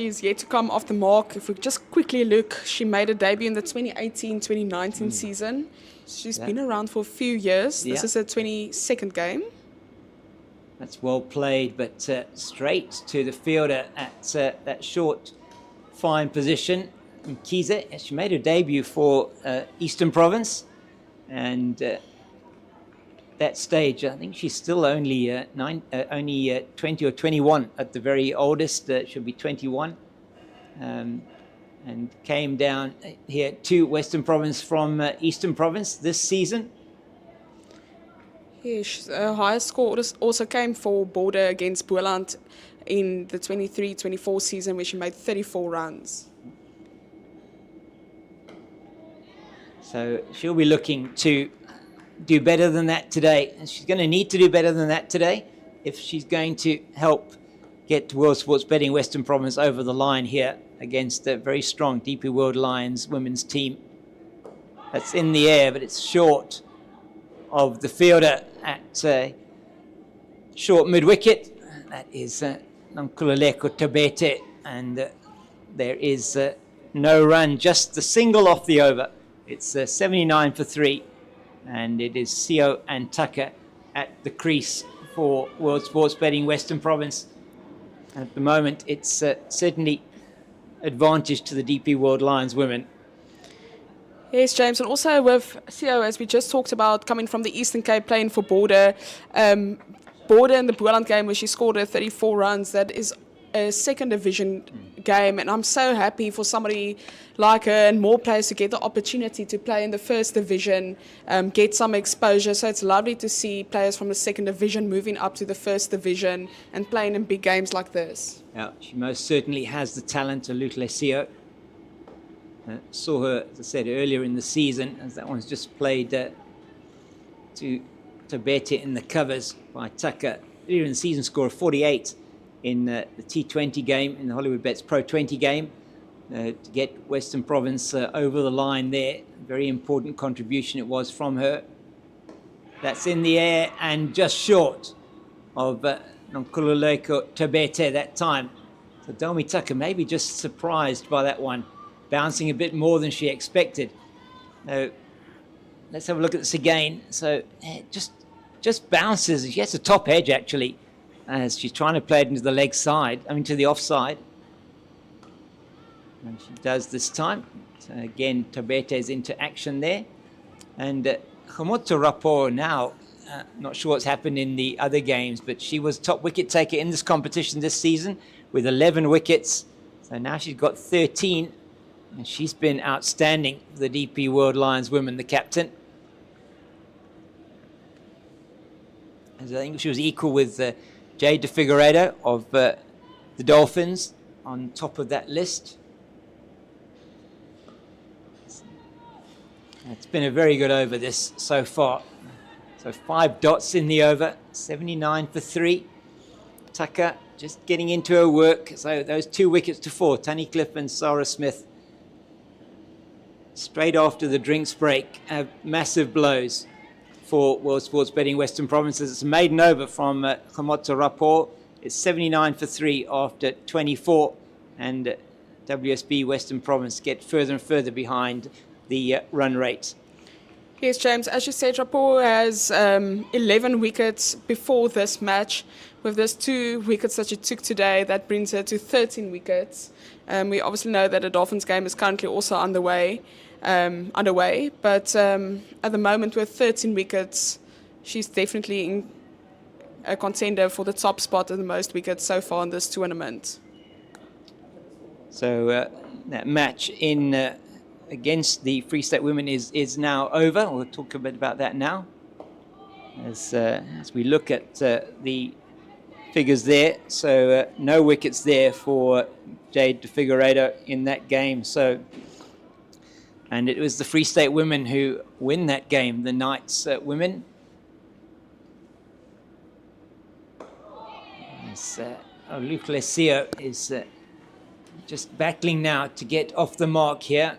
is yet to come off the mark. If we just quickly look, she made a debut in the 2018-2019 season. She's been around for a few years. This is her 22nd game. That's well played, but straight to the fielder at that short, fine position. Mkize, she made her debut for Eastern Province, and that stage, I think she's still only 20 or 21 at the very oldest. She'll be 21, and came down here to Western Province from Eastern Province this season. Yes, her highest score also came for Border against Boland in the 23-24 season, where she made 34 runs. So she'll be looking to do better than that today. And she's going to need to do better than that today if she's going to help get World Sports Betting Western Province over the line here against a very strong DP World Lions women's team. That's in the air, but it's short of the fielder at short mid-wicket. That is Nonkululeko Tabete, and there is no run, just the single off the over. It's 79 for 3. And it is Sio and Tucker at the crease for World Sports Betting Western Province. And at the moment, it's certainly advantage to the DP World Lions women. Yes, James, and also with Sio, as we just talked about, coming from the Eastern Cape, playing for Border. Border in the Boland game where she scored her 34 runs, that is a second division game, and I'm so happy for somebody like her and more players to get the opportunity to play in the first division, get some exposure. So it's lovely to see players from the second division moving up to the first division and playing in big games like this. Yeah, she most certainly has the talent of Lutlesio. Saw her, as I said, earlier in the season, as that one's just played to Tabete in the covers by Tucker. Earlier in the season, score of 48 in the T20 game, in the Hollywoodbets Pro 20 game, to get Western Province over the line there. Very important contribution it was from her. That's in the air and just short of Nonkululeko Tabete that time. So Delmi Tucker maybe just surprised by that one, bouncing a bit more than she expected. Now, let's have a look at this again. So just just bounces. She gets a top edge, actually, as she's trying to play it into the leg side, to the offside. And she does this time. So again, Tabete is into action there. And Homoto Rapport now, not sure what's happened in the other games, but she was top wicket taker in this competition this season with 11 wickets. So now she's got 13, and she's been outstanding for the DP World Lions women, the captain. As I think she was equal with Jade de Figueiredo of the Dolphins on top of that list. It's been a very good over this so far. So 5 dots in the over, 79 for 3. Tucker just getting into her work. So those 2 wickets to 4, Tunnicliffe and Sarah Smith. Straight after the drinks break, have massive blows for World Sports Betting Western Provinces. It's a maiden over from Homoto Rapport. It's 79 for 3 after 24. And WSB Western Province get further and further behind the run rate. Yes, James, as you said, Rapport has 11 wickets before this match. With those 2 wickets that she took today, that brings her to 13 wickets. We obviously know that the Dolphins game is currently also underway, but at the moment with 13 wickets, she's definitely a contender for the top spot of the most wickets so far in this tournament. So that match in against the Free State women is now over. We'll talk a bit about that now as we look at the figures there. So no wickets there for Jade de Figueiredo in that game. So, and it was the Free State women who win that game, the Knights women. Luke Lesio is just battling now to get off the mark here.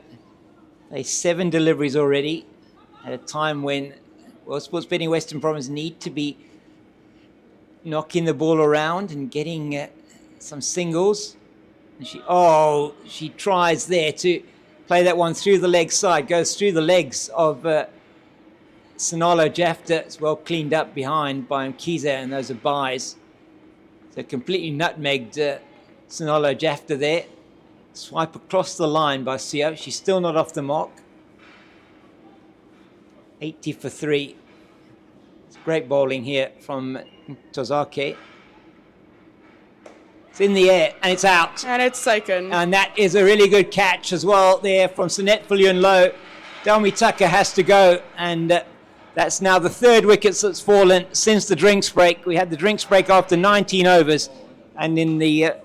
7 deliveries already at a time when World Sports Betting Western Province need to be knocking the ball around and getting some singles. And she tries there to play that one through the leg side, goes through the legs of Viljoen-Jafta. It's well cleaned up behind by Mkize, and those are buys. So completely nutmegged Viljoen-Jafta there. Swipe across the line by Sio. She's still not off the mark. 80 for 3. It's great bowling here from Tozake. It's in the air and it's out. And it's taken. And that is a really good catch as well there from Sunette Viljoen-Low. Delmi Tucker has to go, and that's now the 3rd wicket that's fallen since the drinks break. We had the drinks break after 19 overs, and in the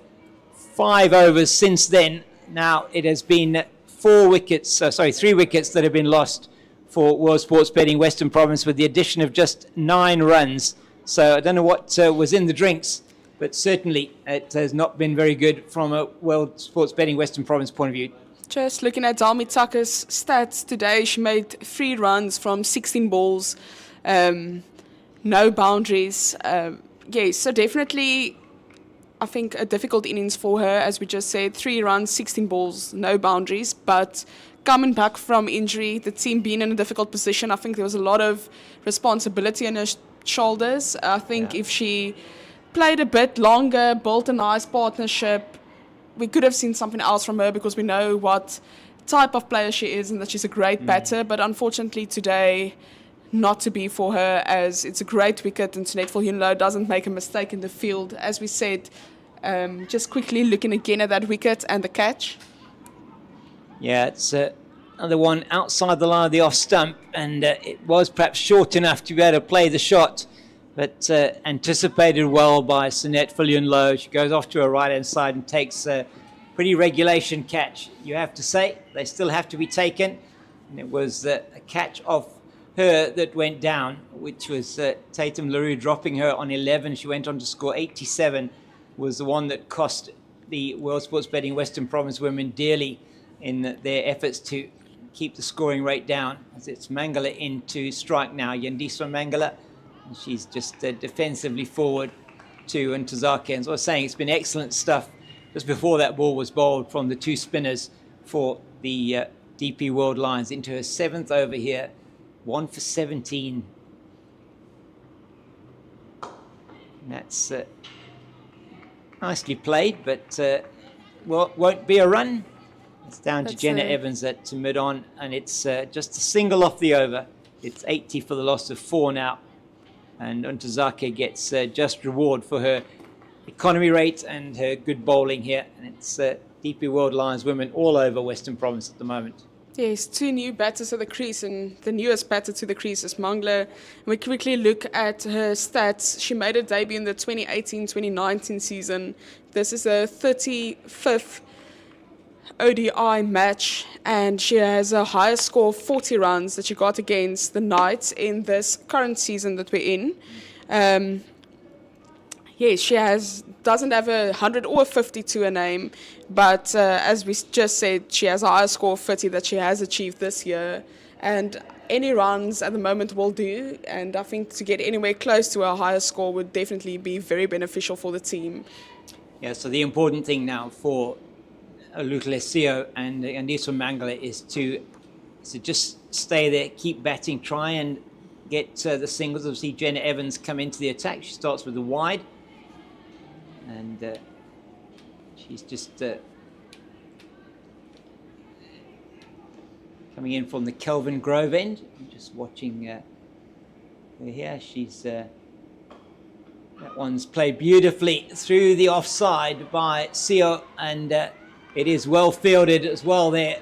5 overs since then, now it has been 3 wickets that have been lost for World Sports Betting Western Province, with the addition of just 9 runs. So I don't know what was in the drinks, but certainly it has not been very good from a World Sports Betting Western Province point of view. Just looking at Delmi Tucker's stats today, she made 3 runs from 16 balls, no boundaries. So definitely, I think a difficult innings for her, as we just said, 3 runs, 16 balls, no boundaries. But coming back from injury, the team being in a difficult position, I think there was a lot of responsibility on her shoulders. I think if she played a bit longer, built a nice partnership, we could have seen something else from her, because we know what type of player she is and that she's a great batter. But unfortunately today, not to be for her, as it's a great wicket and Sunette Viljoen-Low doesn't make a mistake in the field. As we said, just quickly looking again at that wicket and the catch. Yeah, it's another one outside the line of the off stump, and it was perhaps short enough to be able to play the shot, but anticipated well by Sunette Viljoen-Low. She goes off to her right-hand side and takes a pretty regulation catch, you have to say. They still have to be taken, and it was a catch off her that went down, which was Tatum LaRue dropping her on 11. She went on to score 87, was the one that cost the World Sports Betting Western Province women dearly in their efforts to keep the scoring rate down. As it's Mangala in to strike now, Yandiswa Mangala. And she's just defensively forward to Ntozake. And as I was saying, it's been excellent stuff just before that ball was bowled from the 2 spinners for the DP World Lions into her 7th over here. 1 for 17. And that's nicely played, but won't be a run. It's down to Jenna Evans at mid-on, and it's just a single off the over. It's 80 for the loss of 4 now. And Ntozake gets just reward for her economy rate and her good bowling here. And it's DP World Lions women all over Western Province at the moment. Yes, 2 new batters to the crease, and the newest batter to the crease is Mangla. We quickly look at her stats. She made her debut in the 2018-2019 season. This is her 35th ODI match, and she has a higher score of 40 runs that she got against the Knights in this current season that we're in. Yes, she doesn't have a 100 or a 50 to her name, but as we just said, she has a higher score of 50 that she has achieved this year, and any runs at the moment will do, and I think to get anywhere close to a higher score would definitely be very beneficial for the team. Yeah, so the important thing now for Lutlesio and Andiswa Mangala is to just stay there, keep batting, try and get the singles. Obviously, Jenna Evans come into the attack. She starts with the wide, and she's just coming in from the Kelvin Grove end. I'm just watching her here. That one's played beautifully through the offside by Sio, and it is well fielded as well there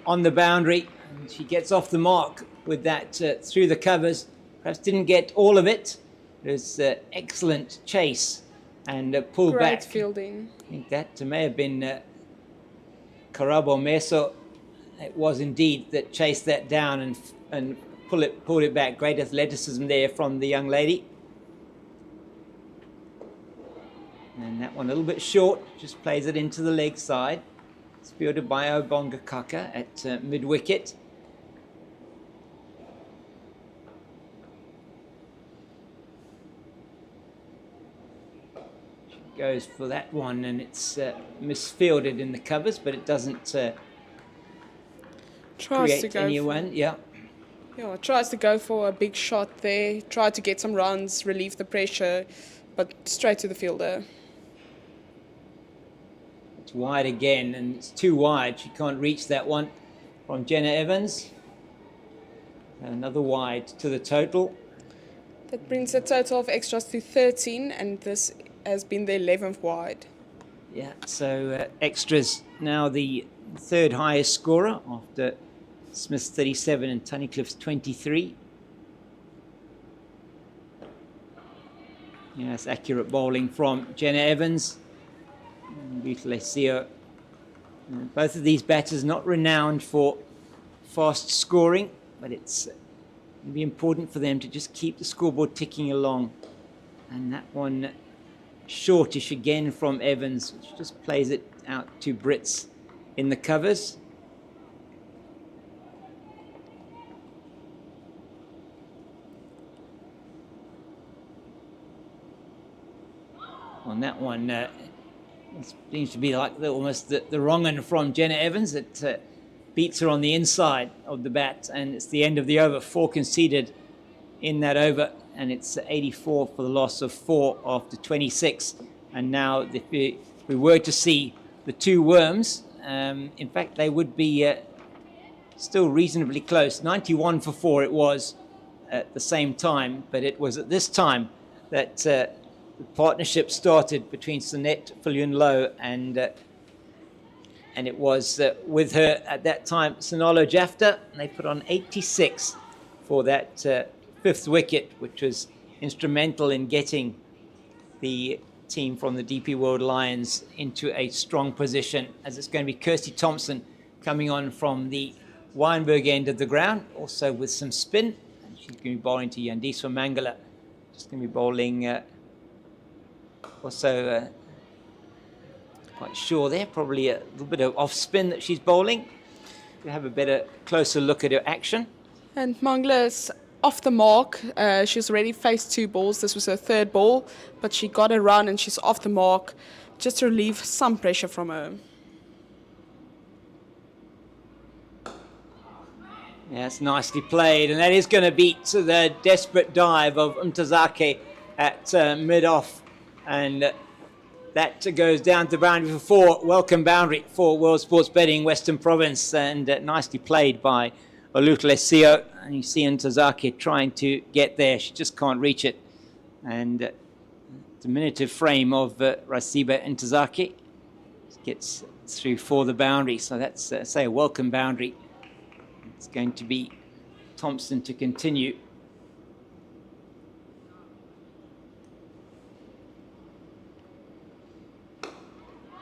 on the boundary. And she gets off the mark with that through the covers. Perhaps didn't get all of it. It was excellent chase and pull Great back. Fielding. I think that may have been Karabo Meso. It was indeed that chased that down and pulled it back. Great athleticism there from the young lady. And that one a little bit short, just plays it into the leg side. It's fielded by Obonga Kaka at mid-wicket. She goes for that one, and it's misfielded in the covers, but it doesn't create anyone. Yeah, tries to go for a big shot there, try to get some runs, relieve the pressure, but straight to the fielder. It's wide again, and it's too wide. She can't reach that one from Jenna Evans. Another wide to the total. That brings the total of extras to 13, and this has been the 11th wide. Yeah, so extras now the third highest scorer after Smith's 37 and Tunnicliffe's 23. Yeah, that's accurate bowling from Jenna Evans. Lutlesio. Both of these batters not renowned for fast scoring, but it's going to be important for them to just keep the scoreboard ticking along. And that one shortish again from Evans, which just plays it out to Brits in the covers. On that one, it seems to be like almost the wrong one from Jenna Evans that beats her on the inside of the bat, and it's the end of the over. 4 conceded in that over, and it's 84 for the loss of 4 after 26. And now, if we were to see the 2 worms, in fact, they would be still reasonably close. 91 for 4 it was at the same time, but it was at this time that the partnership started between Sonette Viljoen-Jafta and it was with her at that time, Viljoen-Jafta, and they put on 86 for that 5th wicket, which was instrumental in getting the team from the DP World Lions into a strong position, as it's going to be Kirsty Thompson coming on from the Wynberg end of the ground, also with some spin. And she's going to be bowling to Yandiswa Mangala. She's going to be bowling also quite sure there, probably a little bit of off spin that she's bowling. We'll have a better, closer look at her action. And Mangla's off the mark. She's already faced 2 balls. This was her 3rd ball, but she got a run and she's off the mark just to relieve some pressure from her. Yeah, it's nicely played, and that is going to beat the desperate dive of Ntozake at mid-off, and that goes down to boundary for 4. Welcome boundary for World Sports Betting Western Province, and nicely played by Olutlesio. And you see Ntozake trying to get there. She just can't reach it. And diminutive frame of Rasiba Ntozake gets through for the boundary. So that's, say, a welcome boundary. It's going to be Thompson to continue.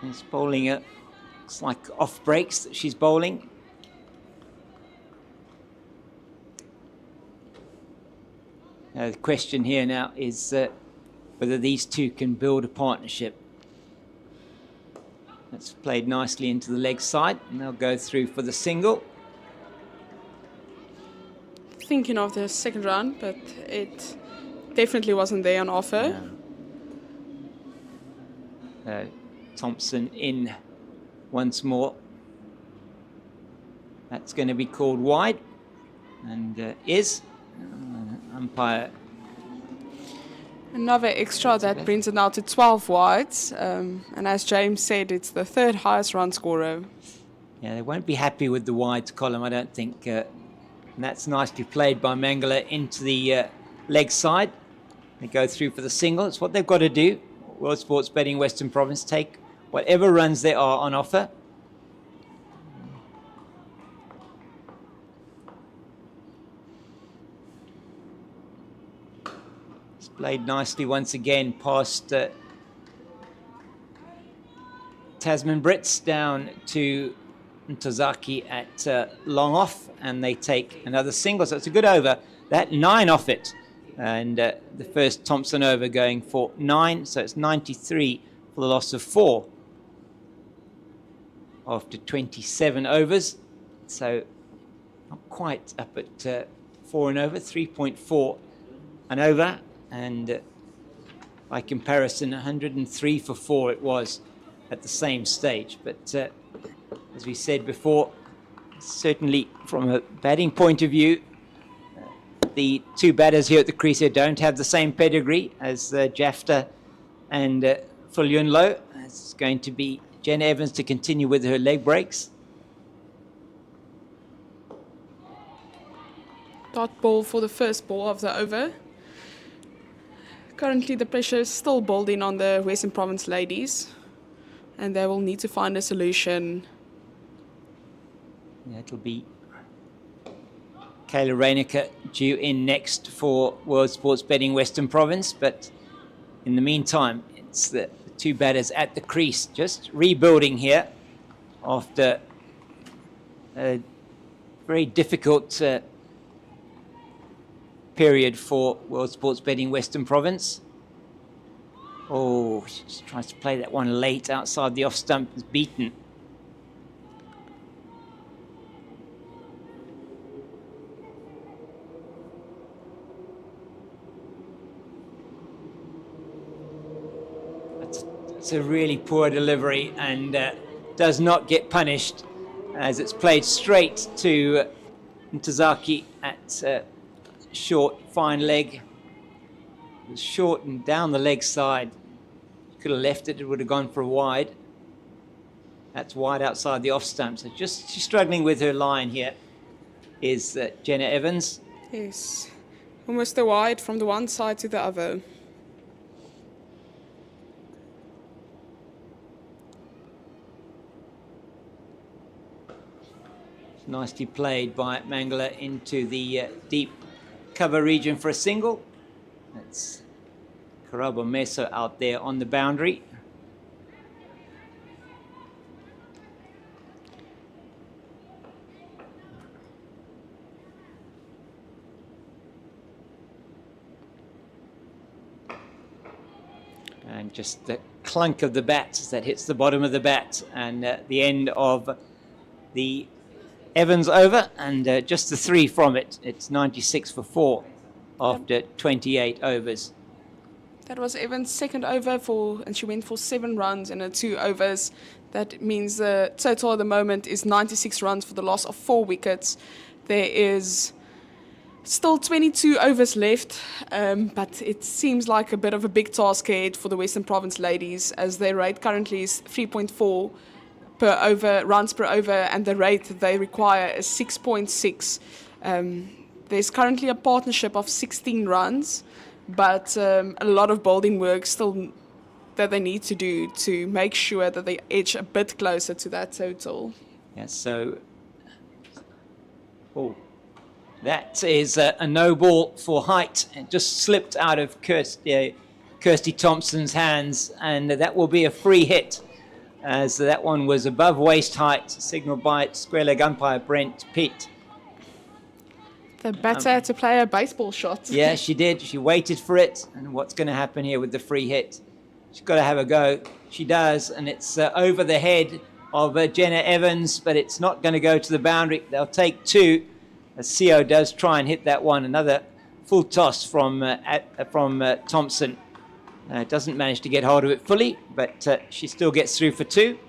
She's bowling it. Looks like off breaks that she's bowling. The question here now is whether these two can build a partnership. That's played nicely into the leg side, and they'll go through for the single. Thinking of the second run, but it definitely wasn't there on offer. Thompson in once more. That's going to be called wide, and is umpire. Another extra that brings it now to 12 wides, and as James said, it's the third highest run scorer. Yeah, they won't be happy with the wides column, I don't think. And that's nicely played by Mangala into the leg side. They go through for the single. It's what they've got to do. World Sports Betting Western Province take whatever runs there are on offer. It's played nicely once again past Tasman Brits down to Ntozake at long off, and they take another single. So it's a good over. That 9 off it. And the first Thompson over going for 9. So it's 93 for the loss of 4 after 27 overs. So not quite up at 4 and over, 3.4 and over. And by comparison, 103 for 4 it was at the same stage. But as we said before, certainly from a batting point of view, the two batters here at the crease here don't have the same pedigree as Jafta and Viljoen-Jafta. It's going to be Jenna Evans to continue with her leg breaks. Dot ball for the first ball of the over. Currently the pressure is still building on the Western Province ladies, and they will need to find a solution. Yeah, it'll be Kayla Reinecker due in next for World Sports Betting Western Province, but in the meantime, it's the two batters at the crease, just rebuilding here after a very difficult period for World Sports Betting Western Province. Oh, she just tries to play that one late outside the off stump, is beaten. It's a really poor delivery and does not get punished as it's played straight to Ntozake at short, fine leg. It was short and down the leg side. Could have left it, it would have gone for a wide. That's wide outside the off stump. So just she's struggling with her line here is Jenna Evans. Yes, almost a wide from the one side to the other. Nicely played by Mangala into the deep cover region for a single. That's Karabo Meso out there on the boundary. And just the clunk of the bat as that hits the bottom of the bat, and the end of the Evans over, and just the 3 from it. It's 96 for 4 after 28 overs. That was Evans' second over and she went for 7 runs in her 2 overs. That means the total at the moment is 96 runs for the loss of 4 wickets. There is Still 22 overs left, but it seems like a bit of a big task ahead for the Western Province ladies, as their rate currently is 3.4 per over, runs per over, and the rate that they require is 6.6. There's currently a partnership of 16 runs, but a lot of building work still that they need to do to make sure that they edge a bit closer to that total. Yeah, so that is a no ball for height. It just slipped out of Kirsty Thompson's hands, and that will be a free hit, as that one was above waist height, signaled by square leg umpire Brent Pitt. The batter had to play a baseball shot. Yeah, she did. She waited for it, and what's going to happen here with the free hit? She's got to have a go. She does, and it's over the head of Jenna Evans, but it's not going to go to the boundary. They'll take two. CO does try and hit that one. Another full toss from Thompson. Doesn't manage to get hold of it fully, but she still gets through for two.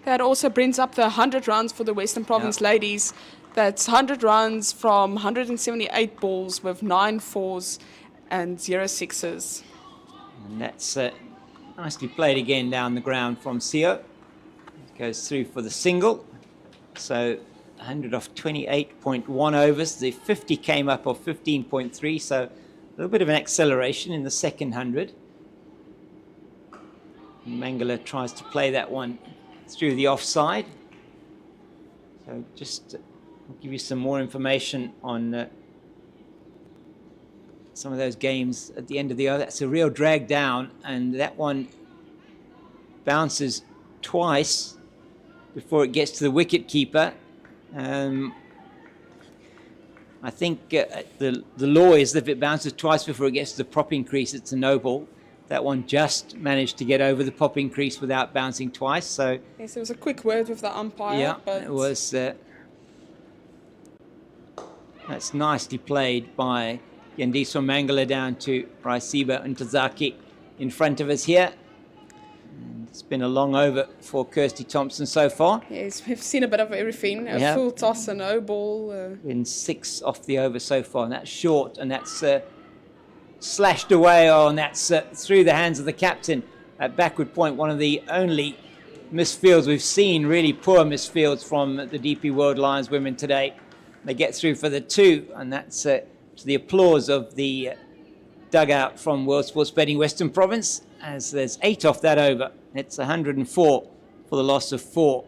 That also brings up the 100 runs for the Western Province ladies. That's 100 runs from 178 balls with 9 fours and 0 sixes. And that's nicely played again down the ground from CO. Goes through for the single. So 100 off 28.1 overs. The 50 came up off 15.3, so a little bit of an acceleration in the second 100. Mangala tries to play that one through the offside. So just I'll give you some more information on some of those games at the end of the over. That's a real drag down, and that one bounces twice before it gets to the wicket keeper. I think the law is that if it bounces twice before it gets to the propping crease, it's a no ball. That one just managed to get over the popping crease without bouncing twice. So yes, it was a quick word with the umpire. yeah, but it was. That's nicely played by Yandiswa Mangala down to Raisiba Ntazaki in front of us here. It's been a long over for Kirsty Thompson so far. Yes, we've seen a bit of everything. A full toss, a no ball. Been 6 off the over so far, and that's short, and that's slashed away, and that's through the hands of the captain at backward point. One of the only misfields we've seen, really poor misfields from the DP World Lions women today. They get through for the 2, and that's to the applause of the dugout from World Sports Betting Western Province, as there's 8 off that over. It's 104 for the loss of 4.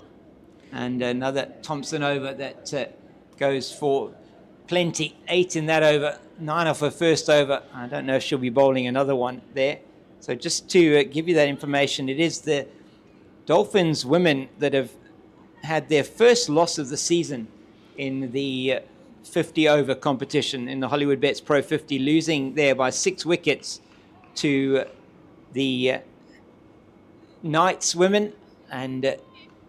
And another Thompson over that goes for plenty. 8 in that over, 9 off her first over. I don't know if she'll be bowling another one there. So just to give you that information, it is the Dolphins women that have had their first loss of the season in the 50 over competition in the Hollywoodbets Pro50, losing there by 6 wickets to the Knights women, and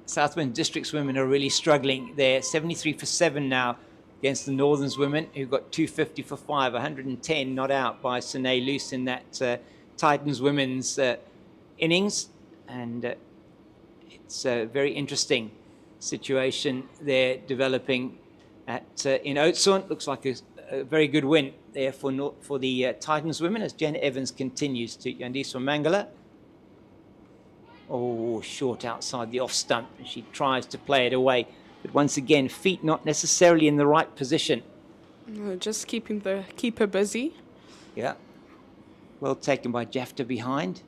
Southwind Districts women are really struggling. They're 73 for 7 now against the Northerns women, who got 250 for 5, 110 not out by Sine Luce in that Titans women's innings. And it's a very interesting situation there developing at in Oudtshoorn. Looks like a very good win there for the Titans women, as Jen Evans continues to Yandiswa Mangala. Oh, short outside the off stump, and she tries to play it away. But once again, feet not necessarily in the right position. No, just keeping the keeper busy. Yeah. Well taken by Jafta behind.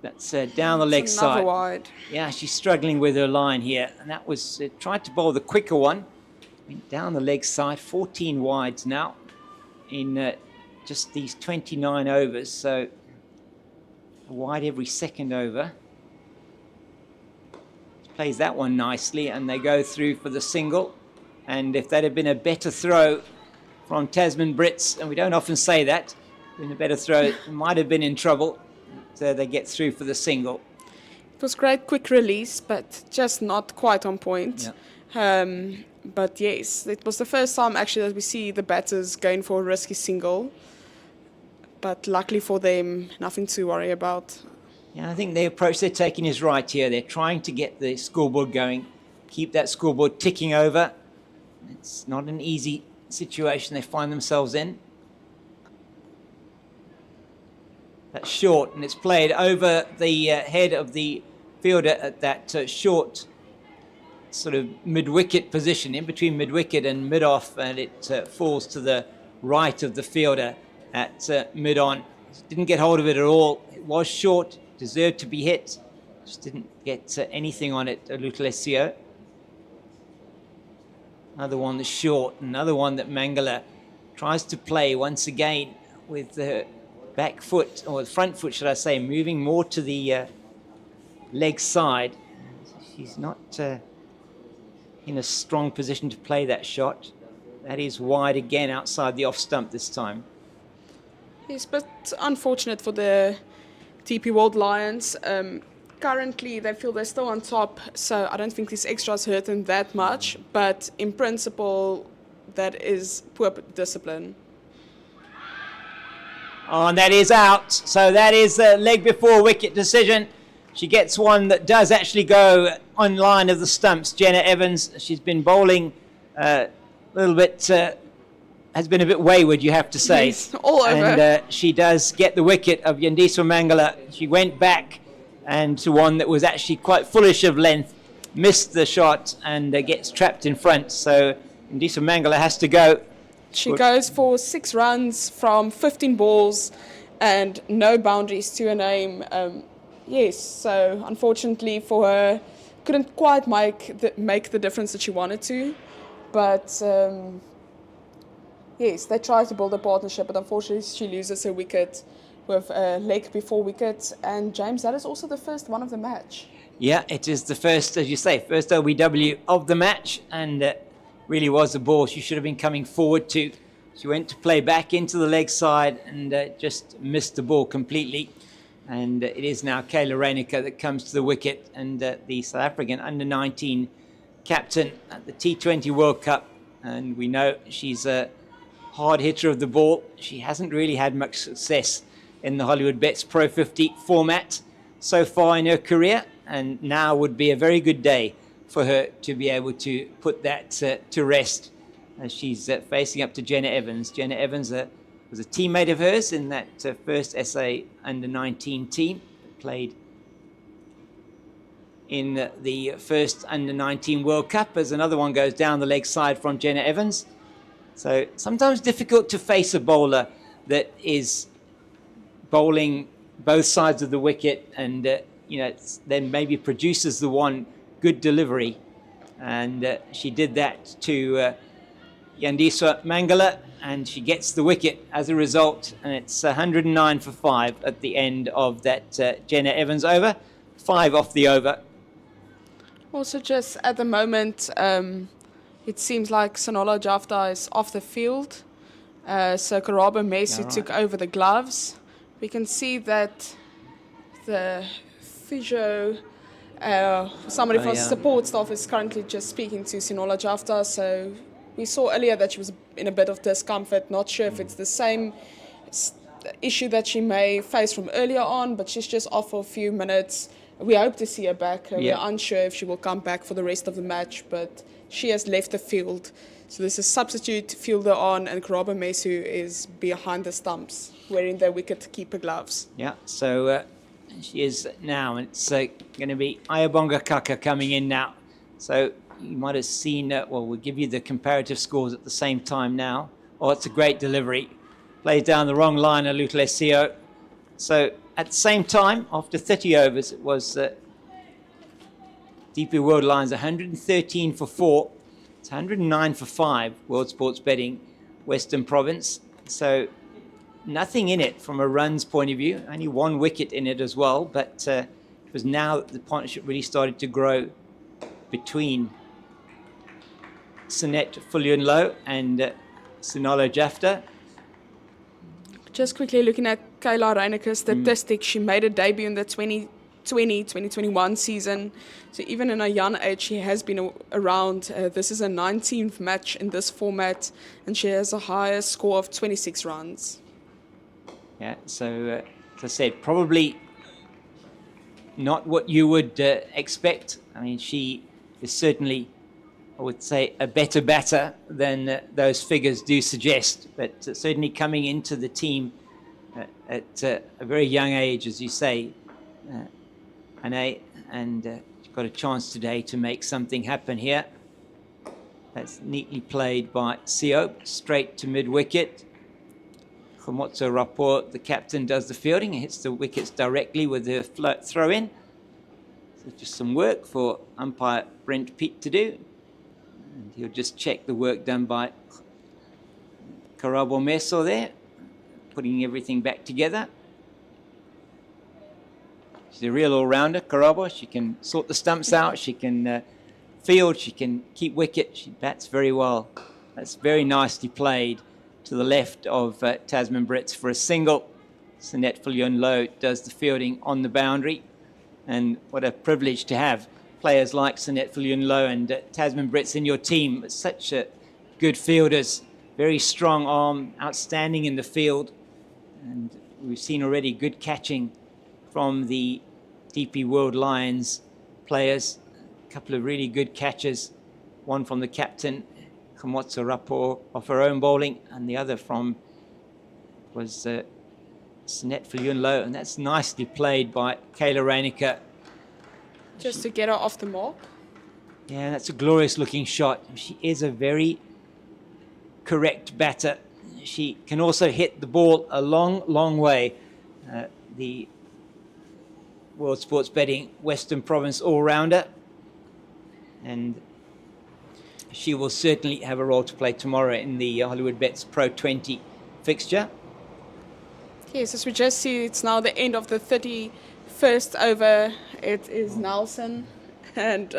That's down the leg side. Wide. Yeah, she's struggling with her line here. And that was, tried to bowl the quicker one. Went down the leg side, 14 wides now in just these 29 overs. So a wide every second over. Plays that one nicely, and they go through for the single. And if that had been a better throw from Tasman Brits, and we don't often say that, been a better throw, it might have been in trouble. So they get through for the single. It was great quick release, but just not quite on point. Yeah. But yes, it was the first time actually that we see the batters going for a risky single. But luckily for them, nothing to worry about. Yeah, I think the approach they're taking is right here. They're trying to get the scoreboard going, keep that scoreboard ticking over. It's not an easy situation they find themselves in. That's short, and it's played over the head of the fielder at that short sort of mid-wicket position, in between mid-wicket and mid-off, and it falls to the right of the fielder at mid-on. Didn't get hold of it at all. It was short, deserved to be hit. Just didn't get anything on it, Lutlesio. Another one that's short, another one that Mangala tries to play once again with the back foot, or the front foot, should I say, moving more to the leg side. She's not in a strong position to play that shot. That is wide again outside the off stump this time. Yes, but unfortunate for the DP World Lions. Currently, they feel they're still on top, so I don't think these extras hurt them that much. But in principle, that is poor discipline. Oh, and that is out. So that is a leg before wicket decision. She gets one that does actually go on line of the stumps. Jenna Evans, she's been bowling a little bit, has been a bit wayward, you have to say. Yes, all over. And she does get the wicket of Yandiswa Mangala. She went back and to one that was actually quite foolish of length, missed the shot and gets trapped in front. So Yandiswa Mangala has to go. She goes for 6 runs from 15 balls and no boundaries to her name. Yes, so unfortunately for her, couldn't quite make the difference that she wanted to. But yes, they tried to build a partnership, but unfortunately she loses her wicket with a leg before wicket. And James, that is also the first one of the match. Yeah, it is the first, as you say, first LBW of the match, and really was the ball she should have been coming forward to. She went to play back into the leg side and just missed the ball completely. And it is now Kayla Reiniker that comes to the wicket, and the South African under-19 captain at the T20 World Cup. And we know she's a hard hitter of the ball. She hasn't really had much success in the Hollywoodbets Pro50 format so far in her career, and now would be a very good day for her to be able to put that to rest as she's facing up to Jenna Evans. Jenna Evans was a teammate of hers in that first SA under-19 team, played in the first under-19 World Cup as another one goes down the leg side from Jenna Evans. So sometimes difficult to face a bowler that is bowling both sides of the wicket and then maybe produces the one good delivery. And she did that to Yandiswa Mangala, and she gets the wicket as a result, and it's 109 for 5 at the end of that Jenna Evans over, 5 off the over. Also, just at the moment, it seems like Viljoen-Jafta is off the field. So Karabo Mesu took over the gloves. We can see that the physio, somebody from support staff, is currently just speaking to Viljoen-Jafta. So we saw earlier that she was in a bit of discomfort. Not sure if it's the same issue that she may face from earlier on, but she's just off for a few minutes. We hope to see her back. We're unsure if she will come back for the rest of the match, but she has left the field. So there's a substitute fielder on, and Karabo Mesu is behind the stumps, wearing their wicket-keeper gloves. Yeah, so she is now, and it's going to be Ayabonga Kaka coming in now. So you might have seen, we'll give you the comparative scores at the same time now. Oh, it's a great delivery. Plays down the wrong line, Lutlesio. So at the same time, after 30 overs, it was DP World Lions 113 for 4. It's 109 for 5, World Sports Betting, Western Province. So nothing in it from a runs point of view. Only 1 wicket in it as well. But it was now that the partnership really started to grow between Sinet Viljoen and Viljoen-Jafta. Just quickly looking at Kayla Reiniker's statistics, she made a debut in the 2020-2021 season. So even in a young age, she has been around. This is her 19th match in this format, and she has a higher score of 26 runs. Yeah, so as I said, probably not what you would expect. I mean, she is certainly I would say, a better batter than those figures do suggest. But certainly coming into the team at a very young age, as you say, and got a chance today to make something happen here. That's neatly played by Sio, straight to mid-wicket. Khomotso Rapport, the captain, does the fielding. He hits the wickets directly with the throw-in. So just some work for umpire Brent Peat to do. And he'll just check the work done by Karabo Meso there, putting everything back together. She's a real all-rounder, Karabo. She can sort the stumps out. She can field. She can keep wicket. She bats very well. That's very nicely played to the left of Tasman Brits for a single. Sunette Viljoen-Jafta does the fielding on the boundary. And what a privilege to have players like Sunette Viljoen-Jafta and Tasman Brits in your team. Such good fielders, very strong arm, outstanding in the field. And we've seen already good catching from the DP World Lions players. A couple of really good catches. One from the captain, Khomotso Rapport, off her own bowling, and the other was Sunette Viljoen-Jafta, and that's nicely played by Kayla Reinecker. Just to get her off the mark. Yeah, that's a glorious looking shot. She is a very correct batter. She can also hit the ball a long, long way. The World Sports Betting Western Province all-rounder. And she will certainly have a role to play tomorrow in the Hollywoodbets Pro50 fixture. Yes, as we just see, it's now the end of the 31st over. It is Nelson, and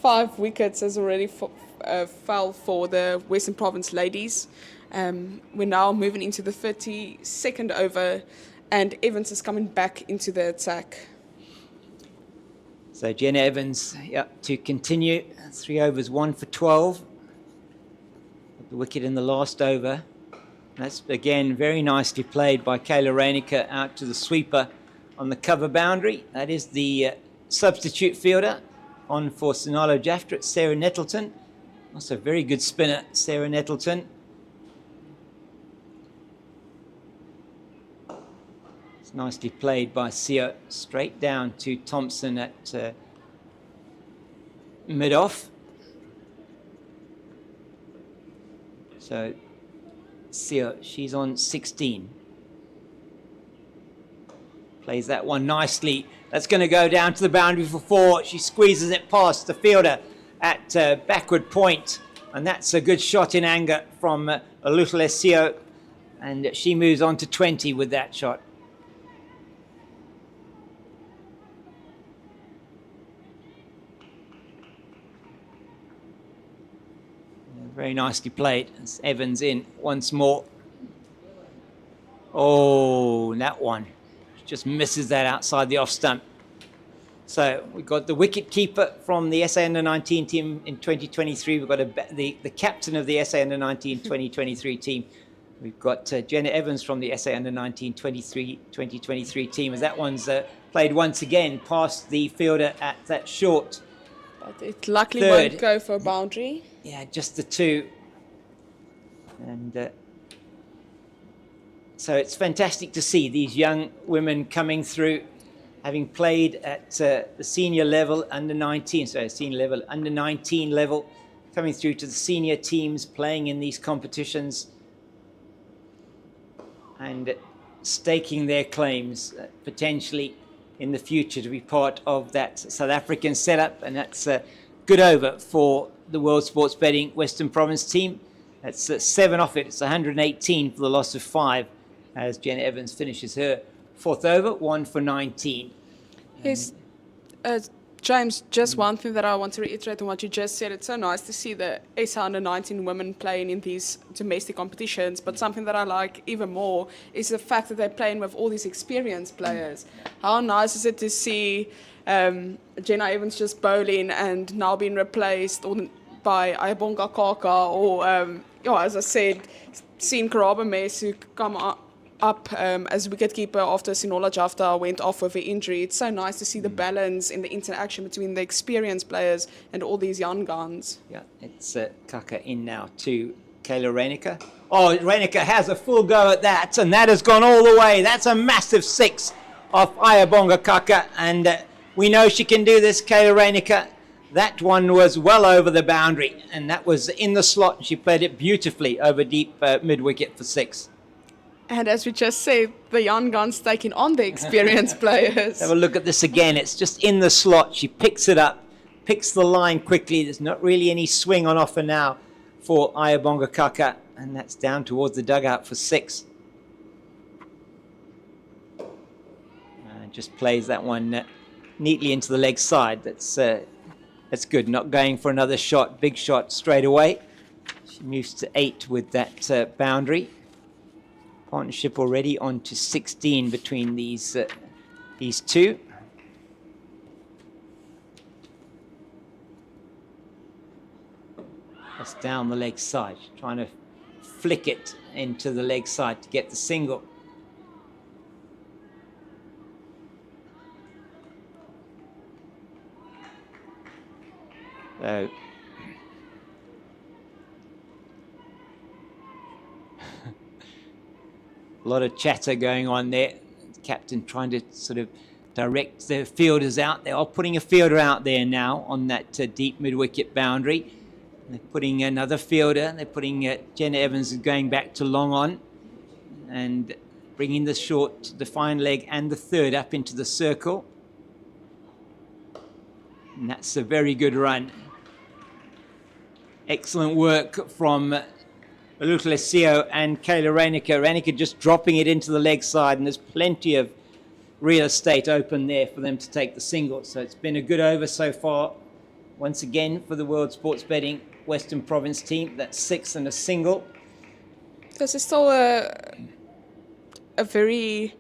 5 wickets has already fell for the Western Province ladies. We're now moving into the 32nd over, and Evans is coming back into the attack. So Jenna Evans, to continue. 3 overs, 1 for 12. The wicket in the last over. That's, again, very nicely played by Kayla Reinecker out to the sweeper on the cover boundary. That is the substitute fielder on for Viljoen-Jafta. It's Sarah Nettleton. Also a very good spinner, Sarah Nettleton. It's nicely played by Sio, straight down to Thompson at mid-off. So Sio, she's on 16. Plays that one nicely. That's going to go down to the boundary for 4. She squeezes it past the fielder at backward point. And that's a good shot in anger from Aluthle Sio. And she moves on to 20 with that shot. Very nicely played. It's Evans in once more. Oh, that one. Just misses that outside the off stump. So we've got the wicket keeper from the SA Under-19 team in 2023. We've got the captain of the SA Under-19 2023 team. We've got Jenna Evans from the SA Under-19 2023 team. As that one's played once again past the fielder at that short. But it luckily third. won't go for a boundary. Yeah, just the 2. And so it's fantastic to see these young women coming through, having played at the senior level, under-19, so senior level, under-19 level, coming through to the senior teams, playing in these competitions, and staking their claims potentially in the future to be part of that South African setup. And that's a good over for the World Sports Betting Western Province team. That's 7 off it. It's 118 for the loss of 5 as Jenna Evans finishes her 4th over, 1 for 19. Yes, James, just one thing that I want to reiterate on what you just said. It's so nice to see the SA Under-19 women playing in these domestic competitions, but something that I like even more is the fact that they're playing with all these experienced players. How nice is it to see Jenna Evans just bowling and now being replaced by Ayabonga Kaka, or as I said, seeing Karabo Meso up as wicketkeeper after Viljoen-Jafta went off with an injury. It's so nice to see the balance in the interaction between the experienced players and all these young guns. Yeah, it's Kaka in now to Kayla Reinecker. Oh, Reinecker has a full go at that, and that has gone all the way. That's a massive 6 off Ayabonga Kaka, and we know she can do this, Kayla Reinecker. That one was well over the boundary, and that was in the slot. She played it beautifully over deep mid-wicket for 6. And as we just said, the young guns taking on the experienced players. Have a look at this again. It's just in the slot. She picks it up, picks the line quickly. There's not really any swing on offer now for Ayabonga Kaka, and that's down towards the dugout for 6. Just plays that one neatly into the leg side. That's good. Not going for another shot, big shot straight away. She moves to 8 with that boundary. Partnership already on to 16 between these two. That's down the leg side, trying to flick it into the leg side to get the single. So a lot of chatter going on there. The captain trying to sort of direct the fielders out. They are putting a fielder out there now on that deep mid-wicket boundary. They're putting another fielder. They're putting Jenna Evans going back to long on and bringing the short, the fine leg and the third up into the circle. And that's a very good run. Excellent work from Lutulesio and Kayla Reinecker. Reinecker just dropping it into the leg side, and there's plenty of real estate open there for them to take the single. So it's been a good over so far. Once again, for the World Sports Betting Western Province team, that's 6 and a single. This is still a very...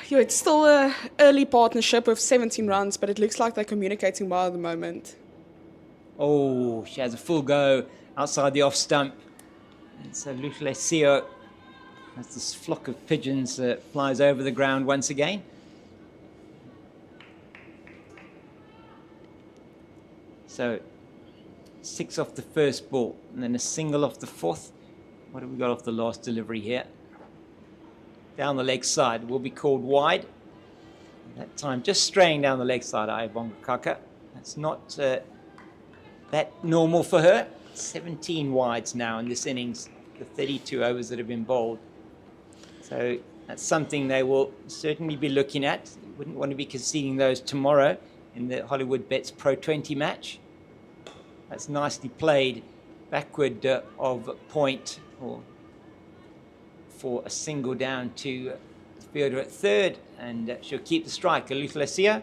it's still a early partnership with 17 runs, but it looks like they're communicating well at the moment. Oh, she has a full go outside the off stump. And so Lutulesio, as this flock of pigeons flies over the ground once again. So 6 off the first ball, and then a single off the 4th. What have we got off the last delivery here? Down the leg side will be called wide. That time just straying down the leg side, Ayabonga Kaka. That's not that normal for her. 17 wides now in this innings, the 32 overs that have been bowled. So that's something they will certainly be looking at. Wouldn't want to be conceding those tomorrow in the Hollywoodbets Pro50 match. That's nicely played backward of point, or for a single down to the fielder at third, and she'll keep the strike, Lutulesio,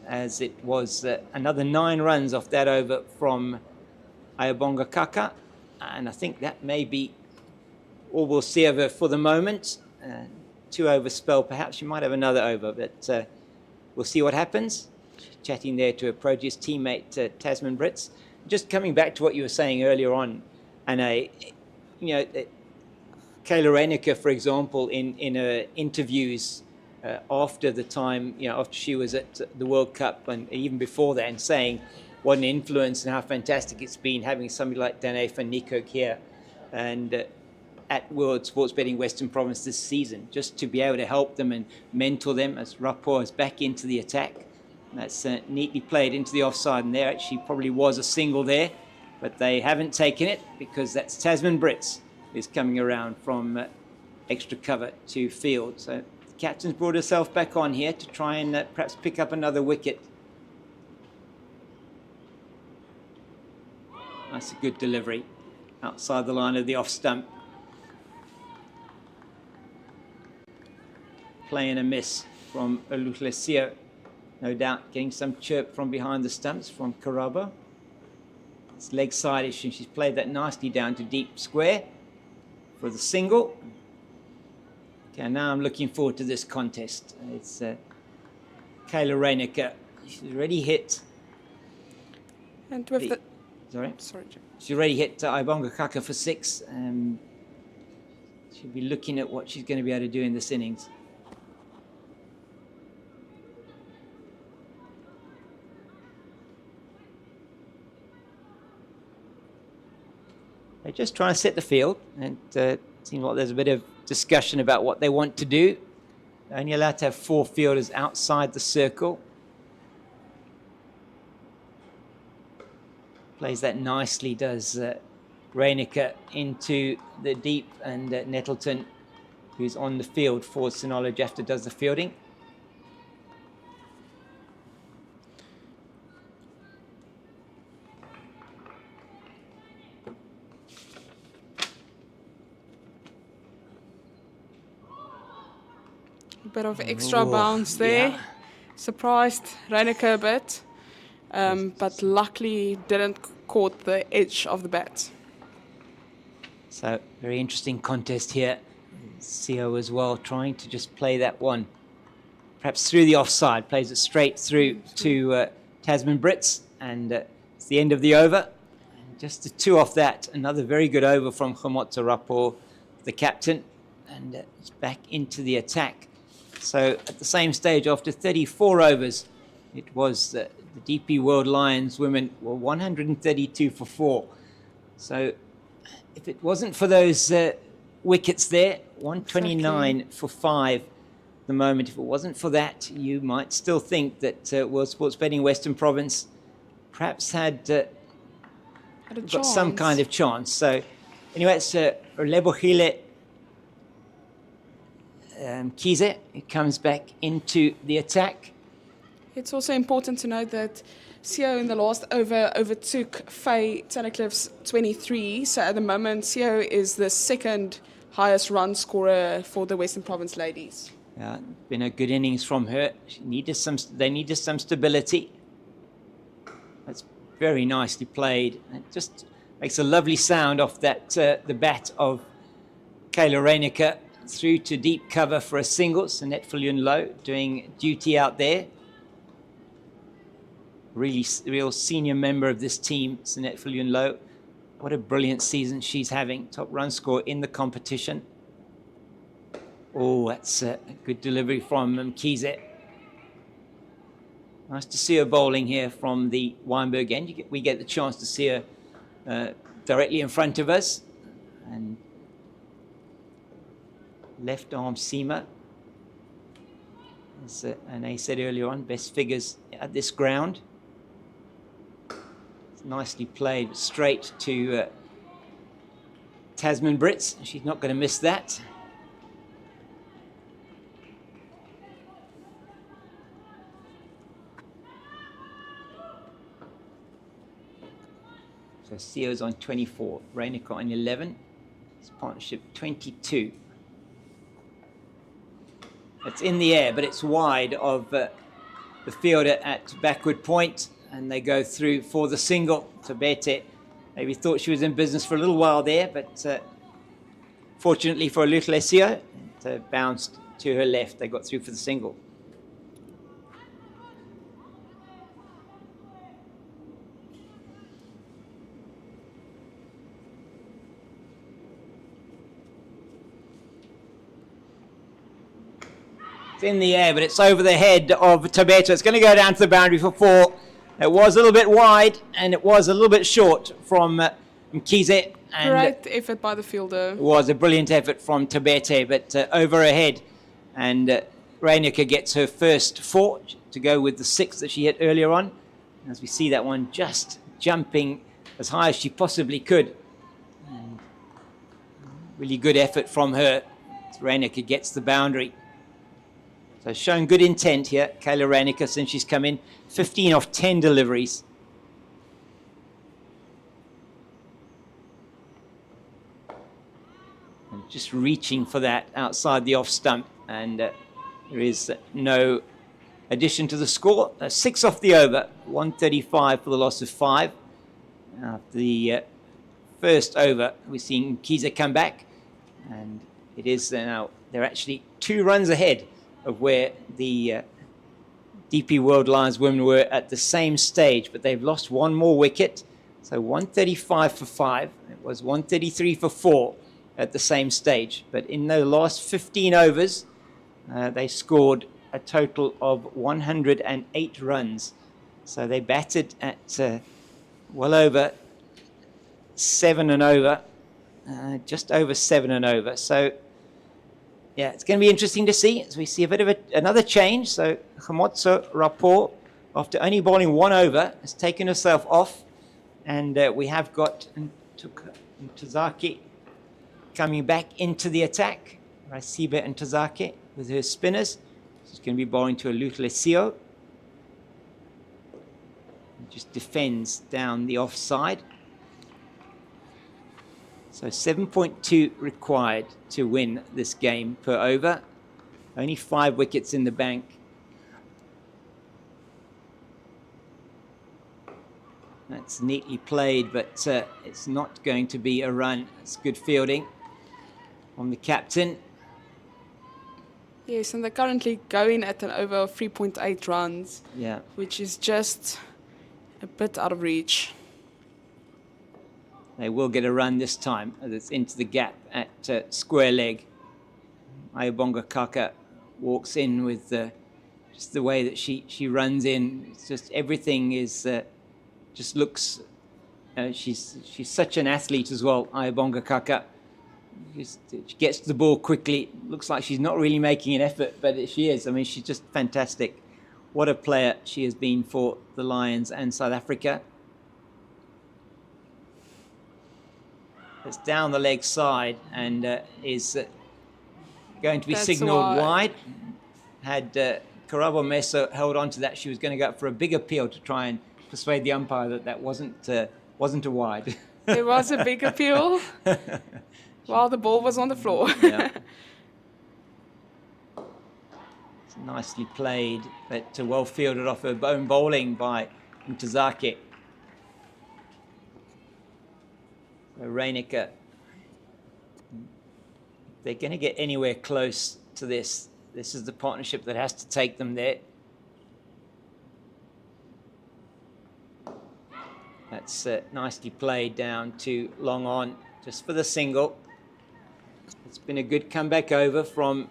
as it was another 9 runs off that over from Ayabonga Kaka, and I think that may be all we'll see of her for the moment. 2 over spell, perhaps she might have another over, but we'll see what happens. She's chatting there to her Proteas teammate Tasman Brits. Just coming back to what you were saying earlier on, and Kayla Reinecker, for example, in her interviews after the time, after she was at the World Cup and even before that, and saying what an influence and how fantastic it's been having somebody like Dane van Niekerk here and at World Sports Betting Western Province this season, just to be able to help them and mentor them as rapport is back into the attack. That's neatly played into the offside, and there actually probably was a single there, but they haven't taken it because that's Tasman Brits who's coming around from extra cover to field. So the captain's brought herself back on here to try and perhaps pick up another wicket. That's a good delivery outside the line of the off stump. Play and a miss from Lutulesio. No doubt getting some chirp from behind the stumps from Karabo. It's leg side-ish, and she's played that nicely down to deep square for the single. Okay, now I'm looking forward to this contest. It's Kayla Reinecker. She's already hit. And with Sorry? Sorry, Jim. She's already hit Ayabonga Kaka for 6. She'll be looking at what she's going to be able to do in this innings. They're just trying to set the field, and it seems like there's a bit of discussion about what they want to do. They're only allowed to have 4 fielders outside the circle. Plays that nicely, does Reinicke into the deep, and Nettleton, who's on the field for Viljoen-Jafta, does the fielding. A bit of extra bounce there. Yeah. Surprised Reinicke a bit, but luckily didn't caught the edge of the bat. So, very interesting contest here. CO as well, trying to just play that one. Perhaps through the offside, plays it straight through to Tasman Brits, and it's the end of the over. And just the 2 off that, another very good over from Khomotso Rapport, the captain, and it's back into the attack. So at the same stage, after 34 overs, it was the DP World Lions women were 132 for 4. So if it wasn't for those wickets there, 129 for 5 at the moment. If it wasn't for that, you might still think that World Sports Betting Western Province perhaps had got some kind of chance. So anyway, it's Lebohile Kize, who comes back into the attack. It's also important to note that CO in the last over overtook Faye Tunnicliffe's 23. So at the moment, CO is the 2nd highest run scorer for the Western Province ladies. Been a good innings from her. They needed some stability. That's very nicely played. It just makes a lovely sound off that the bat of Kayla Reinicke through to deep cover for a single. Sanette Viljoen-Low doing duty out there. Real senior member of this team, Sanette Viljoen-Low. What a brilliant season she's having. Top run score in the competition. Oh, that's a good delivery from Kize. Nice to see her bowling here from the Weinberg end. We get the chance to see her directly in front of us. And left arm seamer. As Anae said earlier on, best figures at this ground. It's nicely played straight to Tasman Brits. She's not going to miss that. So CO's on 24, Reinicke on 11. It's partnership 22. It's in the air, but it's wide of the fielder at backward point, and they go through for the single. Tabete maybe thought she was in business for a little while there, but fortunately for Luchlesio, it bounced to her left. They got through for the single. It's in the air, but it's over the head of Tabeta. It's going to go down to the boundary for 4. It was a little bit wide, and it was a little bit short from Mkize. Great effort by the fielder. It was a brilliant effort from Tabete, but over her head. And Reinicke gets her first 4 to go with the 6 that she hit earlier on. As we see that one just jumping as high as she possibly could. And really good effort from her. Reinicke gets the boundary. So showing good intent here, Kayla Reinicke, since she's come in. 15 off 10 deliveries. And just reaching for that outside the off stump. And there is no addition to the score. 6 off the over, 135 for the loss of 5. After the first over, we're seeing Kiza come back. And it is now, they're actually 2 runs ahead of where the DP World Lions women were at the same stage, but they've lost 1 more wicket. So 135 for 5. It was 133 for 4 at the same stage. But in the last 15 overs, they scored a total of 108 runs. So they batted at well over 7 and over, just over 7 and over. So yeah, it's going to be interesting to see as we see a bit of another change. So Khomotso Rapport, after only bowling 1 over, has taken herself off. And we have got Ntozake coming back into the attack. Rasiba Ntozake with her spinners. She's going to be bowling to a Lutlesio. Just defends down the offside. So 7.2 required to win this game per over. Only 5 wickets in the bank. That's neatly played, but it's not going to be a run. It's good fielding from the captain. Yes, and they're currently going at an over of 3.8 runs, Yeah. which is just a bit out of reach. They will get a run this time as it's into the gap at square leg. Ayabonga Kaka walks in with just the way that she runs in. It's just everything is just looks. She's such an athlete as well, Ayabonga Kaka. She gets to the ball quickly. Looks like she's not really making an effort, but she is. I mean, she's just fantastic. What a player she has been for the Lions and South Africa. It's down the leg side and is going to be signalled wide. Had Karabo Meso held on to that, she was going to go up for a big appeal to try and persuade the umpire that wasn't a wide. There was a big appeal while the ball was on the floor. Yeah. It's nicely played, but well fielded off her own bowling by Ntozake. Reinecker, they're going to get anywhere close to this. This is the partnership that has to take them there. That's nicely played down to long on, just for the single. It's been a good comeback over from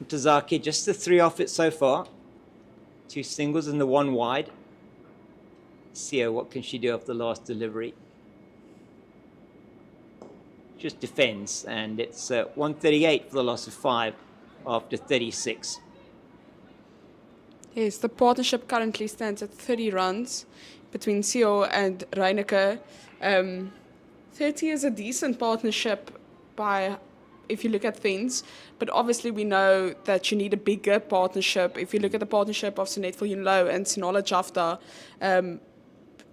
Ntozake, just the 3 off it so far. 2 singles and the 1 wide. See what can she do off the last delivery. Just defends, and it's 138 for the loss of 5 after 36. Yes, the partnership currently stands at 30 runs between Sio and Reinecker. 30 is a decent partnership if you look at things, but obviously we know that you need a bigger partnership. If you look at the partnership of Sanet Viljoen-Jafta and Viljoen-Jafta,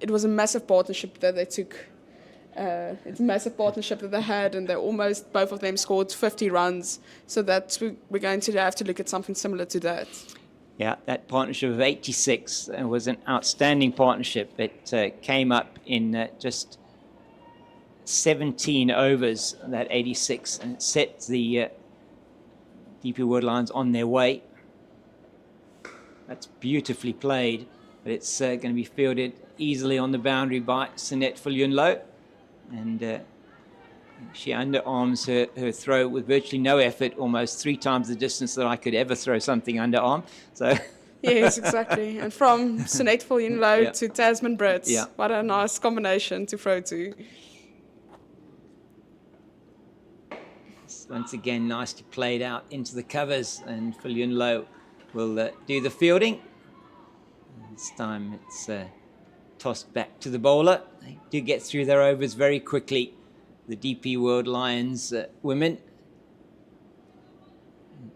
it was a massive partnership that they took. It's a massive partnership that they had, and they almost, both of them scored 50 runs. So we're going to have to look at something similar to that. Yeah, that partnership of 86 was an outstanding partnership. It came up in just 17 overs, that 86, and it set the DP World Lions on their way. That's beautifully played, but it's going to be fielded easily on the boundary by Sanet Viljoen-Jafta. And she underarms her throw with virtually no effort, almost 3 times the distance that I could ever throw something underarm. So yes, exactly. And from Sanet Viljoen-Jafta to Tasman Brits. Yeah. What a nice combination to throw to. Once again, nicely played out into the covers, and Viljoen-Jafta will do the fielding. This time it's tossed back to the bowler. They do get through their overs very quickly, the DP World Lions women.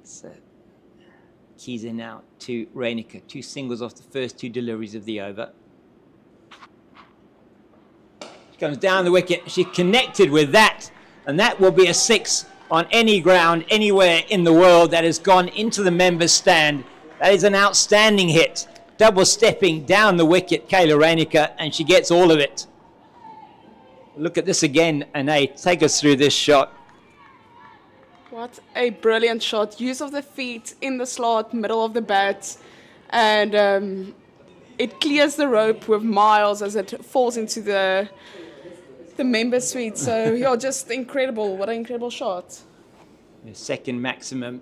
It's keys in out to Reinecker. 2 singles off the first 2 deliveries of the over. She comes down the wicket. She connected with that, and that will be a 6 on any ground, anywhere in the world that has gone into the members' stand. That is an outstanding hit. Double stepping down the wicket, Kayla Reinecker, and she gets all of it. Look at this again, Anae. Take us through this shot. What a brilliant shot. Use of the feet in the slot, middle of the bat. And it clears the rope with miles as it falls into the the member suite. So yeah, just incredible. What an incredible shot. The second maximum.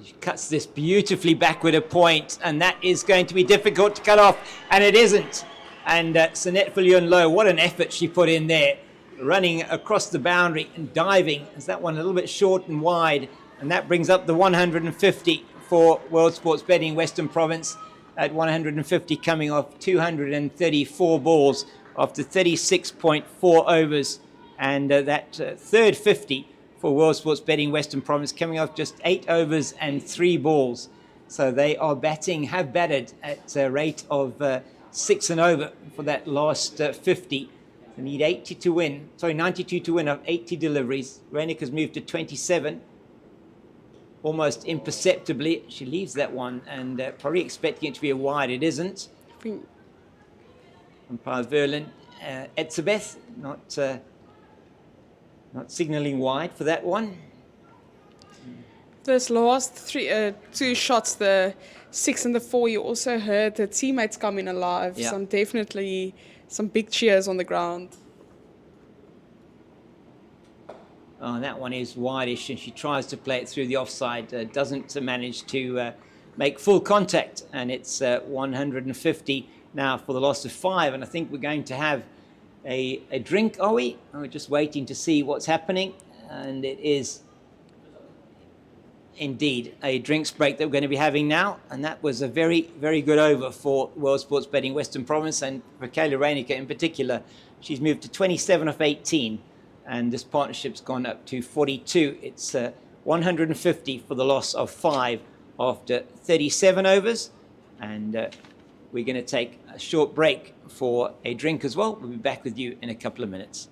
She cuts this beautifully back with a point, and that is going to be difficult to cut off, and it isn't. And Sanette Viljoen-Low, what an effort she put in there, running across the boundary and diving. Is that one a little bit short and wide? And that brings up the 150 for World Sports Betting Western Province, at 150 coming off 234 balls after 36.4 overs. And that third 50 for World Sports Betting Western Province coming off just 8 overs and 3 balls. So they are have batted at a rate of 6 and over for that last 50. They need 80 to win, 92 to win of 80 deliveries. Reinik has moved to 27. Almost imperceptibly, she leaves that one, and probably expecting it to be a wide. It isn't. Umpire Verlin, Etzebeth, not signalling wide for that one. This last two shots, the 6 and the 4, you also heard the teammates coming alive. Yeah. Definitely some big cheers on the ground. Oh, that one is wide-ish, and she tries to play it through the offside, doesn't manage to make full contact, and it's 150 now for the loss of 5, and I think we're going to have a drink, are we? We're just waiting to see what's happening, and it is indeed a drinks break that we're going to be having now, and that was a very, very good over for World Sports Betting Western Province, and for Kayla Reinicke in particular. She's moved to 27 of 18. And this partnership's gone up to 42. It's 150 for the loss of 5 after 37 overs. And we're going to take a short break for a drink as well. We'll be back with you in a couple of minutes.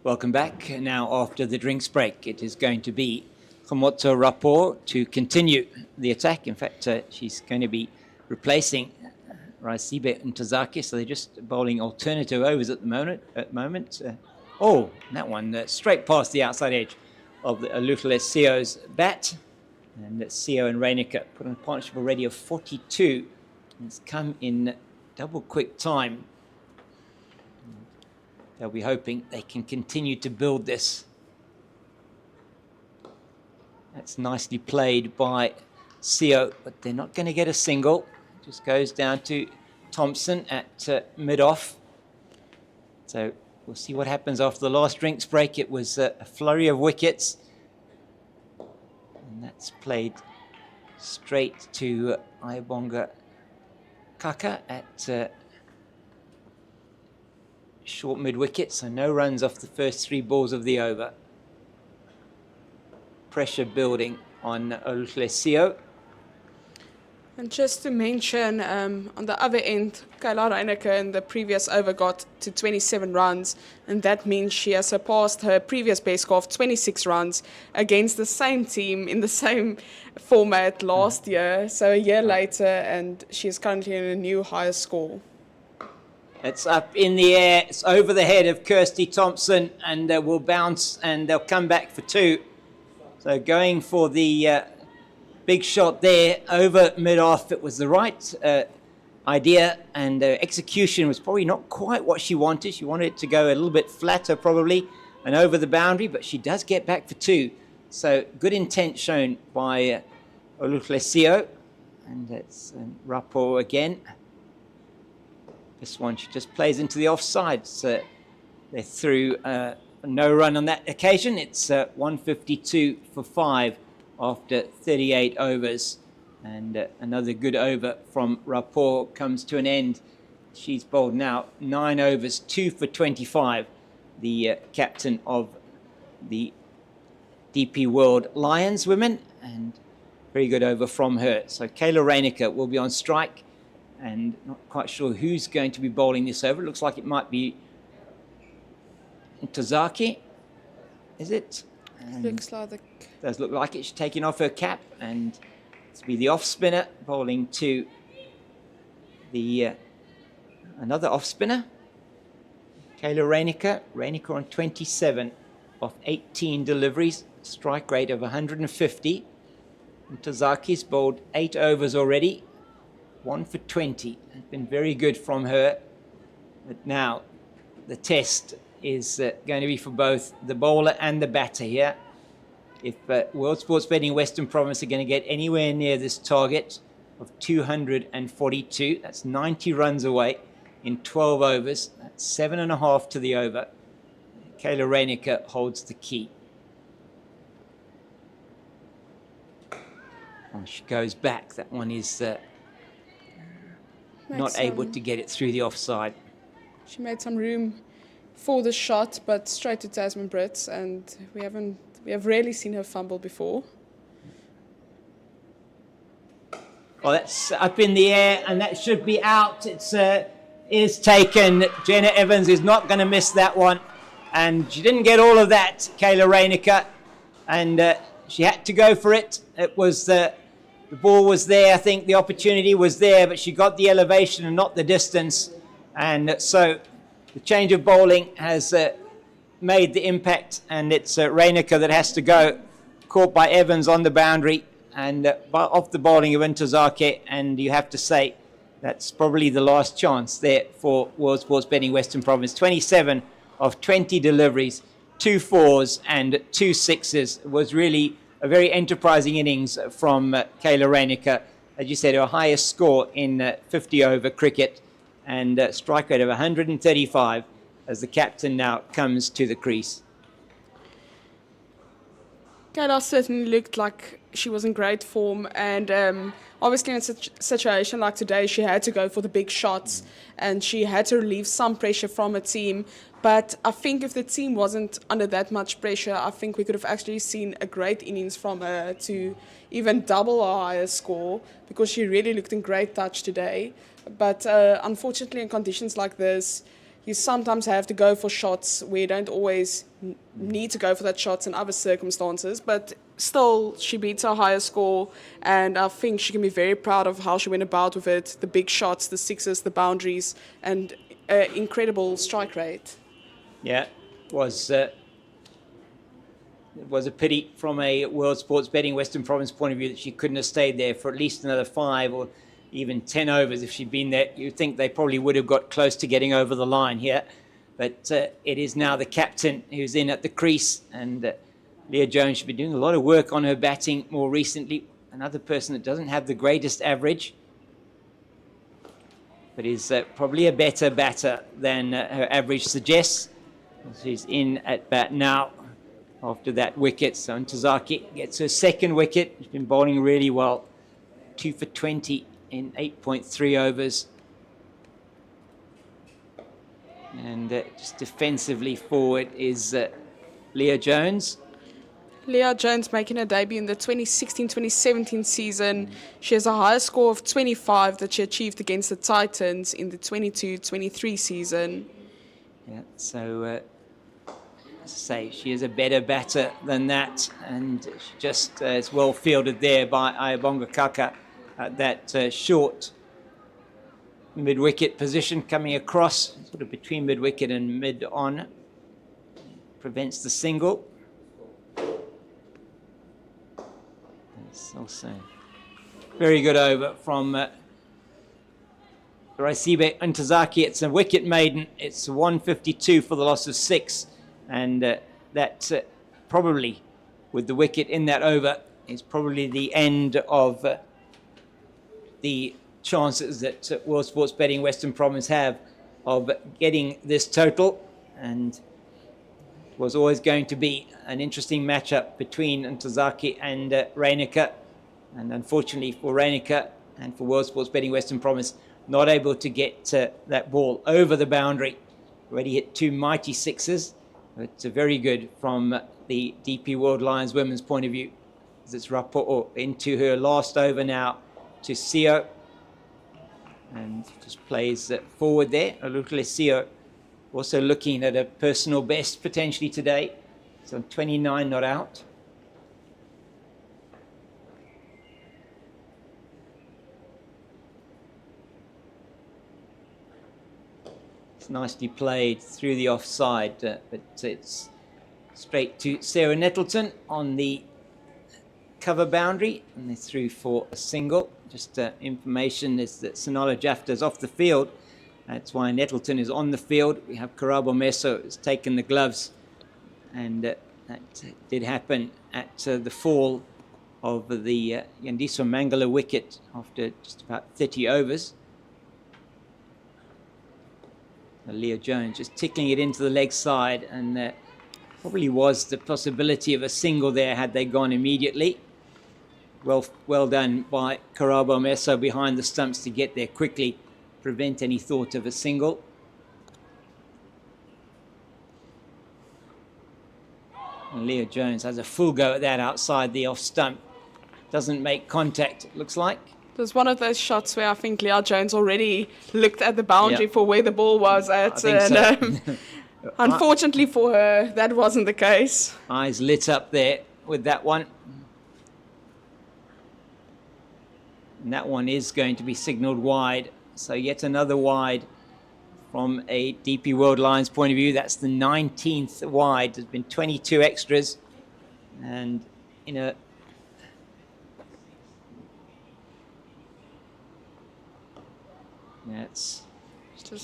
Welcome back. Now, after the drinks break, it is going to be Khomotso Rapport to continue the attack. In fact, she's going to be replacing Raisibe and Tazaki, so they're just bowling alternative overs at the moment. Oh, that one straight past the outside edge of the Olutlesiyo's bat. And Sio and Reinicke put on a partnership already of 42. It's come in double quick time. They'll be hoping they can continue to build this. That's nicely played by Sio, but they're not going to get a single. It just goes down to Thompson at mid-off. So we'll see what happens after the last drinks break. It was a flurry of wickets. And that's played straight to Ayabonga Kaka at short mid-wicket. So no runs off the first 3 balls of the over. Pressure building on Olutlesiyo. And just to mention, on the other end, Kayla Reinicke in the previous over got to 27 runs, and that means she has surpassed her previous best score of 26 runs against the same team in the same format last year, so a year later, and she is currently in a new higher score. It's up in the air, it's over the head of Kirsty Thompson, and will bounce, and they'll come back for 2. So going for the big shot there over mid-off. It was the right idea, and execution was probably not quite what she wanted. She wanted it to go a little bit flatter probably and over the boundary, but she does get back for 2. So good intent shown by Olutlesiyo, and it's Rapo again. This one she just plays into the offside. So they're through no run on that occasion. It's 152 for 5 after 38 overs, and another good over from Rapport comes to an end. She's bowled now 9 overs, 2 for 25, the captain of the DP World Lions women, and very good over from her. So Kayla Reinicke will be on strike, and not quite sure who's going to be bowling this over. It looks like it might be Tazaki, is it? Looks like does look like it. She's taking off her cap, and it's be the off spinner bowling to the another off spinner, Kayla Reinicke. Reinicke on 27 of 18 deliveries, strike rate of 150. And Tazaki's bowled 8 overs already, 1 for 20. It's been very good from her. But now the test is going to be for both the bowler and the batter here. If World Sports Betting Western Province are going to get anywhere near this target of 242, that's 90 runs away in 12 overs. That's 7.5 to the over. Kayla Reinicke holds the key. Oh, she goes back. That one is not able to get it through the offside. She made some room for the shot, but straight to Tasman Brits, and we have rarely seen her fumble before. Well, that's up in the air, and that should be out. It's is taken. Jenna Evans is not going to miss that one, and she didn't get all of that, Kayla Reinicke, and she had to go for it. It was the ball was there. I think the opportunity was there, but she got the elevation and not the distance, and so the change of bowling has made the impact, and it's Reinicke that has to go, caught by Evans on the boundary, and off the bowling of Intozake, and you have to say that's probably the last chance there for World Sports Betting Western Province. 27 of 20 deliveries, 2 4s and 2 6s. It was really a very enterprising innings from Kayla Reinicke. As you said, her highest score in 50 over cricket, and strike rate of 135 as the captain now comes to the crease. Kayla certainly looked like she was in great form, and obviously in a situation like today she had to go for the big shots and she had to relieve some pressure from her team. But I think if the team wasn't under that much pressure, I think we could have actually seen a great innings from her to even double her higher score, because she really looked in great touch today. But unfortunately in conditions like this, you sometimes have to go for shots where you don't always need to go for that shots in other circumstances. But still, she beats a higher score, and I think she can be very proud of how she went about with it, the big shots, the sixes, the boundaries, and incredible strike rate. Yeah, it was a pity from a World Sports Betting Western Province point of view that she couldn't have stayed there for at least another 5 or even 10 overs. If she'd been there, you'd think they probably would have got close to getting over the line here. But it is now the captain who's in at the crease, and Leah Jones should be doing a lot of work on her batting more recently. Another person that doesn't have the greatest average, but is probably a better batter than her average suggests. She's in at bat now after that wicket. So Ntozake gets her second wicket. She's been bowling really well. 2 for 20 in 8.3 overs. And just defensively forward is Leah Jones. Leah Jones making her debut in the 2016-2017 season. She has a higher score of 25 that she achieved against the Titans in the 22-23 season. Yeah, so as I say, she is a better batter than that, and she just is well fielded there by Ayabonga Kaka at that short mid-wicket position, coming across sort of between mid-wicket and mid-on. Prevents the single. It's also very good over from Raisibe Ntozake. It's a wicket maiden. It's 152 for the loss of 6. And that probably, with the wicket in that over, is probably the end of the chances that World Sports Betting Western Province have of getting this total. And it was always going to be an interesting matchup between Ntozake and Reinicke. And unfortunately for Reinicke and for World Sports Betting Western Province, not able to get that ball over the boundary. Already hit 2 mighty sixes. It's very good from the DP World Lions women's point of view. It's Rapo'o into her last over now to Sio. And just plays forward there. Olukile Sio also looking at a personal best potentially today. So 29 not out. It's nicely played through the offside, but it's straight to Sarah Nettleton on the cover boundary, and they threw for a single. Just information is that Sonala Jafta is off the field. That's why Nettleton is on the field. We have Karabo Meso has taken the gloves, and that did happen at the fall of the Yandiso Mangala wicket after just about 30 overs. Leah Jones just tickling it into the leg side, and probably was the possibility of a single there had they gone immediately. Well done by Karabo Meso behind the stumps to get there quickly, prevent any thought of a single. And Leah Jones has a full go at that outside the off stump. Doesn't make contact, it looks like. It was one of those shots where I think Leah Jones already looked at the boundary for where the ball was at. And unfortunately for her, that wasn't the case. Eyes lit up there with that one. And that one is going to be signalled wide. So yet another wide from a DP World Lions point of view. That's the 19th wide. There's been 22 extras. And in a it's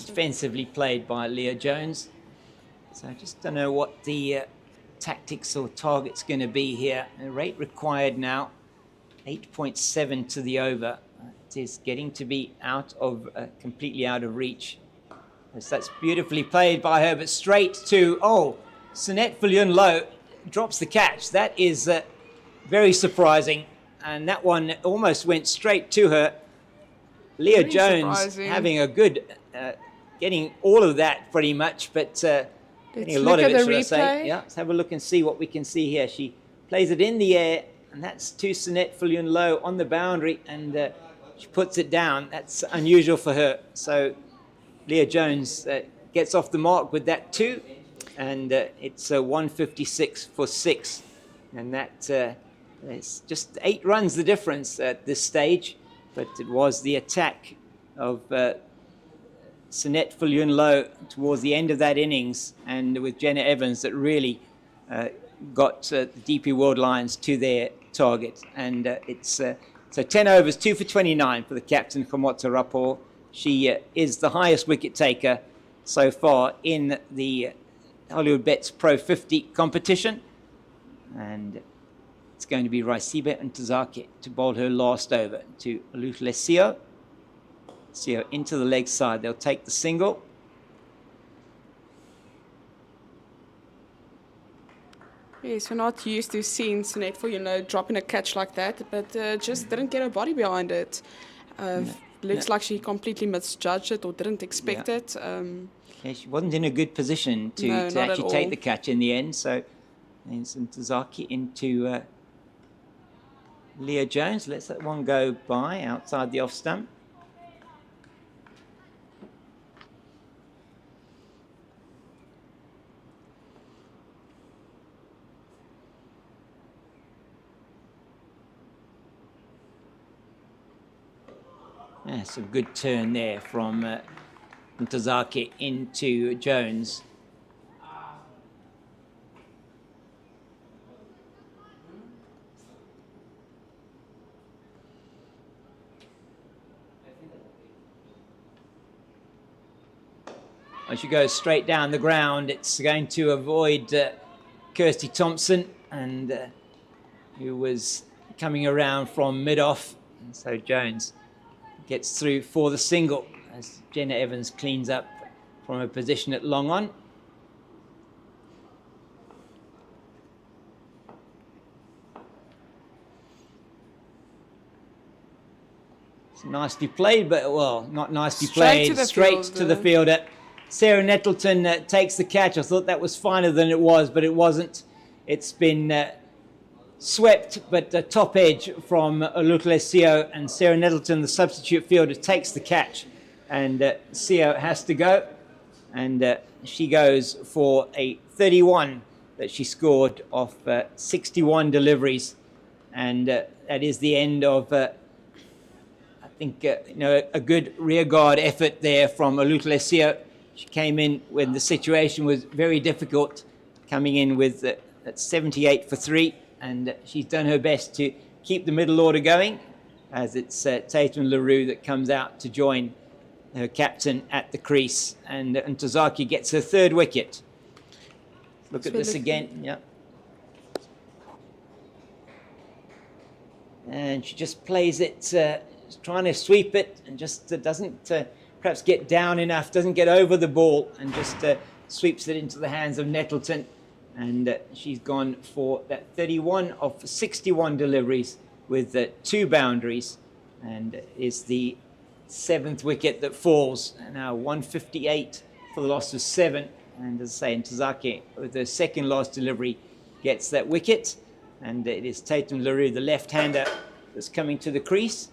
defensively played by Leah Jones. So I just don't know what the tactics or target's going to be here. The rate required now, 8.7 to the over. It is getting to be completely out of reach. So that's beautifully played by her, but straight to, Sunette Viljoen-Lo drops the catch. That is very surprising. And that one almost went straight to her. Leah Jones having a good, getting all of that pretty much, but getting a lot of it, should I say. Yeah, let's have a look and see what we can see here. She plays it in the air, and that's to Sunette Viljoen-Lo on the boundary, and she puts it down. That's unusual for her. So Leah Jones gets off the mark with that too, and it's 156 for 6, and that It's just 8 runs the difference at this stage, but it was the attack of Sinette Viljoen-Jafta towards the end of that innings, and with Jenna Evans, that really got the DP World Lions to their target. And it's so 10 overs, 2 for 29 for the captain, Khomotso Rapport. She is the highest wicket taker so far in the Hollywoodbets Pro50 competition. And it's going to be Raisibe Ntozake to bowl her last over to Luthlesio. Sio into the leg side. They'll take the single. Yes, we're not used to seeing Sinette Viljoen-Jafta dropping a catch like that, but just didn't get her body behind it. Looks like she completely misjudged it or didn't expect it. Yeah, she wasn't in a good position to actually take the catch in the end. So there's Ntozake into Leah Jones. Let's that one go by outside the off stump. Yeah, some good turn there from Ntozake into Jones. As she goes straight down the ground, it's going to avoid Kirsty Thompson, and who was coming around from mid-off. And so Jones gets through for the single as Jenna Evans cleans up from her position at long on. It's nicely played, but, well, not nicely played. Straight to the fielder. Sarah Nettleton takes the catch. I thought that was finer than it was, but it wasn't. It's been swept, but the top edge from Luthlesio, and Sarah Nettleton, the substitute fielder, takes the catch. And Sio has to go. And she goes for a 31 that she scored off 61 deliveries. And that is the end of, I think, a good rearguard effort there from Luthlesio. She came in when the situation was very difficult, coming in with at 78 for 3. And she's done her best to keep the middle order going, as it's Tatum LaRue that comes out to join her captain at the crease. And Ntozake gets her 3rd wicket. Look at this again. Yeah. And she just plays it, trying to sweep it, and just doesn't perhaps get down enough, doesn't get over the ball, and just sweeps it into the hands of Nettleton. And she's gone for that 31 of 61 deliveries with 2 boundaries, and is the 7th wicket that falls. And now 158 for the loss of 7. And as I say, Ntozake, with her 2nd last delivery, gets that wicket. And it is Tatum LaRue, the left-hander, that's coming to the crease.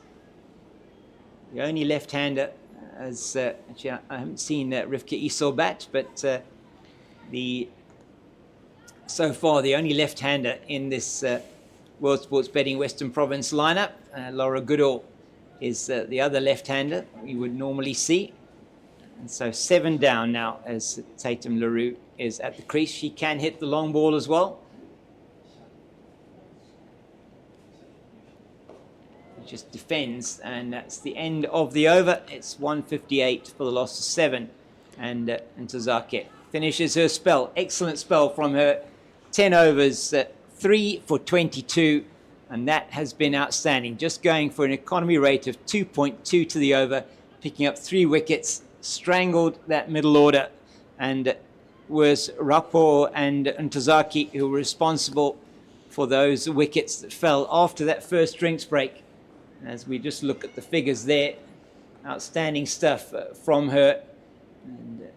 The only left-hander, as actually I haven't seen Rivka Esau bat, but so far the only left-hander in this World Sports Betting Western Province lineup. Laura Goodall is the other left-hander we would normally see. And so 7 down now as Tatum LaRue is at the crease. She can hit the long ball as well. Just defends, and that's the end of the over. It's 158 for the loss of 7, and Ntozake finishes her spell. Excellent spell from her. 10 overs, 3 for 22, and that has been outstanding. Just going for an economy rate of 2.2 to the over, picking up 3 wickets, strangled that middle order, and was Rapport and Ntozake who were responsible for those wickets that fell after that first drinks break. As we just look at the figures there, outstanding stuff from her. And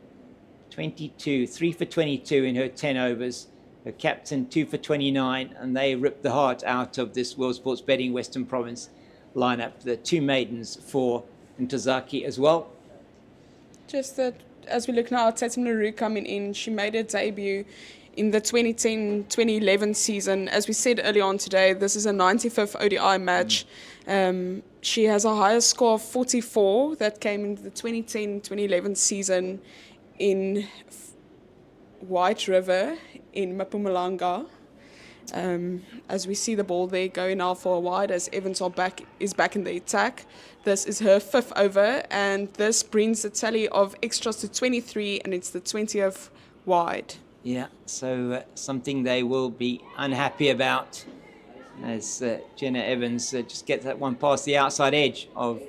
22, 3 for 22 in her 10 overs. Her captain 2 for 29, and they ripped the heart out of this World Sports Betting Western Province lineup. The 2 maidens for Ntozake as well. Just that as we look now at Tatum LaRue coming in, she made her debut in the 2010-2011 season. As we said earlier on today, this is a 95th ODI match. She has a higher score of 44 that came into the 2010-2011 season in White River in Mpumalanga. As we see the ball there going now for a wide as Evans is back in the attack. This is her 5th over, and this brings the tally of extras to 23, and it's the 20th wide. Yeah, so something they will be unhappy about as Jenna Evans just gets that one past the outside edge of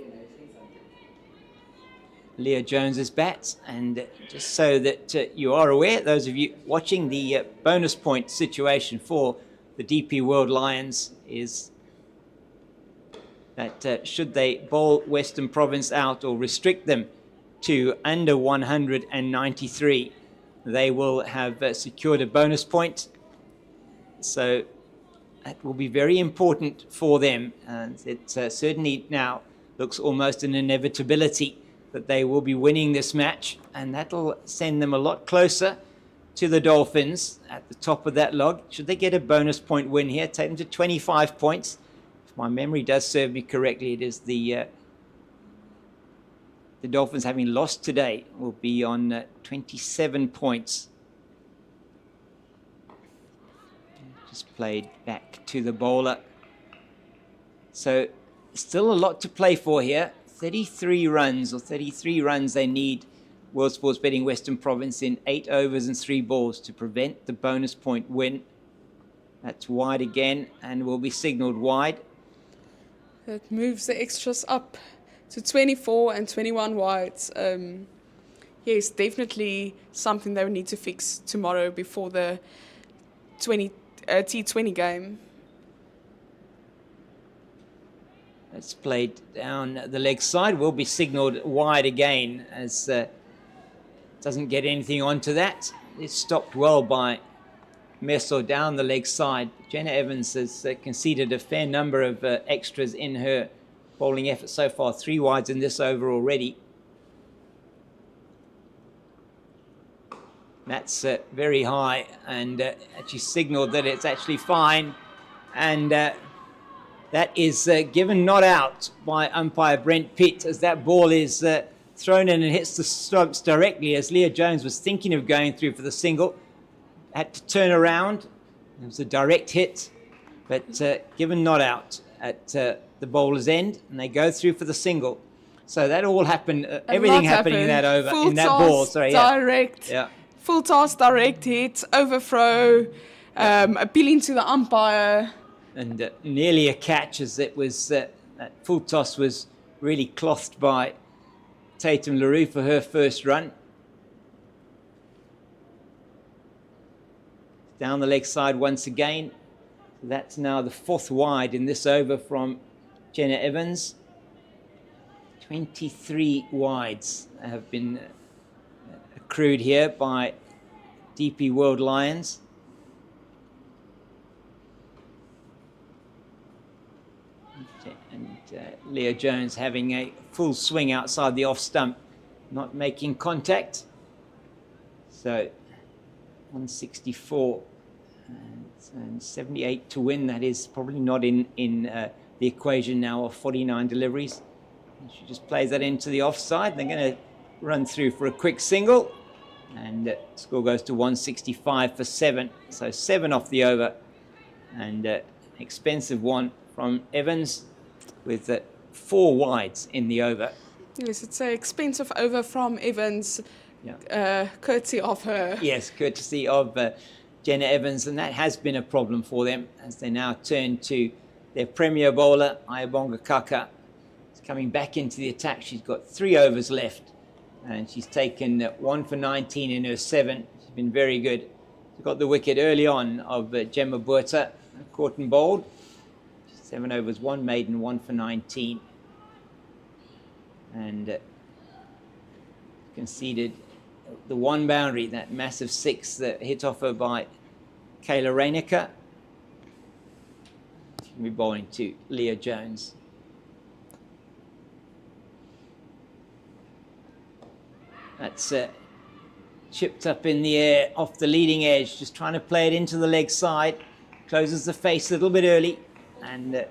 Leah Jones's bat. And just so that you are aware, those of you watching, the bonus point situation for the DP World Lions is that should they bowl Western Province out or restrict them to under 193, they will have secured a bonus point. So that will be very important for them. And it certainly now looks almost an inevitability that they will be winning this match. And that'll send them a lot closer to the Dolphins at the top of that log. Should they get a bonus point win here, take them to 25 points. If my memory does serve me correctly, it is the Dolphins, having lost today, will be on 27 points. Just played back to the bowler. So still a lot to play for here. 33 runs they need, World Sports Betting Western Province, in 8 overs and 3 balls to prevent the bonus point win. That's wide again and will be signalled wide. It moves the extras up to 24 and 21 wides. Yes, definitely something they will need to fix tomorrow before the T20 game. It's played down the leg side, will be signalled wide again as doesn't get anything onto that. It's stopped well by Meso down the leg side. Jenna Evans has conceded a fair number of extras in her bowling effort so far. 3 wides in this over already. That's very high, and actually signalled that it's actually fine. And that is given not out by umpire Brent Pitt, as that ball is thrown in and hits the stumps directly as Leah Jones was thinking of going through for the single. Had to turn around. It was a direct hit, but given not out at the bowler's end, and they go through for the single. So that all happened, everything happening in that over, full in that ball. Sorry, direct, yeah. Full toss, direct hit, overthrow, appealing to the umpire. And nearly a catch, as it was, that full toss was really clothed by Tatum LaRue for her first run. Down the leg side once again. That's now the 4th wide in this over from Jenna Evans. 23 wides have been accrued here by DP World Lions. And Leah Jones having a full swing outside the off stump, not making contact. So 164 and 78 to win. That is probably not in the equation now of 49 deliveries. And she just plays that into the offside. They're going to run through for a quick single, and score goes to 165 for 7. So 7 off the over, and expensive one from Evans with 4 wides in the over. Yes, it's an expensive over from Evans, courtesy of her. Yes, courtesy of Jenna Evans, and that has been a problem for them as they now turn to their premier bowler, Ayabonga Kaka. She's coming back into the attack. She's got 3 overs left, and she's taken 1 for 19 in her 7. She's been very good. She got the wicket early on of Gemma Buerta, caught and bowled. 7 overs, 1 maiden, 1 for 19. And conceded the 1 boundary, that massive 6 that hit off her by Kayla Reinecker. She's going to be bowling to Leah Jones. That's chipped up in the air off the leading edge, just trying to play it into the leg side. Closes the face a little bit early and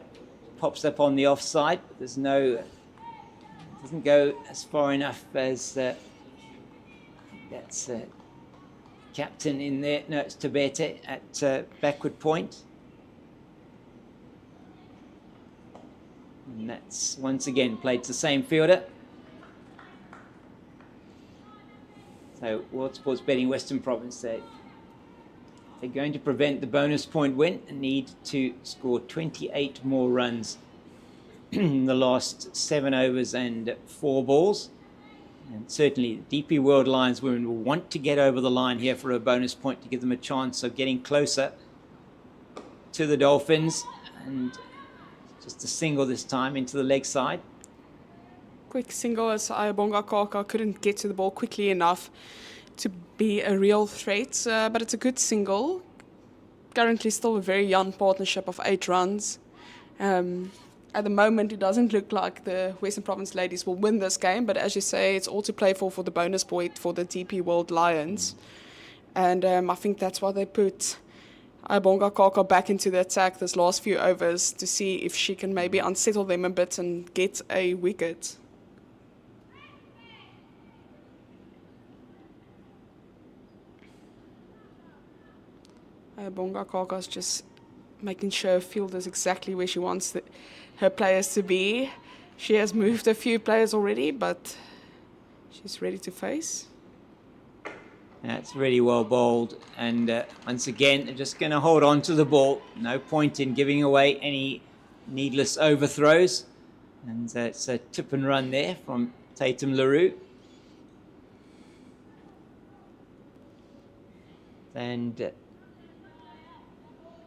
pops up on the offside. But there's no, doesn't go as far enough as that's captain in there. No, it's Tabete at backward point. And that's once again played to the same fielder. So World Sports Betting Western Province, they're going to prevent the bonus point win and need to score 28 more runs in the last 7 overs and 4 balls. And certainly the DP World Lions women will want to get over the line here for a bonus point to give them a chance of getting closer to the Dolphins. And just a single this time into the leg side. Quick single as Ayabonga Kaka couldn't get to the ball quickly enough to be a real threat, but it's a good single. Currently still a very young partnership of 8 runs. At the moment it doesn't look like the Western Province ladies will win this game, but as you say, it's all to play for the bonus point for the DP World Lions. And I think that's why they put Ayabonga Kaka back into the attack this last few overs to see if she can maybe unsettle them a bit and get a wicket. Ayabonga Kaka's just making sure her field is exactly where she wants her players to be. She has moved a few players already, but she's ready to face. That's really well bowled, and once again they're just going to hold on to the ball. No point in giving away any needless overthrows, and it's a tip and run there from Tatum LaRue. And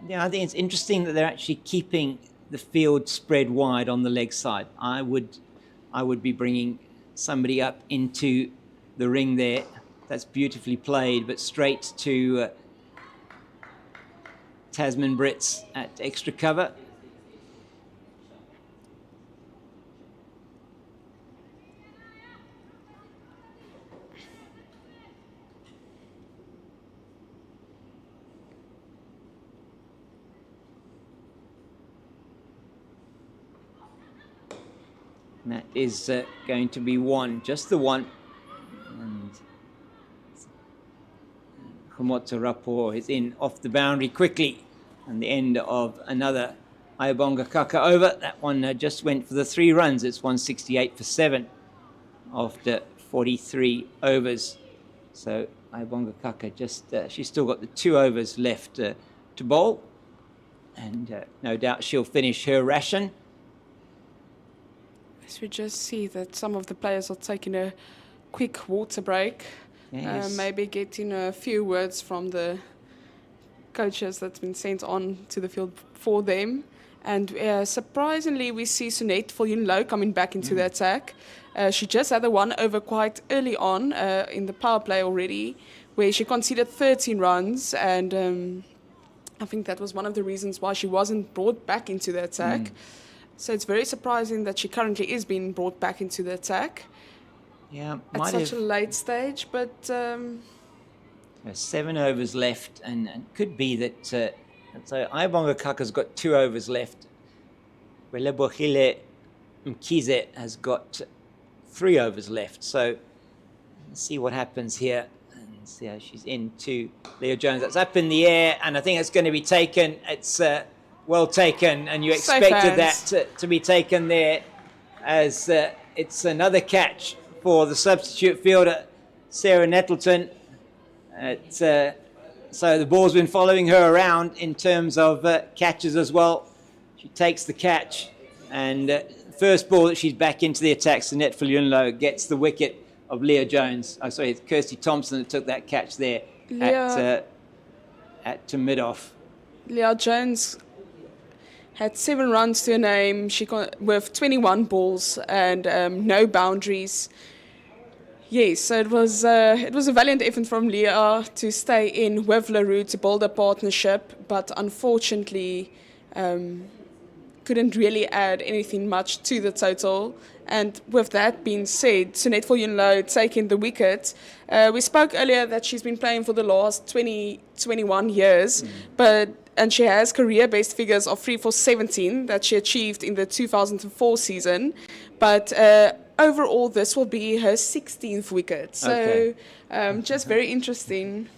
yeah, I think it's interesting that they're actually keeping the field spread wide on the leg side. I would be bringing somebody up into the ring there. That's beautifully played, but straight to Tasman Brits at extra cover. And that is going to be one, just the one. And Khomotso Rapport is in off the boundary quickly. And the end of another Ayabonga Kaka over. That one just went for the 3 runs. It's 168 for 7 after 43 overs. So Ayabonga Kaka just, she's still got the 2 overs left to bowl. And no doubt she'll finish her ration. As we just see that some of the players are taking a quick water break. Yes. Maybe getting a few words from the coaches that's been sent on to the field for them. And surprisingly, we see Sunette Viljoen-Jafta coming back into the attack. She just had the 1 over quite early on in the power play already, where she conceded 13 runs. And I think that was one of the reasons why she wasn't brought back into the attack. So it's very surprising that she currently is being brought back into the attack. Yeah, at such a late stage, but 7 overs left, and could be that so Ayabonga Kaka's got 2 overs left. Welebohile Mkhize has got 3 overs left. So let's see what happens here. And see how she's into Leah Jones. That's up in the air, and I think it's going to be taken. It's well taken, and you expected that to be taken there, as it's another catch for the substitute fielder, Sarah Nettleton. So the ball's been following her around in terms of catches as well. She takes the catch, and first ball that she's back into the attack, Sunette Viljoen-Jafta gets the wicket of Leah Jones. Oh, sorry, it's Kirsty Thompson that took that catch there to mid-off. Leah Jones had 7 runs to her name. She with 21 balls and no boundaries. Yes, so it was a valiant effort from Leah to stay in with LaRue to build a partnership, but unfortunately couldn't really add anything much to the total. And with that being said, Sunette Viljoen-Jafta taking the wicket. We spoke earlier that she's been playing for the last 21 years, and she has career best figures of 3 for 17 that she achieved in the 2004 season. But overall, this will be her 16th wicket. So just very interesting.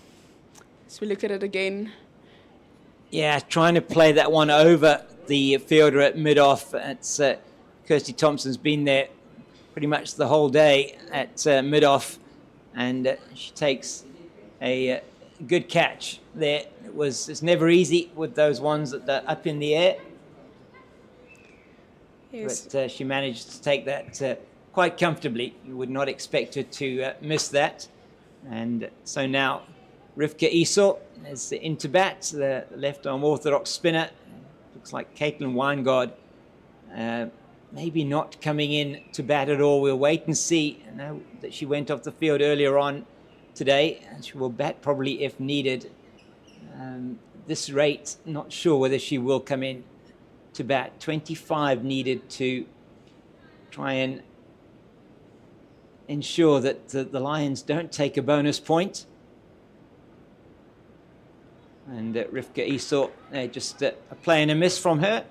So we look at it again. Yeah, trying to play that one over the fielder at mid-off. It's Kirsty Thompson's been there pretty much the whole day at mid-off, and she takes a good catch there. It's never easy with those ones that are up in the air. Yes. But she managed to take that quite comfortably. You would not expect her to miss that. And so now Rivka Esau is into bat, the left-arm orthodox spinner. Looks like Caitlin Weingard maybe not coming in to bat at all. We'll wait and see. I know that she went off the field earlier on today, and she will bat probably if needed. This rate, not sure whether she will come in to bat. 25 needed to try and ensure that the Lions don't take a bonus point. And Rivka Esau, just a play and a miss from her.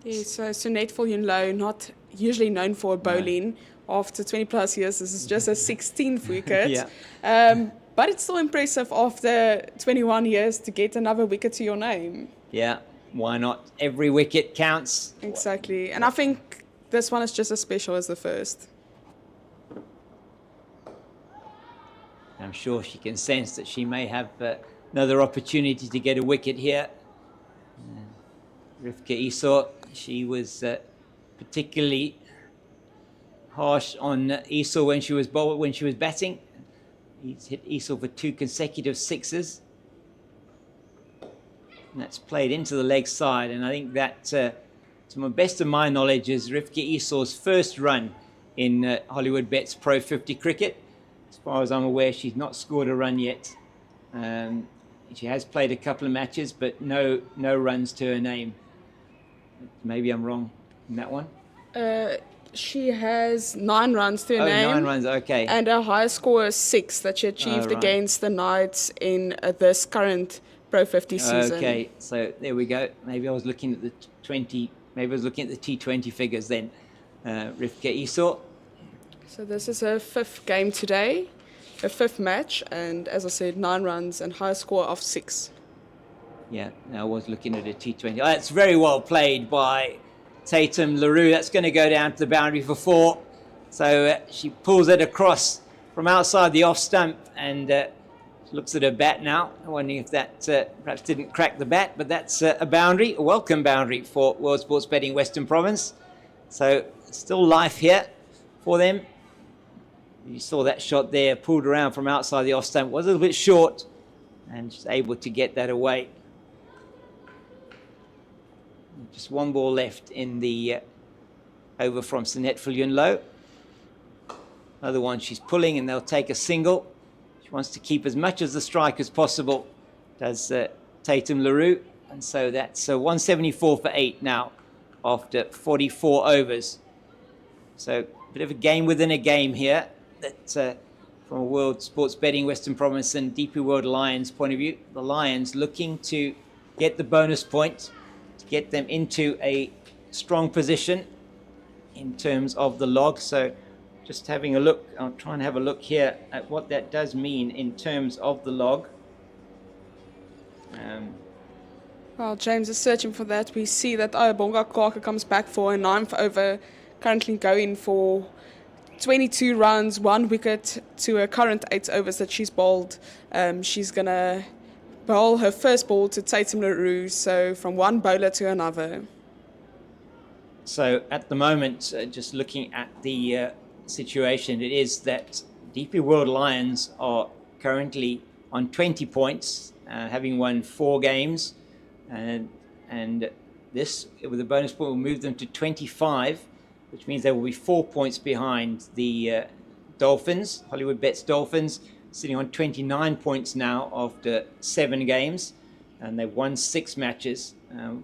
Yes, so Sunette Viljoen-Jafta, not usually known for bowling. After 20 plus years, this is just a 16th wicket. But it's still impressive after 21 years to get another wicket to your name. Yeah, why not? Every wicket counts. Exactly. And I think this one is just as special as the first. I'm sure she can sense that she may have another opportunity to get a wicket here. Rivka Esau, she was particularly harsh on Esau when she was batting. He's hit Esau for 2 consecutive sixes. And that's played into the leg side, and I think that, to the best of my knowledge, is Rivka Esau's first run in Hollywoodbets Pro50 cricket. As far as I'm aware, she's not scored a run yet. She has played a couple of matches, but no runs to her name. Maybe I'm wrong in that one. She has 9 runs to her name. 9 runs, okay. And her highest score is 6 that she achieved against the Knights in this current Pro50 season. Okay, so there we go. Maybe I was looking at the 20. Maybe I was looking at the T20 figures then. Rivka Esau. So this is her 5th game today, her 5th match, and as I said, 9 runs and high score of 6. Yeah, I was looking at a T20. Oh, that's very well played by Tatum LaRue. That's going to go down to the boundary for 4. So she pulls it across from outside the off stump and looks at her bat now. I'm wondering if that perhaps didn't crack the bat, but that's a boundary, a welcome boundary for World Sports Betting Western Province. So still life here for them. You saw that shot there, pulled around from outside the off stump. Was a little bit short, and she's able to get that away. Just 1 ball left in the over from Sunette Viljoen-Jafta. Another one she's pulling, and they'll take a single. She wants to keep as much as the strike as possible, does Tatum LaRue. And so that's 174 for 8 now after 44 overs. So a bit of a game within a game here. That from a World Sports Betting Western Province and DP World Lions point of view, the Lions looking to get the bonus point, to get them into a strong position in terms of the log. So just having a look, I'll try and have a look here at what that does mean in terms of the log. While James is searching for that, we see that Ayabonga Kwaka comes back for a 9th over, currently going for 22 runs, 1 wicket to her current 8 overs that she's bowled. She's going to bowl her first ball to Tatum LaRue, so from one bowler to another. So at the moment, just looking at the situation, it is that DP World Lions are currently on 20 points, having won 4 games. And this, with a bonus point, will move them to 25, which means they will be 4 points behind the Dolphins, Hollywoodbets Dolphins, sitting on 29 points now after 7 games, and they've won 6 matches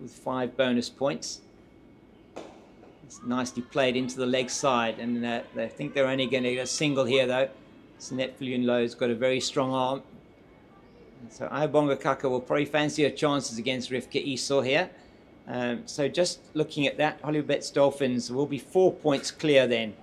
with 5 bonus points. It's nicely played into the leg side, and they think they're only going to get a single here though. Sinette Viljoen-Jafta's got a very strong arm. So Viljoen-Jafta will probably fancy her chances against Rivka Esau here. So just looking at that, Hollywoodbets Dolphins will be 4 points clear then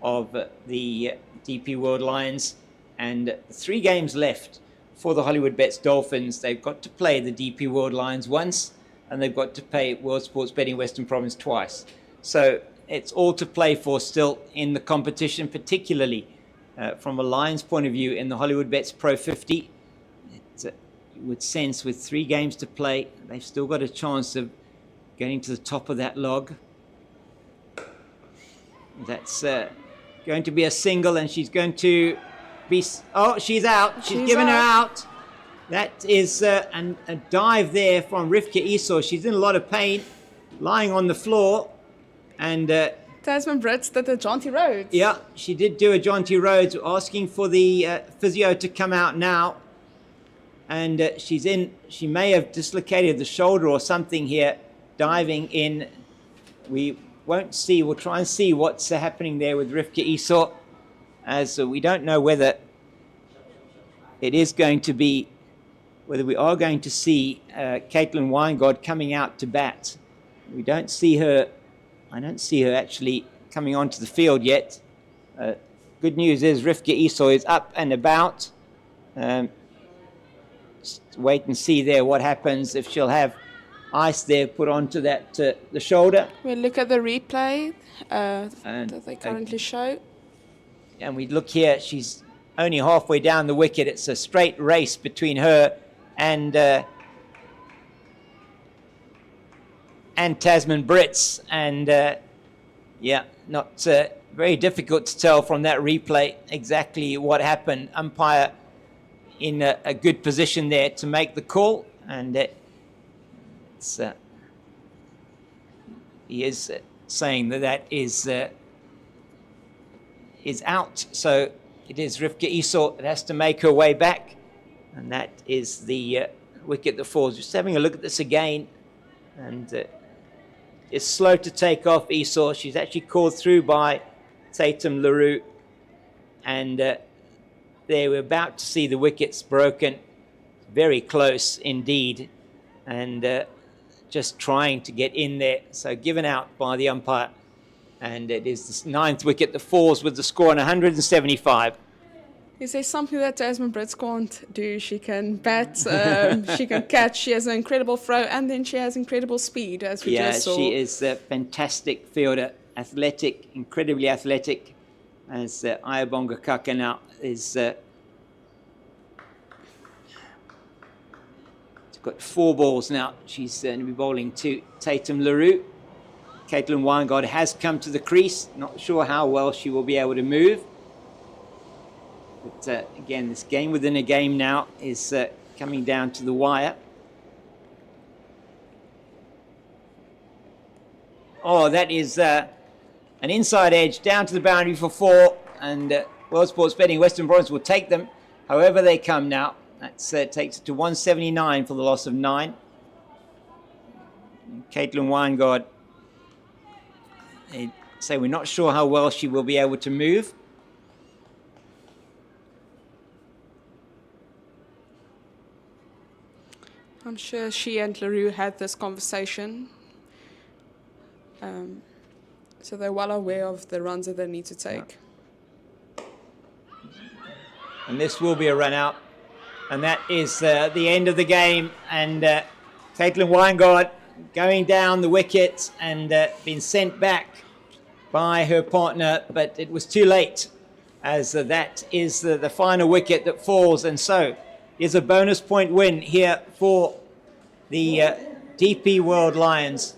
of the DP World Lions, and 3 games left for the Hollywoodbets Dolphins. They've got to play the DP World Lions once, and they've got to play World Sports Betting Western Province twice. So it's all to play for still in the competition, particularly from a Lions point of view in the Hollywoodbets Pro50. You would sense with 3 games to play, they've still got a chance of getting to the top of that log. That's going to be a single, and she's going to be... Oh, she's out. She's given her out. That is a dive there from Rivka Esau. She's in a lot of pain, lying on the floor. And Tasman Brits did a jaunty Rhodes. Yeah, she did do a jaunty Rhodes, asking for the physio to come out now. And she may have dislocated the shoulder or something here, diving in. We won't see, we'll try and see what's happening there with Rivka Esau, as we don't know whether it is going to be, whether we are going to see Caitlin Weingard coming out to bat. We don't see her, I don't see her actually coming onto the field yet. Good news is Rivka Esau is up and about. Just wait and see there what happens, if she'll have ice there put onto that the shoulder. We'll look at the replay that they currently show. And we look here, she's only halfway down the wicket. It's a straight race between her and Tasman Brits, and yeah, not very difficult to tell from that replay exactly what happened. Umpire in a good position there to make the call, and he is saying that is out. So it is Rivka Esau that has to make her way back, and that is the wicket that falls. Just having a look at this again, and it's slow to take off Esau. She's actually called through by Tatum LaRue, and they were about to see the wickets broken, very close indeed, and just trying to get in there. So given out by the umpire, and it is the 9th wicket that falls with the score on 175. Is there something that Tasman Brits can't do? She can bat, she can catch, she has an incredible throw, and then she has incredible speed, as we just saw. Yeah, she is a fantastic fielder, athletic, incredibly athletic, as Viljoen-Jafta now is... got 4 balls now. She's going to be bowling to Tatum LaRue. Caitlin Weingard has come to the crease. Not sure how well she will be able to move. But again, this game within a game now is coming down to the wire. Oh, that is an inside edge down to the boundary for 4. And World Sports Betting Western Province will take them however they come now. That takes it to 179 for the loss of 9. Caitlin Weingard, they say we're not sure how well she will be able to move. I'm sure she and LaRue had this conversation. So they're well aware of the runs that they need to take. And this will be a run out. And that is the end of the game. And Caitlin Weingard going down the wicket and been sent back by her partner. But it was too late, as that is the final wicket that falls. And so is a bonus point win here for the DP World Lions.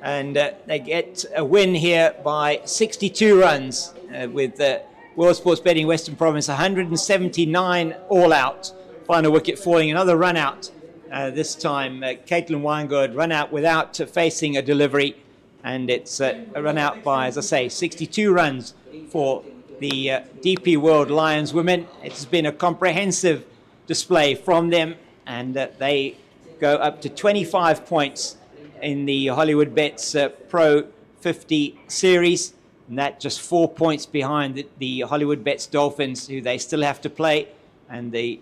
And they get a win here by 62 runs with World Sports Betting Western Province, 179 all out. Final wicket falling, another run out. This time, Caitlin Weingard run out without facing a delivery. And it's a run out by, as I say, 62 runs for the DP World Lions women. It's been a comprehensive display from them, and they go up to 25 points in the Hollywoodbets Pro50 series, and that just 4 points behind the Hollywoodbets Dolphins, who they still have to play, and the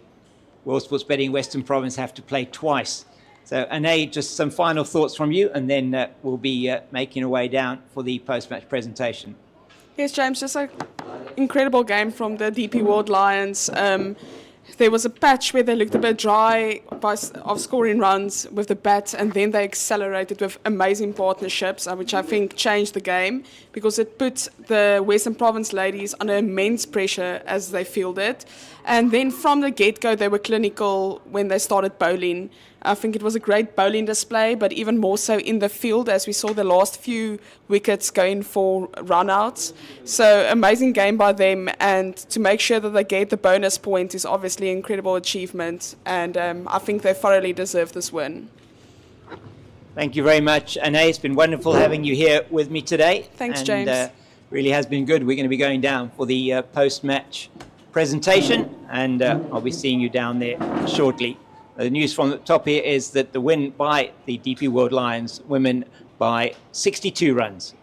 World Sports Betting Western Province have to play twice. So, Anae, just some final thoughts from you, and then we'll be making our way down for the post-match presentation. Yes, James, just an incredible game from the DP World Lions. There was a patch where they looked a bit dry of scoring runs with the bat, and then they accelerated with amazing partnerships, which I think changed the game because it put the Western Province ladies under immense pressure as they fielded. And then from the get-go, they were clinical when they started bowling. I think it was a great bowling display, but even more so in the field as we saw the last few wickets going for run-outs. So amazing game by them, and to make sure that they get the bonus point is obviously an incredible achievement, and I think they thoroughly deserve this win. Thank you very much, Anae. It's been wonderful having you here with me today. Thanks, James. Really has been good. We're going to be going down for the post-match presentation, and I'll be seeing you down there shortly. The news from the top here is that the win by the DP World Lions women by 62 runs.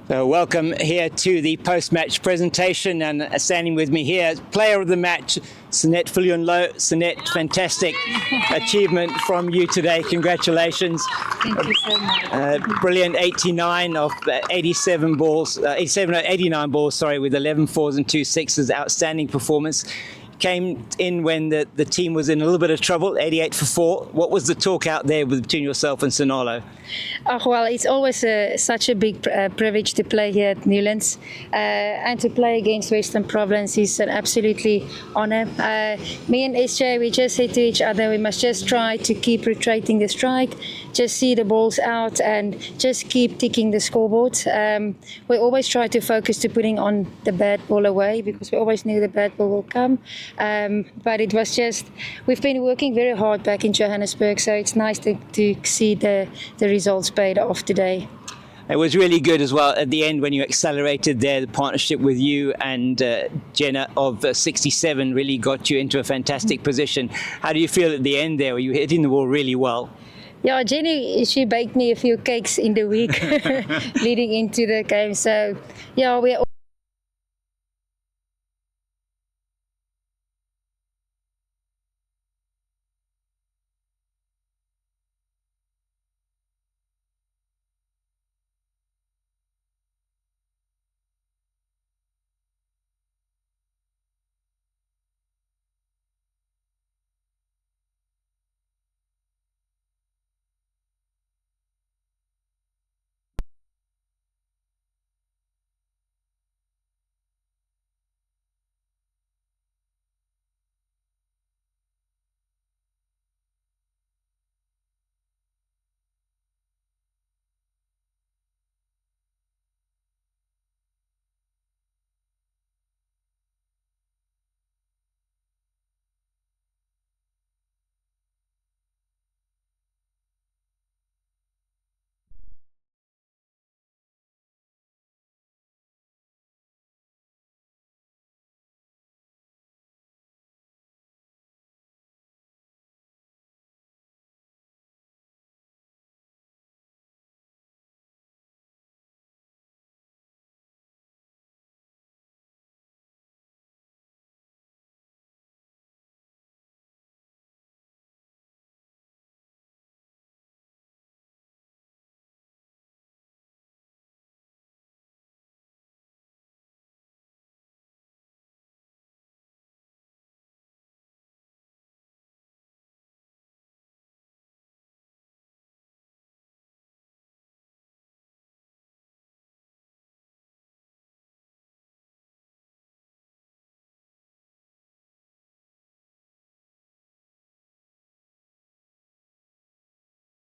Welcome here to the post-match presentation, and standing with me here, player of the match, Viljoen-Jafta. Sinet, fantastic achievement from you today. Congratulations. Thank you so much. Brilliant 89 of 89 balls, with 11 fours and 2 sixes. Outstanding performance. Came in when the team was in a little bit of trouble, 88 for 4. What was the talk out there between yourself and Sinalo? Well, it's always such a big privilege to play here at Newlands, and to play against Western Province is an absolutely honour. Me and SJ, we just said to each other, we must just try to keep rotating the strike, just see the balls out and just keep ticking the scoreboard. We always try to focus to putting on the bad ball away, because we always knew the bad ball will come. But it was just, we've been working very hard back in Johannesburg, so it's nice to see the results paid off today. It was really good as well at the end when you accelerated there. The partnership with you and Jenna of 67 really got you into a fantastic position. How do you feel at the end there? Were you hitting the ball really well? Yeah, Jenny, she baked me a few cakes in the week leading into the game. So, yeah, we're